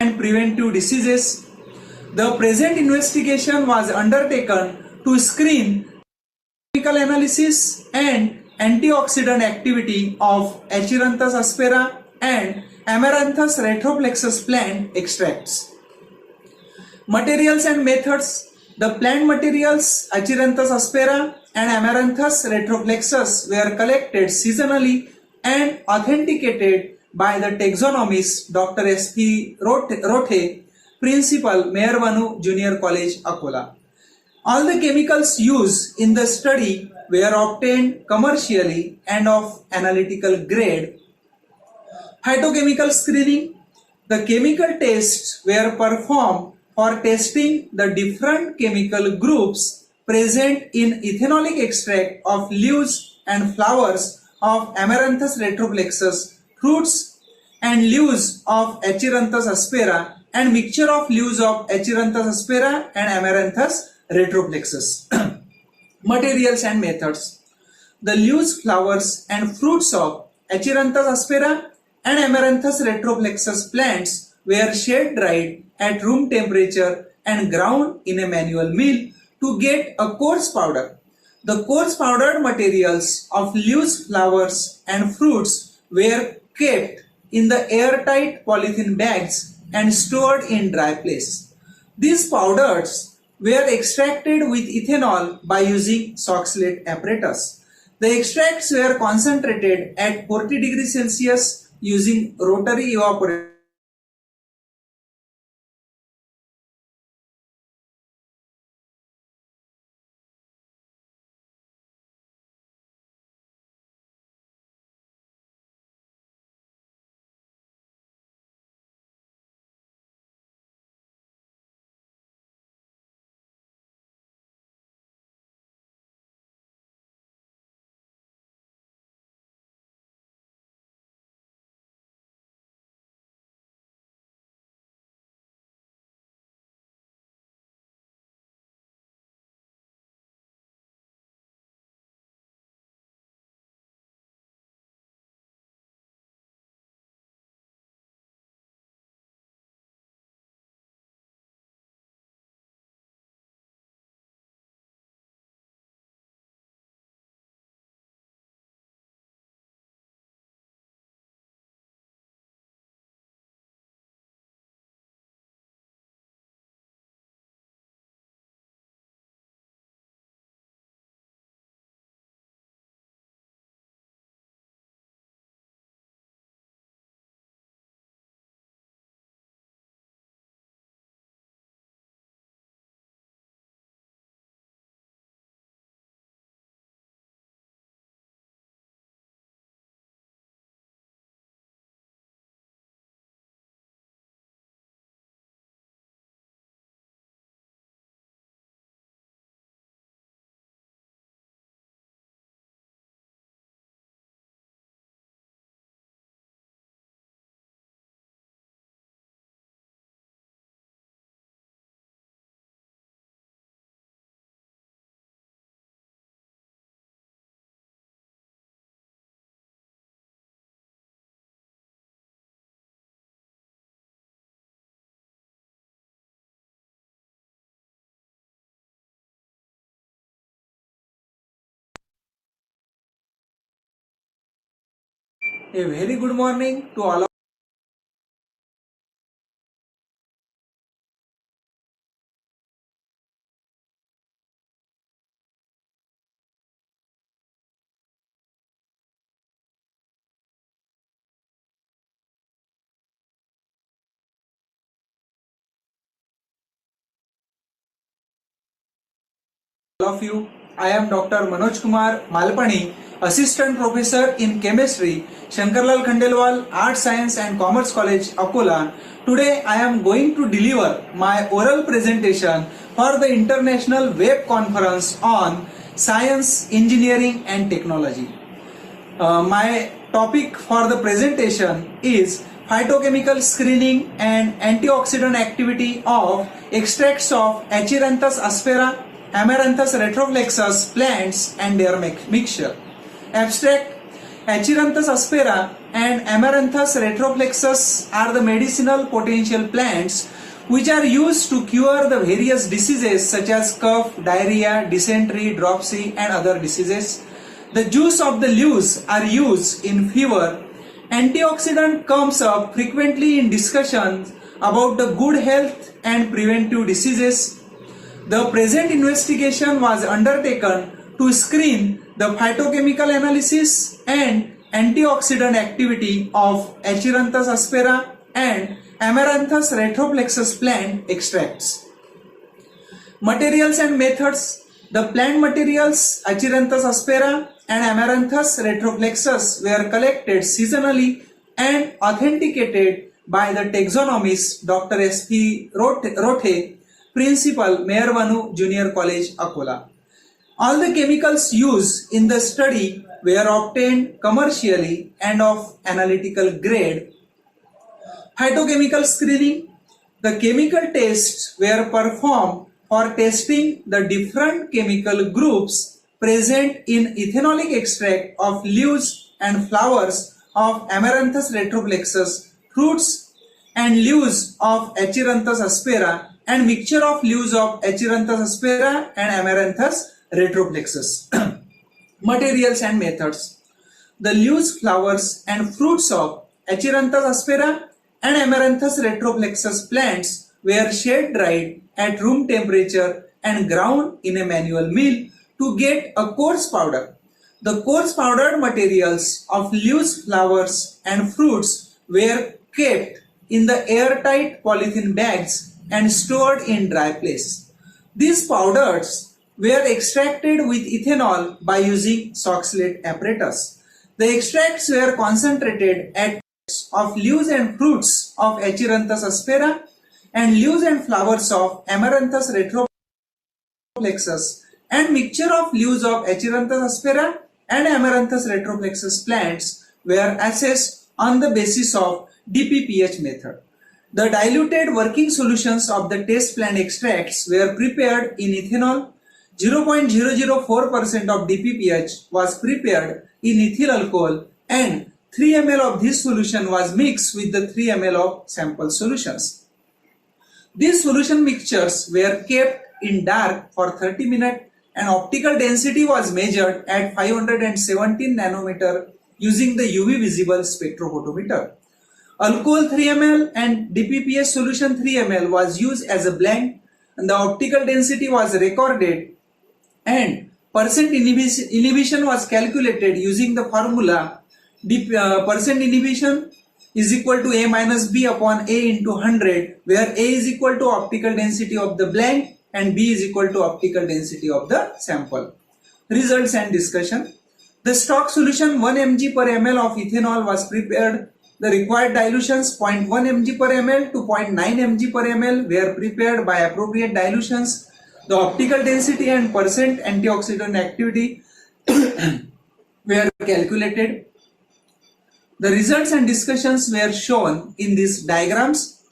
S6: and preventive diseases. The present investigation was undertaken to screen chemical analysis and antioxidant activity of Acheranthus aspera and Amaranthus retroflexus plant extracts. Materials and methods. The plant materials Acheranthus aspera and Amaranthus retroflexus were collected seasonally and authenticated by the taxonomist Dr. S.P. Rothe, Principal, Mayor Vanu Junior College, Akola. All the chemicals used in the study were obtained commercially and of analytical grade. Phytochemical screening. The chemical tests were performed for testing the different chemical groups present in ethanolic extract of leaves and flowers of Amaranthus retroflexus fruits. and leaves of Acheranthus aspera and mixture of leaves of Acheranthus aspera and Amaranthus retroplexus. Materials and methods. The leaves, flowers and fruits of Acheranthus aspera and Amaranthus retroplexus plants were shade dried at room temperature and ground in a manual mill to get a coarse powder. The coarse powdered materials of leaves, flowers and fruits were kept in the airtight polythene bags and stored in dry place. These powders were extracted with ethanol by using Soxhlet apparatus. The extracts were concentrated at 40 degrees Celsius using rotary evaporator. A very good morning to all of you. I am Dr. Manoj Kumar Malpani, Assistant Professor in Chemistry, Shankarlal Khandelwal Arts, Science and Commerce College, Akola. Today I am going to deliver my oral presentation for the International Web Conference on Science, Engineering and Technology. My topic for the presentation is phytochemical screening and antioxidant activity of extracts of Acheranthus aspera, Amaranthus retroplexus plants and their mixture. Abstract: Acheranthus aspera and Amaranthus retroplexus are the medicinal potential plants which are used to cure the various diseases such as cough, diarrhea, dysentery, dropsy and other diseases. The juice of the leaves are used in fever. Antioxidant comes up frequently in discussions about the good health and preventive diseases. The present investigation was undertaken to screen the phytochemical analysis and antioxidant activity of Acheranthus aspera and Amaranthus retroplexus plant extracts. Materials and methods. The plant materials Acheranthus aspera and Amaranthus retroplexus were collected seasonally and authenticated by the taxonomist Dr. S.P. Rothe, Principal, Mayor Vanu Junior College, Akola. All the chemicals used in the study were obtained commercially and of analytical grade. Phytochemical screening. The chemical tests were performed for testing the different chemical groups present in ethanolic extract of leaves and flowers of Amaranthus retroplexus, fruits and leaves of Acheranthus aspera, and mixture of leaves of Acheranthus aspera and Amaranthus retroplexus. Materials and methods. The leaves, flowers and fruits of Acheranthus aspera and Amaranthus retroplexus plants were shade dried at room temperature and ground in a manual mill to get a coarse powder. The coarse powdered materials of leaves, flowers and fruits were kept in the airtight polythene bags and stored in dry place. These powders were extracted with ethanol by using Soxhlet apparatus. The extracts were concentrated at of leaves and fruits of Acheranthus aspera and leaves and flowers of Amaranthus retroplexus and mixture of leaves of Acheranthus aspera and Amaranthus retroplexus plants were assessed on the basis of DPPH method. The diluted working solutions of the test plant extracts were prepared in ethanol. 0.004% of DPPH was prepared in ethyl alcohol and 3 ml of this solution was mixed with the 3 ml of sample solutions. These solution mixtures were kept in dark for 30 minutes and optical density was measured at 517 nanometer using the UV visible spectrophotometer. Alcohol 3 ml and DPPH solution 3 ml was used as a blend and the optical density was recorded and percent inhibition was calculated using the formula percent inhibition is equal to A minus B upon A into 100, where A is equal to optical density of the blend and B is equal to optical density of the sample. Results and discussion. The stock solution 1 mg per ml of ethanol was prepared. The required dilutions 0.1 mg per ml to 0.9 mg per ml were prepared by appropriate dilutions. The optical density and percent antioxidant activity were calculated. The results and discussions were shown in these diagrams.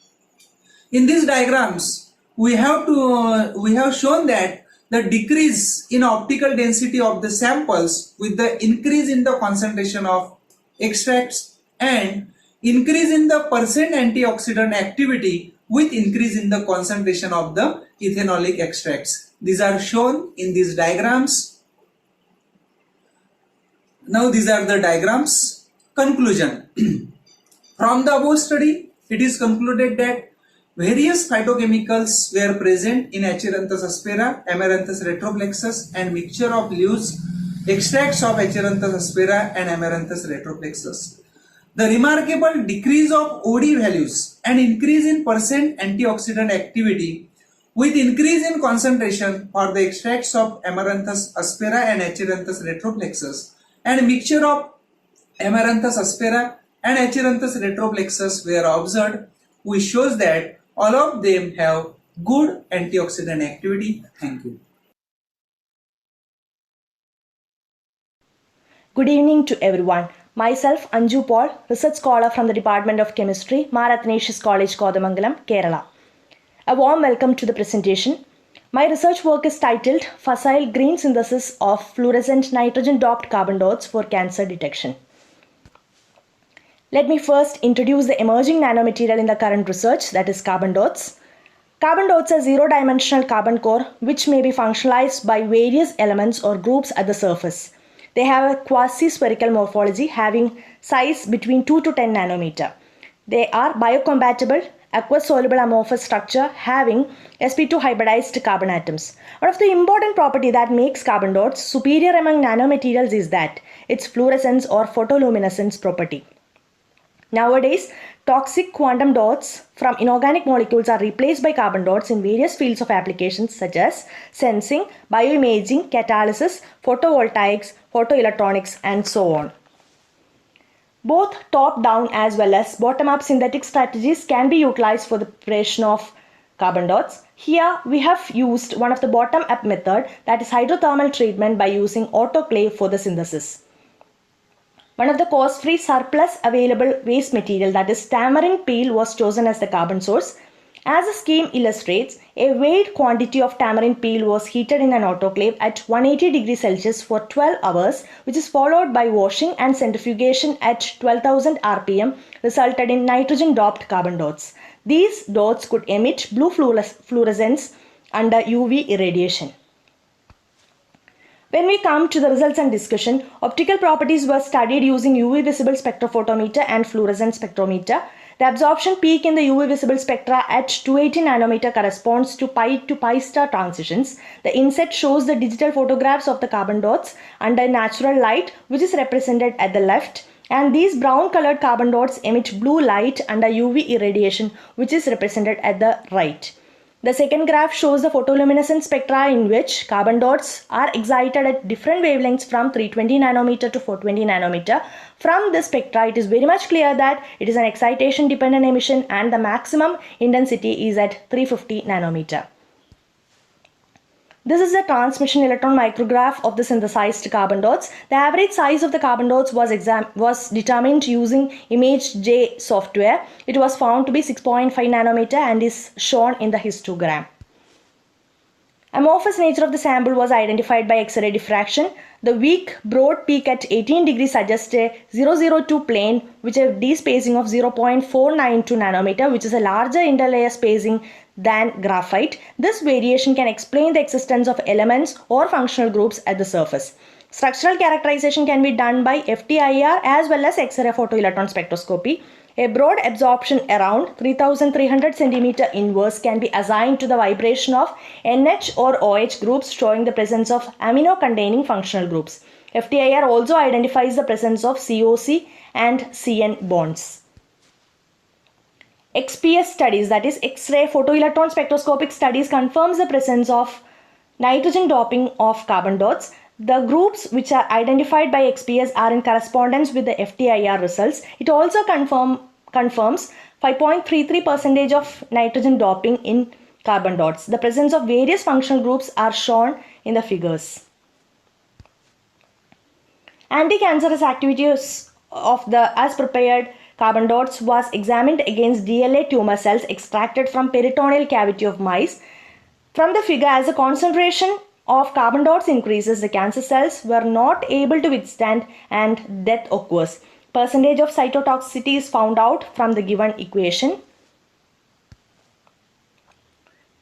S6: In these diagrams, we have shown that the decrease in optical density of the samples with the increase in the concentration of extracts and increase in the percent antioxidant activity with increase in the concentration of the ethanolic extracts. These are shown in these diagrams. Now these are the diagrams. Conclusion. From the above study, it is concluded that various phytochemicals were present in Acheranthus aspera, Amaranthus retroplexus and mixture of leaves, extracts of Acheranthus aspera and Amaranthus retroplexus. The remarkable decrease of OD values and increase in percent antioxidant activity with increase in concentration for the extracts of Amaranthus aspera and Acheranthus retroplexus and mixture of Amaranthus aspera and Acheranthus retroplexus were observed, which shows that all of them have good antioxidant activity. Thank you.
S15: Good evening to everyone. Myself Anju Paul, research scholar from the Department of Chemistry, Marathanesius College, Kodamangalam, Kerala. A warm welcome to the presentation. My research work is titled Facile Green Synthesis of Fluorescent Nitrogen-Doped Carbon Dots for Cancer Detection. Let me first introduce the emerging nanomaterial in the current research, that is carbon dots. Carbon dots are zero-dimensional carbon core which may be functionalized by various elements or groups at the surface. They have a quasi-spherical morphology having size between 2 to 10 nanometer. They are biocompatible, aqueous-soluble amorphous structure having sp2 hybridized carbon atoms. One of the important property that makes carbon dots superior among nanomaterials is that its fluorescence or photoluminescence property. Nowadays, toxic quantum dots from inorganic molecules are replaced by carbon dots in various fields of applications such as sensing, bioimaging, catalysis, photovoltaics, photoelectronics, and so on. Both top-down as well as bottom-up synthetic strategies can be utilized for the preparation of carbon dots. Here, we have used one of the bottom-up method, that is hydrothermal treatment by using autoclave for the synthesis. One of the cost-free surplus available waste material, that is tamarind peel, was chosen as the carbon source. As the scheme illustrates, a weighed quantity of tamarind peel was heated in an autoclave at 180 degrees Celsius for 12 hours, which is followed by washing and centrifugation at 12,000 rpm, resulted in nitrogen-doped carbon dots. These dots could emit blue fluorescence under UV irradiation. When we come to the results and discussion, optical properties were studied using UV visible spectrophotometer and fluorescence spectrometer. The absorption peak in the UV visible spectra at 280 nanometer corresponds to pi star transitions. The inset shows the digital photographs of the carbon dots under natural light, which is represented at the left, and these brown colored carbon dots emit blue light under UV irradiation, which is represented at the right. The second graph shows the photoluminescence spectra in which carbon dots are excited at different wavelengths from 320 nanometer to 420 nanometer. From this spectra, it is very much clear that it is an excitation dependent emission and the maximum intensity is at 350 nanometer. This is the transmission electron micrograph of the synthesized carbon dots. The average size of the carbon dots was determined using ImageJ software. It was found to be 6.5 nanometer and is shown in the histogram. Amorphous nature of the sample was identified by X-ray diffraction. The weak broad peak at 18 degrees suggests a 002 plane which has a d-spacing of 0.492 nanometer, which is a larger interlayer spacing than graphite. This variation can explain the existence of elements or functional groups at the surface. Structural characterization can be done by FTIR as well as X-ray photoelectron spectroscopy. A broad absorption around 3300 cm inverse can be assigned to the vibration of NH or OH groups, showing the presence of amino-containing functional groups. FTIR also identifies the presence of COC and CN bonds. XPS studies, that is X-ray photoelectron spectroscopic studies, confirms the presence of nitrogen doping of carbon dots. The groups which are identified by XPS are in correspondence with the FTIR results. It also confirms 5.33% of nitrogen doping in carbon dots. The presence of various functional groups are shown in the figures. Anti-cancerous activities of the as prepared carbon dots was examined against DLA tumor cells extracted from peritoneal cavity of mice. From the figure, as the concentration of carbon dots increases, the cancer cells were not able to withstand and death occurs. Percentage of cytotoxicity is found out from the given equation.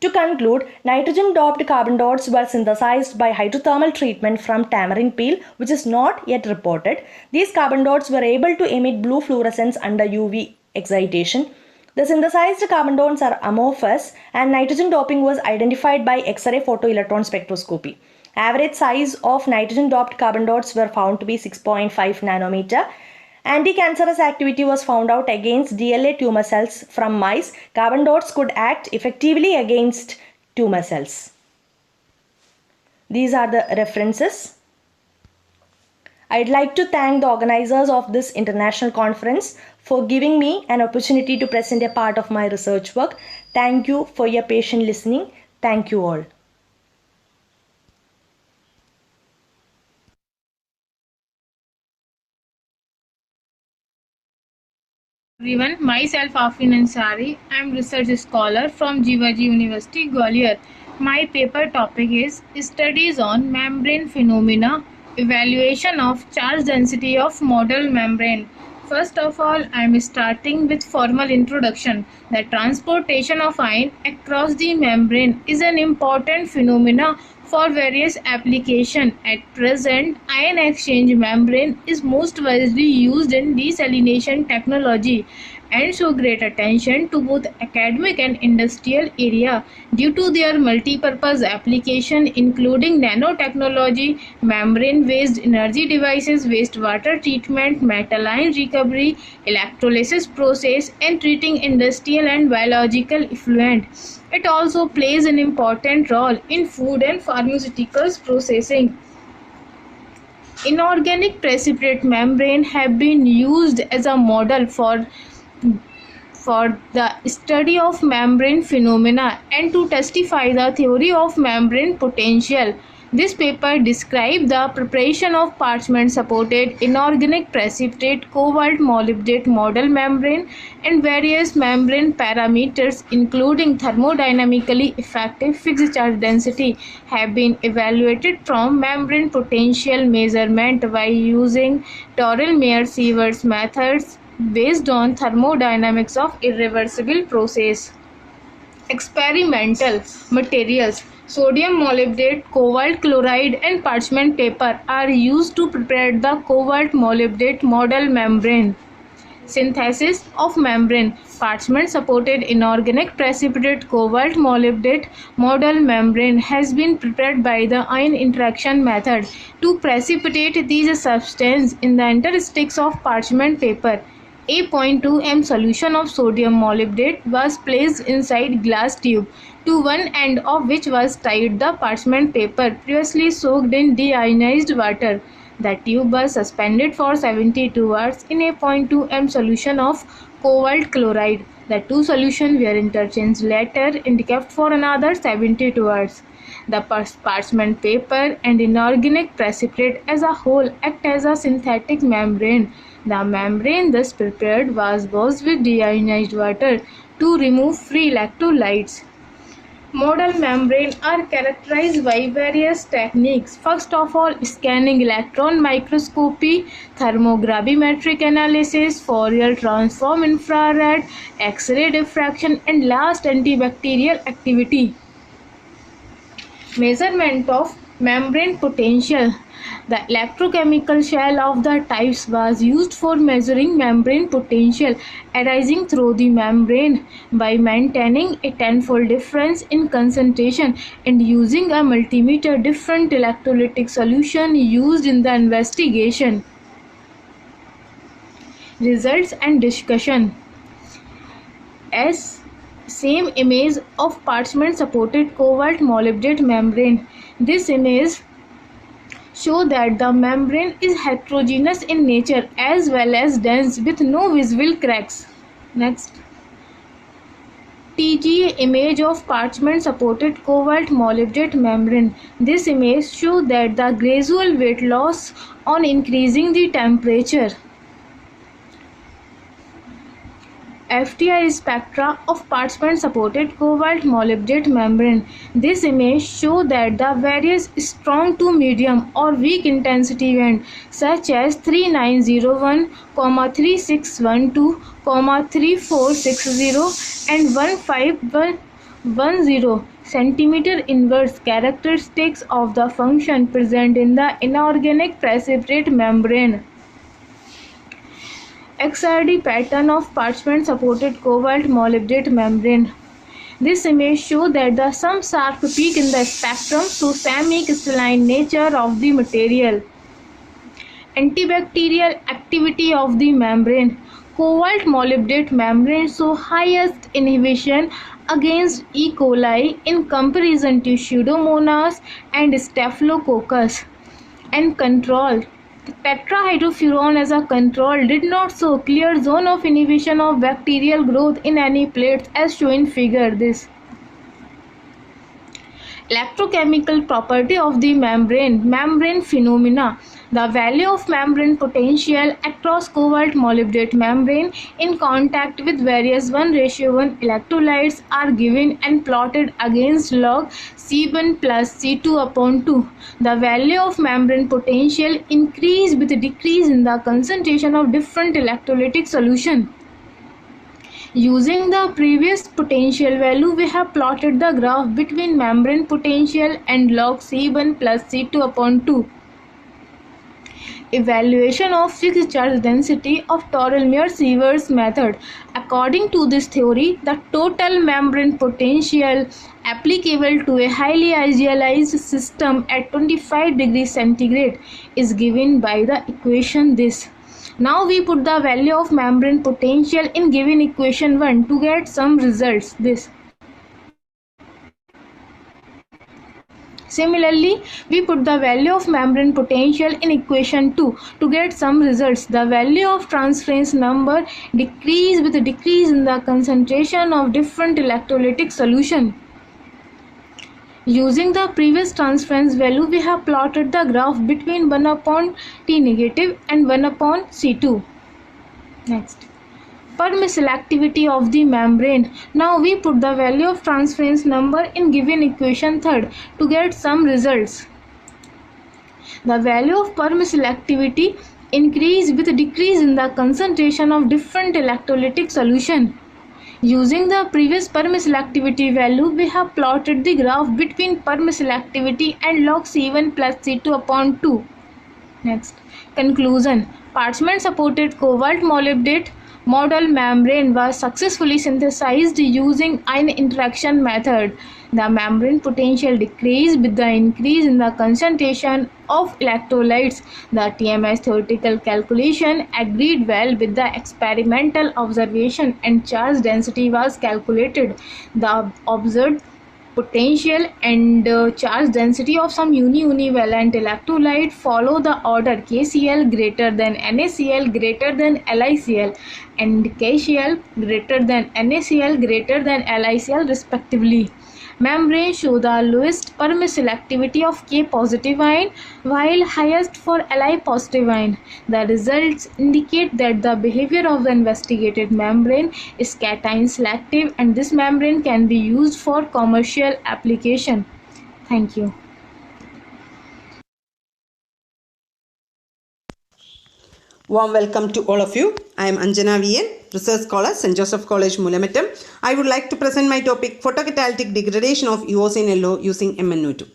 S15: To conclude, nitrogen-doped carbon dots were synthesized by hydrothermal treatment from tamarind peel, which is not yet reported. These carbon dots were able to emit blue fluorescence under UV excitation. The synthesized carbon dots are amorphous and nitrogen doping was identified by X-ray photoelectron spectroscopy. Average size of nitrogen-doped carbon dots were found to be 6.5 nanometer. Anti-cancerous activity was found out against DLA tumor cells from mice. Carbon dots could act effectively against tumor cells. These are the references. I'd like to thank the organizers of this international conference for giving me an opportunity to present a part of my research work. Thank you for your patient listening. Thank you all.
S14: Everyone, myself Afin Ansari. I am research scholar from Jivaji University, Gwalior. My paper topic is Studies on Membrane Phenomena, Evaluation of Charge Density of Model Membrane. First of all, I am starting with formal introduction. The transportation of ion across the membrane is an important phenomena for various applications. At present, ion exchange membrane is most widely used in desalination technology and show great attention to both academic and industrial area due to their multi-purpose application including nanotechnology, membrane-based energy devices, wastewater treatment, metal ion recovery, electrolysis process, and treating industrial and biological effluent. It also plays an important role in food and pharmaceuticals processing. Inorganic precipitate membrane have been used as a model for the study of membrane phenomena and to testify the theory of membrane potential.
S16: This paper described the preparation of parchment-supported inorganic precipitate cobalt molybdate model membrane and various membrane parameters including thermodynamically effective fixed charge density have been evaluated from membrane potential measurement by using Torel-Meyer-Sievers methods based on thermodynamics of irreversible process. Experimental materials: sodium molybdate, cobalt chloride and parchment paper are used to prepare the cobalt molybdate model membrane. Synthesis of membrane: parchment supported inorganic precipitate cobalt molybdate model membrane has been prepared by the ion interaction method. To precipitate these substances in the intersticks of parchment paper, a 0.2 m solution of sodium molybdate was placed inside glass tube, to one end of which was tied the parchment paper previously soaked in deionized water. The tube was suspended for 72 hours in a 0.2 m solution of cobalt chloride. The two solutions were interchanged later and kept for another 72 hours. The parchment paper and inorganic precipitate as a whole act as a synthetic membrane. The membrane thus prepared was washed with deionized water to remove free electrolytes. Model membranes are characterized by various techniques. First of all, scanning electron microscopy, thermogravimetric analysis, Fourier transform infrared, X-ray diffraction, and last antibacterial activity. Measurement of membrane potential. The electrochemical shell of the types was used for measuring membrane potential arising through the membrane by maintaining a tenfold difference in concentration and using a multimeter. Different electrolytic solution used in the investigation. Results and discussion. As same image of parchment supported cobalt molybdate membrane. This image show that the membrane is heterogeneous in nature as well as dense with no visible cracks. Next. TGA image of parchment supported cobalt molybdate membrane. This image show that the gradual weight loss on increasing the temperature. FTI spectra of parchment supported cobalt molybdate membrane. This image show that the various strong to medium or weak intensity band such as 3901, 3612, 3460 and 1510 centimeter inverse characteristics of the function present in the inorganic precipitate membrane. XRD pattern of parchment supported cobalt molybdate membrane. This image shows that the some sharp peak in the spectrum show semi-crystalline nature of the material. Antibacterial activity of the membrane. Cobalt molybdate membrane show highest inhibition against E. coli in comparison to Pseudomonas and Staphylococcus, and control. Tetrahydrofuran as a control did not show clear zone of inhibition of bacterial growth in any plates as shown in figure this. Electrochemical property of the membrane. Membrane phenomena. The value of membrane potential across cobalt molybdate membrane in contact with various 1:1 electrolytes are given and plotted against log C1 plus C2/2. The value of membrane potential increase with decrease in the concentration of different electrolytic solution. Using the previous potential value, we have plotted the graph between membrane potential and log C1 plus C2/2. Evaluation of fixed charge density of Torel-Meyer-Sievers method. According to this theory, the total membrane potential applicable to a highly idealized system at 25 degrees centigrade is given by the equation this. Now we put the value of membrane potential in given equation 1 to get some results this. Similarly, we put the value of membrane potential in equation 2 to get some results. The value of transference number decrease with decrease in the concentration of different electrolytic solution. Using the previous transference value, we have plotted the graph between 1 upon T negative and 1 upon C2. Next. Permeability of the membrane. Now we put the value of transference number in given equation third to get some results. The value of permeability increase with decrease in the concentration of different electrolytic solution. Using the previous permeability value, we have plotted the graph between permeability and log C1 plus C2 upon 2. Next. Conclusion. Parchment supported cobalt molybdate model membrane was successfully synthesized using ion interaction method. The membrane potential decreased with the increase in the concentration of electrolytes. The TMS theoretical calculation agreed well with the experimental observation and charge density was calculated. The observed potential and charge density of some univalent electrolyte follow the order KCl greater than NaCl greater than LiCl and KCl greater than NaCl greater than LiCl respectively. Membrane show the lowest permeability of K positive ion while highest for Li positive ion. The results indicate that the behavior of the investigated membrane is cation selective and this membrane can be used for commercial application. Thank you.
S17: Warm welcome to all of you. I am Anjana VN, Research Scholar, St. Joseph College, Mullamattam. I would like to present my topic, photocatalytic degradation of eosin yellow using MnO2.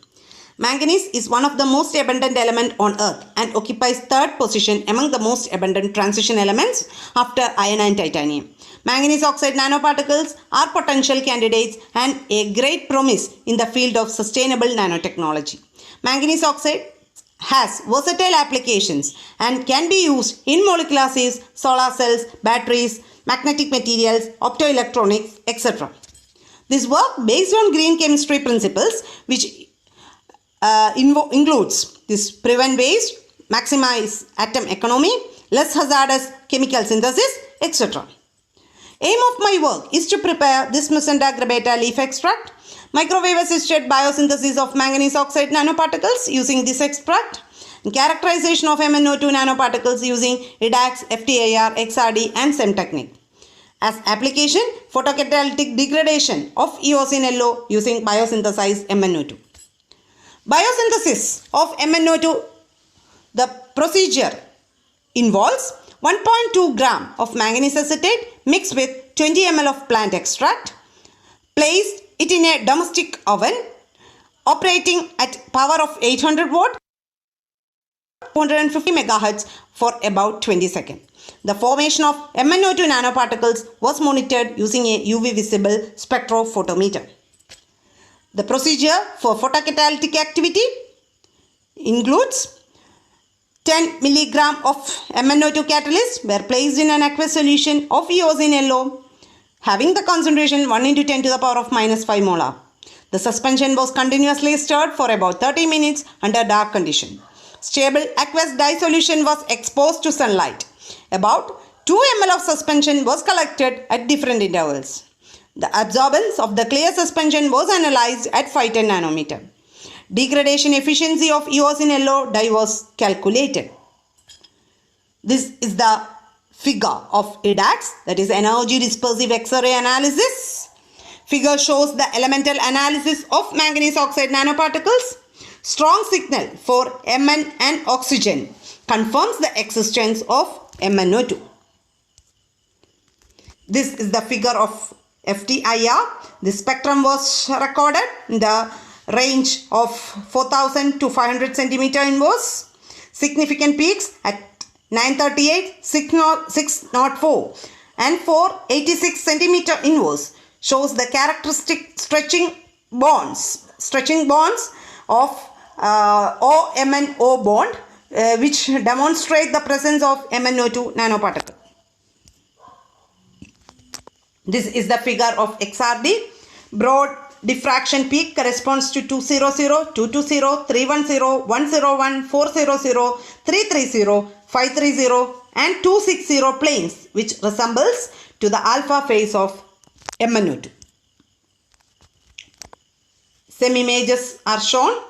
S17: Manganese is one of the most abundant element on earth and occupies third position among the most abundant transition elements after iron and titanium. Manganese oxide nanoparticles are potential candidates and a great promise in the field of sustainable nanotechnology. Manganese oxide has versatile applications and can be used in molecular sieves, solar cells, batteries, magnetic materials, optoelectronics, etc. This work based on green chemistry principles which includes this prevent waste, maximize atom economy, less hazardous chemical synthesis, etc. Aim of my work is to prepare this Musenda gravata leaf extract, microwave assisted biosynthesis of manganese oxide nanoparticles using this extract, and characterization of MnO2 nanoparticles using IDAX, FTIR, XRD and SEM technique. As application, photocatalytic degradation of eosin yellow using biosynthesized MnO2. Biosynthesis of MnO2, the procedure involves 1.2 gram of manganese acetate mixed with 20 ml of plant extract, placed it in a domestic oven operating at power of 800 watt, 250 MHz for about 20 seconds. The formation of MnO2 nanoparticles was monitored using a UV visible spectrophotometer. The procedure for photocatalytic activity includes 10 mg of MnO2 catalyst were placed in an aqueous solution of eosin yellow having the concentration 1 × 10 to the power of -5 molar. The suspension was continuously stirred for about 30 minutes under dark condition. Stable aqueous dye solution was exposed to sunlight. About 2 ml of suspension was collected at different intervals. The absorbance of the clear suspension was analyzed at 510 nanometer. Degradation efficiency of eosin yellow dye was calculated. This is the figure of IDAX, that is energy dispersive X-ray analysis. Figure shows the elemental analysis of manganese oxide nanoparticles. Strong signal for Mn and oxygen confirms the existence of MnO2. This is the figure of FTIR. The spectrum was recorded in the range of 4000 to 500 centimeter inverse. Significant peaks at 938, 604 and 486 centimeter inverse shows the characteristic stretching bonds of O-MnO bond which demonstrate the presence of MnO2 nanoparticle. This is the figure of XRD. Broad diffraction peak corresponds to 200, 220, 310, 101, 400, 330, 530 and 260 planes which resembles to the alpha phase of MnO2. Some images are shown.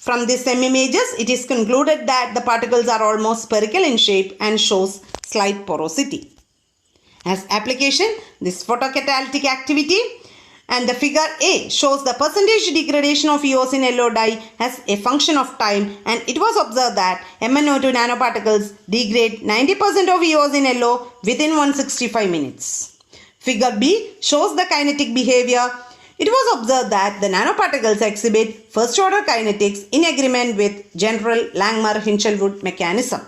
S17: From these same images, it is concluded that the particles are almost spherical in shape and shows slight porosity. As application, this photocatalytic activity and the figure A shows the percentage degradation of eosin yellow dye as a function of time, and it was observed that MnO2 nanoparticles degrade 90% of eosin yellow within 165 minutes. Figure B shows the kinetic behavior. It was observed that the nanoparticles exhibit first order kinetics in agreement with general Langmuir-Hinchelwood mechanism.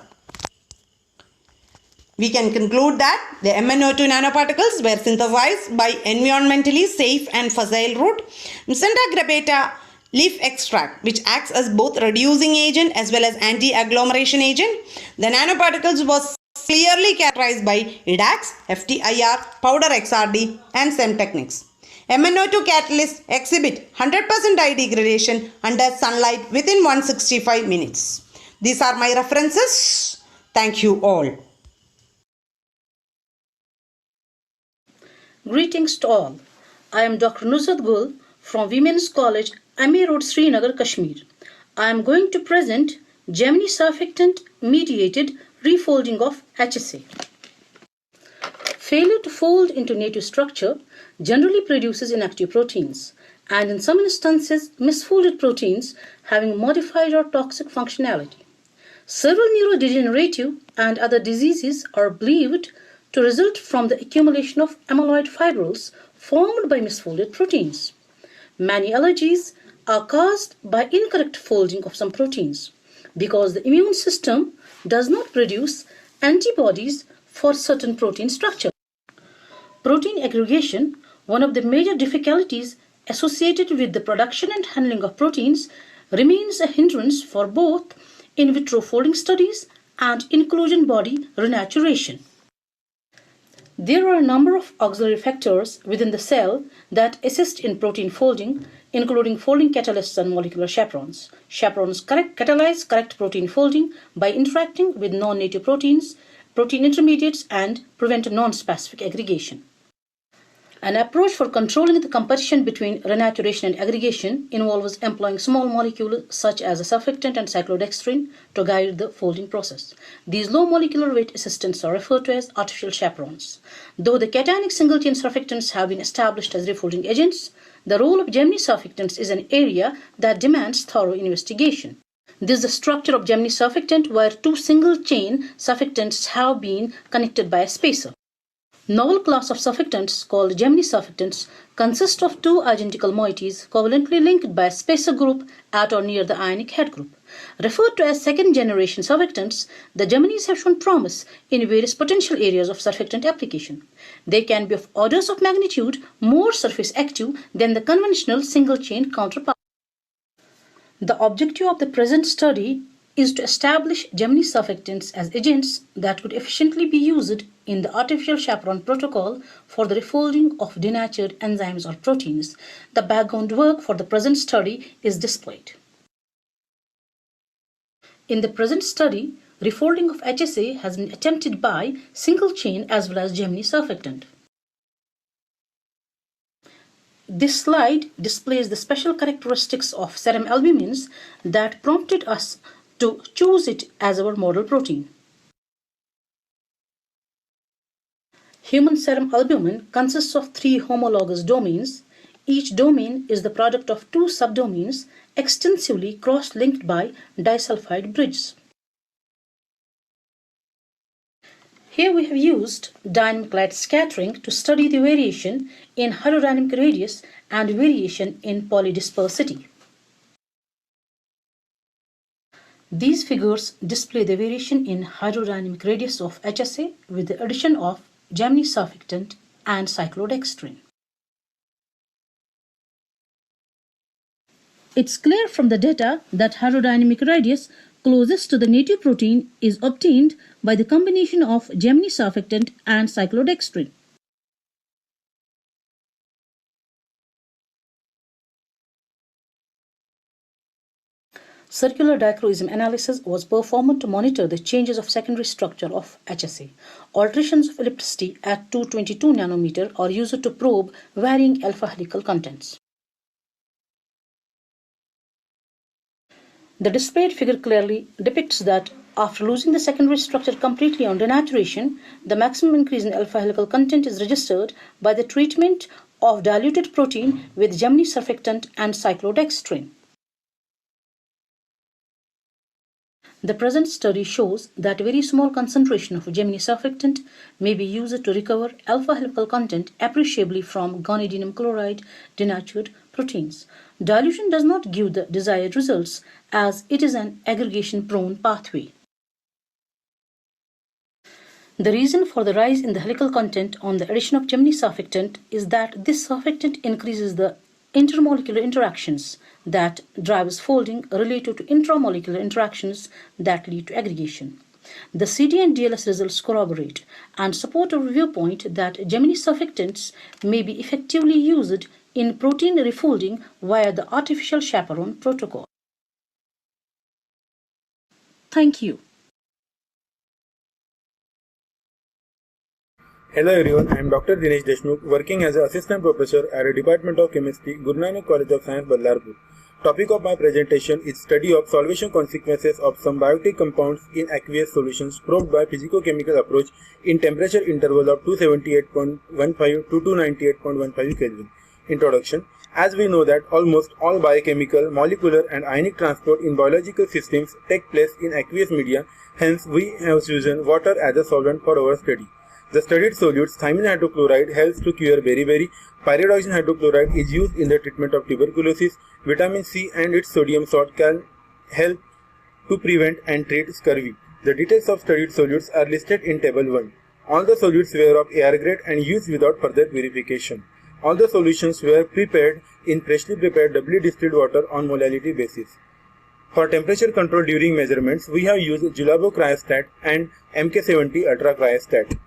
S17: We can conclude that the MnO2 nanoparticles were synthesized by environmentally safe and facile route Msenda grappata leaf extract, which acts as both reducing agent as well as anti-agglomeration agent. The nanoparticles was clearly characterized by IDAX, FTIR, powder XRD and SEM techniques. MnO2 catalysts exhibit 100% dye degradation under sunlight within 165 minutes. These are my references. Thank you all.
S18: Greetings to all. I am Dr. Nusrat Gul from Women's College, MA Road, Srinagar, Kashmir. I am going to present Gemini surfactant mediated refolding of HSA. Failure to fold into native structure generally produces inactive proteins, and in some instances misfolded proteins having modified or toxic functionality. Several neurodegenerative and other diseases are believed to result from the accumulation of amyloid fibrils formed by misfolded proteins. Many allergies are caused by incorrect folding of some proteins because the immune system does not produce antibodies for certain protein structure. Protein aggregation, one of the major difficulties associated with the production and handling of proteins, remains a hindrance for both in vitro folding studies and inclusion body renaturation. There are a number of auxiliary factors within the cell that assist in protein folding, including folding catalysts and molecular chaperones. Chaperones catalyze correct protein folding by interacting with non-native proteins, protein intermediates, and prevent non-specific aggregation. An approach for controlling the competition between renaturation and aggregation involves employing small molecules such as a surfactant and cyclodextrin to guide the folding process. These low molecular weight assistants are referred to as artificial chaperones. Though the cationic single-chain surfactants have been established as refolding agents, the role of Gemini surfactants is an area that demands thorough investigation. This is the structure of Gemini surfactant, where two single-chain surfactants have been connected by a spacer. Novel class of surfactants called Gemini surfactants consist of two identical moieties covalently linked by a spacer group at or near the ionic head group. Referred to as second-generation surfactants, the Geminis have shown promise in various potential areas of surfactant application. They can be of orders of magnitude more surface active than the conventional single-chain counterpart. The objective of the present study is to establish Gemini surfactants as agents that could efficiently be used in the artificial chaperone protocol for the refolding of denatured enzymes or proteins. The background work for the present study is displayed. In the present study, refolding of HSA has been attempted by single-chain as well as Gemini surfactant. This slide displays the special characteristics of serum albumins that prompted us to choose it as our model protein. Human serum albumin consists of 3 homologous domains. Each domain is the product of 2 subdomains extensively cross-linked by disulfide bridges. Here we have used dynamic light scattering to study the variation in hydrodynamic radius and variation in polydispersity. These figures display the variation in hydrodynamic radius of HSA with the addition of Gemini surfactant and cyclodextrin. It's clear from the data that hydrodynamic radius closest to the native protein is obtained by the combination of Gemini surfactant and cyclodextrin. Circular dichroism analysis was performed to monitor the changes of secondary structure of HSA. Alterations of ellipticity at 222 nanometer are used to probe varying alpha helical contents. The displayed figure clearly depicts that after losing the secondary structure completely on denaturation, the maximum increase in alpha helical content is registered by the treatment of diluted protein with Gemini surfactant and cyclodextrin. The present study shows that very small concentration of Gemini surfactant may be used to recover alpha helical content appreciably from gonidinium chloride denatured proteins. Dilution does not give the desired results as it is an aggregation-prone pathway. The reason for the rise in the helical content on the addition of Gemini surfactant is that this surfactant increases the intermolecular interactions that drives folding related to intramolecular interactions that lead to aggregation. The CD and DLS results corroborate and support our viewpoint that Gemini surfactants may be effectively used in protein refolding via the artificial chaperone protocol. Thank you.
S1: Hello everyone, I am Dr. Dinesh Deshmukh, working as an Assistant Professor at the Department of Chemistry, Guru Nanak College of Science, Ballarpur. Topic of my presentation is study of solvation consequences of some biotic compounds in aqueous solutions probed by physicochemical approach in temperature interval of 278.15 to 298.15 Kelvin. Introduction. As we know that almost all biochemical, molecular and ionic transport in biological systems take place in aqueous media, hence we have chosen water as a solvent for our study. The studied solutes, thiamine hydrochloride, helps to cure beriberi. Pyridoxine hydrochloride is used in the treatment of tuberculosis. Vitamin C and its sodium salt can help to prevent and treat scurvy. The details of studied solutes are listed in table 1. All the solutes were of air grade and used without further purification. All the solutions were prepared in freshly prepared doubly distilled water on molality basis. For temperature control during measurements, we have used Julabo cryostat and MK70 ultra cryostat.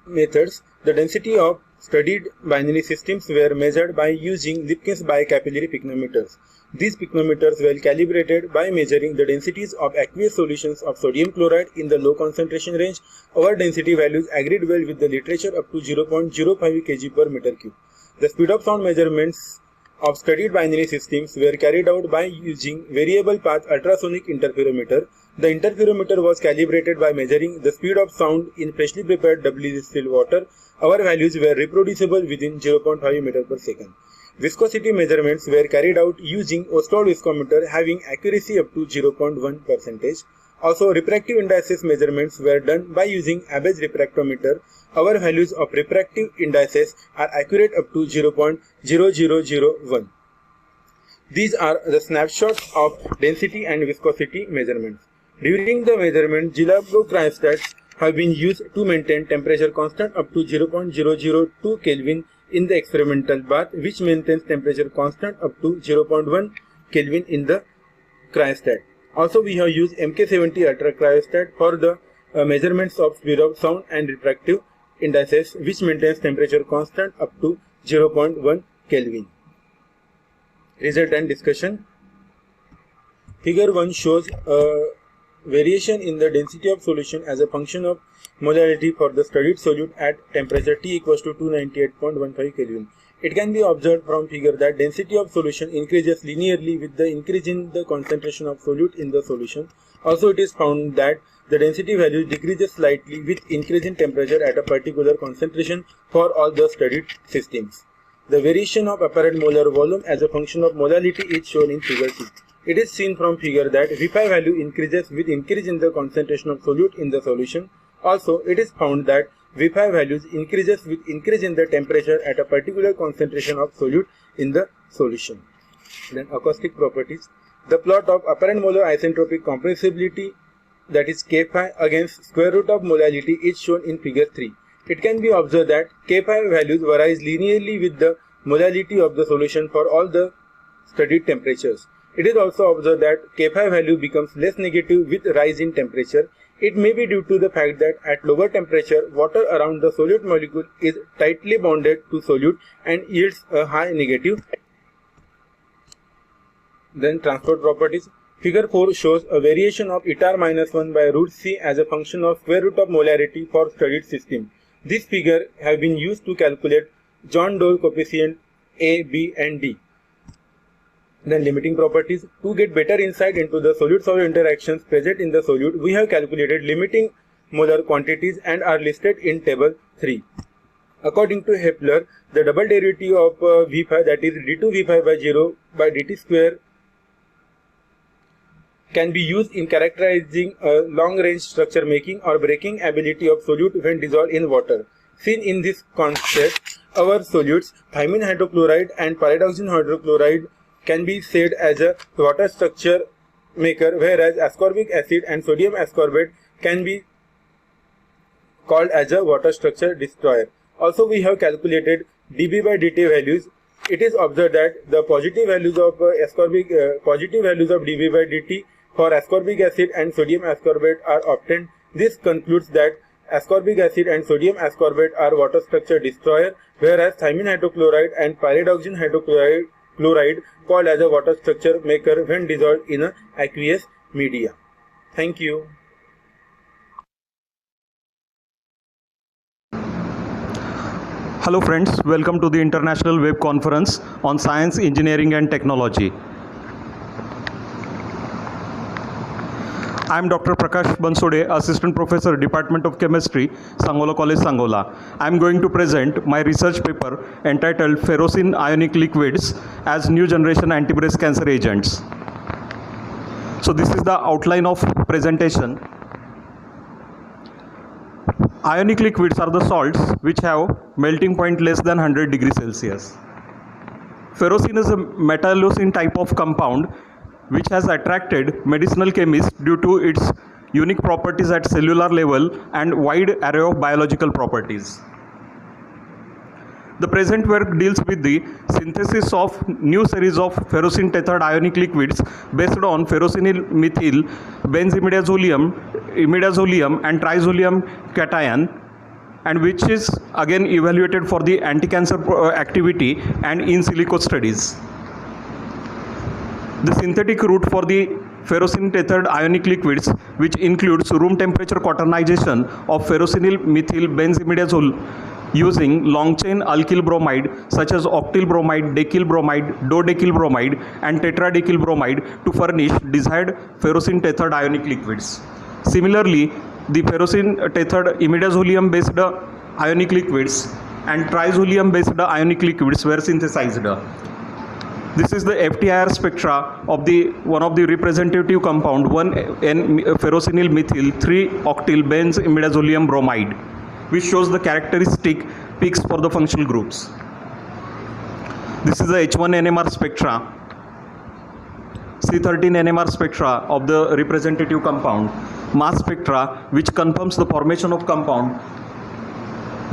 S1: Methods. The density of studied binary systems were measured by using Lipkin's bicapillary pycnometers. These pycnometers were calibrated by measuring the densities of aqueous solutions of sodium chloride in the low concentration range. Our density values agreed well with the literature up to 0.05 kg per meter cube. The speed of sound measurements of studied binary systems were carried out by using variable path ultrasonic interferometer. The interferometer was calibrated by measuring the speed of sound in freshly prepared doubly distilled water. Our values were reproducible within 0.5 meter per second. Viscosity measurements were carried out using Ostwald viscometer having accuracy up to 0.1%. Also, refractive indices measurements were done by using Abbage refractometer. Our values of refractive indices are accurate up to 0.0001. These are the snapshots of density and viscosity measurements. During the measurement, Julabo cryostats have been used to maintain temperature constant up to 0.002 Kelvin in the experimental bath, which maintains temperature constant up to 0.1 Kelvin in the cryostat. Also, we have used MK70 ultra cryostat for the measurements of speed of sound and refractive indices, which maintains temperature constant up to 0.1 Kelvin. Result and discussion. Figure 1 shows a variation in the density of solution as a function of molality for the studied solute at temperature T equals to 298.15 Kelvin. It can be observed from figure that density of solution increases linearly with the increase in the concentration of solute in the solution. Also, it is found that the density value decreases slightly with increase in temperature at a particular concentration for all the studied systems. The variation of apparent molar volume as a function of molality is shown in figure 2. It is seen from figure that V5 value increases with increase in the concentration of solute in the solution. Also, it is found that V5 values increases with increase in the temperature at a particular concentration of solute in the solution. Then acoustic properties. The plot of apparent molar isentropic compressibility, that is K5 against square root of molality, is shown in figure 3. It can be observed that K5 values varies linearly with the molality of the solution for all the studied temperatures. It is also observed that K5 value becomes less negative with rise in temperature. It may be due to the fact that at lower temperature, water around the solute molecule is tightly bonded to solute and yields a high negative. Then transport properties. Figure 4 shows a variation of etar minus 1 by root C as a function of square root of molarity for studied system. This figure have been used to calculate John Dole coefficient A, B and D. Then limiting properties. To get better insight into the solute-solute interactions present in the solute, we have calculated limiting molar quantities and are listed in table 3. According to Hepler, the double derivative of V5, that is d2V5 by 0 by dt square, can be used in characterizing a long-range structure making or breaking ability of solute when dissolved in water. Seen in this concept, our solutes, thymine hydrochloride and pyridoxine hydrochloride, can be said as a water structure maker, whereas ascorbic acid and sodium ascorbate can be called as a water structure destroyer. Also, we have calculated dB by dt values. It is observed that the positive values of dB by dt for ascorbic acid and sodium ascorbate are obtained. This concludes that ascorbic acid and sodium ascorbate are water structure destroyer, whereas thymine hydrochloride and pyridoxine hydrochloride called as a water structure maker when dissolved in a aqueous media. Thank you.
S20: Hello friends, welcome to the International Web Conference on Science, Engineering and Technology. I am Dr. Prakash Bansode, Assistant Professor, Department of Chemistry, Sangola College, Sangola. I am going to present my research paper entitled Ferrocene Ionic Liquids as New Generation Anti-Breast Cancer Agents. So this is the outline of presentation. Ionic liquids are the salts which have melting point less than 100 degrees Celsius. Ferrocene is a metallocene type of compound which has attracted medicinal chemists due to its unique properties at cellular level and wide array of biological properties. The present work deals with the synthesis of new series of ferrocene tethered ionic liquids based on ferrocenyl methyl benzimidazolium, imidazolium and trizolium cation, and which is again evaluated for the anti-cancer activity and in silico studies. The synthetic route for the ferrocene tethered ionic liquids, which includes room temperature quaternization of ferrocenyl methyl benzimidazole using long chain alkyl bromide such as octyl bromide, decyl bromide, dodecyl bromide and tetradecyl bromide to furnish desired ferrocene tethered ionic liquids. Similarly, the ferrocene tethered imidazolium based ionic liquids and trizolium based ionic liquids were synthesized. This is the FTIR spectra of one of the representative compound 1N-ferrocenyl methyl 3-octyl benzimidazolium bromide, which shows the characteristic peaks for the functional groups. This is the H1 NMR spectra, C13 NMR spectra of the representative compound, mass spectra which confirms the formation of compound.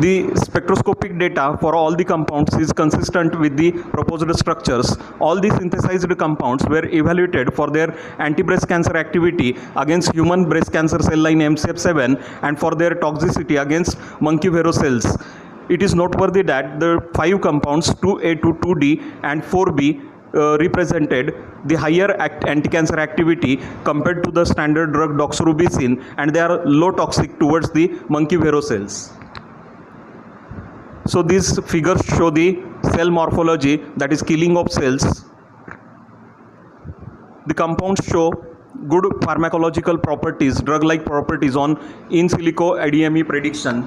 S20: The spectroscopic data for all the compounds is consistent with the proposed structures. All the synthesized compounds were evaluated for their anti-breast cancer activity against human breast cancer cell line MCF7 and for their toxicity against monkey vero cells. It is noteworthy that the 5 compounds 2A to 2D and 4B represented the higher anti-cancer activity compared to the standard drug doxorubicin, and they are low toxic towards the monkey vero cells. So these figures show the cell morphology, that is killing of cells. The compounds show good pharmacological properties, drug-like properties on in silico ADME prediction.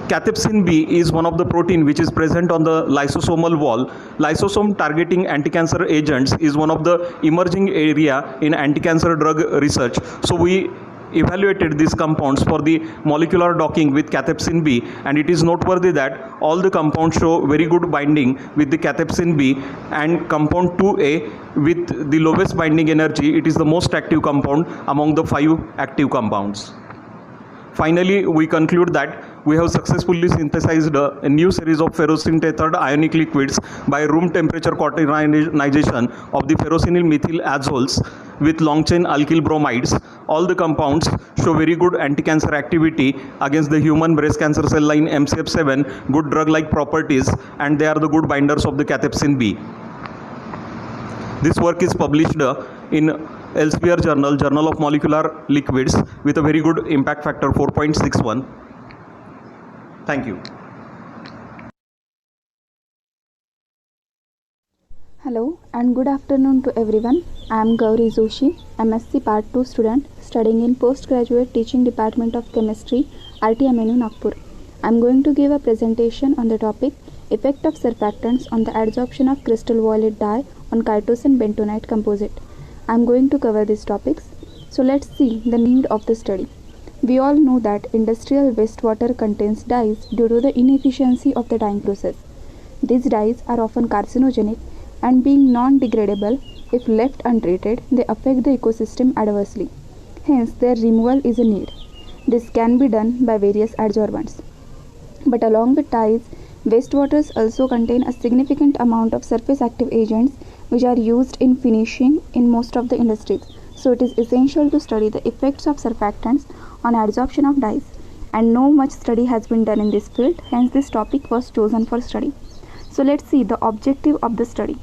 S20: Cathepsin B is one of the protein which is present on the lysosomal wall. Lysosome targeting anti-cancer agents is one of the emerging area in anti-cancer drug research. So we evaluated these compounds for the molecular docking with cathepsin B, and it is noteworthy that all the compounds show very good binding with the cathepsin B, and compound 2A with the lowest binding energy, it is the most active compound among the 5 active compounds. Finally, we conclude that we have successfully synthesized a new series of ferrocene tethered ionic liquids by room temperature quaternization of the ferrocenyl methyl azoles with long chain alkyl bromides. All the compounds show very good anti-cancer activity against the human breast cancer cell line MCF7, good drug-like properties, and they are the good binders of the cathepsin B. This work is published in Elsevier Journal, Journal of Molecular Liquids, with a very good impact factor 4.61. Thank you.
S2: Hello and good afternoon to everyone. I am Gauri Joshi, MSc Part 2 student studying in Postgraduate Teaching Department of Chemistry, RTMNU Nagpur. I am going to give a presentation on the topic Effect of Surfactants on the Adsorption of Crystal Violet Dye on Chitosan bentonite composite. I am going to cover these topics. So let's see the need of the study. We all know that industrial wastewater contains dyes due to the inefficiency of the dyeing process. These dyes are often carcinogenic and being non-degradable, if left untreated, they affect the ecosystem adversely. Hence, their removal is a need. This can be done by various adsorbents. But along with dyes, wastewaters also contain a significant amount of surface active agents which are used in finishing in most of the industries. So it is essential to study the effects of surfactants on adsorption of dyes. And no much study has been done in this field, hence this topic was chosen for study. So let's see the objective of the study.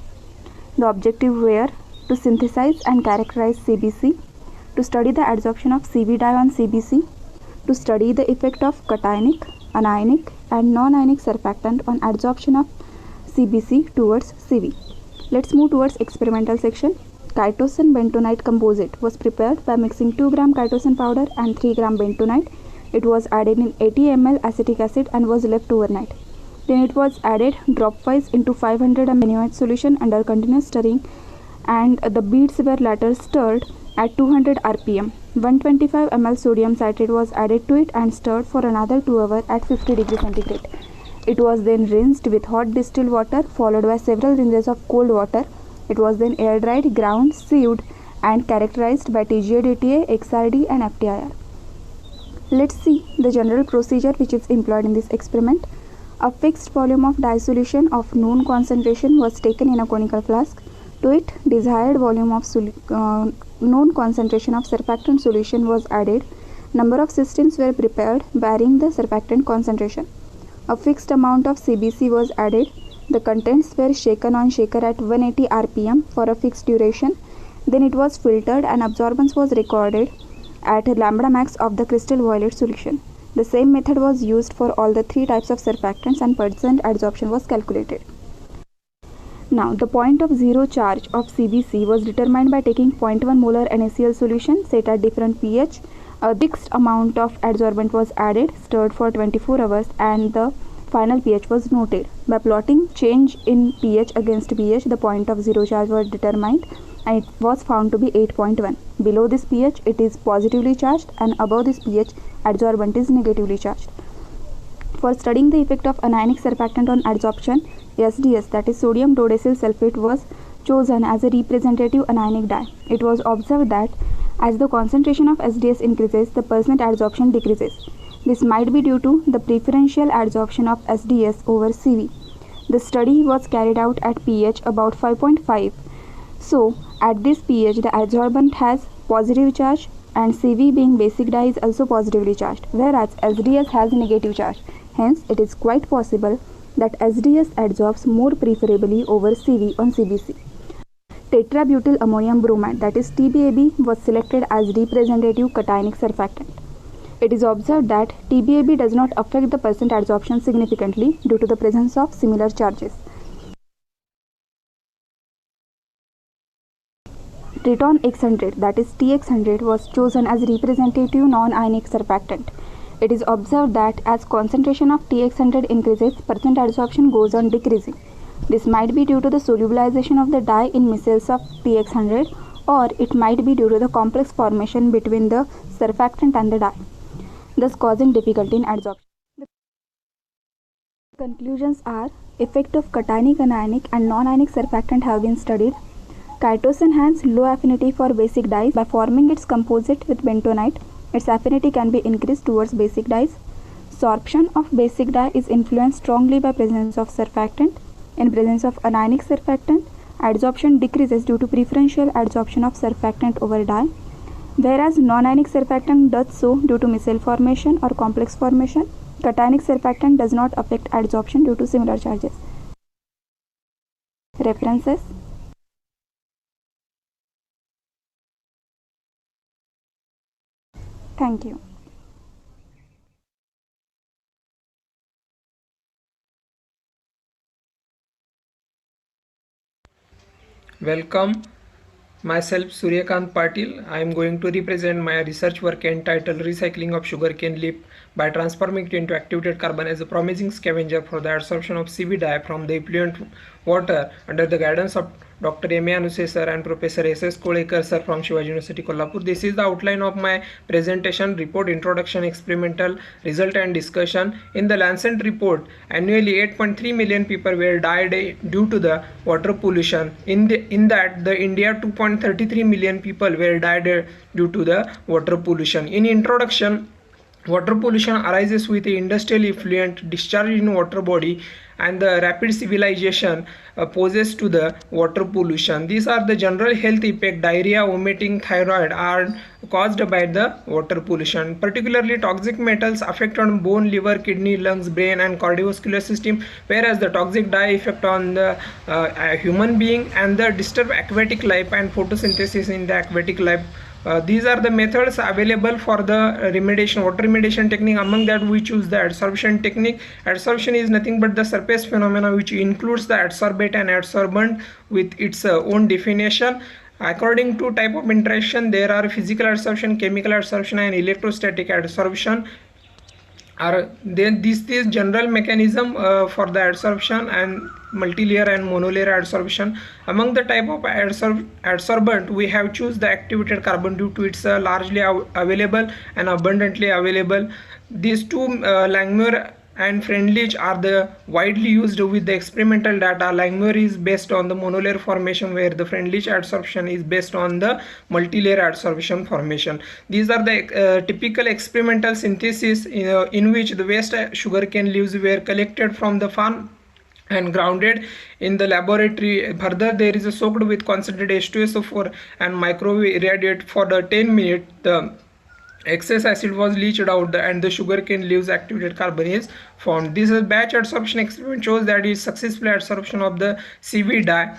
S2: The objective were to synthesize and characterize CBC, to study the adsorption of CV dye on CBC, to study the effect of cationic, anionic and non-ionic surfactant on adsorption of CBC towards CV. Let's move towards experimental section. Chitosan bentonite composite was prepared by mixing 2 gram chitosan powder and 3 gram bentonite. It was added in 80 ml acetic acid and was left overnight. Then it was added dropwise into 500 ml bentonite solution under continuous stirring, and the beads were later stirred at 200 rpm. 125 ml sodium citrate was added to it and stirred for another 2 hours at 50 degrees centigrade. It was then rinsed with hot distilled water followed by several rinses of cold water. It was then air dried, ground, sieved and characterized by TGA, DTA, XRD and FTIR. Let's see the general procedure which is employed in this experiment. A fixed volume of dye solution of known concentration was taken in a conical flask. To it, desired volume of known concentration of surfactant solution was added. Number of systems were prepared varying the surfactant concentration. A fixed amount of CBC was added. The contents were shaken on shaker at 180 rpm for a fixed duration. Then it was filtered and absorbance was recorded at lambda max of the crystal violet solution. The same method was used for all the 3 types of surfactants and percent adsorption was calculated. Now, the point of zero charge of CBC was determined by taking 0.1 molar NaCl solution set at different pH. A fixed amount of adsorbent was added, stirred for 24 hours and the final pH was noted. By plotting change in pH against pH, the point of zero charge was determined and it was found to be 8.1. Below this pH, it is positively charged and above this pH, adsorbent is negatively charged. For studying the effect of anionic surfactant on adsorption, SDS, that is sodium dodecyl sulfate, was chosen as a representative anionic dye. It was observed that as the concentration of SDS increases, the percent adsorption decreases. This might be due to the preferential adsorption of SDS over CV. The study was carried out at pH about 5.5. So, at this pH, the adsorbent has positive charge and CV being basic dye is also positively charged, whereas SDS has negative charge. Hence, it is quite possible that SDS adsorbs more preferably over CV on CBC. Tetrabutyl ammonium bromide, that is TBAB, was selected as representative cationic surfactant. It is observed that TBAB does not affect the percent adsorption significantly due to the presence of similar charges. Triton X100, that is TX100, was chosen as representative non-ionic surfactant. It is observed that as concentration of TX100 increases, percent adsorption goes on decreasing. This might be due to the solubilization of the dye in micelles of TX100, or it might be due to the complex formation between the surfactant and the dye, thus causing difficulty in adsorption. The conclusions are: effect of cationic, anionic and non-ionic surfactant have been studied. Chitosan has low affinity for basic dyes. By forming its composite with bentonite, its affinity can be increased towards basic dyes. Sorption of basic dye is influenced strongly by presence of surfactant. In presence of anionic surfactant, adsorption decreases due to preferential adsorption of surfactant over dye, whereas non-ionic surfactant does so due to micelle formation or complex formation. Cationic surfactant does not affect adsorption due to similar charges. References: Thank you.
S3: Welcome. Myself Suryakant Patil. I am going to represent my research work entitled Recycling of Sugarcane Leaf by transforming it into activated carbon as a promising scavenger for the absorption of CVDI from the effluent water under the guidance of Dr. M. A. Anuse sir and Professor S. S. Kolekar sir from Shivaji University, Kolhapur. This is the outline of my presentation, report, introduction, experimental result and discussion. In the Lancet report, annually 8.3 million people were died due to the water pollution. In that, the India 2.33 million people were died due to the water pollution. In introduction, water pollution arises with the industrial effluent discharged in water body and the rapid civilization poses to the water pollution. These are the general health effects. Diarrhea, vomiting, thyroid are caused by the water pollution. Particularly toxic metals affect on bone, liver, kidney, lungs, brain and cardiovascular system, whereas the toxic dye effect on the human being and the disturb aquatic life and photosynthesis in the aquatic life. These are the methods available for the remediation, water remediation technique. Among that, we choose the adsorption technique. Adsorption is nothing but the surface phenomena which includes the adsorbate and adsorbent with its own definition. According to type of interaction, there are physical adsorption, chemical adsorption and electrostatic adsorption. This general mechanism for the adsorption and multilayer and monolayer adsorption. Among the type of adsorbent, we have choose the activated carbon due to its largely available and abundantly available. These two Langmuir and Freundlich are the widely used with the experimental data. Langmuir is based on the monolayer formation, where the Freundlich adsorption is based on the multilayer adsorption formation. These are the typical experimental synthesis in which the waste sugarcane leaves were collected from the farm and grounded in the laboratory. Further, there is a soaked with concentrated H2SO4 and microwave irradiated for the 10 minutes. The excess acid was leached out and the sugarcane leaves activated carbon is formed. This batch adsorption experiment shows that it is successful adsorption of the CV dye.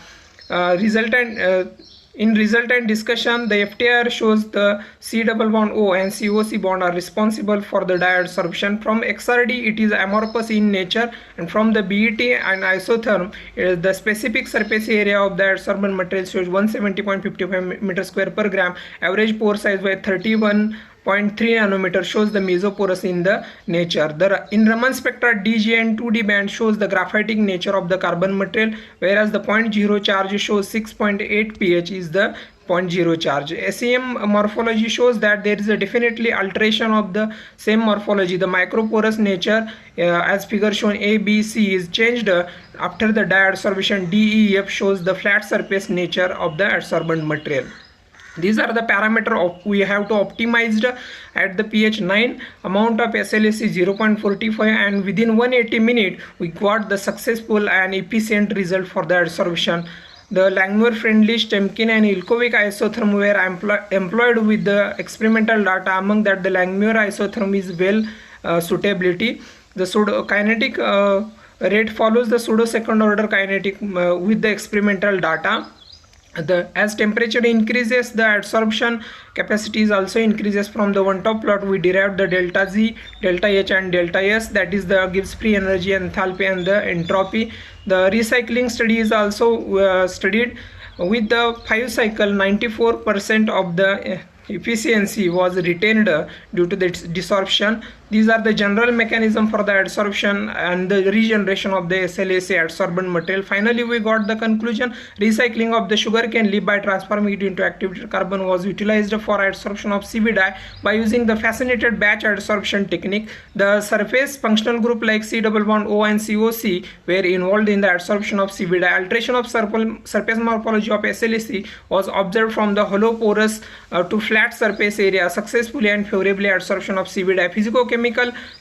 S3: In resultant discussion, the FTIR shows the C double bond O and COC bond are responsible for the dye adsorption. From XRD, it is amorphous in nature, and from the BET and isotherm, the specific surface area of the adsorbent material shows 170.55 meter square per gram. Average pore size by 31.3 nanometer shows the mesoporous in the nature. In Raman spectra, DG and 2D band shows the graphitic nature of the carbon material, whereas the 0.0 charge shows 6.8 pH is the 0.0 charge. SEM morphology shows that there is a definitely alteration of the same morphology. The microporous nature as figure shown A, B, C is changed after the dye adsorption. D, E, F shows the flat surface nature of the adsorbent material. These are the parameters we have to optimize at the pH 9, amount of SLS is 0.45, and within 180 minutes we got the successful and efficient result for the adsorption. The Langmuir, Freundlich, Temkin and Ilkovic isotherm were employed with the experimental data. Among that, the Langmuir isotherm is well suitability. The kinetic rate follows the pseudo second order kinetic with the experimental data. As temperature increases, the adsorption capacity is also increases. From the one top plot, we derived the delta Z, delta H and delta S, that is the gives free energy, enthalpy and the entropy. The recycling study is also studied. With the 5 cycle, 94% of the efficiency was retained due to the desorption. These are the general mechanism for the adsorption and the regeneration of the SLSA adsorbent material. Finally, we got the conclusion: recycling of the sugarcane leaf by transforming it into activated carbon was utilized for adsorption of CV dye by using the fascinated batch adsorption technique. The surface functional group like C double bond O and COC were involved in the adsorption of CV dye. Alteration of surface morphology of SLSA was observed from the hollow porous to flat surface area successfully and favorably adsorption of CV dye. Physicochemical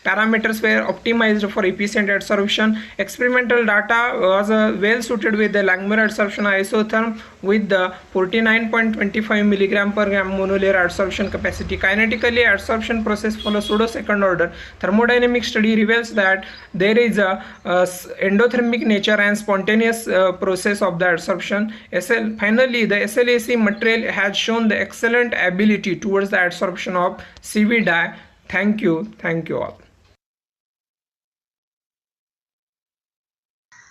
S3: parameters were optimized for efficient adsorption. Experimental data was well suited with the Langmuir adsorption isotherm with the 49.25 milligram per gram monolayer adsorption capacity. Kinetically, adsorption process follows pseudo second order. Thermodynamic study reveals that there is a endothermic nature and spontaneous process of the adsorption. Finally, the SLAC material has shown the excellent ability towards the adsorption of CV dye. Thank you all.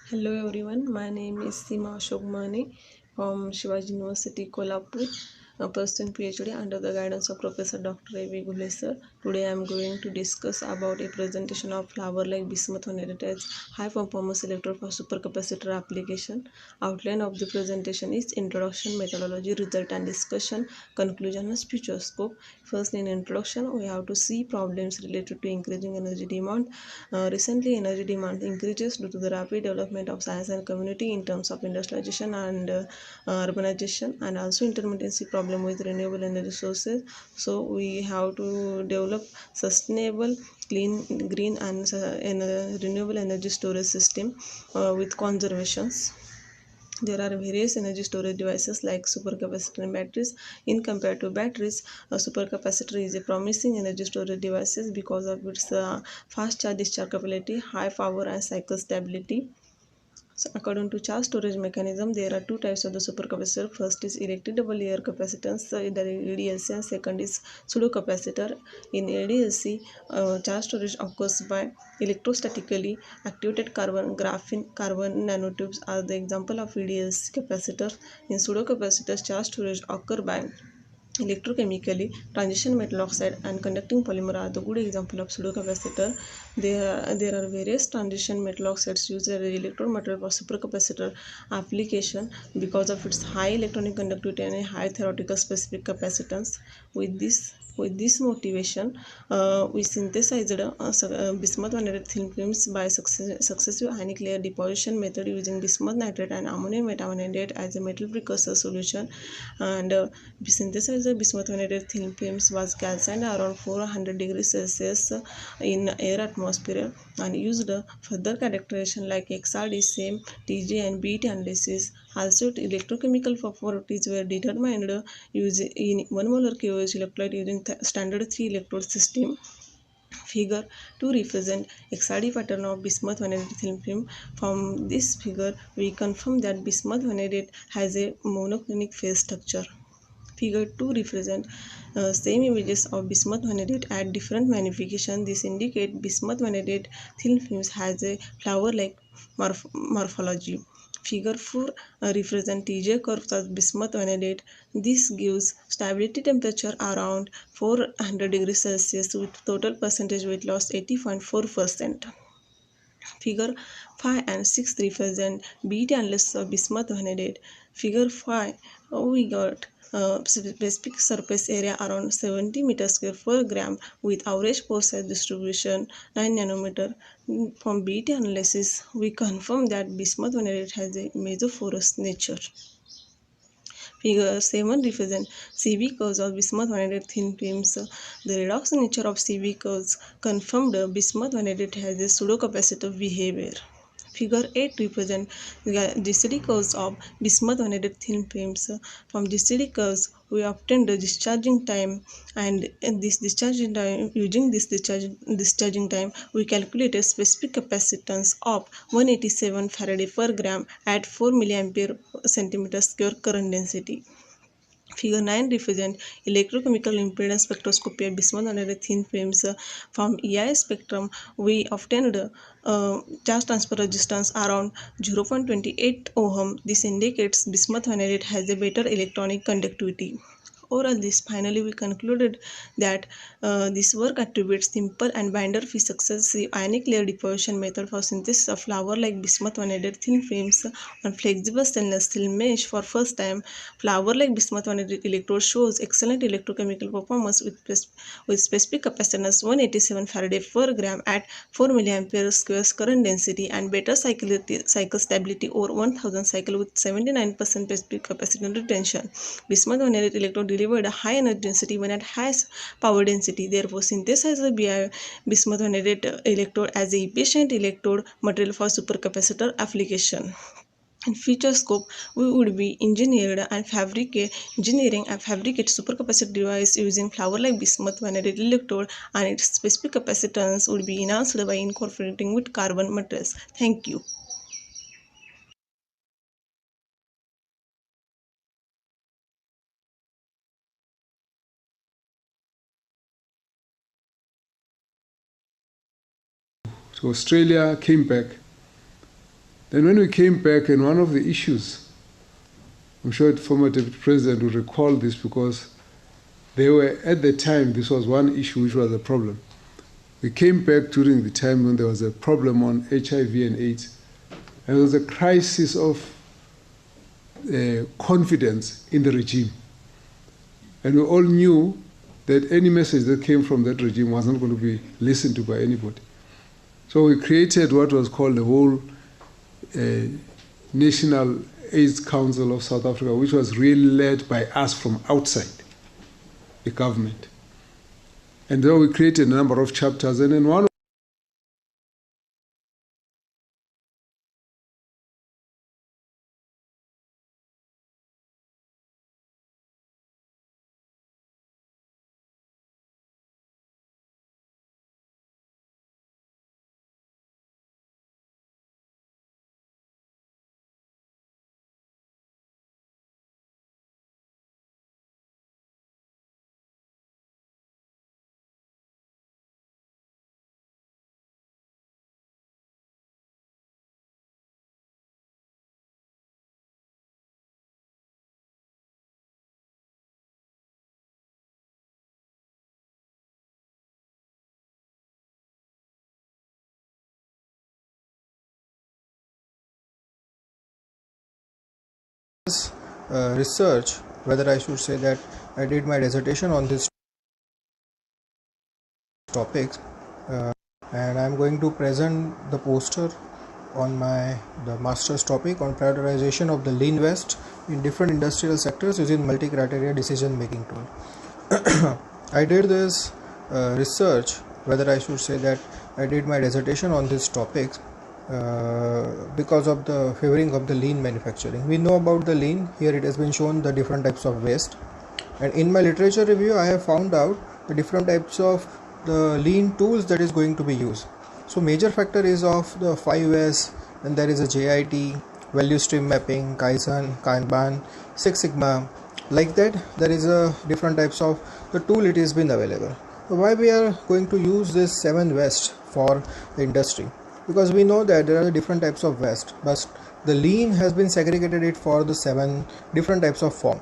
S21: Hello everyone, my name is Seema Shogmani.
S4: from Shivaji University, Kolhapur, pursuing PhD under the guidance of Professor Dr. A.V. Gule sir. Today I am going to discuss about a presentation of flower-like bismuth as high performance electrode for supercapacitor application. Outline of the presentation is introduction, methodology, result and discussion, conclusion and future scope. First, in introduction, we have to see problems related to increasing energy demand. Recently, energy demand increases due to the rapid development of science and community in terms of industrialization and urbanization, and also intermittency problem with renewable energy sources. So we have to develop sustainable, clean, green and renewable energy storage system with conservations. There are various energy storage devices like supercapacitor and batteries. In compared to batteries, a supercapacitor is a promising energy storage device because of its fast charge discharge capability, high power and cycle stability. So according to charge storage mechanism, there are two types of the supercapacitor. First is electric double layer capacitance, the ADLC, and second is pseudocapacitor. In ADLC, charge storage occurs by electrostatically activated carbon, graphene, carbon nanotubes are the example of ADLC capacitors. In pseudocapacitors, charge storage occur by electrochemically, transition metal oxide and conducting polymer are the good example of pseudocapacitor. There are various transition metal oxides used as electrode material for supercapacitor application because of its high electronic conductivity and a high theoretical specific capacitance. With this motivation, we synthesized bismuth vanillate thin films by successive ionic layer deposition method using bismuth nitrate and ammonium metavanillate as a metal precursor solution, and we synthesized the bismuth vanillate thin films was calcined around 400 degrees Celsius in air atmosphere and used further characterization like XRD, SAME, TJ and BT analysis. Also, electrochemical properties were determined using in 1 molar KOH electrolyte using standard 3 electrode system. Figure 2 represent XRD pattern of bismuth vanillate thin film. From this figure, we confirm that bismuth vanillate has a monoclinic phase structure. Figure 2 represent same images of bismuth vanillate at different magnification. This indicates bismuth vanillate thin films has a flower-like morphology. Figure 4 represents TJ curves of bismuth vanillate. This gives stability temperature around 400 degrees Celsius with total percentage weight loss 80.4%. Figure 5 and 6 represent beta analysis of bismuth vanillate. Figure 5, we got specific surface area around 70 meters square per gram with average pore size distribution 9 nanometer. From beta analysis, we confirm that bismuth vanillate has a mesoporous nature. Figure 7 represents CV curves of bismuth vanillate thin films. The redox nature of CV curves confirmed bismuth vanillate has a pseudocapacitive behavior. Figure 8 represents GCD curves of bismuth vanillate thin films. From GCD curves, we obtained the discharging time, and in this discharging time, using this discharging time, we calculated specific capacitance of 187 Faraday per gram at 4 milliampere centimeter square current density. Figure 9 represents electrochemical impedance spectroscopy of bismuth vanillate thin films. From EI spectrum, we obtained charge transfer resistance around 0.28 ohm. This indicates bismuth vanillate has a better electronic conductivity. Overall, finally we concluded that this work attributes simple and binder-free successive ionic layer deposition method for synthesis of flower-like bismuth vanillate thin films on flexible stainless steel mesh. For first time, flower-like bismuth vanillate electrode shows excellent electrochemical performance with specific capacitance 187 Faraday per gram at 4 milliampere square current density and better cycle stability over 1000 cycle with 79% specific capacitance retention. Bismuth vanillate electrode delivered a high energy density when at high power density. Therefore, synthesize the bismuth vanillate electrode as a efficient electrode material for supercapacitor application. In future scope, we would be engineering and fabricate supercapacitor device using flower-like bismuth vanillate electrode, and its specific capacitance would be enhanced by incorporating with carbon materials. Thank you.
S21: So Australia came back. Then when we came back, and one of the issues I'm sure the former Deputy President will recall this because they were, at the time, this was one issue which was a problem. We came back during the time when there was a problem on HIV and AIDS, and there was a crisis of confidence in the regime. And we all knew that any message that came from that regime was not going to be listened to by anybody. So we created what was called the whole National AIDS Council of South Africa, which was really led by us from outside the government. And then we created a number of chapters, and then one
S11: research, whether I should say that I did my dissertation on this topic, and I'm going to present the poster on the master's topic on prioritization of the lean waste in different industrial sectors using multi-criteria decision making tool. I did this research, whether I should say that I did my dissertation on this topic because of the favoring of the lean manufacturing. We know about the lean. Here it has been shown the different types of waste, and in my literature review I have found out the different types of the lean tools that is going to be used. So major factor is of the 5S, and there is a JIT, value stream mapping, Kaizen, Kanban, Six Sigma. Like that, there is a different types of the tool it has been available. So why we are going to use this 7 waste for the industry? Because we know that there are different types of waste, but the lean has been segregated it for the 7 different types of form.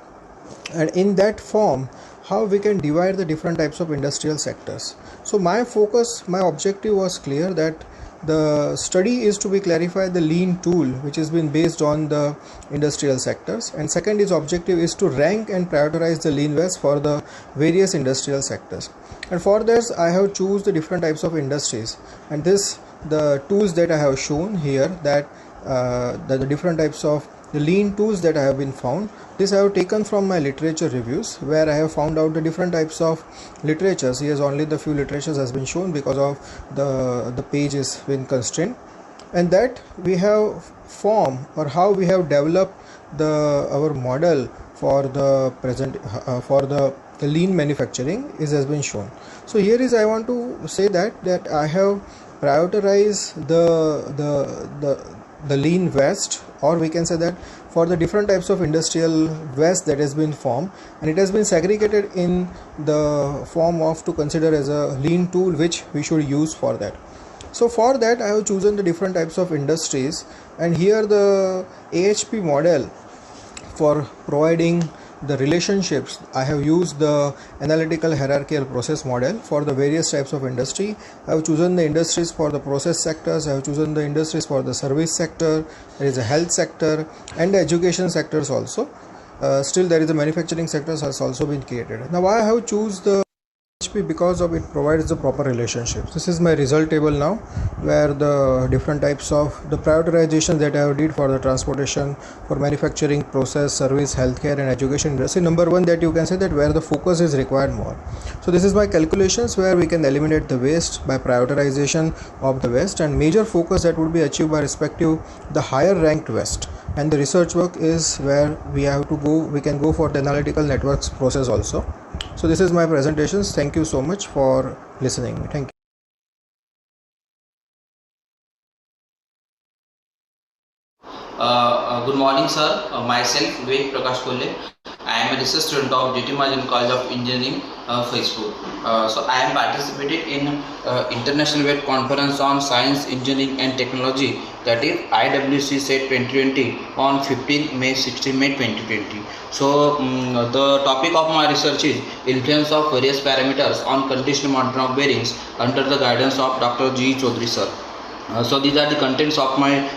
S11: And in that form, how we can divide the different types of industrial sectors. So my objective was clear, that the study is to be clarify the lean tool which has been based on the industrial sectors, and second is objective is to rank and prioritize the lean waste for the various industrial sectors. And for this I have choose the different types of industries, and the tools that I have shown here, that the different types of the lean tools that I have been found. This I have taken from my literature reviews, where I have found out the different types of literatures. Here's only the few literatures has been shown because of the page is been constrained, and that we have formed or how we have developed our model for the present for the lean manufacturing has been shown. So here is I want to say that I have prioritized the lean waste, or we can say that for the different types of industrial waste that has been formed, and it has been segregated in the form of to consider as a lean tool which we should use for that. So for that I have chosen the different types of industries, and here the AHP model for providing the relationships, I have used the analytical hierarchical process model for the various types of industry. I have chosen the industries for the process sectors, I have chosen the industries for the service sector, there is a health sector and the education sectors also. Still there is a manufacturing sectors has also been created. Now I have choose the HP because of it provides the proper relationships. This is my result table now, where the different types of the prioritization that I have did for the transportation, for manufacturing, process, service, healthcare and education industry. Number 1, that you can say that where the focus is required more. So this is my calculations where we can eliminate the waste by prioritization of the waste, and major focus that would be achieved by respective the higher ranked waste. And the research work is where we can go for the analytical networks process also. So this is my presentations. Thank you so much for listening. Thank you.
S5: Good morning, sir. Myself, Vivek Prakash Kolle. I am a research student of GT Majan College of Engineering, Facebook. So I am participated in International Web Conference on Science, Engineering and Technology, that is IWCSET-2020 on 15 May 16 May 2020. So the topic of my research is influence of various parameters on condition monitoring of bearings under the guidance of Dr. G. Chaudhary sir. So these are the contents of my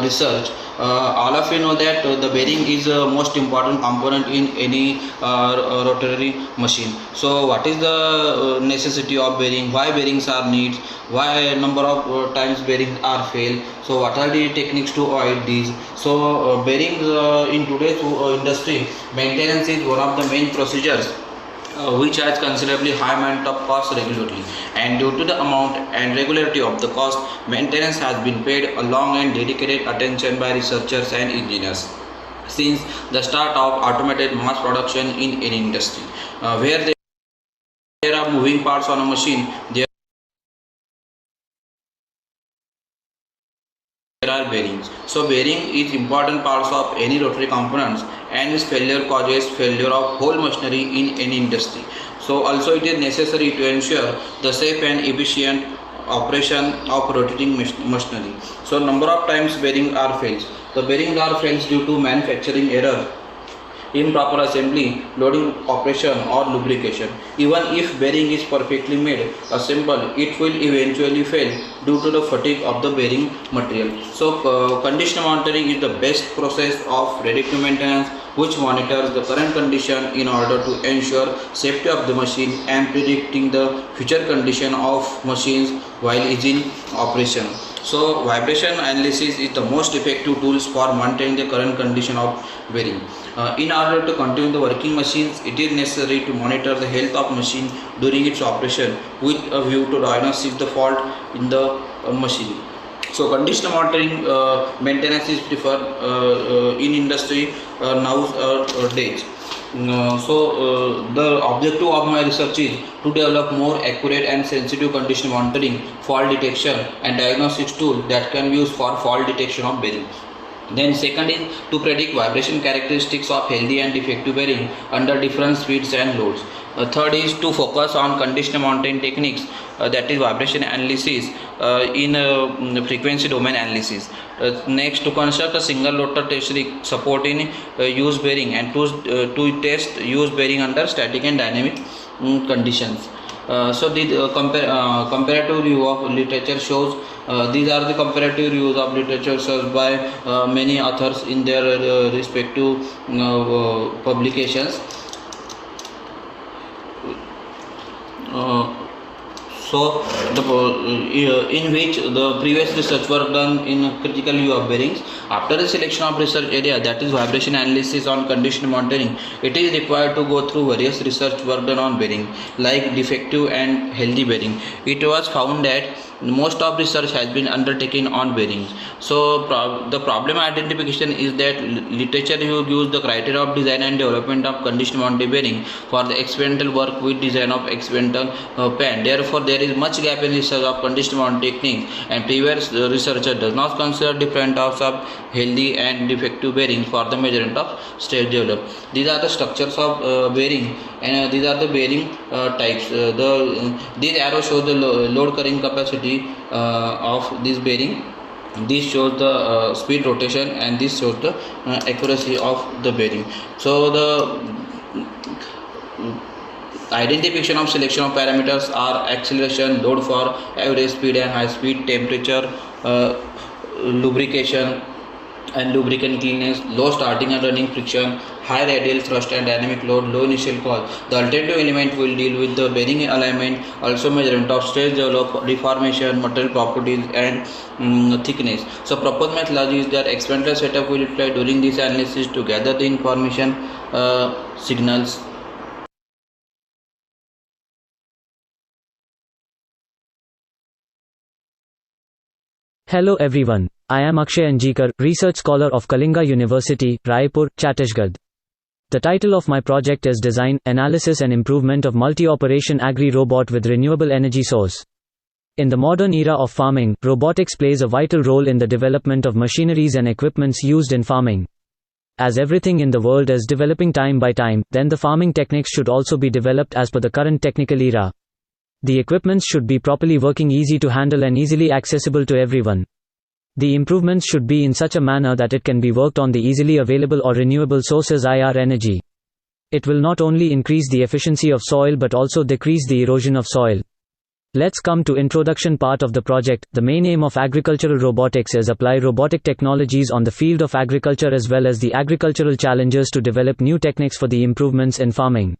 S5: research. All of you know that the bearing is most important component in any rotary machine. So what is the necessity of bearing, why bearings are needed, why number of times bearings are failed, so what are the techniques to avoid these. So bearings in today's industry, maintenance is one of the main procedures which has considerably high amount of cost regularly, and due to the amount and regularity of the cost, maintenance has been paid a long and dedicated attention by researchers and engineers since the start of automated mass production in any industry. Where there are moving parts on a machine, there are bearings. So bearing is important parts of any rotary components, and its failure causes failure of whole machinery in any industry. So also it is necessary to ensure the safe and efficient operation of rotating machinery. So number of times bearings are failed. The bearings are failed due to manufacturing error, improper assembly, loading operation or lubrication. Even if bearing is perfectly made, assembled, it will eventually fail due to the fatigue of the bearing material. So condition monitoring is the best process of predictive maintenance, which monitors the current condition in order to ensure safety of the machine and predicting the future condition of machines while is in operation. So vibration analysis is the most effective tools for monitoring the current condition of bearing. In order to continue the working machines, it is necessary to monitor the health of machine during its operation with a view to diagnose the fault in the machine. So condition monitoring maintenance is preferred in industry nowadays. The objective of my research is to develop more accurate and sensitive condition monitoring, fault detection and diagnostics tool that can be used for fault detection of bearing. Then second is to predict vibration characteristics of healthy and defective bearing under different speeds and loads. Third is to focus on condition monitoring techniques, that is vibration analysis in frequency domain analysis. Next, to construct a single rotor test rig supporting used bearing and to test used bearing under static and dynamic conditions. So the comparative review of literature shows these are the comparative reviews of literature shows by many authors in their respective publications. In which the previous research work done in critical view of bearings. After the selection of research area, that is vibration analysis on condition monitoring, it is required to go through various research work done on bearing, like defective and healthy bearing. It was found that most of research has been undertaken on bearings. So the problem identification is that literature gives the criteria of design and development of condition monitoring bearing for the experimental work with design of experimental pan. Therefore, there is much gap in research of condition monitoring techniques, and previous researcher does not consider different types of healthy and defective bearings for the measurement of stress developed. These are the structures of bearing, and these are the bearing types. These arrows show the load carrying capacity of this bearing. This shows the speed rotation, and this shows the accuracy of the bearing. So the identification of selection of parameters are acceleration, load for average speed and high speed, temperature, lubrication and lubricant cleanness, low starting and running friction, high radial thrust and dynamic load, low initial cost. The alternative element will deal with the bearing alignment, also measurement of stress developed, deformation, material properties and thickness. So proposed methodology is that experimental setup will apply during this analysis to gather the information signals.
S22: Hello everyone, I am Akshay Anjikar, Research Scholar of Kalinga University, Raipur, Chhattisgarh. The title of my project is Design, Analysis and Improvement of Multi-Operation Agri-Robot with Renewable Energy Source. In the modern era of farming, robotics plays a vital role in the development of machineries and equipments used in farming. As everything in the world is developing time by time, then the farming techniques should also be developed as per the current technical era. The equipments should be properly working, easy to handle and easily accessible to everyone. The improvements should be in such a manner that it can be worked on the easily available or renewable sources IR energy. It will not only increase the efficiency of soil but also decrease the erosion of soil. Let's come to introduction part of the project. The main aim of agricultural robotics is apply robotic technologies on the field of agriculture as well as the agricultural challenges to develop new techniques for the improvements in farming.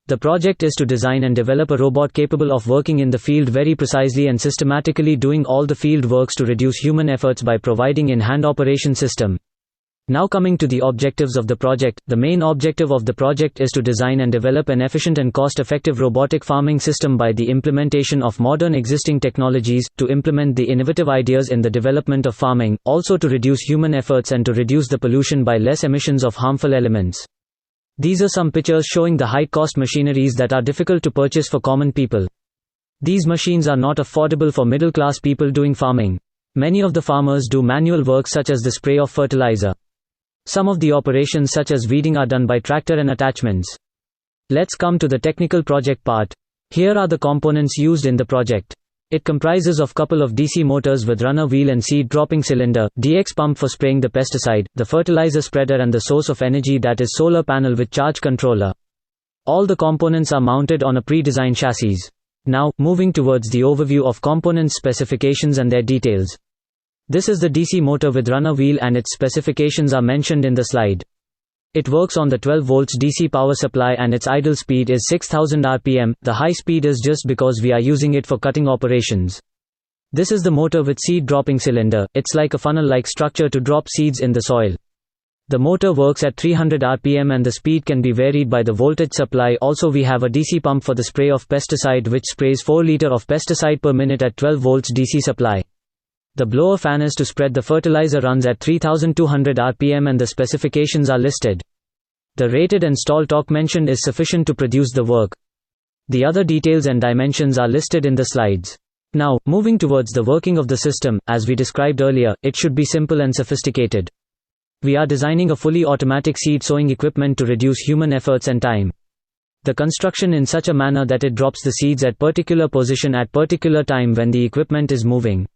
S22: The project is to design and develop a robot capable of working in the field very precisely and systematically, doing all the field works to reduce human efforts by providing in-hand operation system. Now coming to the objectives of the project. The main objective of the project is to design and develop an efficient and cost-effective robotic farming system by the implementation of modern existing technologies, to implement the innovative ideas in the development of farming, also to reduce human efforts and to reduce the pollution by less emissions of harmful elements. These are some pictures showing the high-cost machineries that are difficult to purchase for common people. These machines are not affordable for middle-class people doing farming. Many of the farmers do manual work such as the spray of fertilizer. Some of the operations such as weeding are done by tractor and attachments. Let's come to the technical project part. Here are the components used in the project. It comprises of couple of DC motors with runner wheel and seed dropping cylinder, DX pump for spraying the pesticide, the fertilizer spreader and the source of energy, that is solar panel with charge controller. All the components are mounted on a pre-designed chassis. Now, moving towards the overview of components specifications and their details. This is the DC motor with runner wheel and its specifications are mentioned in the slide. It works on the 12 volts DC power supply and its idle speed is 6000 rpm. The high speed is just because we are using it for cutting operations. This is the motor with seed dropping cylinder. It's like a funnel-like structure to drop seeds in the soil. The motor works at 300 rpm and the speed can be varied by the voltage supply. Also we have a DC pump for the spray of pesticide which sprays 4 liter of pesticide per minute at 12 volts DC supply. The blower Fanas to spread the fertilizer runs at 3200 rpm and the specifications are listed. The rated and stall torque mentioned is sufficient to produce the work. The other details and dimensions are listed in the slides. Now, moving towards the working of the system, as we described earlier, it should be simple and sophisticated. We are designing a fully automatic seed sowing equipment to reduce human efforts and time. The construction in such a manner that it drops the seeds at particular position at particular time when the equipment is moving.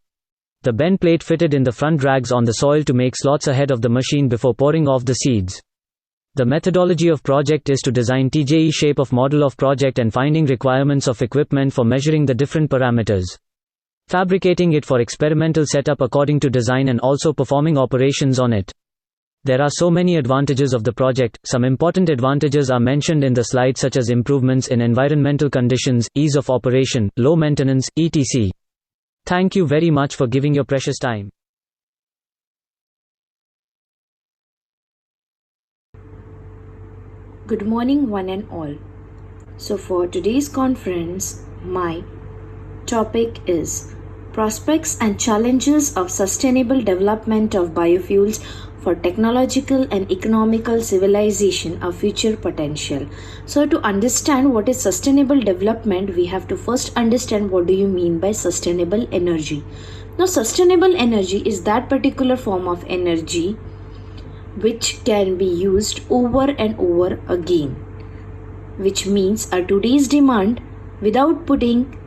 S22: The bend plate fitted in the front drags on the soil to make slots ahead of the machine before pouring off the seeds. The methodology of project is to design TJE shape of model of project and finding requirements of equipment for measuring the different parameters. Fabricating it for experimental setup according to design and also performing operations on it. There are so many advantages of the project. Some important advantages are mentioned in the slide such as improvements in environmental conditions, ease of operation, low maintenance, etc. Thank you very much for giving your precious time.
S7: Good morning one and all. So for today's conference, my topic is Prospects and Challenges of Sustainable Development of Biofuels for Technological and Economical Civilization of Future Potential. So to understand what is sustainable development, we have to first understand what do you mean by sustainable energy. Now sustainable energy is that particular form of energy which can be used over and over again, which means a today's demand without putting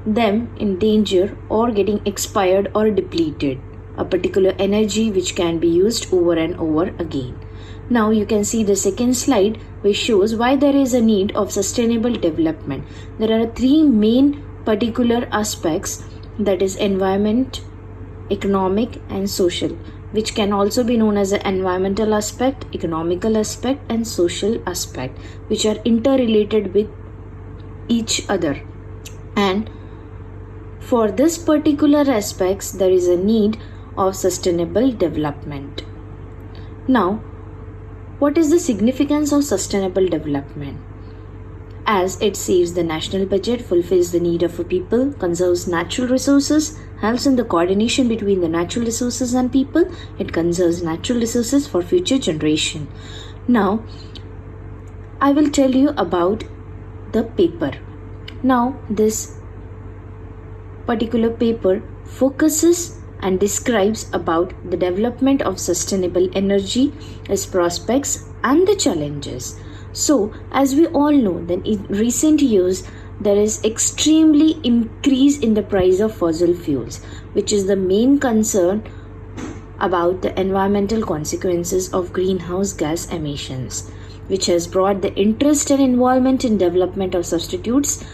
S7: them in danger or getting expired or depleted. A particular energy which can be used over and over again. Now you can see the second slide which shows why there is a need of sustainable development. There are three main particular aspects, that is environment, economic and social, which can also be known as the environmental aspect, economical aspect and social aspect, which are interrelated with each other. And for this particular aspects there is a need of sustainable development. Now, what is the significance of sustainable development? As it saves the national budget, fulfills the need of a people, conserves natural resources, helps in the coordination between the natural resources and people, it conserves natural resources for future generation. Now, I will tell you about the paper. Now, this particular paper focuses and describes about the development of sustainable energy, its prospects and the challenges. So, as we all know, that in recent years there is extremely increase in the price of fossil fuels, which is the main concern about the environmental consequences of greenhouse gas emissions, which has brought the interest and involvement in development of substitutes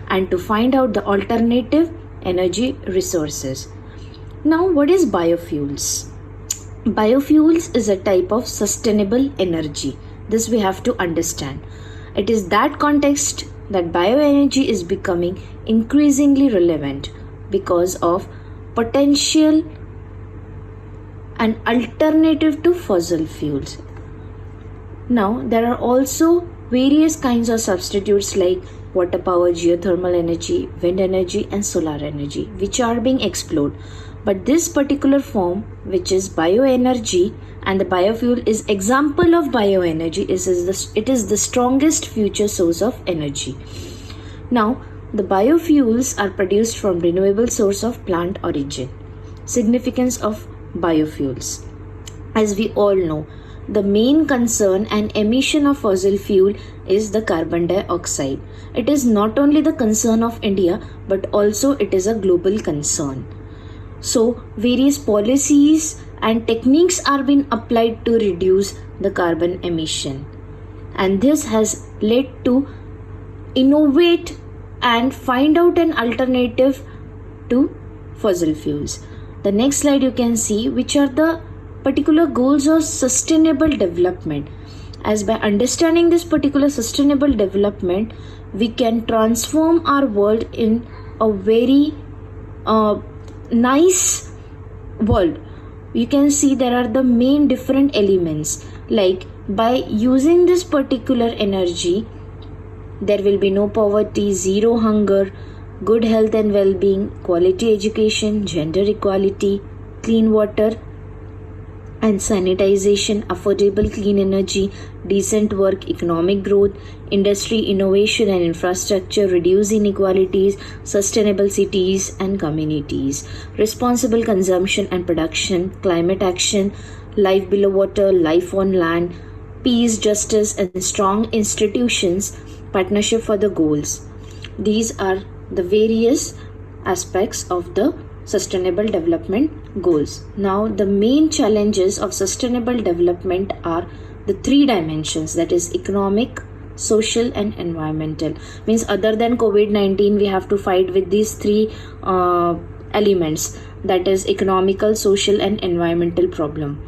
S7: and to find out the alternative energy resources. Now, what is biofuels? Biofuels is a type of sustainable energy. This we have to understand. It is that context that bioenergy is becoming increasingly relevant because of potential an alternative to fossil fuels. Now, there are also various kinds of substitutes like water power, geothermal energy, wind energy and solar energy, which are being explored. But this particular form, which is bioenergy, and the biofuel is example of bioenergy, it is the strongest future source of energy. Now, the biofuels are produced from renewable source of plant origin. Significance of biofuels. As we all know, the main concern and emission of fossil fuel is the carbon dioxide. It is not only the concern of India, but also it is a global concern. So, various policies and techniques are being applied to reduce the carbon emission. And this has led to innovate and find out an alternative to fossil fuels. The next slide you can see which are the particular goals of sustainable development. As by understanding this particular sustainable development, we can transform our world in a very nice world. You can see there are the main different elements, like by using this particular energy, there will be no poverty, zero hunger, good health and well-being, quality education, gender equality, clean water and sanitization, affordable clean energy, decent work, economic growth, industry, innovation and infrastructure, reduce inequalities, sustainable cities and communities, responsible consumption and production, climate action, life below water, life on land, peace, justice and strong institutions, partnership for the goals. These are the various aspects of the sustainable development goals. Now, the main challenges of sustainable development are the three dimensions, that is economic, social and environmental. Means other than COVID-19, we have to fight with these three elements, that is economical, social and environmental problem.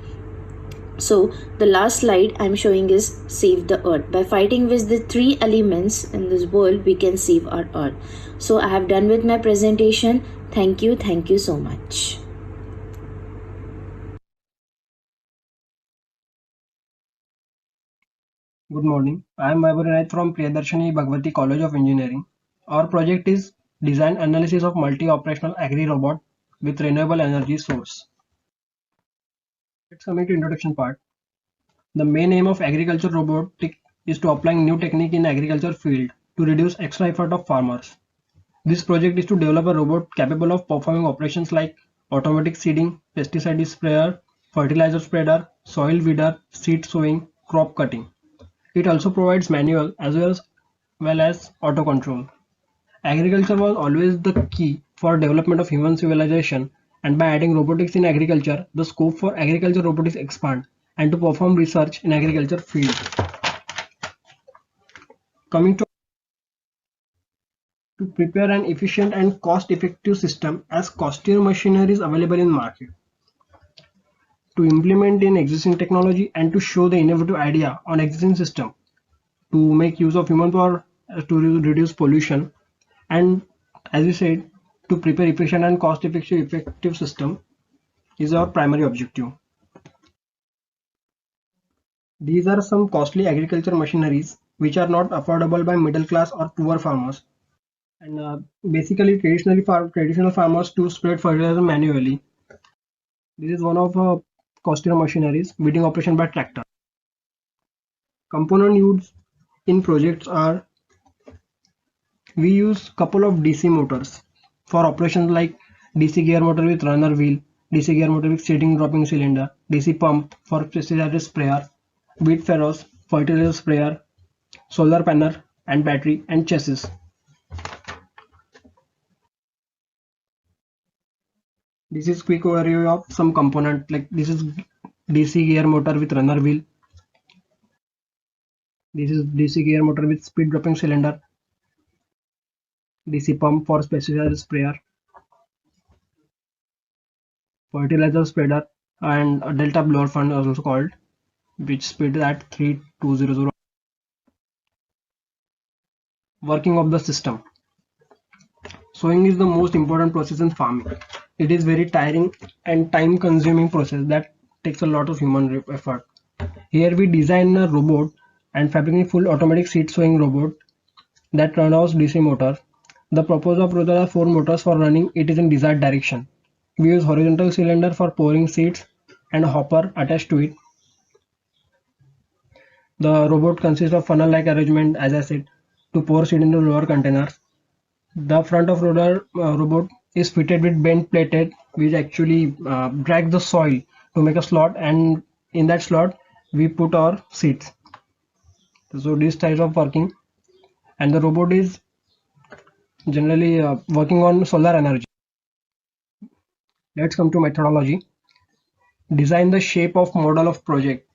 S7: So the last slide I'm showing is save the earth. By fighting with the three elements in this world, we can save our earth. So I have done with my presentation. Thank you so much.
S8: Good morning. I am Vaibhav from Priyadarshini Bhagwati College of Engineering. Our project is design analysis of multi-operational agri-robot with renewable energy source. Let's come into introduction part. The main aim of agriculture robotic is to applying new technique in agriculture field to reduce extra effort of farmers. This project is to develop a robot capable of performing operations like automatic seeding, pesticide sprayer, fertilizer spreader, soil weeder, seed sowing, crop cutting. It also provides manual as well as auto control. Agriculture was always the key for development of human civilization, and by adding robotics in agriculture, the scope for agriculture robotics expand and to perform research in agriculture field. Coming to prepare an efficient and cost-effective system as costier machinery is available in market. To implement in existing technology and to show the innovative idea on existing system. To make use of human power to reduce pollution, and as we said, to prepare efficient and cost-effective system is our primary objective. These are some costly agriculture machineries which are not affordable by middle class or poor farmers, and basically traditional farmers to spread fertilizer manually. This is one of costier machineries, weeding operation by tractor. Component used in projects are, we use couple of DC motors for operations like DC gear motor with runner wheel, DC gear motor with seeding dropping cylinder, DC pump for pesticide sprayer, wheat farrows, fertilizer sprayer, solar panel and battery and chassis. This is quick overview of some component, like this is DC gear motor with runner wheel. This is DC gear motor with speed dropping cylinder, DC pump for pesticide sprayer, fertilizer spreader and a delta blower fan is also called, which speed at 3200. Working of the system. Sowing is the most important process in farming. It is very tiring and time consuming process that takes a lot of human effort. Here we design a robot and fabricate full automatic seed sowing robot that runs off DC motor. The purpose of robot are 4 motors for running it is in desired direction. We use horizontal cylinder for pouring seeds and a hopper attached to it. The robot consists of funnel-like arrangement, as I said, to pour seed into lower containers. The front of robot is fitted with bent plated, which actually drag the soil to make a slot, and in that slot we put our seeds. So this type of working, and the robot is generally working on solar energy. Let's come to methodology. Design the shape of model of project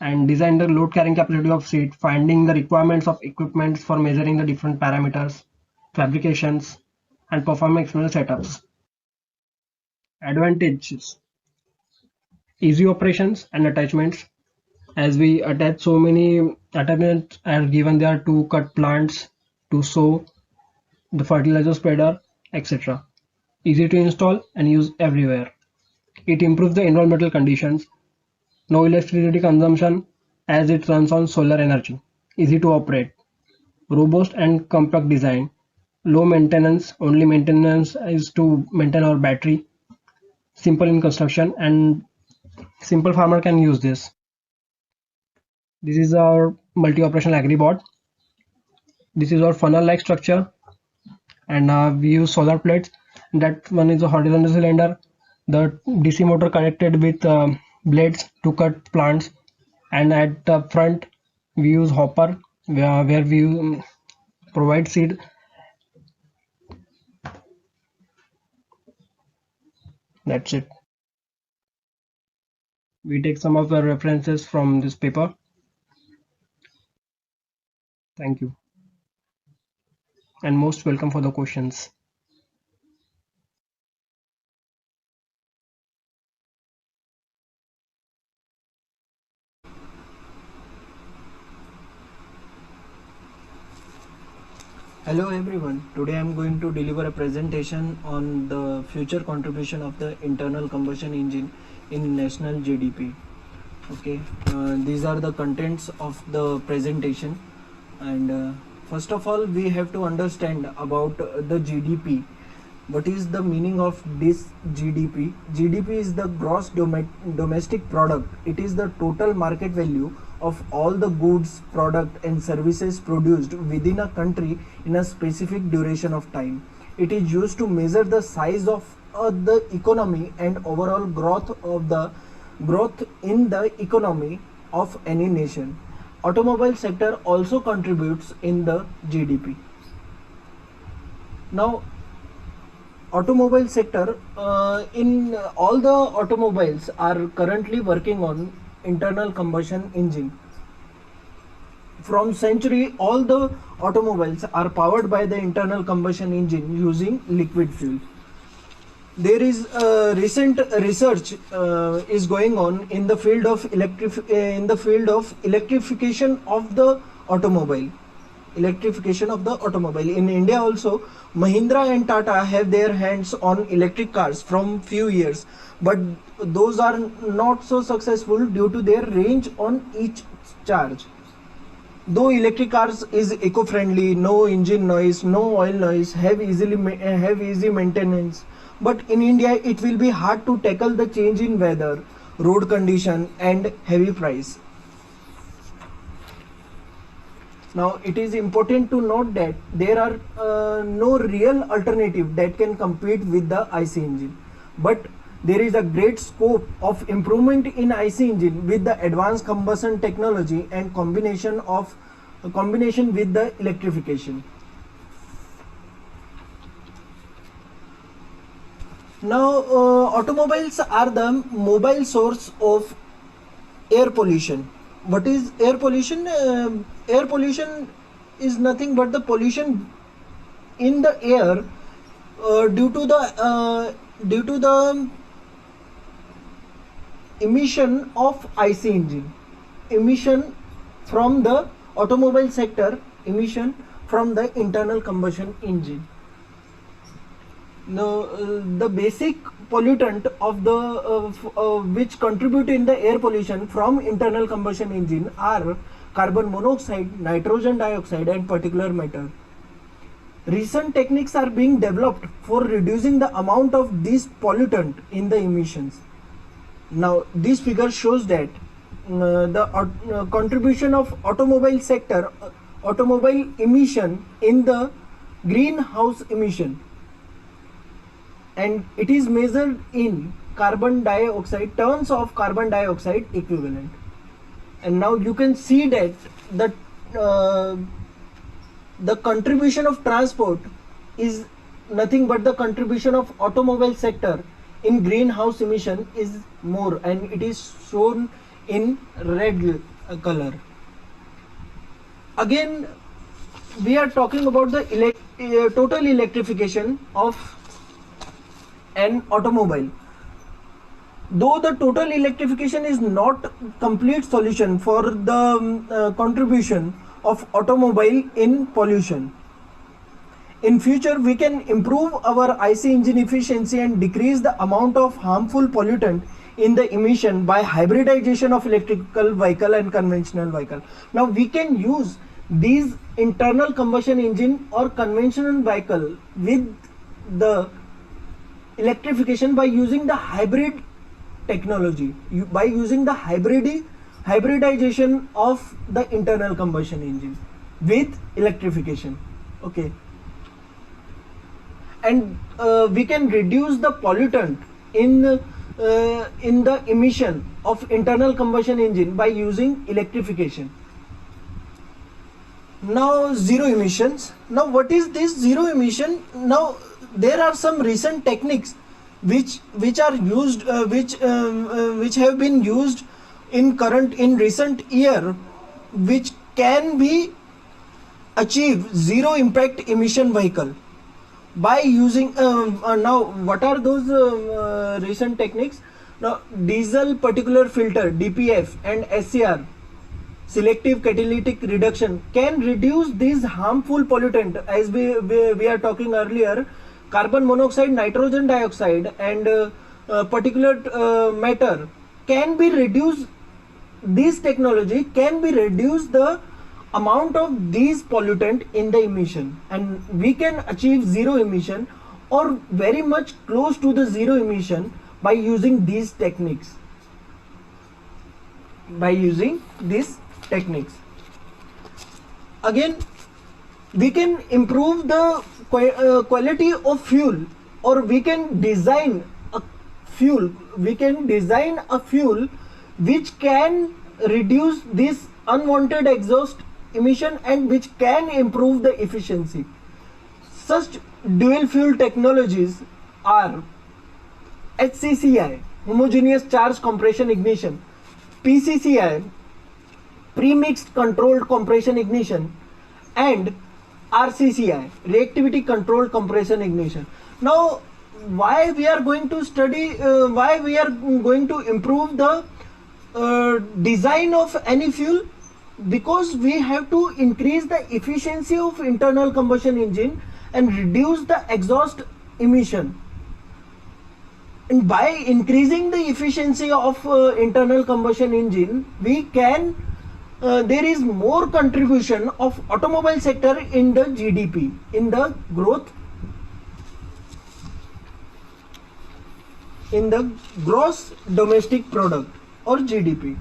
S8: and design the load carrying capacity of seed, finding the requirements of equipment for measuring the different parameters, fabrications and performing experimental setups. Advantages: easy operations and attachments, as we attach so many attachments are given there to cut plants, to sow, the fertilizer spreader, etc. Easy to install and use everywhere. It improves the environmental conditions. No electricity consumption as it runs on solar energy. Easy to operate. Robust and compact design. Low maintenance. Only maintenance is to maintain our battery. Simple in construction and simple farmer can use this. This is our multi-operational agribot. This is our funnel-like structure, and we use solar plates. That one is a horizontal cylinder. The DC motor connected with blades to cut plants, and at the front we use hopper where we provide seed. That's it. We take some of the references from this paper. Thank you, and most welcome for the questions.
S9: Hello everyone, today I am going to deliver a presentation on the future contribution of the internal combustion engine in national GDP. Okay, these are the contents of the presentation, and first of all we have to understand about the GDP. What is the meaning of this GDP? GDP is the gross domestic product. It is the total market value of all the goods, product and services produced within a country in a specific duration of time. It is used to measure the size of the economy and overall growth in the economy of any nation. Automobile sector also contributes in the GDP. Now, automobile sector, in all the automobiles are currently working on internal combustion engine. From century, all the automobiles are powered by the internal combustion engine using liquid fuel. There is recent research is going on in the field of electrification of the automobile. In India also, Mahindra and Tata have their hands on electric cars from few years, but those are not so successful due to their range on each charge. Though electric cars is eco-friendly, no engine noise, no oil noise, have easy maintenance, but in India it will be hard to tackle the change in weather, road condition and heavy price. Now it is important to note that there are no real alternative that can compete with the IC engine, but there is a great scope of improvement in IC engine with the advanced combustion technology and combination with the electrification. Now, automobiles are the mobile source of air pollution. What is air pollution? Air pollution is nothing but the pollution in the air due to the emission of IC engine, emission from the automobile sector, emission from the internal combustion engine. Now, the basic pollutant of the which contribute in the air pollution from internal combustion engine are carbon monoxide, nitrogen dioxide, and particulate matter. Recent techniques are being developed for reducing the amount of this pollutant in the emissions. Now, this figure shows that the contribution of automobile sector, automobile emission in the greenhouse emission, and it is measured in carbon dioxide, tons of carbon dioxide equivalent. And now you can see that the contribution of transport is nothing but the contribution of automobile sector in greenhouse emission is more, and it is shown in red color. Again, we are talking about the total electrification of an automobile. Though the total electrification is not complete solution for the contribution of automobile in pollution. In future, we can improve our IC engine efficiency and decrease the amount of harmful pollutant in the emission by hybridization of electrical vehicle and conventional vehicle. Now, we can use these internal combustion engine or conventional vehicle with the electrification by using the hybrid technology, by using the hybridization of the internal combustion engine with electrification. Okay, and we can reduce the pollutant in the emission of internal combustion engine by using electrification. Now, zero emissions. Now, what is this zero emission? Now, there are some recent techniques which are used, which have been used in recent year, which can be achieve zero impact emission vehicle by using now what are those recent techniques? Now, diesel particulate filter DPF and SCR, selective catalytic reduction, can reduce these harmful pollutant, as we are talking earlier. Carbon monoxide, nitrogen dioxide, and particulate matter can be reduced. This technology can be reduce the amount of these pollutant in the emission, and we can achieve zero emission or very much close to the zero emission by using these techniques. Again, we can improve the quality of fuel, or we can design a fuel. We can design a fuel which can reduce this unwanted exhaust emission and which can improve the efficiency. Such dual fuel technologies are HCCI, homogeneous charge compression ignition, PCCI, premixed controlled compression ignition, and RCCI, reactivity controlled compression ignition. Now, why we are going to study, why we are going to improve the design of any fuel? Because we have to increase the efficiency of internal combustion engine and reduce the exhaust emission. And by increasing the efficiency of internal combustion engine, we can there is more contribution of automobile sector in the GDP, in the growth, in the gross domestic product or GDP.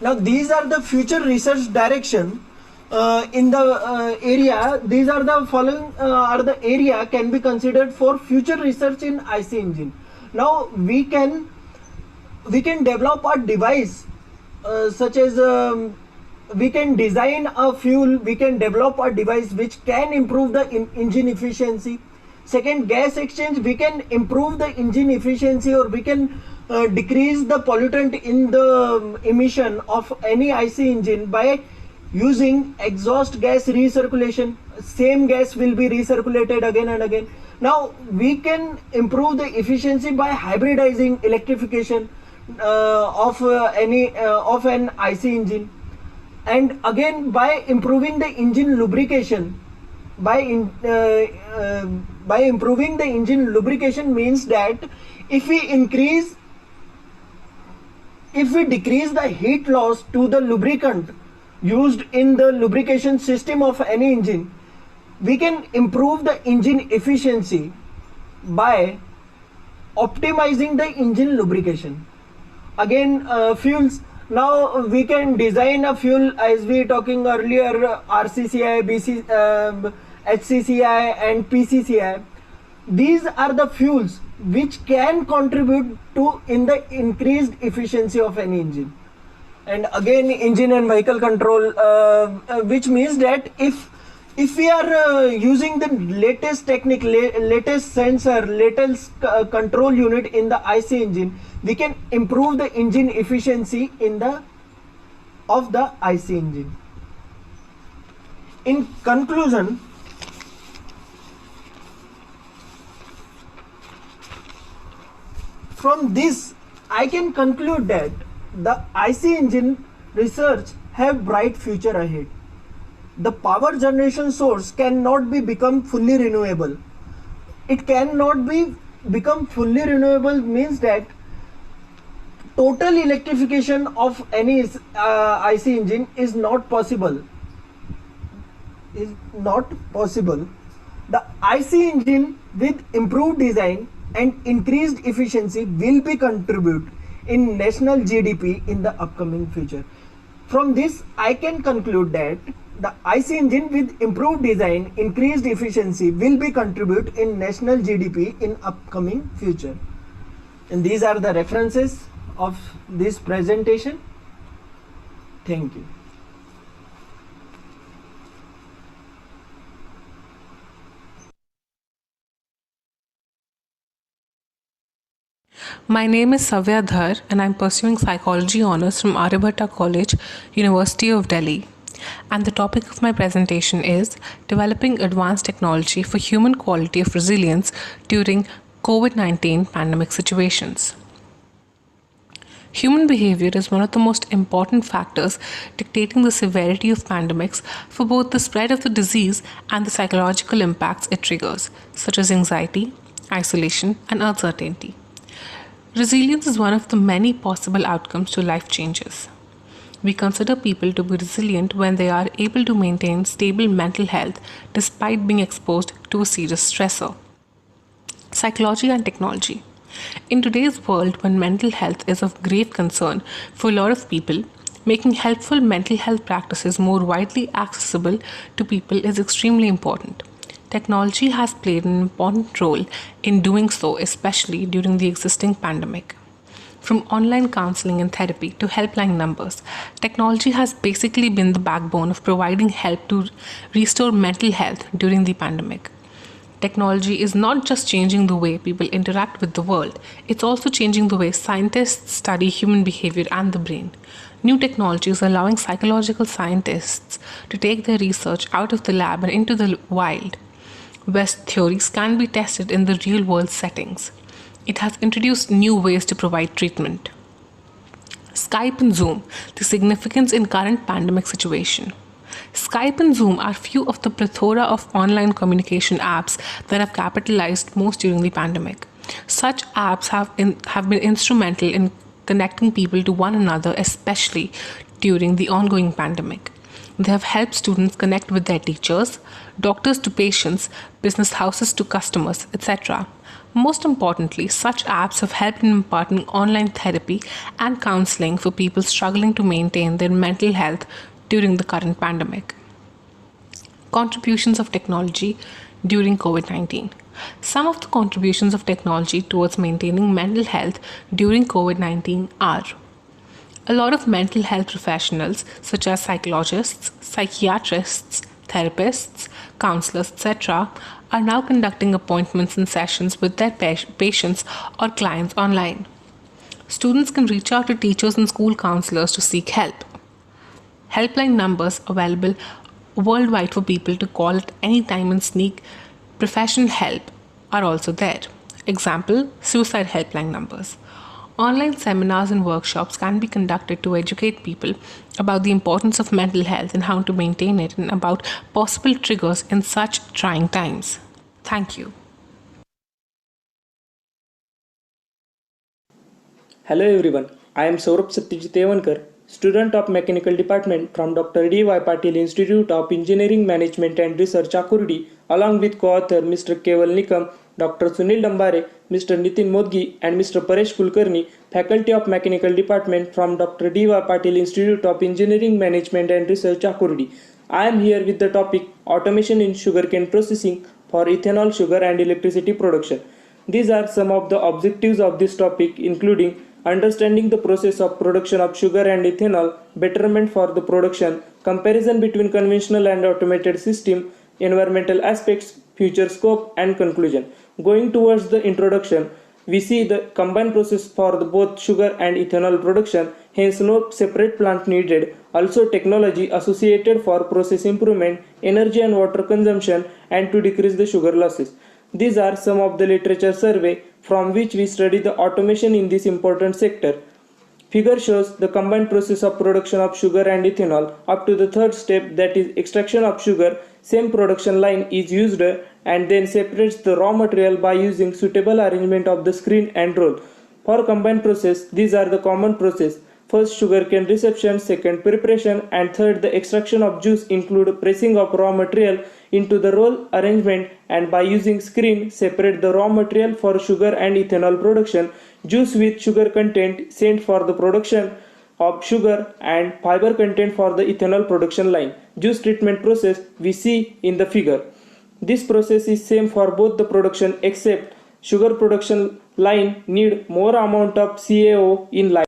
S9: Now, these are the future research direction in the area. These are the following are the area can be considered for future research in IC engine. Now we can develop a device such as we can design a fuel, we can develop a device which can improve the engine efficiency. Second, gas exchange, we can improve the engine efficiency, or we can decrease the pollutant in the emission of any IC engine by using exhaust gas recirculation. Same gas will be recirculated again and again. Now we can improve the efficiency by hybridizing electrification of an IC engine, and again by improving the engine lubrication. By improving the engine lubrication means that if we decrease the heat loss to the lubricant used in the lubrication system of any engine, we can improve the engine efficiency by optimizing the engine lubrication. Again, fuels. Now we can design a fuel, as we talking earlier, RCCI, HCCI and PCCI. These are the fuels which can contribute to in the increased efficiency of any engine. And again, engine and vehicle control, which means that if we are using the latest technique, latest sensor, latest control unit in the IC engine, we can improve the engine efficiency of the IC engine. In conclusion, from this I can conclude that the IC engine research have bright future ahead. The power generation source cannot be become fully renewable. It cannot be become fully renewable means that total electrification of any IC engine is not possible. The IC engine with improved design and increased efficiency will be contribute in national GDP in the upcoming future. From this, I can conclude that the IC engine with improved design, increased efficiency will be contribute in national GDP in upcoming future. And these are the references of this presentation. Thank you.
S10: My name is Savya Dhar and I'm pursuing Psychology Honours from Aryabhatta College, University of Delhi. And the topic of my presentation is Developing Advanced Technology for Human Quality of Resilience During COVID-19 Pandemic Situations. Human behavior is one of the most important factors dictating the severity of pandemics for both the spread of the disease and the psychological impacts it triggers, such as anxiety, isolation, and uncertainty. Resilience is one of the many possible outcomes to life changes. We consider people to be resilient when they are able to maintain stable mental health despite being exposed to a serious stressor. Psychology and technology. In today's world, when mental health is of grave concern for a lot of people, making helpful mental health practices more widely accessible to people is extremely important. Technology has played an important role in doing so, especially during the existing pandemic. From online counseling and therapy to helpline numbers, technology has basically been the backbone of providing help to restore mental health during the pandemic. Technology is not just changing the way people interact with the world, it's also changing the way scientists study human behavior and the brain. New technology is allowing psychological scientists to take their research out of the lab and into the wild, where theories can be tested in the real-world settings. It has introduced new ways to provide treatment. Skype and Zoom, the significance in current pandemic situation. Skype and Zoom are few of the plethora of online communication apps that have capitalized most during the pandemic. Such apps have been instrumental in connecting people to one another, especially during the ongoing pandemic. They have helped students connect with their teachers, doctors to patients, business houses to customers, etc. Most importantly, such apps have helped in imparting online therapy and counseling for people struggling to maintain their mental health during the current pandemic. Contributions of technology during COVID-19. Some of the contributions of technology towards maintaining mental health during COVID-19 are: a lot of mental health professionals, such as psychologists, psychiatrists, therapists, counselors, etc., are now conducting appointments and sessions with their patients or clients online. Students can reach out to teachers and school counselors to seek help. Helpline numbers available worldwide for people to call at any time and seek professional help are also there. Example, suicide helpline numbers. Online seminars and workshops can be conducted to educate people about the importance of mental health and how to maintain it, and about possible triggers in such trying times. Thank you.
S13: Hello everyone, I am Saurabh Satyajit Evankar, student of Mechanical Department from Dr. D.Y. Patil Institute of Engineering Management and Research, Akurdi, along with co-author Mr. Keval Nikam, Dr. Sunil Dambare, Mr. Nitin Modgi, and Mr. Paresh Kulkarni, Faculty of Mechanical Department from Dr. D.Y. Patil Institute of Engineering Management and Research, Akurdi. I am here with the topic Automation in Sugarcane Processing for Ethanol, Sugar and Electricity Production. These are some of the objectives of this topic, including understanding the process of production of sugar and ethanol, betterment for the production, comparison between conventional and automated system, environmental aspects, future scope, and conclusion. Going towards the introduction, we see the combined process for the both sugar and ethanol production, hence no separate plant needed. Also technology associated for process improvement, energy and water consumption, and to decrease the sugar losses. These are some of the literature survey from which we study the automation in this important sector. Figure shows the combined process of production of sugar and ethanol up to the third step, that is extraction of sugar. Same production line is used and then separates the raw material by using suitable arrangement of the screen and roll. For combined process, these are the common process. First, sugarcane reception, second, preparation, and third, the extraction of juice include pressing of raw material into the roll arrangement, and by using screen separate the raw material for sugar and ethanol production. Juice with sugar content sent for the production of sugar and fiber content for the ethanol production line. Juice treatment process we see in the figure. This process is same for both the production, except sugar production line need more amount of CaO in line.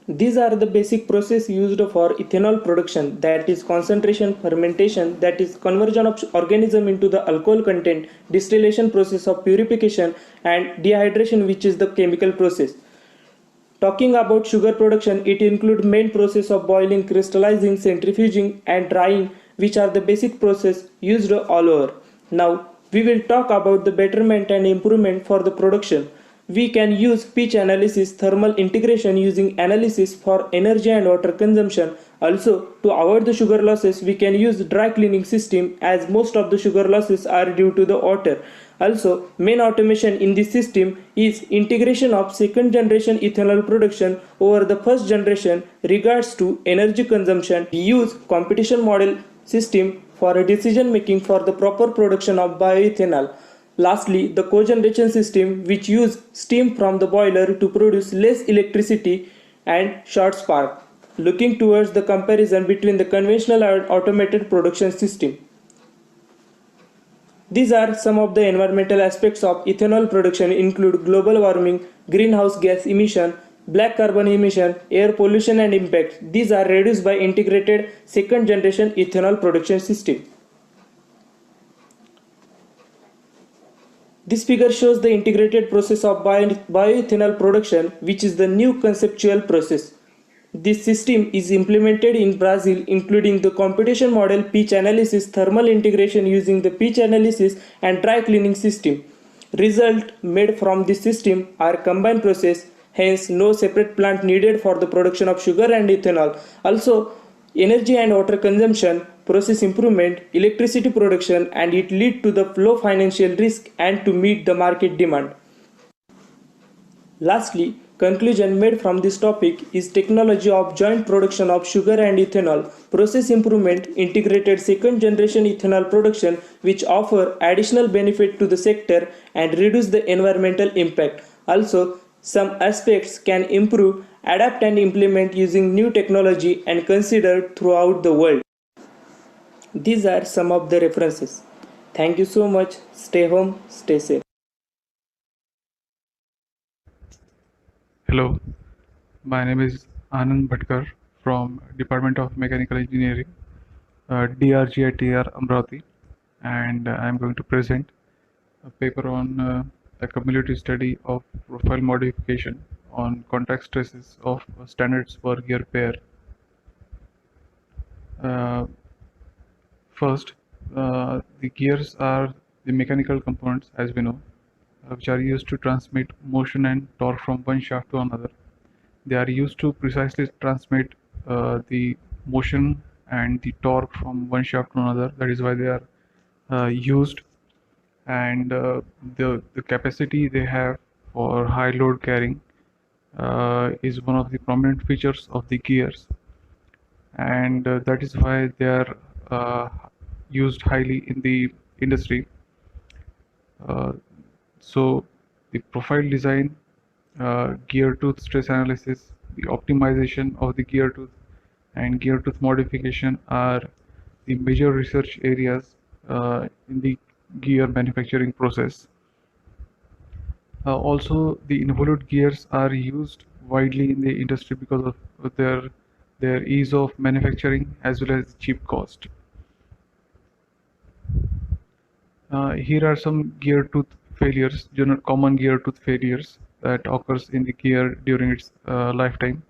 S13: These are the basic process used for ethanol production, that is concentration, fermentation, that is conversion of organism into the alcohol content, distillation process of purification, and dehydration, which is the chemical process. Talking about sugar production, it includes main process of boiling, crystallizing, centrifuging, and drying, which are the basic process used all over. Now we will talk about the betterment and improvement for the production. We can use pitch analysis, thermal integration using analysis for energy and water consumption. Also, to avoid the sugar losses, we can use dry cleaning system, as most of the sugar losses are due to the water. Also, main automation in this system is integration of second generation ethanol production over the first generation. Regards to energy consumption, we use competition model system for a decision making for the proper production of bioethanol. Lastly, the cogeneration system, which use steam from the boiler to produce less electricity and short spark. Looking towards the comparison between the conventional and automated production system. These are some of the environmental aspects of ethanol production, include global warming, greenhouse gas emission, black carbon emission, air pollution and impact. These are reduced by integrated second generation ethanol production system. This figure shows the integrated process of bioethanol production, which is the new conceptual process. This system is implemented in Brazil, including the competition model, pitch analysis, thermal integration using the pitch analysis, and dry cleaning system. Result made from this system are combined process, hence no separate plant needed for the production of sugar and ethanol. Also, energy and water consumption, process improvement, electricity production, and it lead to the low financial risk and to meet the market demand. Lastly, conclusion made from this topic is technology of joint production of sugar and ethanol, process improvement, integrated second generation ethanol production, which offer additional benefit to the sector and reduce the environmental impact. Also, some aspects can improve, adapt and implement using new technology and considered throughout the world. These are some of the references. Thank you so much. Stay home, stay safe.
S12: Hello, my name is Anand Bhatkar from Department of Mechanical Engineering, DRGITR Amravati, and I am going to present a paper on a cumulative study of profile modification on contact stresses of standards per gear pair. Uh, First, the gears are the mechanical components, as we know, which are used to transmit motion and torque from one shaft to another. They are used to precisely transmit the motion and the torque from one shaft to another. That is why they are used, and the capacity they have for high load carrying is one of the prominent features of the gears, and that is why they are used highly in the industry. Uh, so the profile design, gear tooth stress analysis, the optimization of the gear tooth, and gear tooth modification are the major research areas in the gear manufacturing process. Also, the involute gears are used widely in the industry because of their ease of manufacturing as well as cheap cost. Here are some gear tooth failures, common gear tooth failures that occurs in the gear during its lifetime.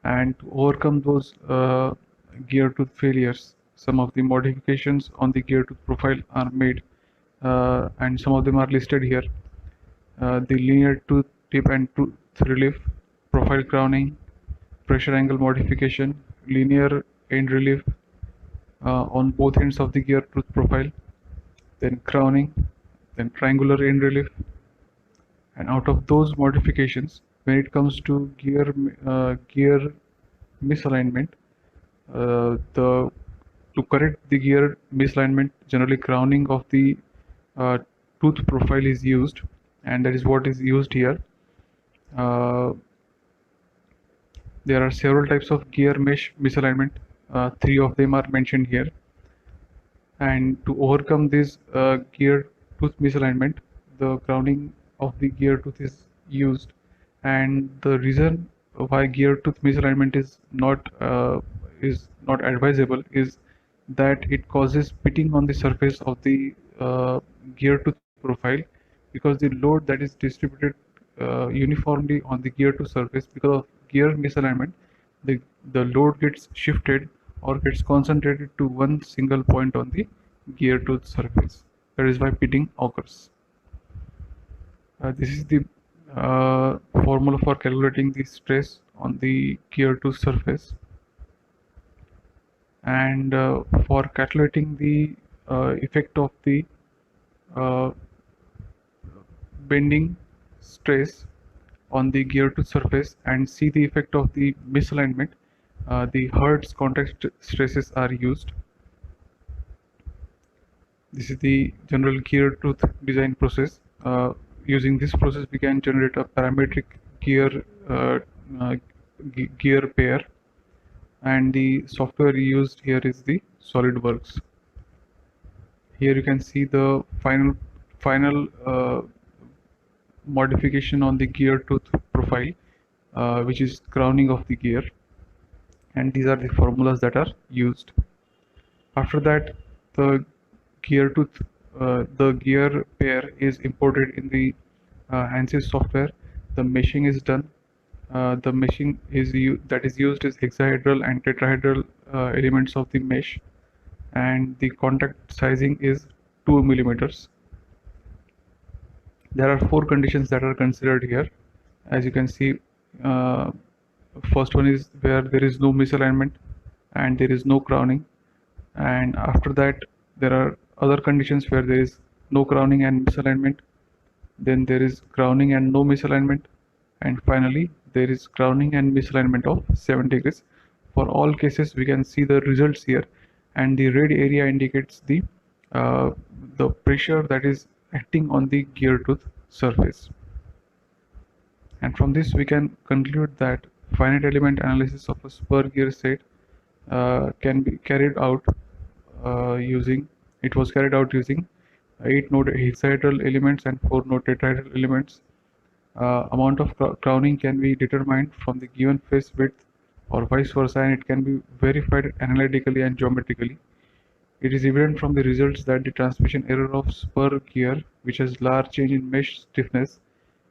S12: And to overcome those gear tooth failures, some of the modifications on the gear tooth profile are made, and some of them are listed here. The linear tooth tip and tooth relief, profile crowning, pressure angle modification, linear end relief on both ends of the gear tooth profile, then crowning, then triangular end relief. And out of those modifications, when it comes to gear misalignment, to correct the gear misalignment, generally crowning of the tooth profile is used, and that is what is used here. There are several types of gear mesh misalignment. Three of them are mentioned here. And to overcome this gear tooth misalignment, the crowning of the gear tooth is used. And the reason why gear tooth misalignment is not advisable is that it causes pitting on the surface of the gear tooth profile, because the load that is distributed uniformly on the gear tooth surface, because of gear misalignment, the load gets shifted or gets concentrated to one single point on the gear tooth surface. That is why pitting occurs. This is the formula for calculating the stress on the gear tooth surface. And for calculating the effect of the bending stress on the gear tooth surface and see the effect of the misalignment, the Hertz contact stresses are used. This is the general gear tooth design process. Using this process, we can generate a parametric gear gear pair, and the software used here is the SolidWorks. Here you can see the final modification on the gear tooth profile, which is crowning of the gear, and these are the formulas that are used. After that, the gear tooth, the gear pair is imported in the ANSYS software. The meshing is done. The meshing that is used is hexahedral and tetrahedral elements of the mesh, and the contact sizing is 2 millimeters. There are 4 conditions that are considered here. As you can see, first one is where there is no misalignment and there is no crowning, and after that there are other conditions where there is no crowning and misalignment, then there is crowning and no misalignment, and finally there is crowning and misalignment of 7 degrees. For all cases we can see the results here, and the red area indicates the pressure that is acting on the gear tooth surface. And from this we can conclude that finite element analysis of a spur gear set can be carried out using 8 node hexahedral elements and 4 node tetrahedral elements. Amount of crowning can be determined from the given face width or vice versa, and it can be verified analytically and geometrically. It is evident from the results that the transmission error of spur gear, which has large change in mesh stiffness,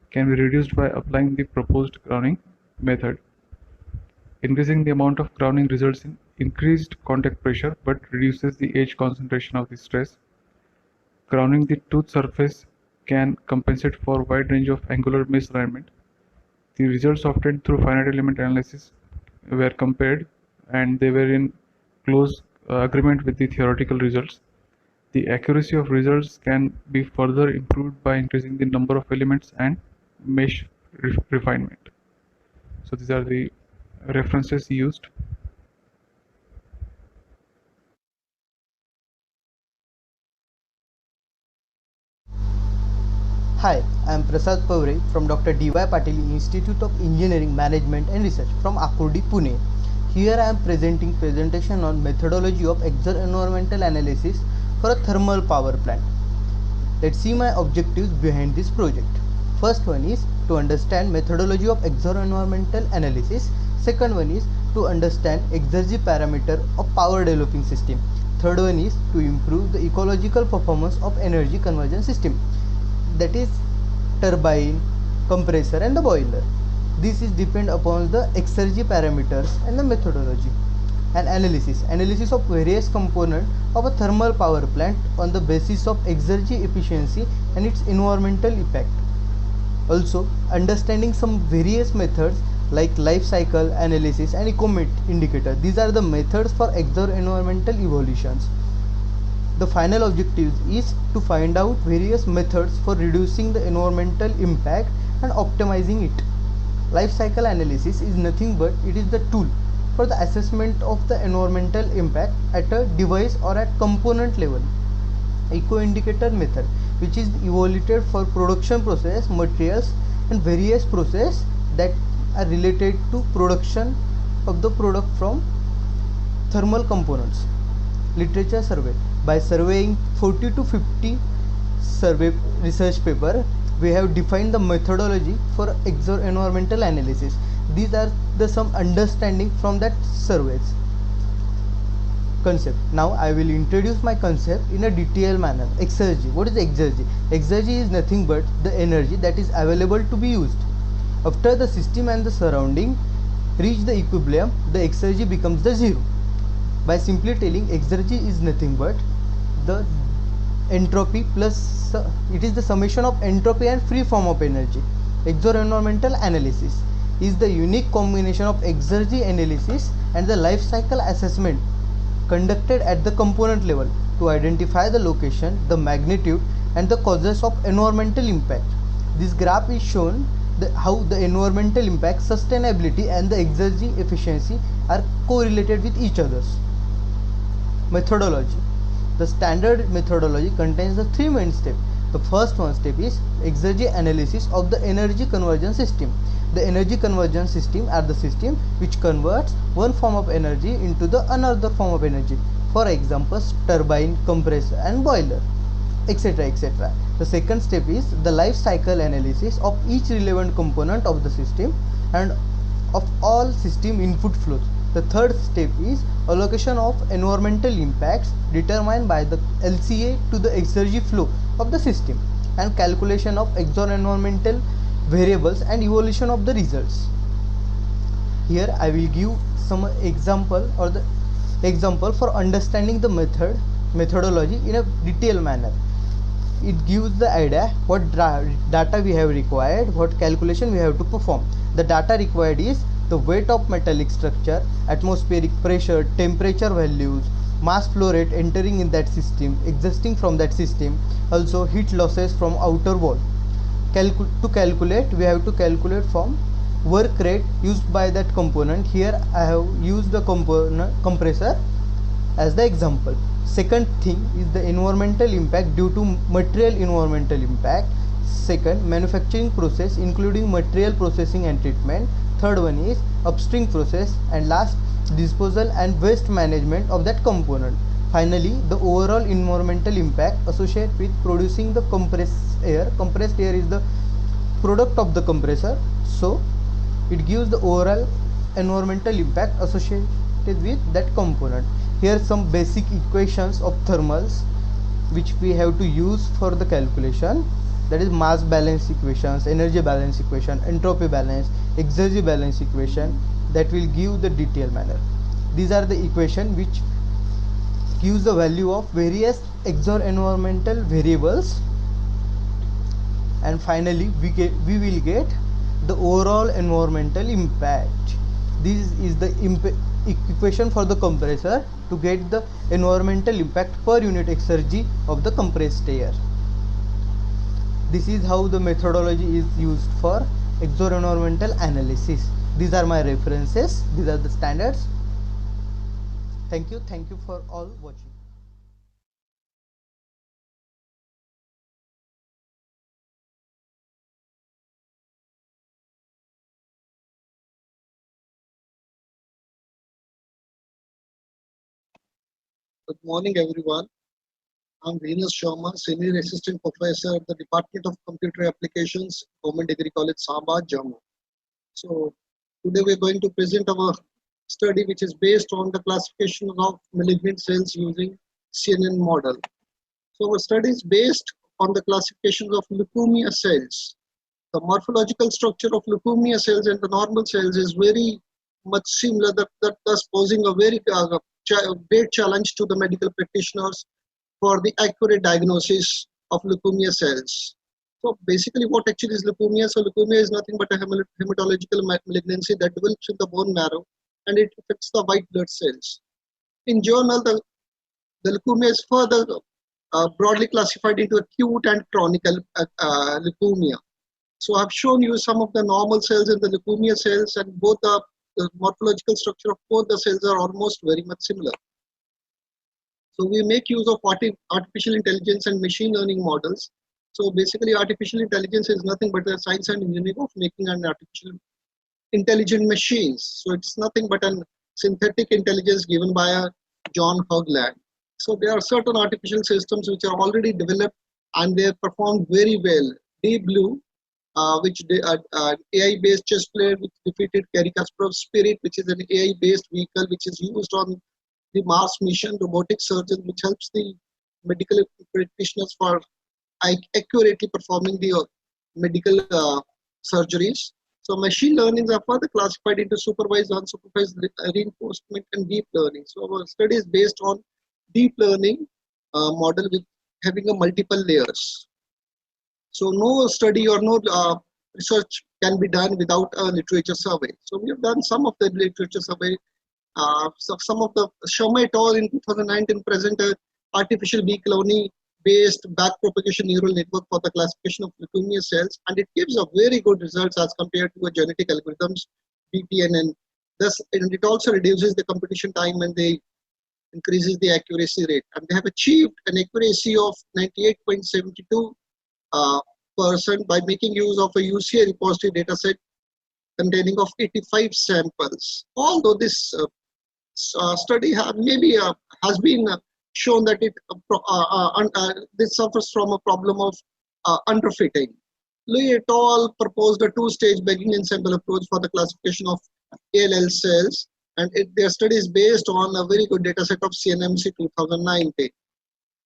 S12: can be reduced by applying the proposed crowning method. Increasing the amount of crowning results in increased contact pressure but reduces the edge concentration of the stress. Crowning the tooth surface can compensate for a wide range of angular misalignment. The results obtained through finite element analysis were compared, and they were in close agreement with the theoretical results. The accuracy of results can be further improved by increasing the number of elements and mesh refinement. So these are the references used.
S6: Hi, I am Prasad Pavre from Dr. D.Y. Patil Institute of Engineering, Management and Research from Akurdi, Pune. Here I am presentation on methodology of exo-environmental analysis for a thermal power plant. Let's see my objectives behind this project. First one is to understand methodology of exo-environmental analysis. Second one is to understand exergy parameter of power developing system. Third one is to improve the ecological performance of energy conversion system, that is turbine, compressor and the boiler. This is depend upon the exergy parameters and the methodology. And analysis of various components of a thermal power plant on the basis of exergy efficiency and its environmental impact. Also understanding some various methods like life cycle analysis and eco indicator. These are the methods for exo-environmental evolutions. The final objective is to find out various methods for reducing the environmental impact and optimizing it. Life cycle analysis is nothing but it is the tool for the assessment of the environmental impact at a device or at component level. Eco indicator method, which is evaluated for production process, materials and various process that are related to production of the product from thermal components. Literature survey. By surveying 40 to 50 survey research paper, we have defined the methodology for exo-environmental analysis. These are the some understanding from that surveys. Concept. Now I will introduce my concept in a detailed manner. Exergy. What is exergy? Exergy is nothing but the energy that is available to be used. After the system and the surrounding reach the equilibrium, the exergy becomes the zero. By simply telling, exergy is nothing but the entropy plus it is the summation of entropy and free form of energy. Exo-environmental analysis is the unique combination of exergy analysis and the life cycle assessment conducted at the component level to identify the location, the magnitude and the causes of environmental impact. This graph is shown how the environmental impact, sustainability and the exergy efficiency are correlated with each other. Methodology. The standard methodology contains the three main steps. The first one step is exergy analysis of the energy conversion system. The energy conversion system are the system which converts one form of energy into the another form of energy. For example, turbine, compressor and boiler, etc. etc. The second step is the life cycle analysis of each relevant component of the system and of all system input flows. The third step is allocation of environmental impacts determined by the LCA to the exergy flow of the system and calculation of exo-environmental variables and evaluation of the results. Here I will give some example or the example for understanding the methodology in a detailed manner. It gives the idea what data we have required, what calculation we have to perform. The data required is the weight of metallic structure, atmospheric pressure, temperature values, mass flow rate entering in that system, existing from that system, also heat losses from outer wall. To calculate, we have to calculate from work rate used by that component. Here I have used the compressor as the example. Second thing is the environmental impact due to material environmental impact. Second, manufacturing process including material processing and treatment. Third one is upstream process, and last disposal and waste management of that component. Finally, the overall environmental impact associated with producing the compressed air. Compressed air is the product of the compressor, so it gives the overall environmental impact associated with that component. Here some basic equations of thermals which we have to use for the calculation, that is mass balance equations, energy balance equation, entropy balance, exergy balance equation, that will give the detailed manner. These are the equation which gives the value of various exo-environmental variables, and finally we will get the overall environmental impact. This is the equation for the compressor to get the environmental impact per unit exergy of the compressed air. This is how the methodology is used for exo-environmental analysis. These are my references, these are the standards. Thank you for all watching.
S15: Good morning, everyone. I'm Venus Sharma, Senior Assistant Professor at the Department of Computer Applications, Government Degree College, Samba, Jammu. So today we're going to present our study which is based on the classification of malignant cells using CNN model. So our study is based on the classification of leukemia cells. The morphological structure of leukemia cells and the normal cells is very much similar, that thus posing a very great challenge to the medical practitioners for the accurate diagnosis of leukemia cells. So basically what actually is leukemia? So leukemia is nothing but a hematological malignancy that develops in the bone marrow and it affects the white blood cells. In general, the leukemia is further broadly classified into acute and chronic leukemia. So I've shown you some of the normal cells and the leukemia cells, and both the morphological structure of both the cells are almost very much similar. So we make use of artificial intelligence and machine learning models. So basically artificial intelligence is nothing but the science and engineering of making an artificial intelligent machines. So it's nothing but a synthetic intelligence given by John Hoagland. So there are certain artificial systems which are already developed and they perform very well. Deep Blue, which AI-based chess player which defeated Garry Kasparov's Spirit, which is an AI-based vehicle which is used on the Mars mission, robotic surgeon, which helps the medical practitioners for accurately performing the medical surgeries. So machine learnings are further classified into supervised, unsupervised, reinforcement, and deep learning. So our study is based on deep learning model with having a multiple layers. So no study or no research can be done without a literature survey. So we have done some of the literature survey. So some of the Sharma et al. In 2019 presented artificial bee colony based backpropagation neural network for the classification of leukemia cells, and it gives a very good results as compared to a genetic algorithms, BPNN. Thus, and it also reduces the computation time and they increases the accuracy rate. And they have achieved an accuracy of 98.72% by making use of a UCA repository dataset containing of 85 samples. Although this study has been shown that this suffers from a problem of underfitting. Louis et al. Proposed a two-stage begging ensemble approach for the classification of ALL cells, and their study is based on a very good dataset of CNMC 2019.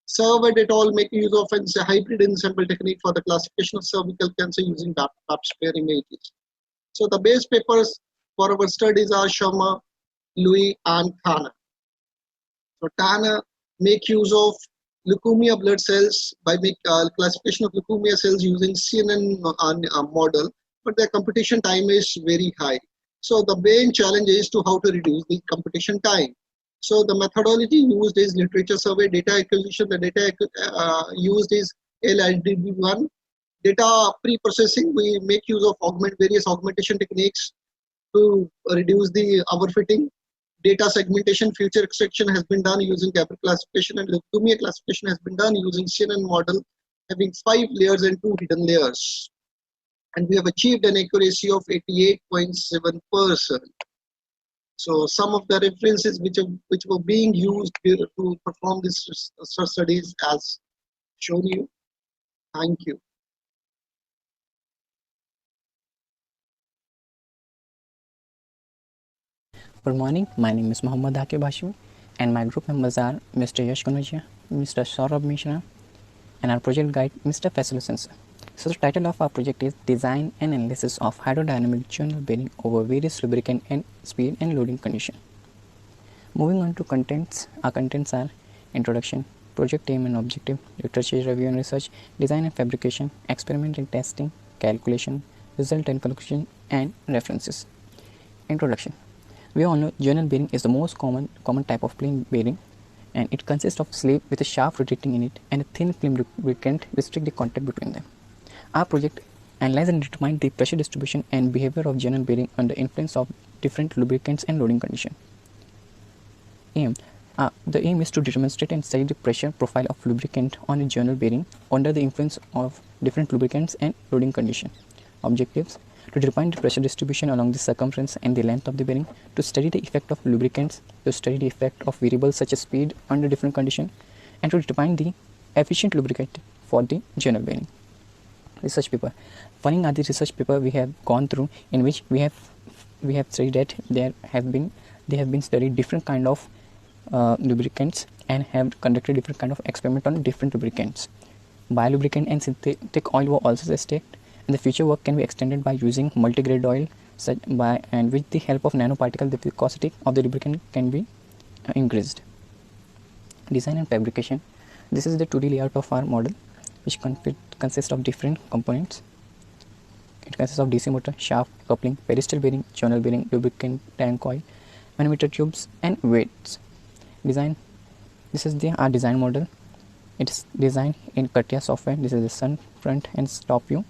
S15: Served et al. Make use of a hybrid ensemble technique for the classification of cervical cancer using pap smear images. So the base papers for our studies are Sharma, Louis, and Thana. So Thana make use of leukemia blood cells by classification of leukemia cells using CNN model, but their computation time is very high. So the main challenge is to how to reduce the computation time. So the methodology used is literature survey, data acquisition. The data used is LIDB1. Data pre-processing, we make use of various augmentation techniques to reduce the overfitting. Data segmentation, feature extraction has been done using Gabor classification, and leukemia classification has been done using CNN model, having 5 layers and 2 hidden layers. And we have achieved an accuracy of 88.7%. So some of the references which were being used to perform these research studies as shown you. Thank you.
S14: Good morning, my name is Mohammad Akib Hashim and my group members are Mr. Yash Kanujia, Mr. Saurabh Mishra and our project guide Mr. Faisal Sensor. So the title of our project is Design and Analysis of Hydrodynamic Journal Bearing over various lubricant and speed and loading condition. Moving on to contents, our contents are introduction, project aim and objective, literature review and research, design and fabrication, experiment and testing, calculation, result and conclusion and references. Introduction. We all know journal bearing is the most common type of plain bearing and it consists of slave with a shaft rotating in it and a thin film lubricant restrict the contact between them. Our project analyzed and determined the pressure distribution and behavior of journal bearing under influence of different lubricants and loading conditions. The aim is to demonstrate and study the pressure profile of lubricant on a journal bearing under the influence of different lubricants and loading conditions. Objectives: to define the pressure distribution along the circumference and the length of the bearing, to study the effect of lubricants, to study the effect of variables such as speed under different conditions, and to determine the efficient lubricant for the journal bearing. Research paper. Following are the research paper we have gone through, in which we have studied that they have been studied different kind of lubricants and have conducted different kind of experiment on different lubricants. Biolubricant and synthetic oil were also tested, and the future work can be extended by using multigrade oil, and with the help of nanoparticle the viscosity of the lubricant can be increased. Design and fabrication. This is the 2D layout of our model, which consists of different components. It consists of DC motor, shaft, coupling, pedestal bearing, journal bearing, lubricant tank oil, manometer tubes and weights. Design. This is our design model. It is designed in CATIA software. This is the sun, front and top view.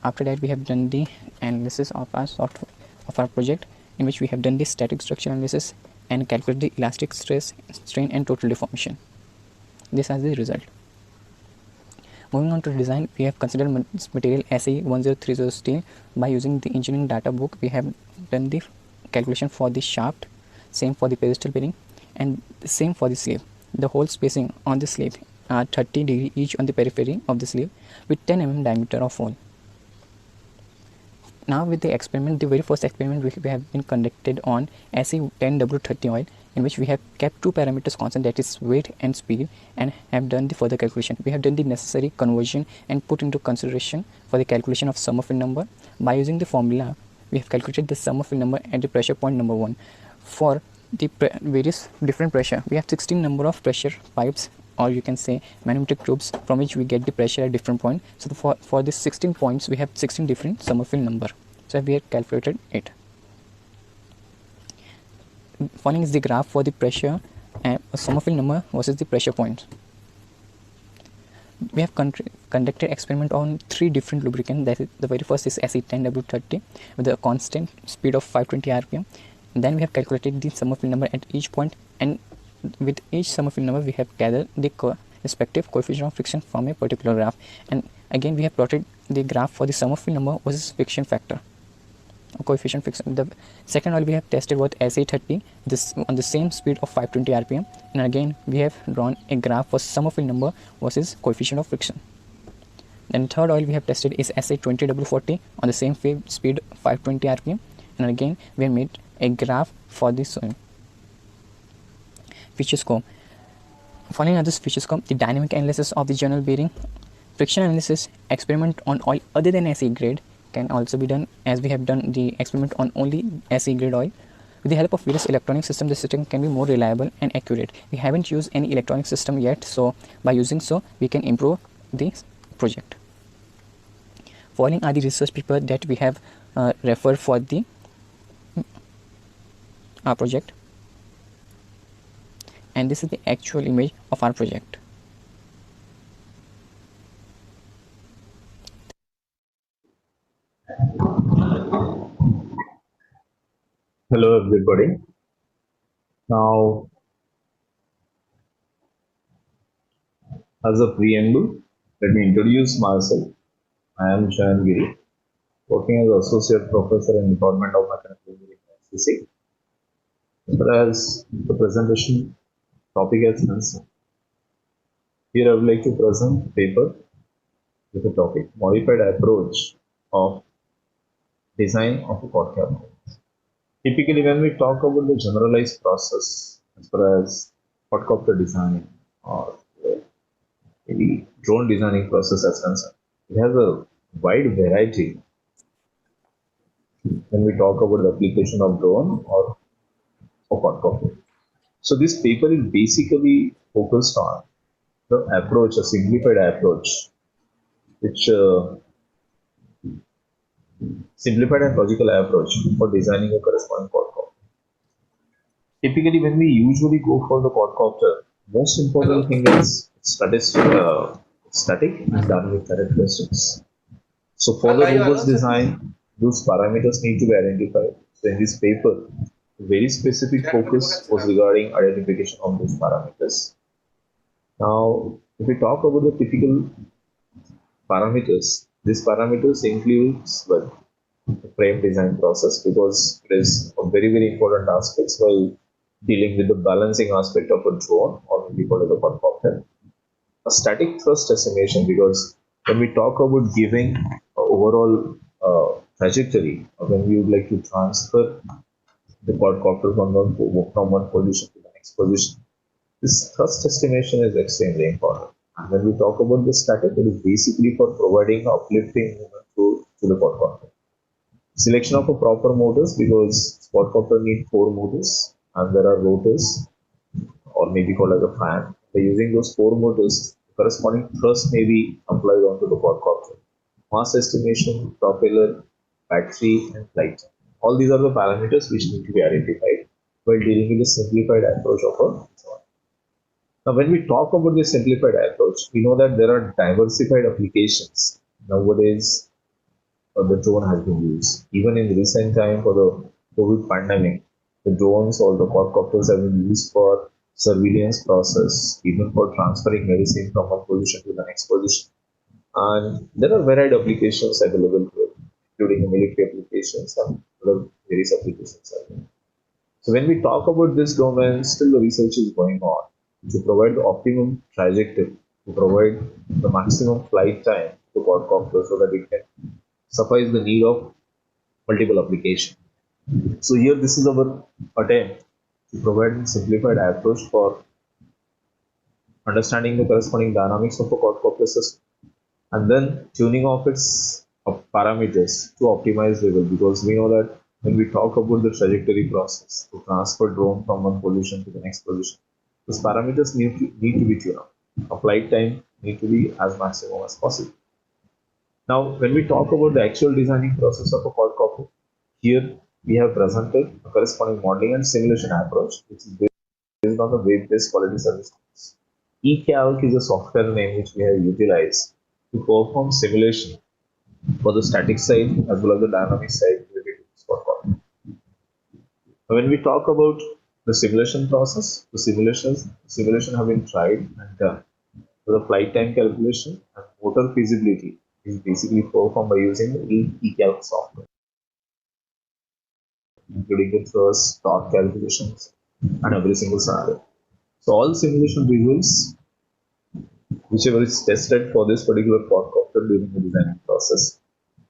S14: After that, we have done the analysis of our project, in which we have done the static structure analysis and calculate the elastic stress, strain and total deformation. This is the result. Moving on to design, we have considered material SE1030 steel. By using the engineering data book, we have done the calculation for the shaft, same for the pedestal bearing and same for the sleeve. The hole spacing on the sleeve are 30 degree each on the periphery of the sleeve with 10 mm diameter of hole. Now with the experiment, the very first experiment we have been conducted on Se10W30 oil, in which we have kept two parameters constant, that is weight and speed, and have done the further calculation. We have done the necessary conversion and put into consideration for the calculation of Sommerfeld number. By using the formula, we have calculated the Sommerfeld number at the pressure point number 1. For the various different pressure, we have 16 number of pressure pipes, or you can say manometer tubes, from which we get the pressure at different point. So for these 16 points, we have 16 different Sommerfeld number. So we have calculated it. Following is the graph for the pressure and Sommerfeld number versus the pressure points. We have conducted experiment on 3 different lubricants. That is, the very first is Se10W30 with a constant speed of 520 rpm. Then we have calculated the Sommerfeld number at each point, and with each Sommerfeld number we have gathered the respective coefficient of friction from a particular graph. And again we have plotted the graph for the Sommerfeld number versus friction factor, coefficient friction. The second oil we have tested was Se30, this on the same speed of 520 rpm, and again we have drawn a graph for Sommerfeld number versus coefficient of friction. Then third oil we have tested is Se20W40 on the same speed 520 rpm, and again we have made a graph for this feature scope. Following on this feature scope, the dynamic analysis of the journal bearing, friction analysis, experiment on oil other than SE grade can also be done, as we have done the experiment on only SE grade oil. With the help of various electronic systems, the system can be more reliable and accurate. We haven't used any electronic system yet, so by using so we can improve this project. Following are the research papers that we have referred for the our project, and this is the actual image of our project.
S19: Hello everybody. Now, as a preamble, let me introduce myself. I am Shayan Giri, working as Associate Professor in Department of Mechanical Engineering at SCC. As far as the presentation topic is concerned, here I would like to present a paper with the topic Modified Approach of Design of a Podcast. Typically, when we talk about the generalized process as far as quadcopter design or maybe drone designing process as concerned, it has a wide variety when we talk about the application of drone or quadcopter. So this paper is basically focused on the approach, a simplified approach, which simplified and logical approach for designing a corresponding quadcopter. Typically, when we usually go for the quadcopter, most important thing is static and dynamic characteristics. So for the robust design, those parameters need to be identified. So in this paper, very specific focus was regarding identification of those parameters. Now, if we talk about the typical parameters, these parameters includes the frame design process because it is a very important aspect while dealing with the balancing aspect of a drone or we call it a quadcopter. A static thrust estimation because when we talk about giving overall trajectory when we would like to transfer the quadcopter from one position to the next position, this thrust estimation is extremely important. And when we talk about the static, it is basically for providing uplifting movement to the quadcopter. Selection of a proper motors because quadcopter need 4 motors and there are rotors or maybe called as a fan. By using those 4 motors, corresponding thrust may be applied onto the quadcopter. Mass estimation, propeller, battery, and flight. All these are the parameters which need to be identified while dealing with the simplified approach of a drone. Now, when we talk about the simplified approach, we know that there are diversified applications. Nowadays, the drone has been used. Even in recent time for the COVID pandemic, the drones or the quadcopters have been used for surveillance process, even for transferring medicine from one position to the next position. And there are varied applications available here, including military applications and other various applications. So when we talk about this domain, still the research is going on to provide the optimum trajectory, to provide the maximum flight time to quadcopter so that it can suffice the need of multiple applications. So here this is our attempt to provide a simplified approach for understanding the corresponding dynamics of a quadcopter system and then tuning of its parameters to optimize level because we know that when we talk about the trajectory process to transfer drone from one position to the next position, those parameters need to be tuned up. A flight time need to be as maximum as possible. Now, when we talk about the actual designing process of a quadcopter, here we have presented a corresponding modeling and simulation approach, which is based on the web-based quality service. eCalc is a software name which we have utilized to perform simulation for the static side as well as the dynamic side related to this quadcopter. When we talk about the simulation process, the simulation have been tried and done. So the flight time calculation and motor feasibility is basically performed by using the eCalc software, including the thrust, torque calculations, and every single scenario. So all simulation results, whichever is tested for this particular quadcopter during the designing process,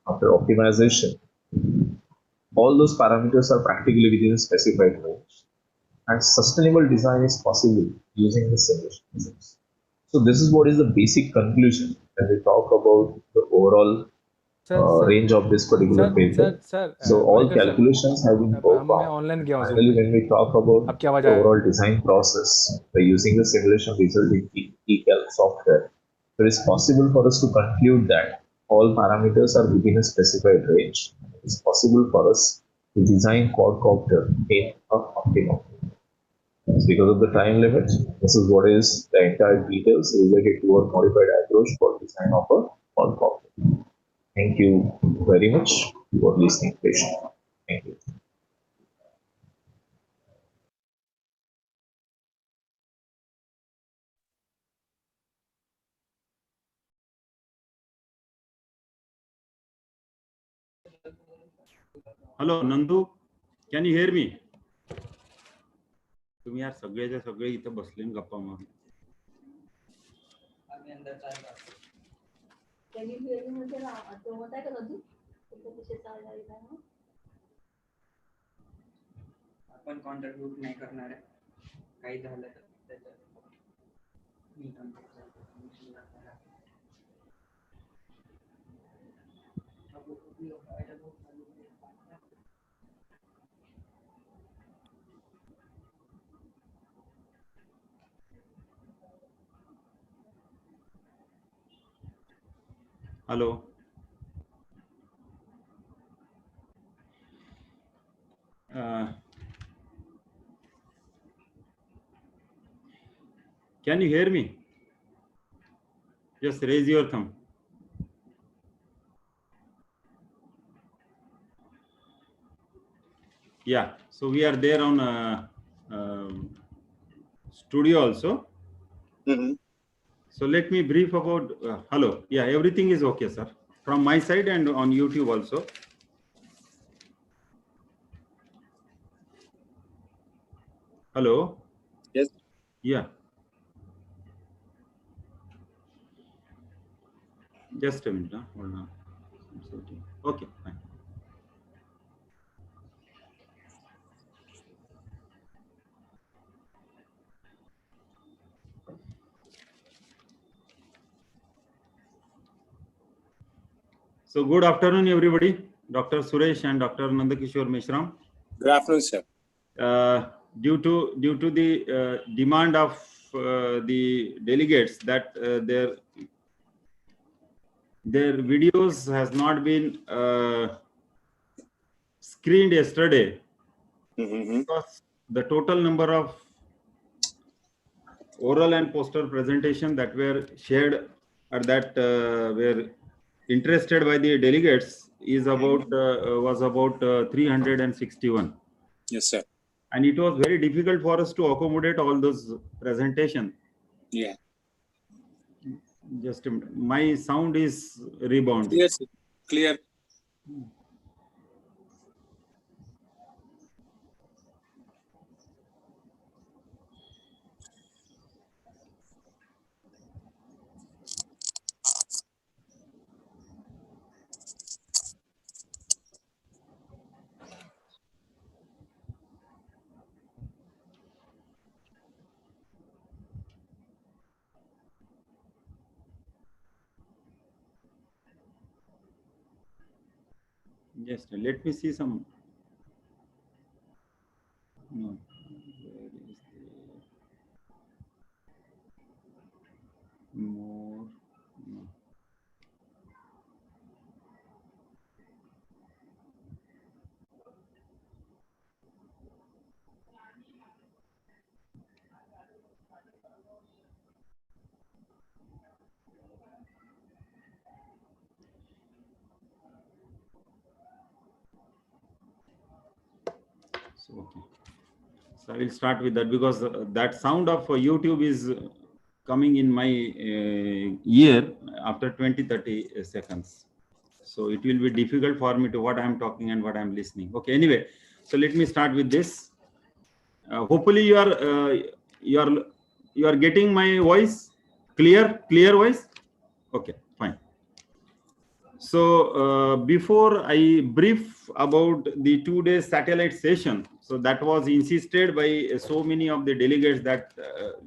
S19: after optimization, all those parameters are practically within a specified range, and sustainable design is possible using the simulation results. So this is what is the basic conclusion when we talk about the overall range of this particular paper. So all calculations have been performed. Finally, when we talk about the overall design process by using the simulation result in eCalc software, it is possible for us to conclude that all parameters are within a specified range. It is possible for us to design quadcopter in an optimum. Because of the time limit, this is what is the entire details related to a modified approach for design of a quadcopter. Thank you very much for listening patiently. Thank you.
S16: Hello, Nandu. Can you hear me?
S1: तुम्ही यार सगळेच्या सगळे इथं बसले आणि गप्पा मारून.
S16: आपण contribute नाही करणार आहे, काही झालं तर त्याच्यात
S1: hello. Can you hear me? Just raise your thumb. Yeah, so we are there on studio also. So let me brief about hello. Yeah, everything is okay, sir, from my side and on YouTube also. Hello.
S17: Yes.
S1: Yeah. Just a minute. Hold on. Okay, fine. So good afternoon, everybody. Dr. Suresh and Dr. Nandakishore Meshram.
S17: Good afternoon, sir.
S1: Due to the demand of the delegates that their videos has not been screened yesterday, because the total number of oral and poster presentation that were shared or that were interested by the delegates is about was about 361.
S17: Yes, sir.
S1: And it was very difficult for us to accommodate all those presentations.
S17: Yeah.
S1: Just a minute. My sound is rebound.
S17: Yes, clear.
S1: Just let me see some. No. Where is the more? No. So, okay. So I will start with that, because that sound of YouTube is coming in my ear after 20-30 seconds. So it will be difficult for me to what I am talking and what I am listening. Okay, anyway, so let me start with this. Hopefully you are getting my voice clear voice. Okay, fine. So before I brief about the 2-day satellite session, so that was insisted by so many of the delegates that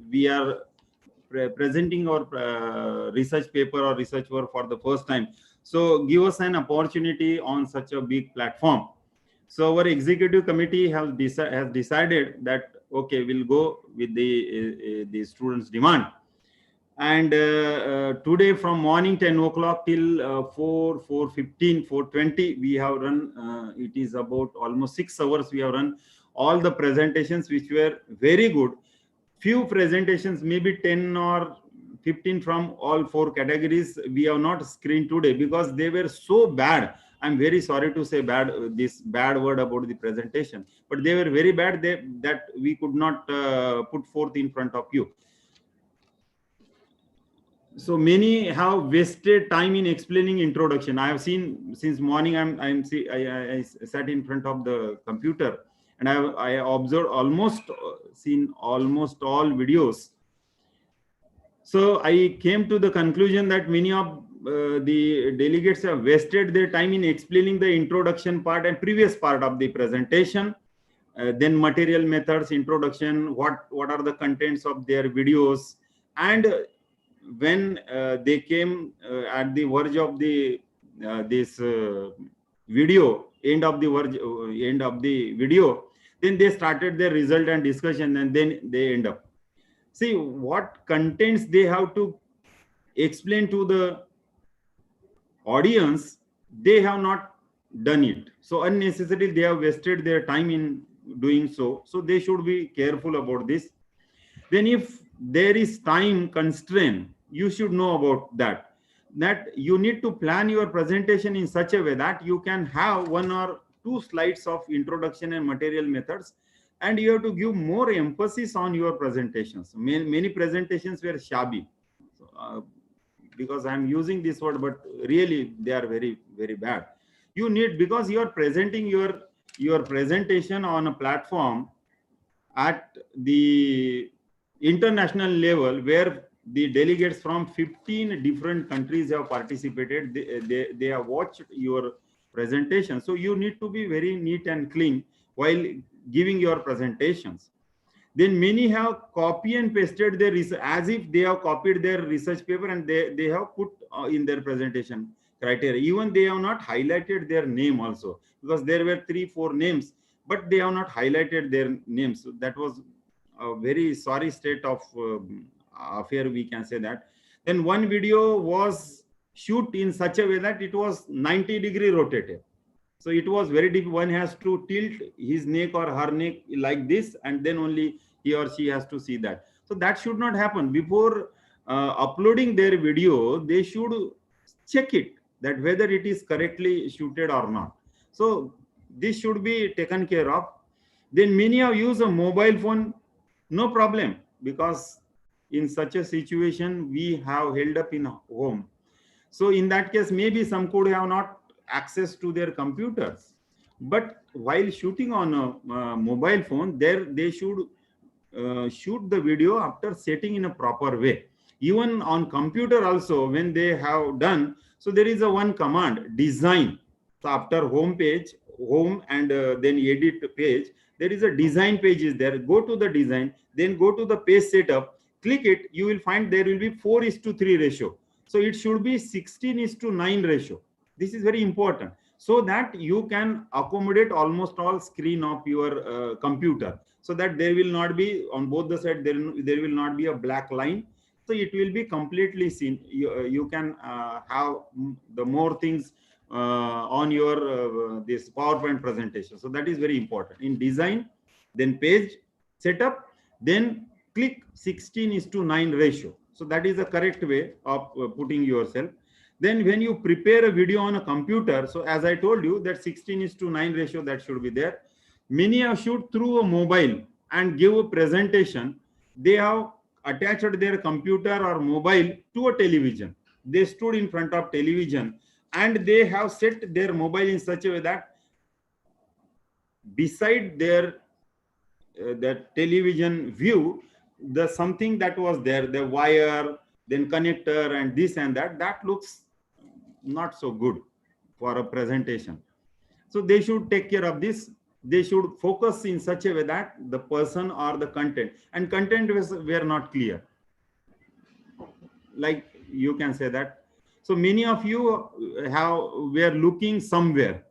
S1: we are presenting our research paper or research work for the first time. So give us an opportunity on such a big platform. So our executive committee has decided that okay, we'll go with the students' demand. And today from morning 10 o'clock till 4:15, 4:20, we have run, it is about almost 6 hours we have run all the presentations, which were very good. Few presentations, maybe 10 or 15 from all 4 categories, we have not screened today because they were so bad. I'm very sorry to say this bad word about the presentation, but they were very bad that we could not put forth in front of you. So many have wasted time in explaining introduction. I have seen since morning. I sat in front of the computer,
S18: and I observed seen almost all videos. So I came to the conclusion that many of the delegates have wasted their time in explaining the introduction part and previous part of the presentation. Then material methods, introduction, what are the contents of their videos, and when they came at the verge of the this video, end of the video, then they started their result and discussion, and then they end up. See what contents they have to explain to the audience, they have not done it. So unnecessarily they have wasted their time in doing so. So they should be careful about this. Then if there is time constraint, you should know about that you need to plan your presentation in such a way that you can have 1 or 2 slides of introduction and material methods, and you have to give more emphasis on your presentations. Many presentations were shabby. So, because I'm using this word, but really they are very, very bad. You need, because you are presenting your presentation on a platform at the international level where the delegates from 15 different countries have participated. They have watched your presentation. So you need to be very neat and clean while giving your presentations. Then many have copy and pasted their research, as if they have copied their research paper and they have put in their presentation criteria. Even they have not highlighted their name also, because there were 3-4 names, but they have not highlighted their names. So that was a very sorry state of affair, we can say that. Then one video was shoot in such a way that it was 90-degree rotated. So it was very difficult. One has to tilt his neck or her neck like this, and then only he or she has to see that. So that should not happen. Before uploading their video, they should check it, that whether it is correctly shooted or not. So this should be taken care of. Then many have used a mobile phone, no problem, because in such a situation we have held up in home. So in that case, maybe some could have not access to their computers, but while shooting on a mobile phone, they should shoot the video after setting in a proper way. Even on computer also, when they have done, so there is a one command, design. So after home page, home and then edit page, there is a design page is there. Go to the design, then go to the page setup, click it, you will find there will be 4:3 ratio. So it should be 16:9 ratio. This is very important, so that you can accommodate almost all screen of your computer, so that there will not be on both the sides, there will not be a black line. So it will be completely seen. You can have the more things on your this PowerPoint presentation. So that is very important in design. Then page setup, then click 16:9 ratio. So that is the correct way of putting yourself. Then when you prepare a video on a computer, so as I told you that 16:9 ratio, that should be there. Many have shoot through a mobile and give a presentation. They have attached their computer or mobile to a television. They stood in front of television and they have set their mobile in such a way that beside their that television view, the something that was there, the wire, then connector and this and that looks not so good for a presentation. So they should take care of this. They should focus in such a way that the person or the content, and content were not clear, like you can say that. So many of you were looking somewhere.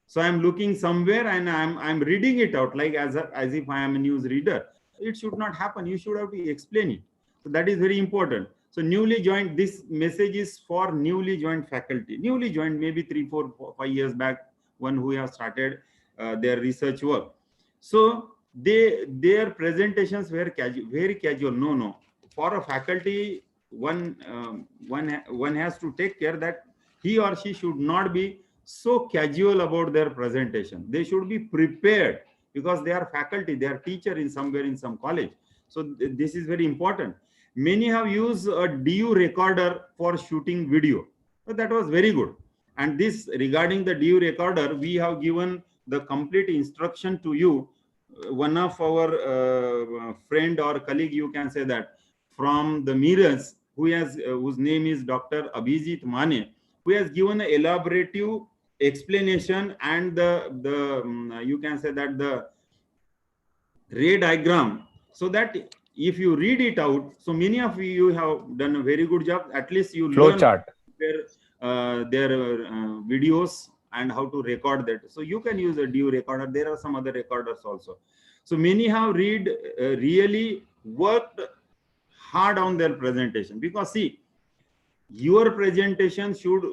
S18: So I'm looking somewhere and I'm reading it out like as if I am a news reader. It should not happen. You should have to explain it. So that is very important. So newly joined, this message is for newly joined faculty. Newly joined, maybe 3, 4, 5 years back, one who have started their research work. So their presentations were very casual. No. For a faculty, one has to take care that he or she should not be so casual about their presentation. They should be prepared, because they are faculty, they are teacher in somewhere in some college. So this is very important. Many have used a DU recorder for shooting video. So that was very good. And this, regarding the DU recorder, we have given the complete instruction to you one of our friend or colleague, you can say that, from the mirrors, whose name is Dr. Abhijit Mane, who has given an elaborative explanation and you can say that the ray diagram, so that if you read it out, so many of you have done a very good job. At least you
S2: Flow
S18: learn
S2: chart.
S18: their videos and how to record that. So you can use a DU recorder. There are some other recorders also. So many have really worked hard on their presentation, because see, your presentation should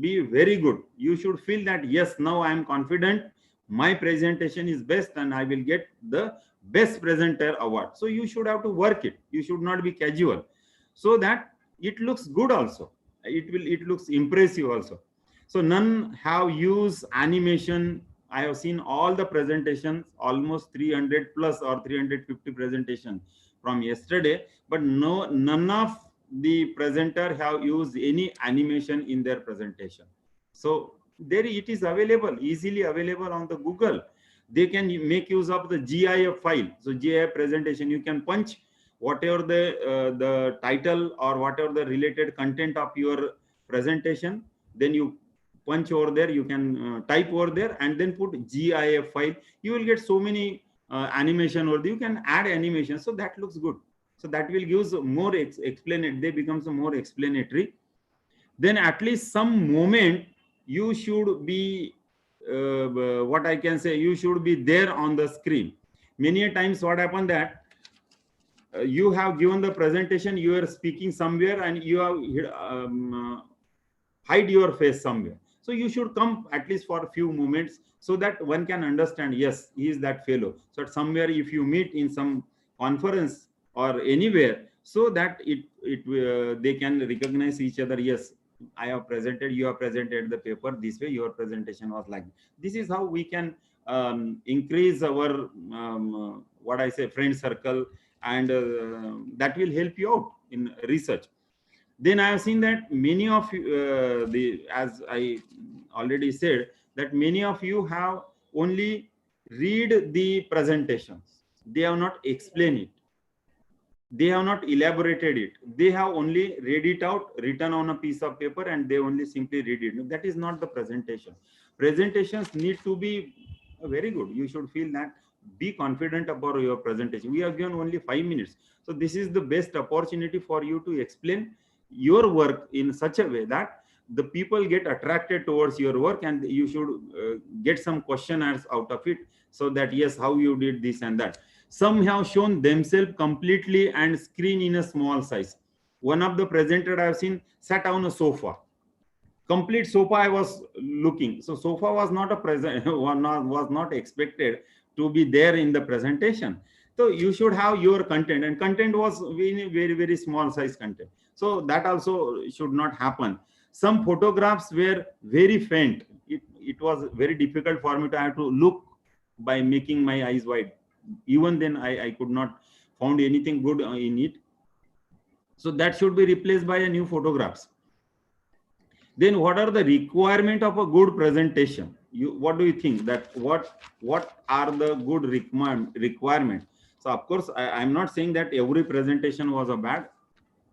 S18: be very good. You should feel that yes, now I am confident, my presentation is best and I will get the best presenter award. So you should have to work it. You should not be casual, so that it looks good also. It looks impressive also. So none have used animation. I have seen all the presentations, almost 300 plus or 350 presentations from yesterday, but none of the presenter have used any animation in their presentation. So there it is available, easily available on the Google. They can make use of the GIF file. So GIF presentation, you can punch whatever the title or whatever the related content of your presentation, then you punch over there, you can type over there and then put GIF file. You will get so many animation over there. You can add animation, so that looks good. So that will give more explanatory. They become more explanatory. Then at least some moment you should be what I can say, you should be there on the screen. Many a times what happened that you have given the presentation, you are speaking somewhere and you have hide your face somewhere. So you should come at least for a few moments, so that one can understand, yes, he is that fellow. So somewhere if you meet in some conference or anywhere, so that they can recognize each other. Yes, I have presented, you have presented the paper this way, your presentation was like this. Is how we can increase our what I say, friend circle, and that will help you out in research. Then I have seen that many of you, as I already said, that many of you have only read the presentations. They have not explained it. They have not elaborated it. They have only read it out, written on a piece of paper, and they only simply read it. That is not the presentation. Presentations need to be very good. You should feel that, be confident about your presentation. We have given only 5 minutes. So this is the best opportunity for you to explain your work in such a way that the people get attracted towards your work, and you should get some questionnaires out of it, so that yes, how you did this and that. Some have shown themselves completely and screen in a small size. One of the presenter I have seen sat on a sofa. Complete sofa I was looking. So sofa was not a present, was not expected to be there in the presentation. So you should have your content, and content was very, very, very small size content. So that also should not happen. Some photographs were very faint. It was very difficult for me to have to look by making my eyes wide. Even then I could not found anything good in it. So that should be replaced by a new photographs. Then what are the requirement of a good presentation? What do you think that what are the good requirement? So of course I'm not saying that every presentation was a bad.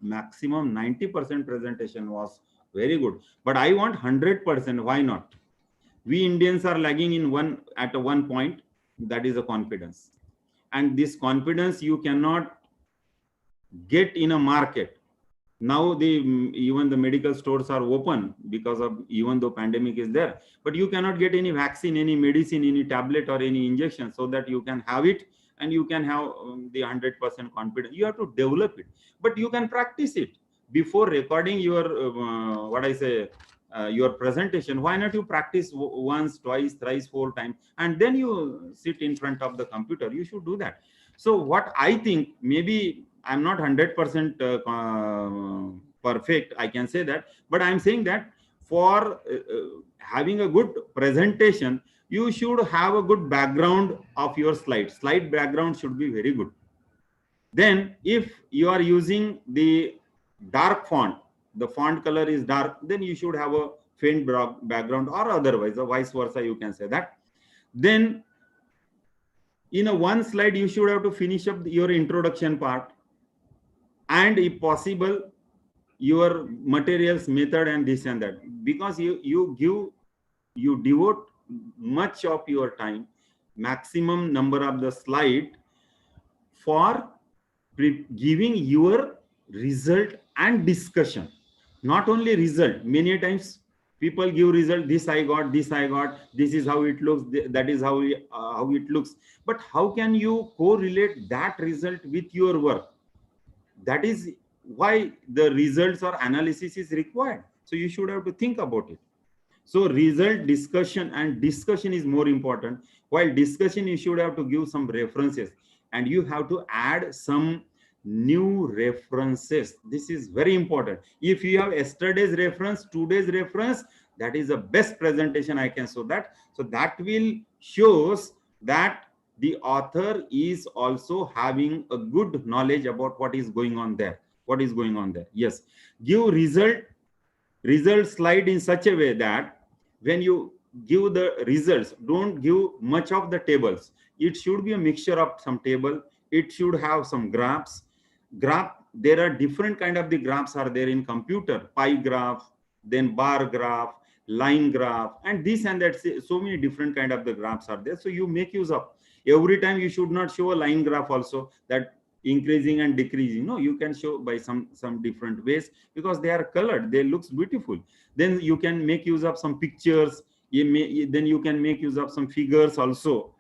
S18: Maximum 90% presentation was very good, but I want 100%. Why not? We Indians are lagging at one point, that is a confidence. And this confidence you cannot get in a market. Now even the medical stores are open, because of, even though pandemic is there, but you cannot get any vaccine, any medicine, any tablet or any injection, so that you can have it and you can have the 100% confidence. You have to develop it, but you can practice it before recording your what I say, your presentation. Why not you practice once, twice, thrice, 4 times, and then you sit in front of the computer? You should do that. So what I think, maybe I'm not 100% perfect, I can say that, but I'm saying that for having a good presentation, you should have a good background of your slide. Slide background should be very good. Then if you are using the dark font, the font color is dark, then you should have a faint background, or otherwise, or vice versa, you can say that. Then in a one slide you should have to finish up your introduction part, and if possible your materials, method, and this and that, because you devote much of your time, maximum number of the slide for giving your result and discussion. Not only result, many times people give result, this I got, this I got, this is how it looks, that is how it looks, but how can you correlate that result with your work? That is why the results or analysis is required. So you should have to think about it. So result, discussion, and discussion is more important. While discussion, you should have to give some references, and you have to add some new references. This is very important. If you have yesterday's reference, today's reference, that is the best presentation I can show that. So that will shows that the author is also having a good knowledge about what is going on there. What is going on there? Yes. Give result slide in such a way that when you give the results, don't give much of the tables. It should be a mixture of some table. It should have some graphs. There are different kind of the graphs are there in computer. Pie graph, then bar graph, line graph, and this and that. So many different kind of the graphs are there. So you make use of. Every time you should not show a line graph also, that increasing and decreasing. No, you can show by some different ways, because they are colored, they looks beautiful. Then you can make use of some pictures. Then you can make use of some figures also,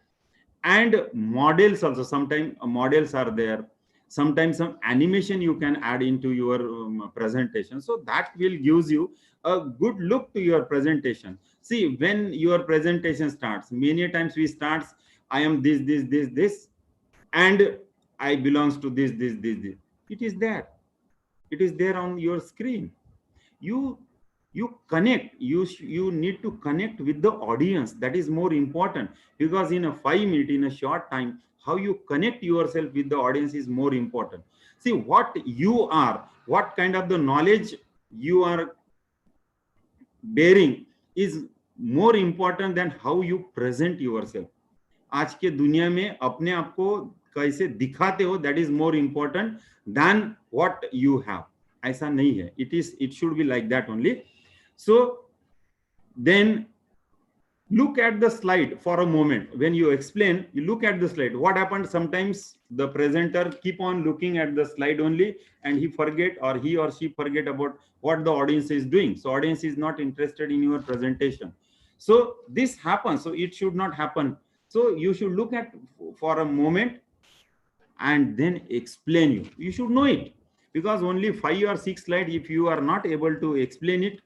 S18: and models also. Sometimes models are there. Sometimes some animation you can add into your presentation, so that will gives you a good look to your presentation. See, when your presentation starts, many times we starts, I am this, and I belongs to this. It is there. It is there on your screen. You connect. You need to connect with the audience. That is more important, because in a 5 minute, in a short time, how you connect yourself with the audience is more important. See, what you are, what kind of the knowledge you are bearing is more important than how you present yourself. आज के दुनिया में अपने आप को कैसे दिखाते हो, that is more important than what you have. ऐसा नहीं है. It should be like that only. So then look at the slide for a moment. When you explain, you look at the slide. What happened? Sometimes the presenter keep on looking at the slide only, and he or she forget about what the audience is doing. So audience is not interested in your presentation. So this happens. So it should not happen. So you should look at for a moment and then explain you. You should know it, because only 5 or 6 slides, if you are not able to explain it,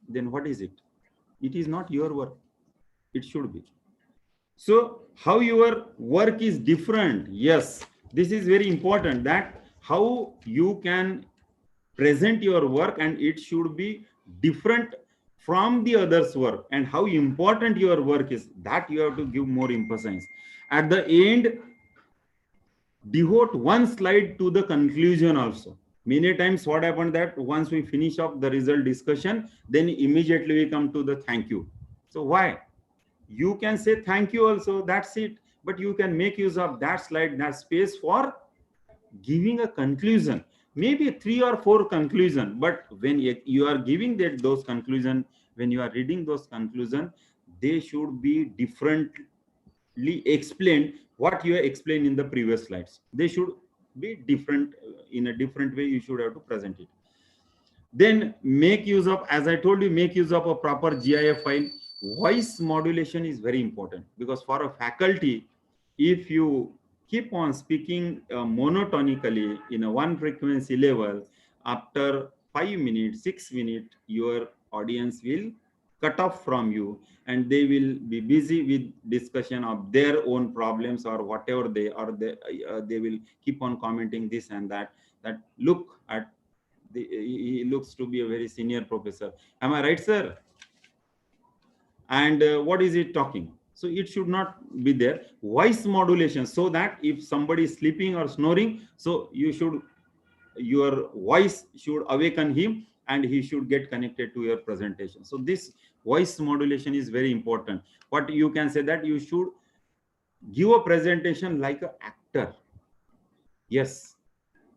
S18: then what is it? It is not your work. It should be. So how your work is different. Yes, this is very important, that how you can present your work, and it should be different from the others' work, and how important your work is, that you have to give more emphasis. At the end, devote one slide to the conclusion also. Many times what happened, that once we finish up the result discussion, then immediately we come to the thank you. So why? You can say thank you also, that's it, but you can make use of that slide, that space, for giving a conclusion. Maybe 3 or 4 conclusion, but when you are giving those conclusion, when you are reading those conclusion, they should be differently explained what you explained in the previous slides. They should be different, in a different way you should have to present it. Then make use of, as I told you, make use of a proper GIF file. Voice modulation is very important, because for a faculty, if you keep on speaking monotonically in a one frequency level, after 5 minutes, 6 minutes, your audience will cut off from you, and they will be busy with discussion of their own problems or whatever they will keep on commenting this and that look at he looks to be a very senior professor. Am I right, sir? And what is it talking? So it should not be there. Voice modulation, so that if somebody is sleeping or snoring, so your voice should awaken him, and he should get connected to your presentation. So this voice modulation is very important. What you can say, that you should give a presentation like an actor. Yes,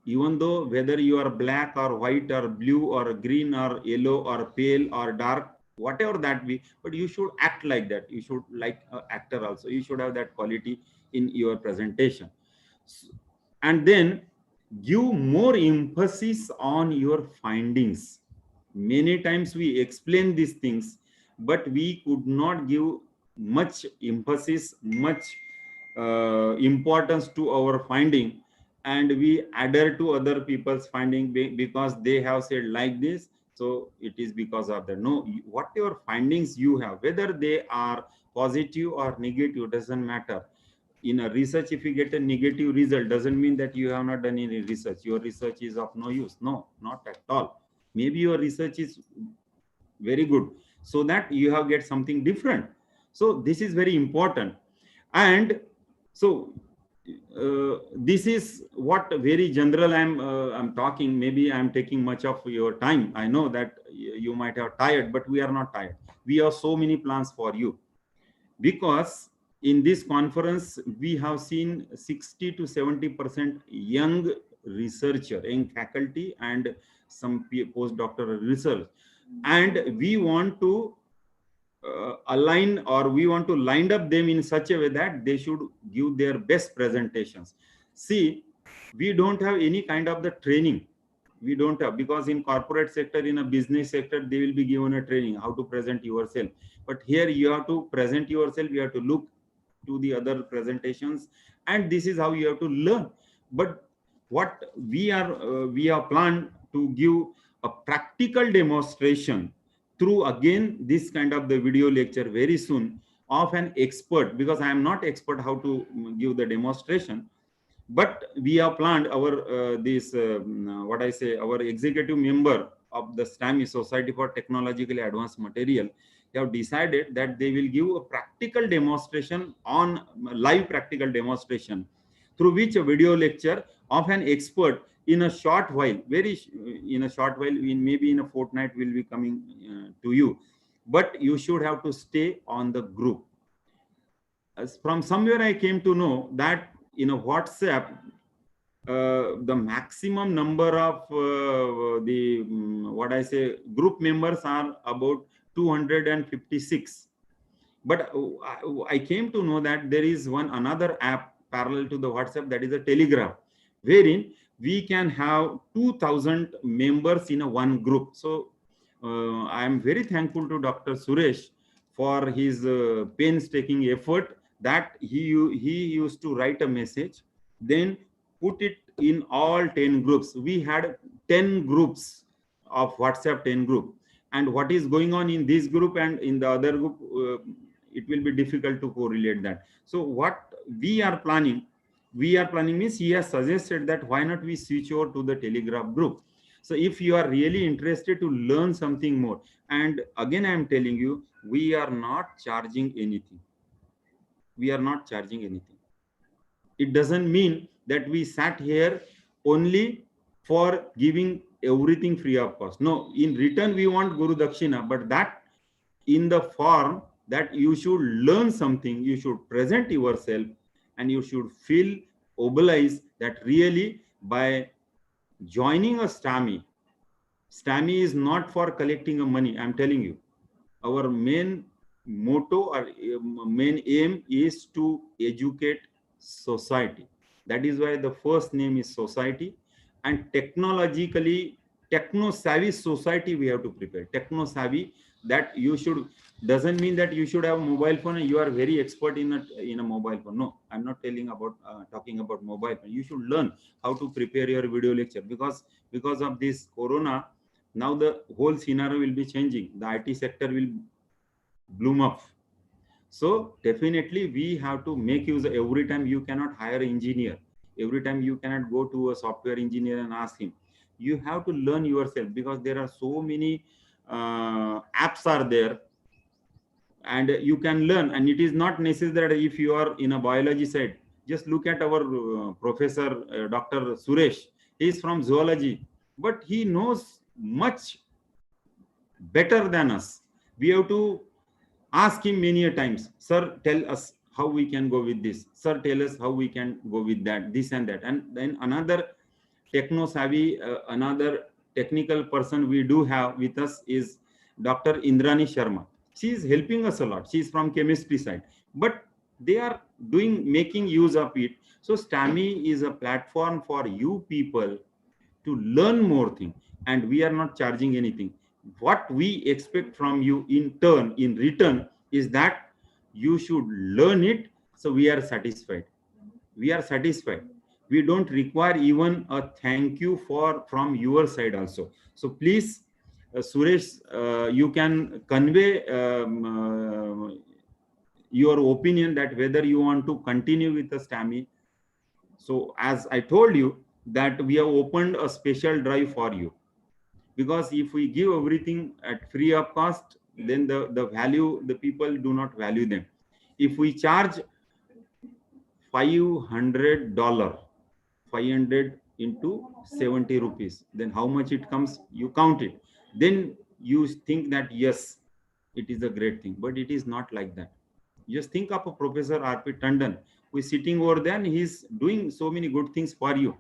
S18: even though whether you are black or white or blue or green or yellow or pale or dark, whatever that be, but you should act like that. You should like an actor also. You should have that quality in your presentation. And then give more emphasis on your findings. Many times we explain these things, but we could not give much emphasis, much importance to our finding, and we adhere to other people's finding because they have said like this, so it is because of that. No, whatever findings you have, whether they are positive or negative, doesn't matter. In a research, if you get a negative result, doesn't mean that you have not done any research. Your research is of no use. No, not at all. Maybe your research is very good, so that you have get something different. So this is very important. And so this is what very general I'm talking. Maybe I'm taking much of your time. I know that you might have tired, but we are not tired. We have so many plans for you, because in this conference we have seen 60 to 70% young researcher, young faculty, and some postdoctoral research, and we want to align, or we want to line up them in such a way that they should give their best presentations. See, we don't have any kind of the training. We don't have, because in corporate sector, in a business sector, they will be given a training how to present yourself. But here you have to present yourself, you have to look to the other presentations, and this is how you have to learn. But what we have planned to give a practical demonstration through, again, this kind of the video lecture very soon, of an expert, because I am not expert how to give the demonstration. But we have planned our what I say, our executive member of the STAMI, Society for Technologically Advanced Material, they have decided that they will give a practical demonstration, on live practical demonstration, through which a video lecture of an expert in a short while, in a short while, maybe in a fortnight, will be coming to you. But you should have to stay on the group. From somewhere I came to know that in a WhatsApp, the maximum number of what I say, group members are about 256. But I came to know that there is another app parallel to the WhatsApp, that is a Telegram, wherein we can have 2000 members in a one group. So I am very thankful to Dr. Suresh for his painstaking effort, that he used to write a message, then put it in all 10 groups. We had 10 groups of WhatsApp, 10 group, and what is going on in this group and in the other group, it will be difficult to correlate that. So what we are planning means, he has suggested that why not we switch over to the Telegram group. So if you are really interested to learn something more, and again I am telling you, we are not charging anything. We are not charging anything. It doesn't mean that we sat here only for giving everything free of cost. No, in return we want Guru Dakshina, but that in the form that you should learn something, you should present yourself, and you should feel obliged that really by joining a STAMI is not for collecting money. I'm telling you, our main motto or main aim is to educate society. That is why the first name is society, and technologically techno-savvy society we have to prepare. Techno-savvy, that you should, doesn't mean that you should have a mobile phone and you are very expert in a mobile phone. No, I'm not telling about talking about mobile phone. You should learn how to prepare your video lecture, because of this corona, now the whole scenario will be changing. The IT sector will bloom up. So definitely we have to make use. Every time you cannot hire an engineer, every time you cannot go to a software engineer and ask him. You have to learn yourself, because there are so many apps are there, and you can learn. And it is not necessary if you are in a biology side. Just look at our professor, Dr. Suresh. He is from zoology, but he knows much better than us. We have to ask him many a times, sir, tell us how we can go with this. Sir, tell us how we can go with that, this and that. And then another techno savvy, another technical person we do have with us is Dr. Indrani Sharma. She is helping us a lot. She is from chemistry side, but they are making use of it. So STAMI is a platform for you people to learn more things, and we are not charging anything. What we expect from you in return is that you should learn it. So we are satisfied. We are satisfied. We don't require even a thank you from your side also. So please, Suresh, you can convey your opinion that whether you want to continue with the STAMI. So as I told you that we have opened a special drive for you, because if we give everything at free of cost, then the value, the people do not value them. If we charge $500, 500 into 70 rupees, then how much it comes? You count it. Then you think that yes, it is a great thing, but it is not like that. Just think of a Professor R.P. Tandon who is sitting over there and he's doing so many good things for you.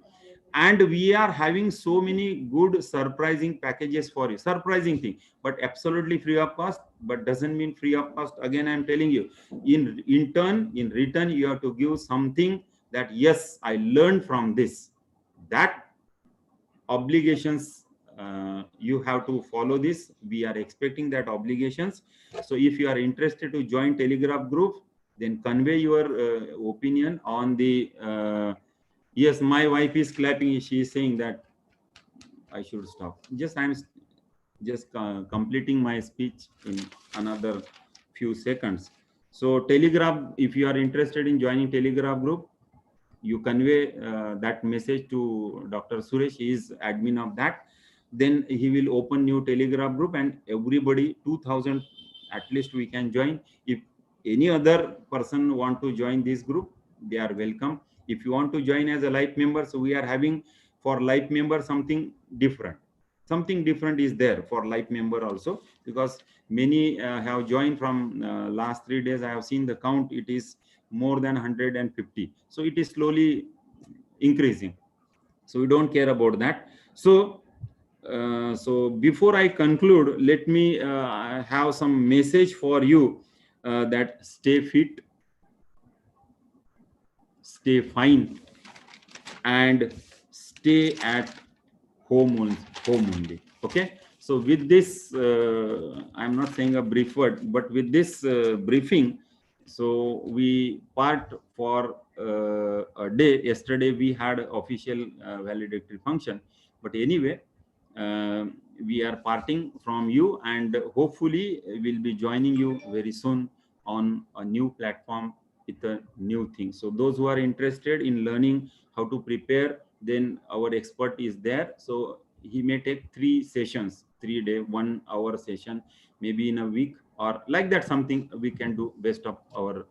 S18: And we are having so many good surprising packages for you. Surprising thing, but absolutely free of cost, but doesn't mean free of cost. Again, I'm telling you, in return, you have to give something that, yes, I learned from this. That obligations, you have to follow this. We are expecting that obligations. So if you are interested to join Telegraph group, then convey your opinion on the yes, my wife is clapping. She is saying that I should stop. I'm just completing my speech in another few seconds. So Telegraph, if you are interested in joining Telegraph group, you convey that message to Dr. Suresh. He is admin of that. Then he will open new Telegraph group, and everybody, 2000 at least, we can join. If any other person want to join this group, they are welcome. If you want to join as a life member, so we are having for life member something different. Something different is there for life member also, because many have joined from last 3 days. I have seen the count, it is more than 150. So it is slowly increasing. So we don't care about that. So so before I conclude, let me have some message for you, that stay fit, stay fine, and stay at home only. Okay. So with this, I'm not saying a brief word, but with this briefing, so we part for a day. Yesterday we had official valedictory function, but anyway, we are parting from you, and hopefully we'll be joining you very soon on a new platform with a new thing. So those who are interested in learning how to prepare, then our expert is there. So he may take 3 sessions, 3-day, 1-hour session, maybe in a week, or like that, something we can do best of our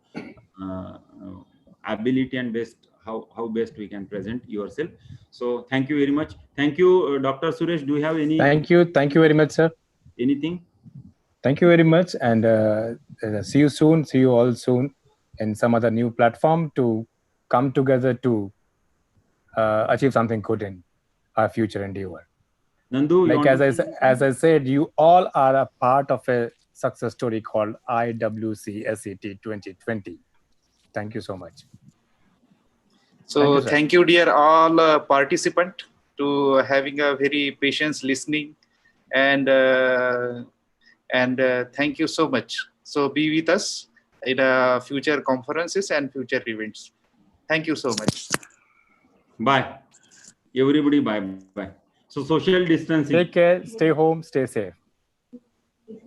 S18: ability, and best how best we can present yourself. So thank you very much. Thank you, Dr. Suresh. Do you have any?
S2: Thank you very much, sir.
S18: Anything?
S2: Thank you very much, and see you soon. See you all soon in some other new platform to come together to achieve something good in our future endeavor.
S18: Nandu,
S2: like as I said, you all are a part of a success story called IWCSET-2020. Thank you so much.
S20: So thank you, dear all participant, to having a very patient listening, and thank you so much. So be with us in future conferences and future events. Thank you so much.
S18: Bye. Everybody, bye. So social distancing.
S2: Take care, stay home, stay safe.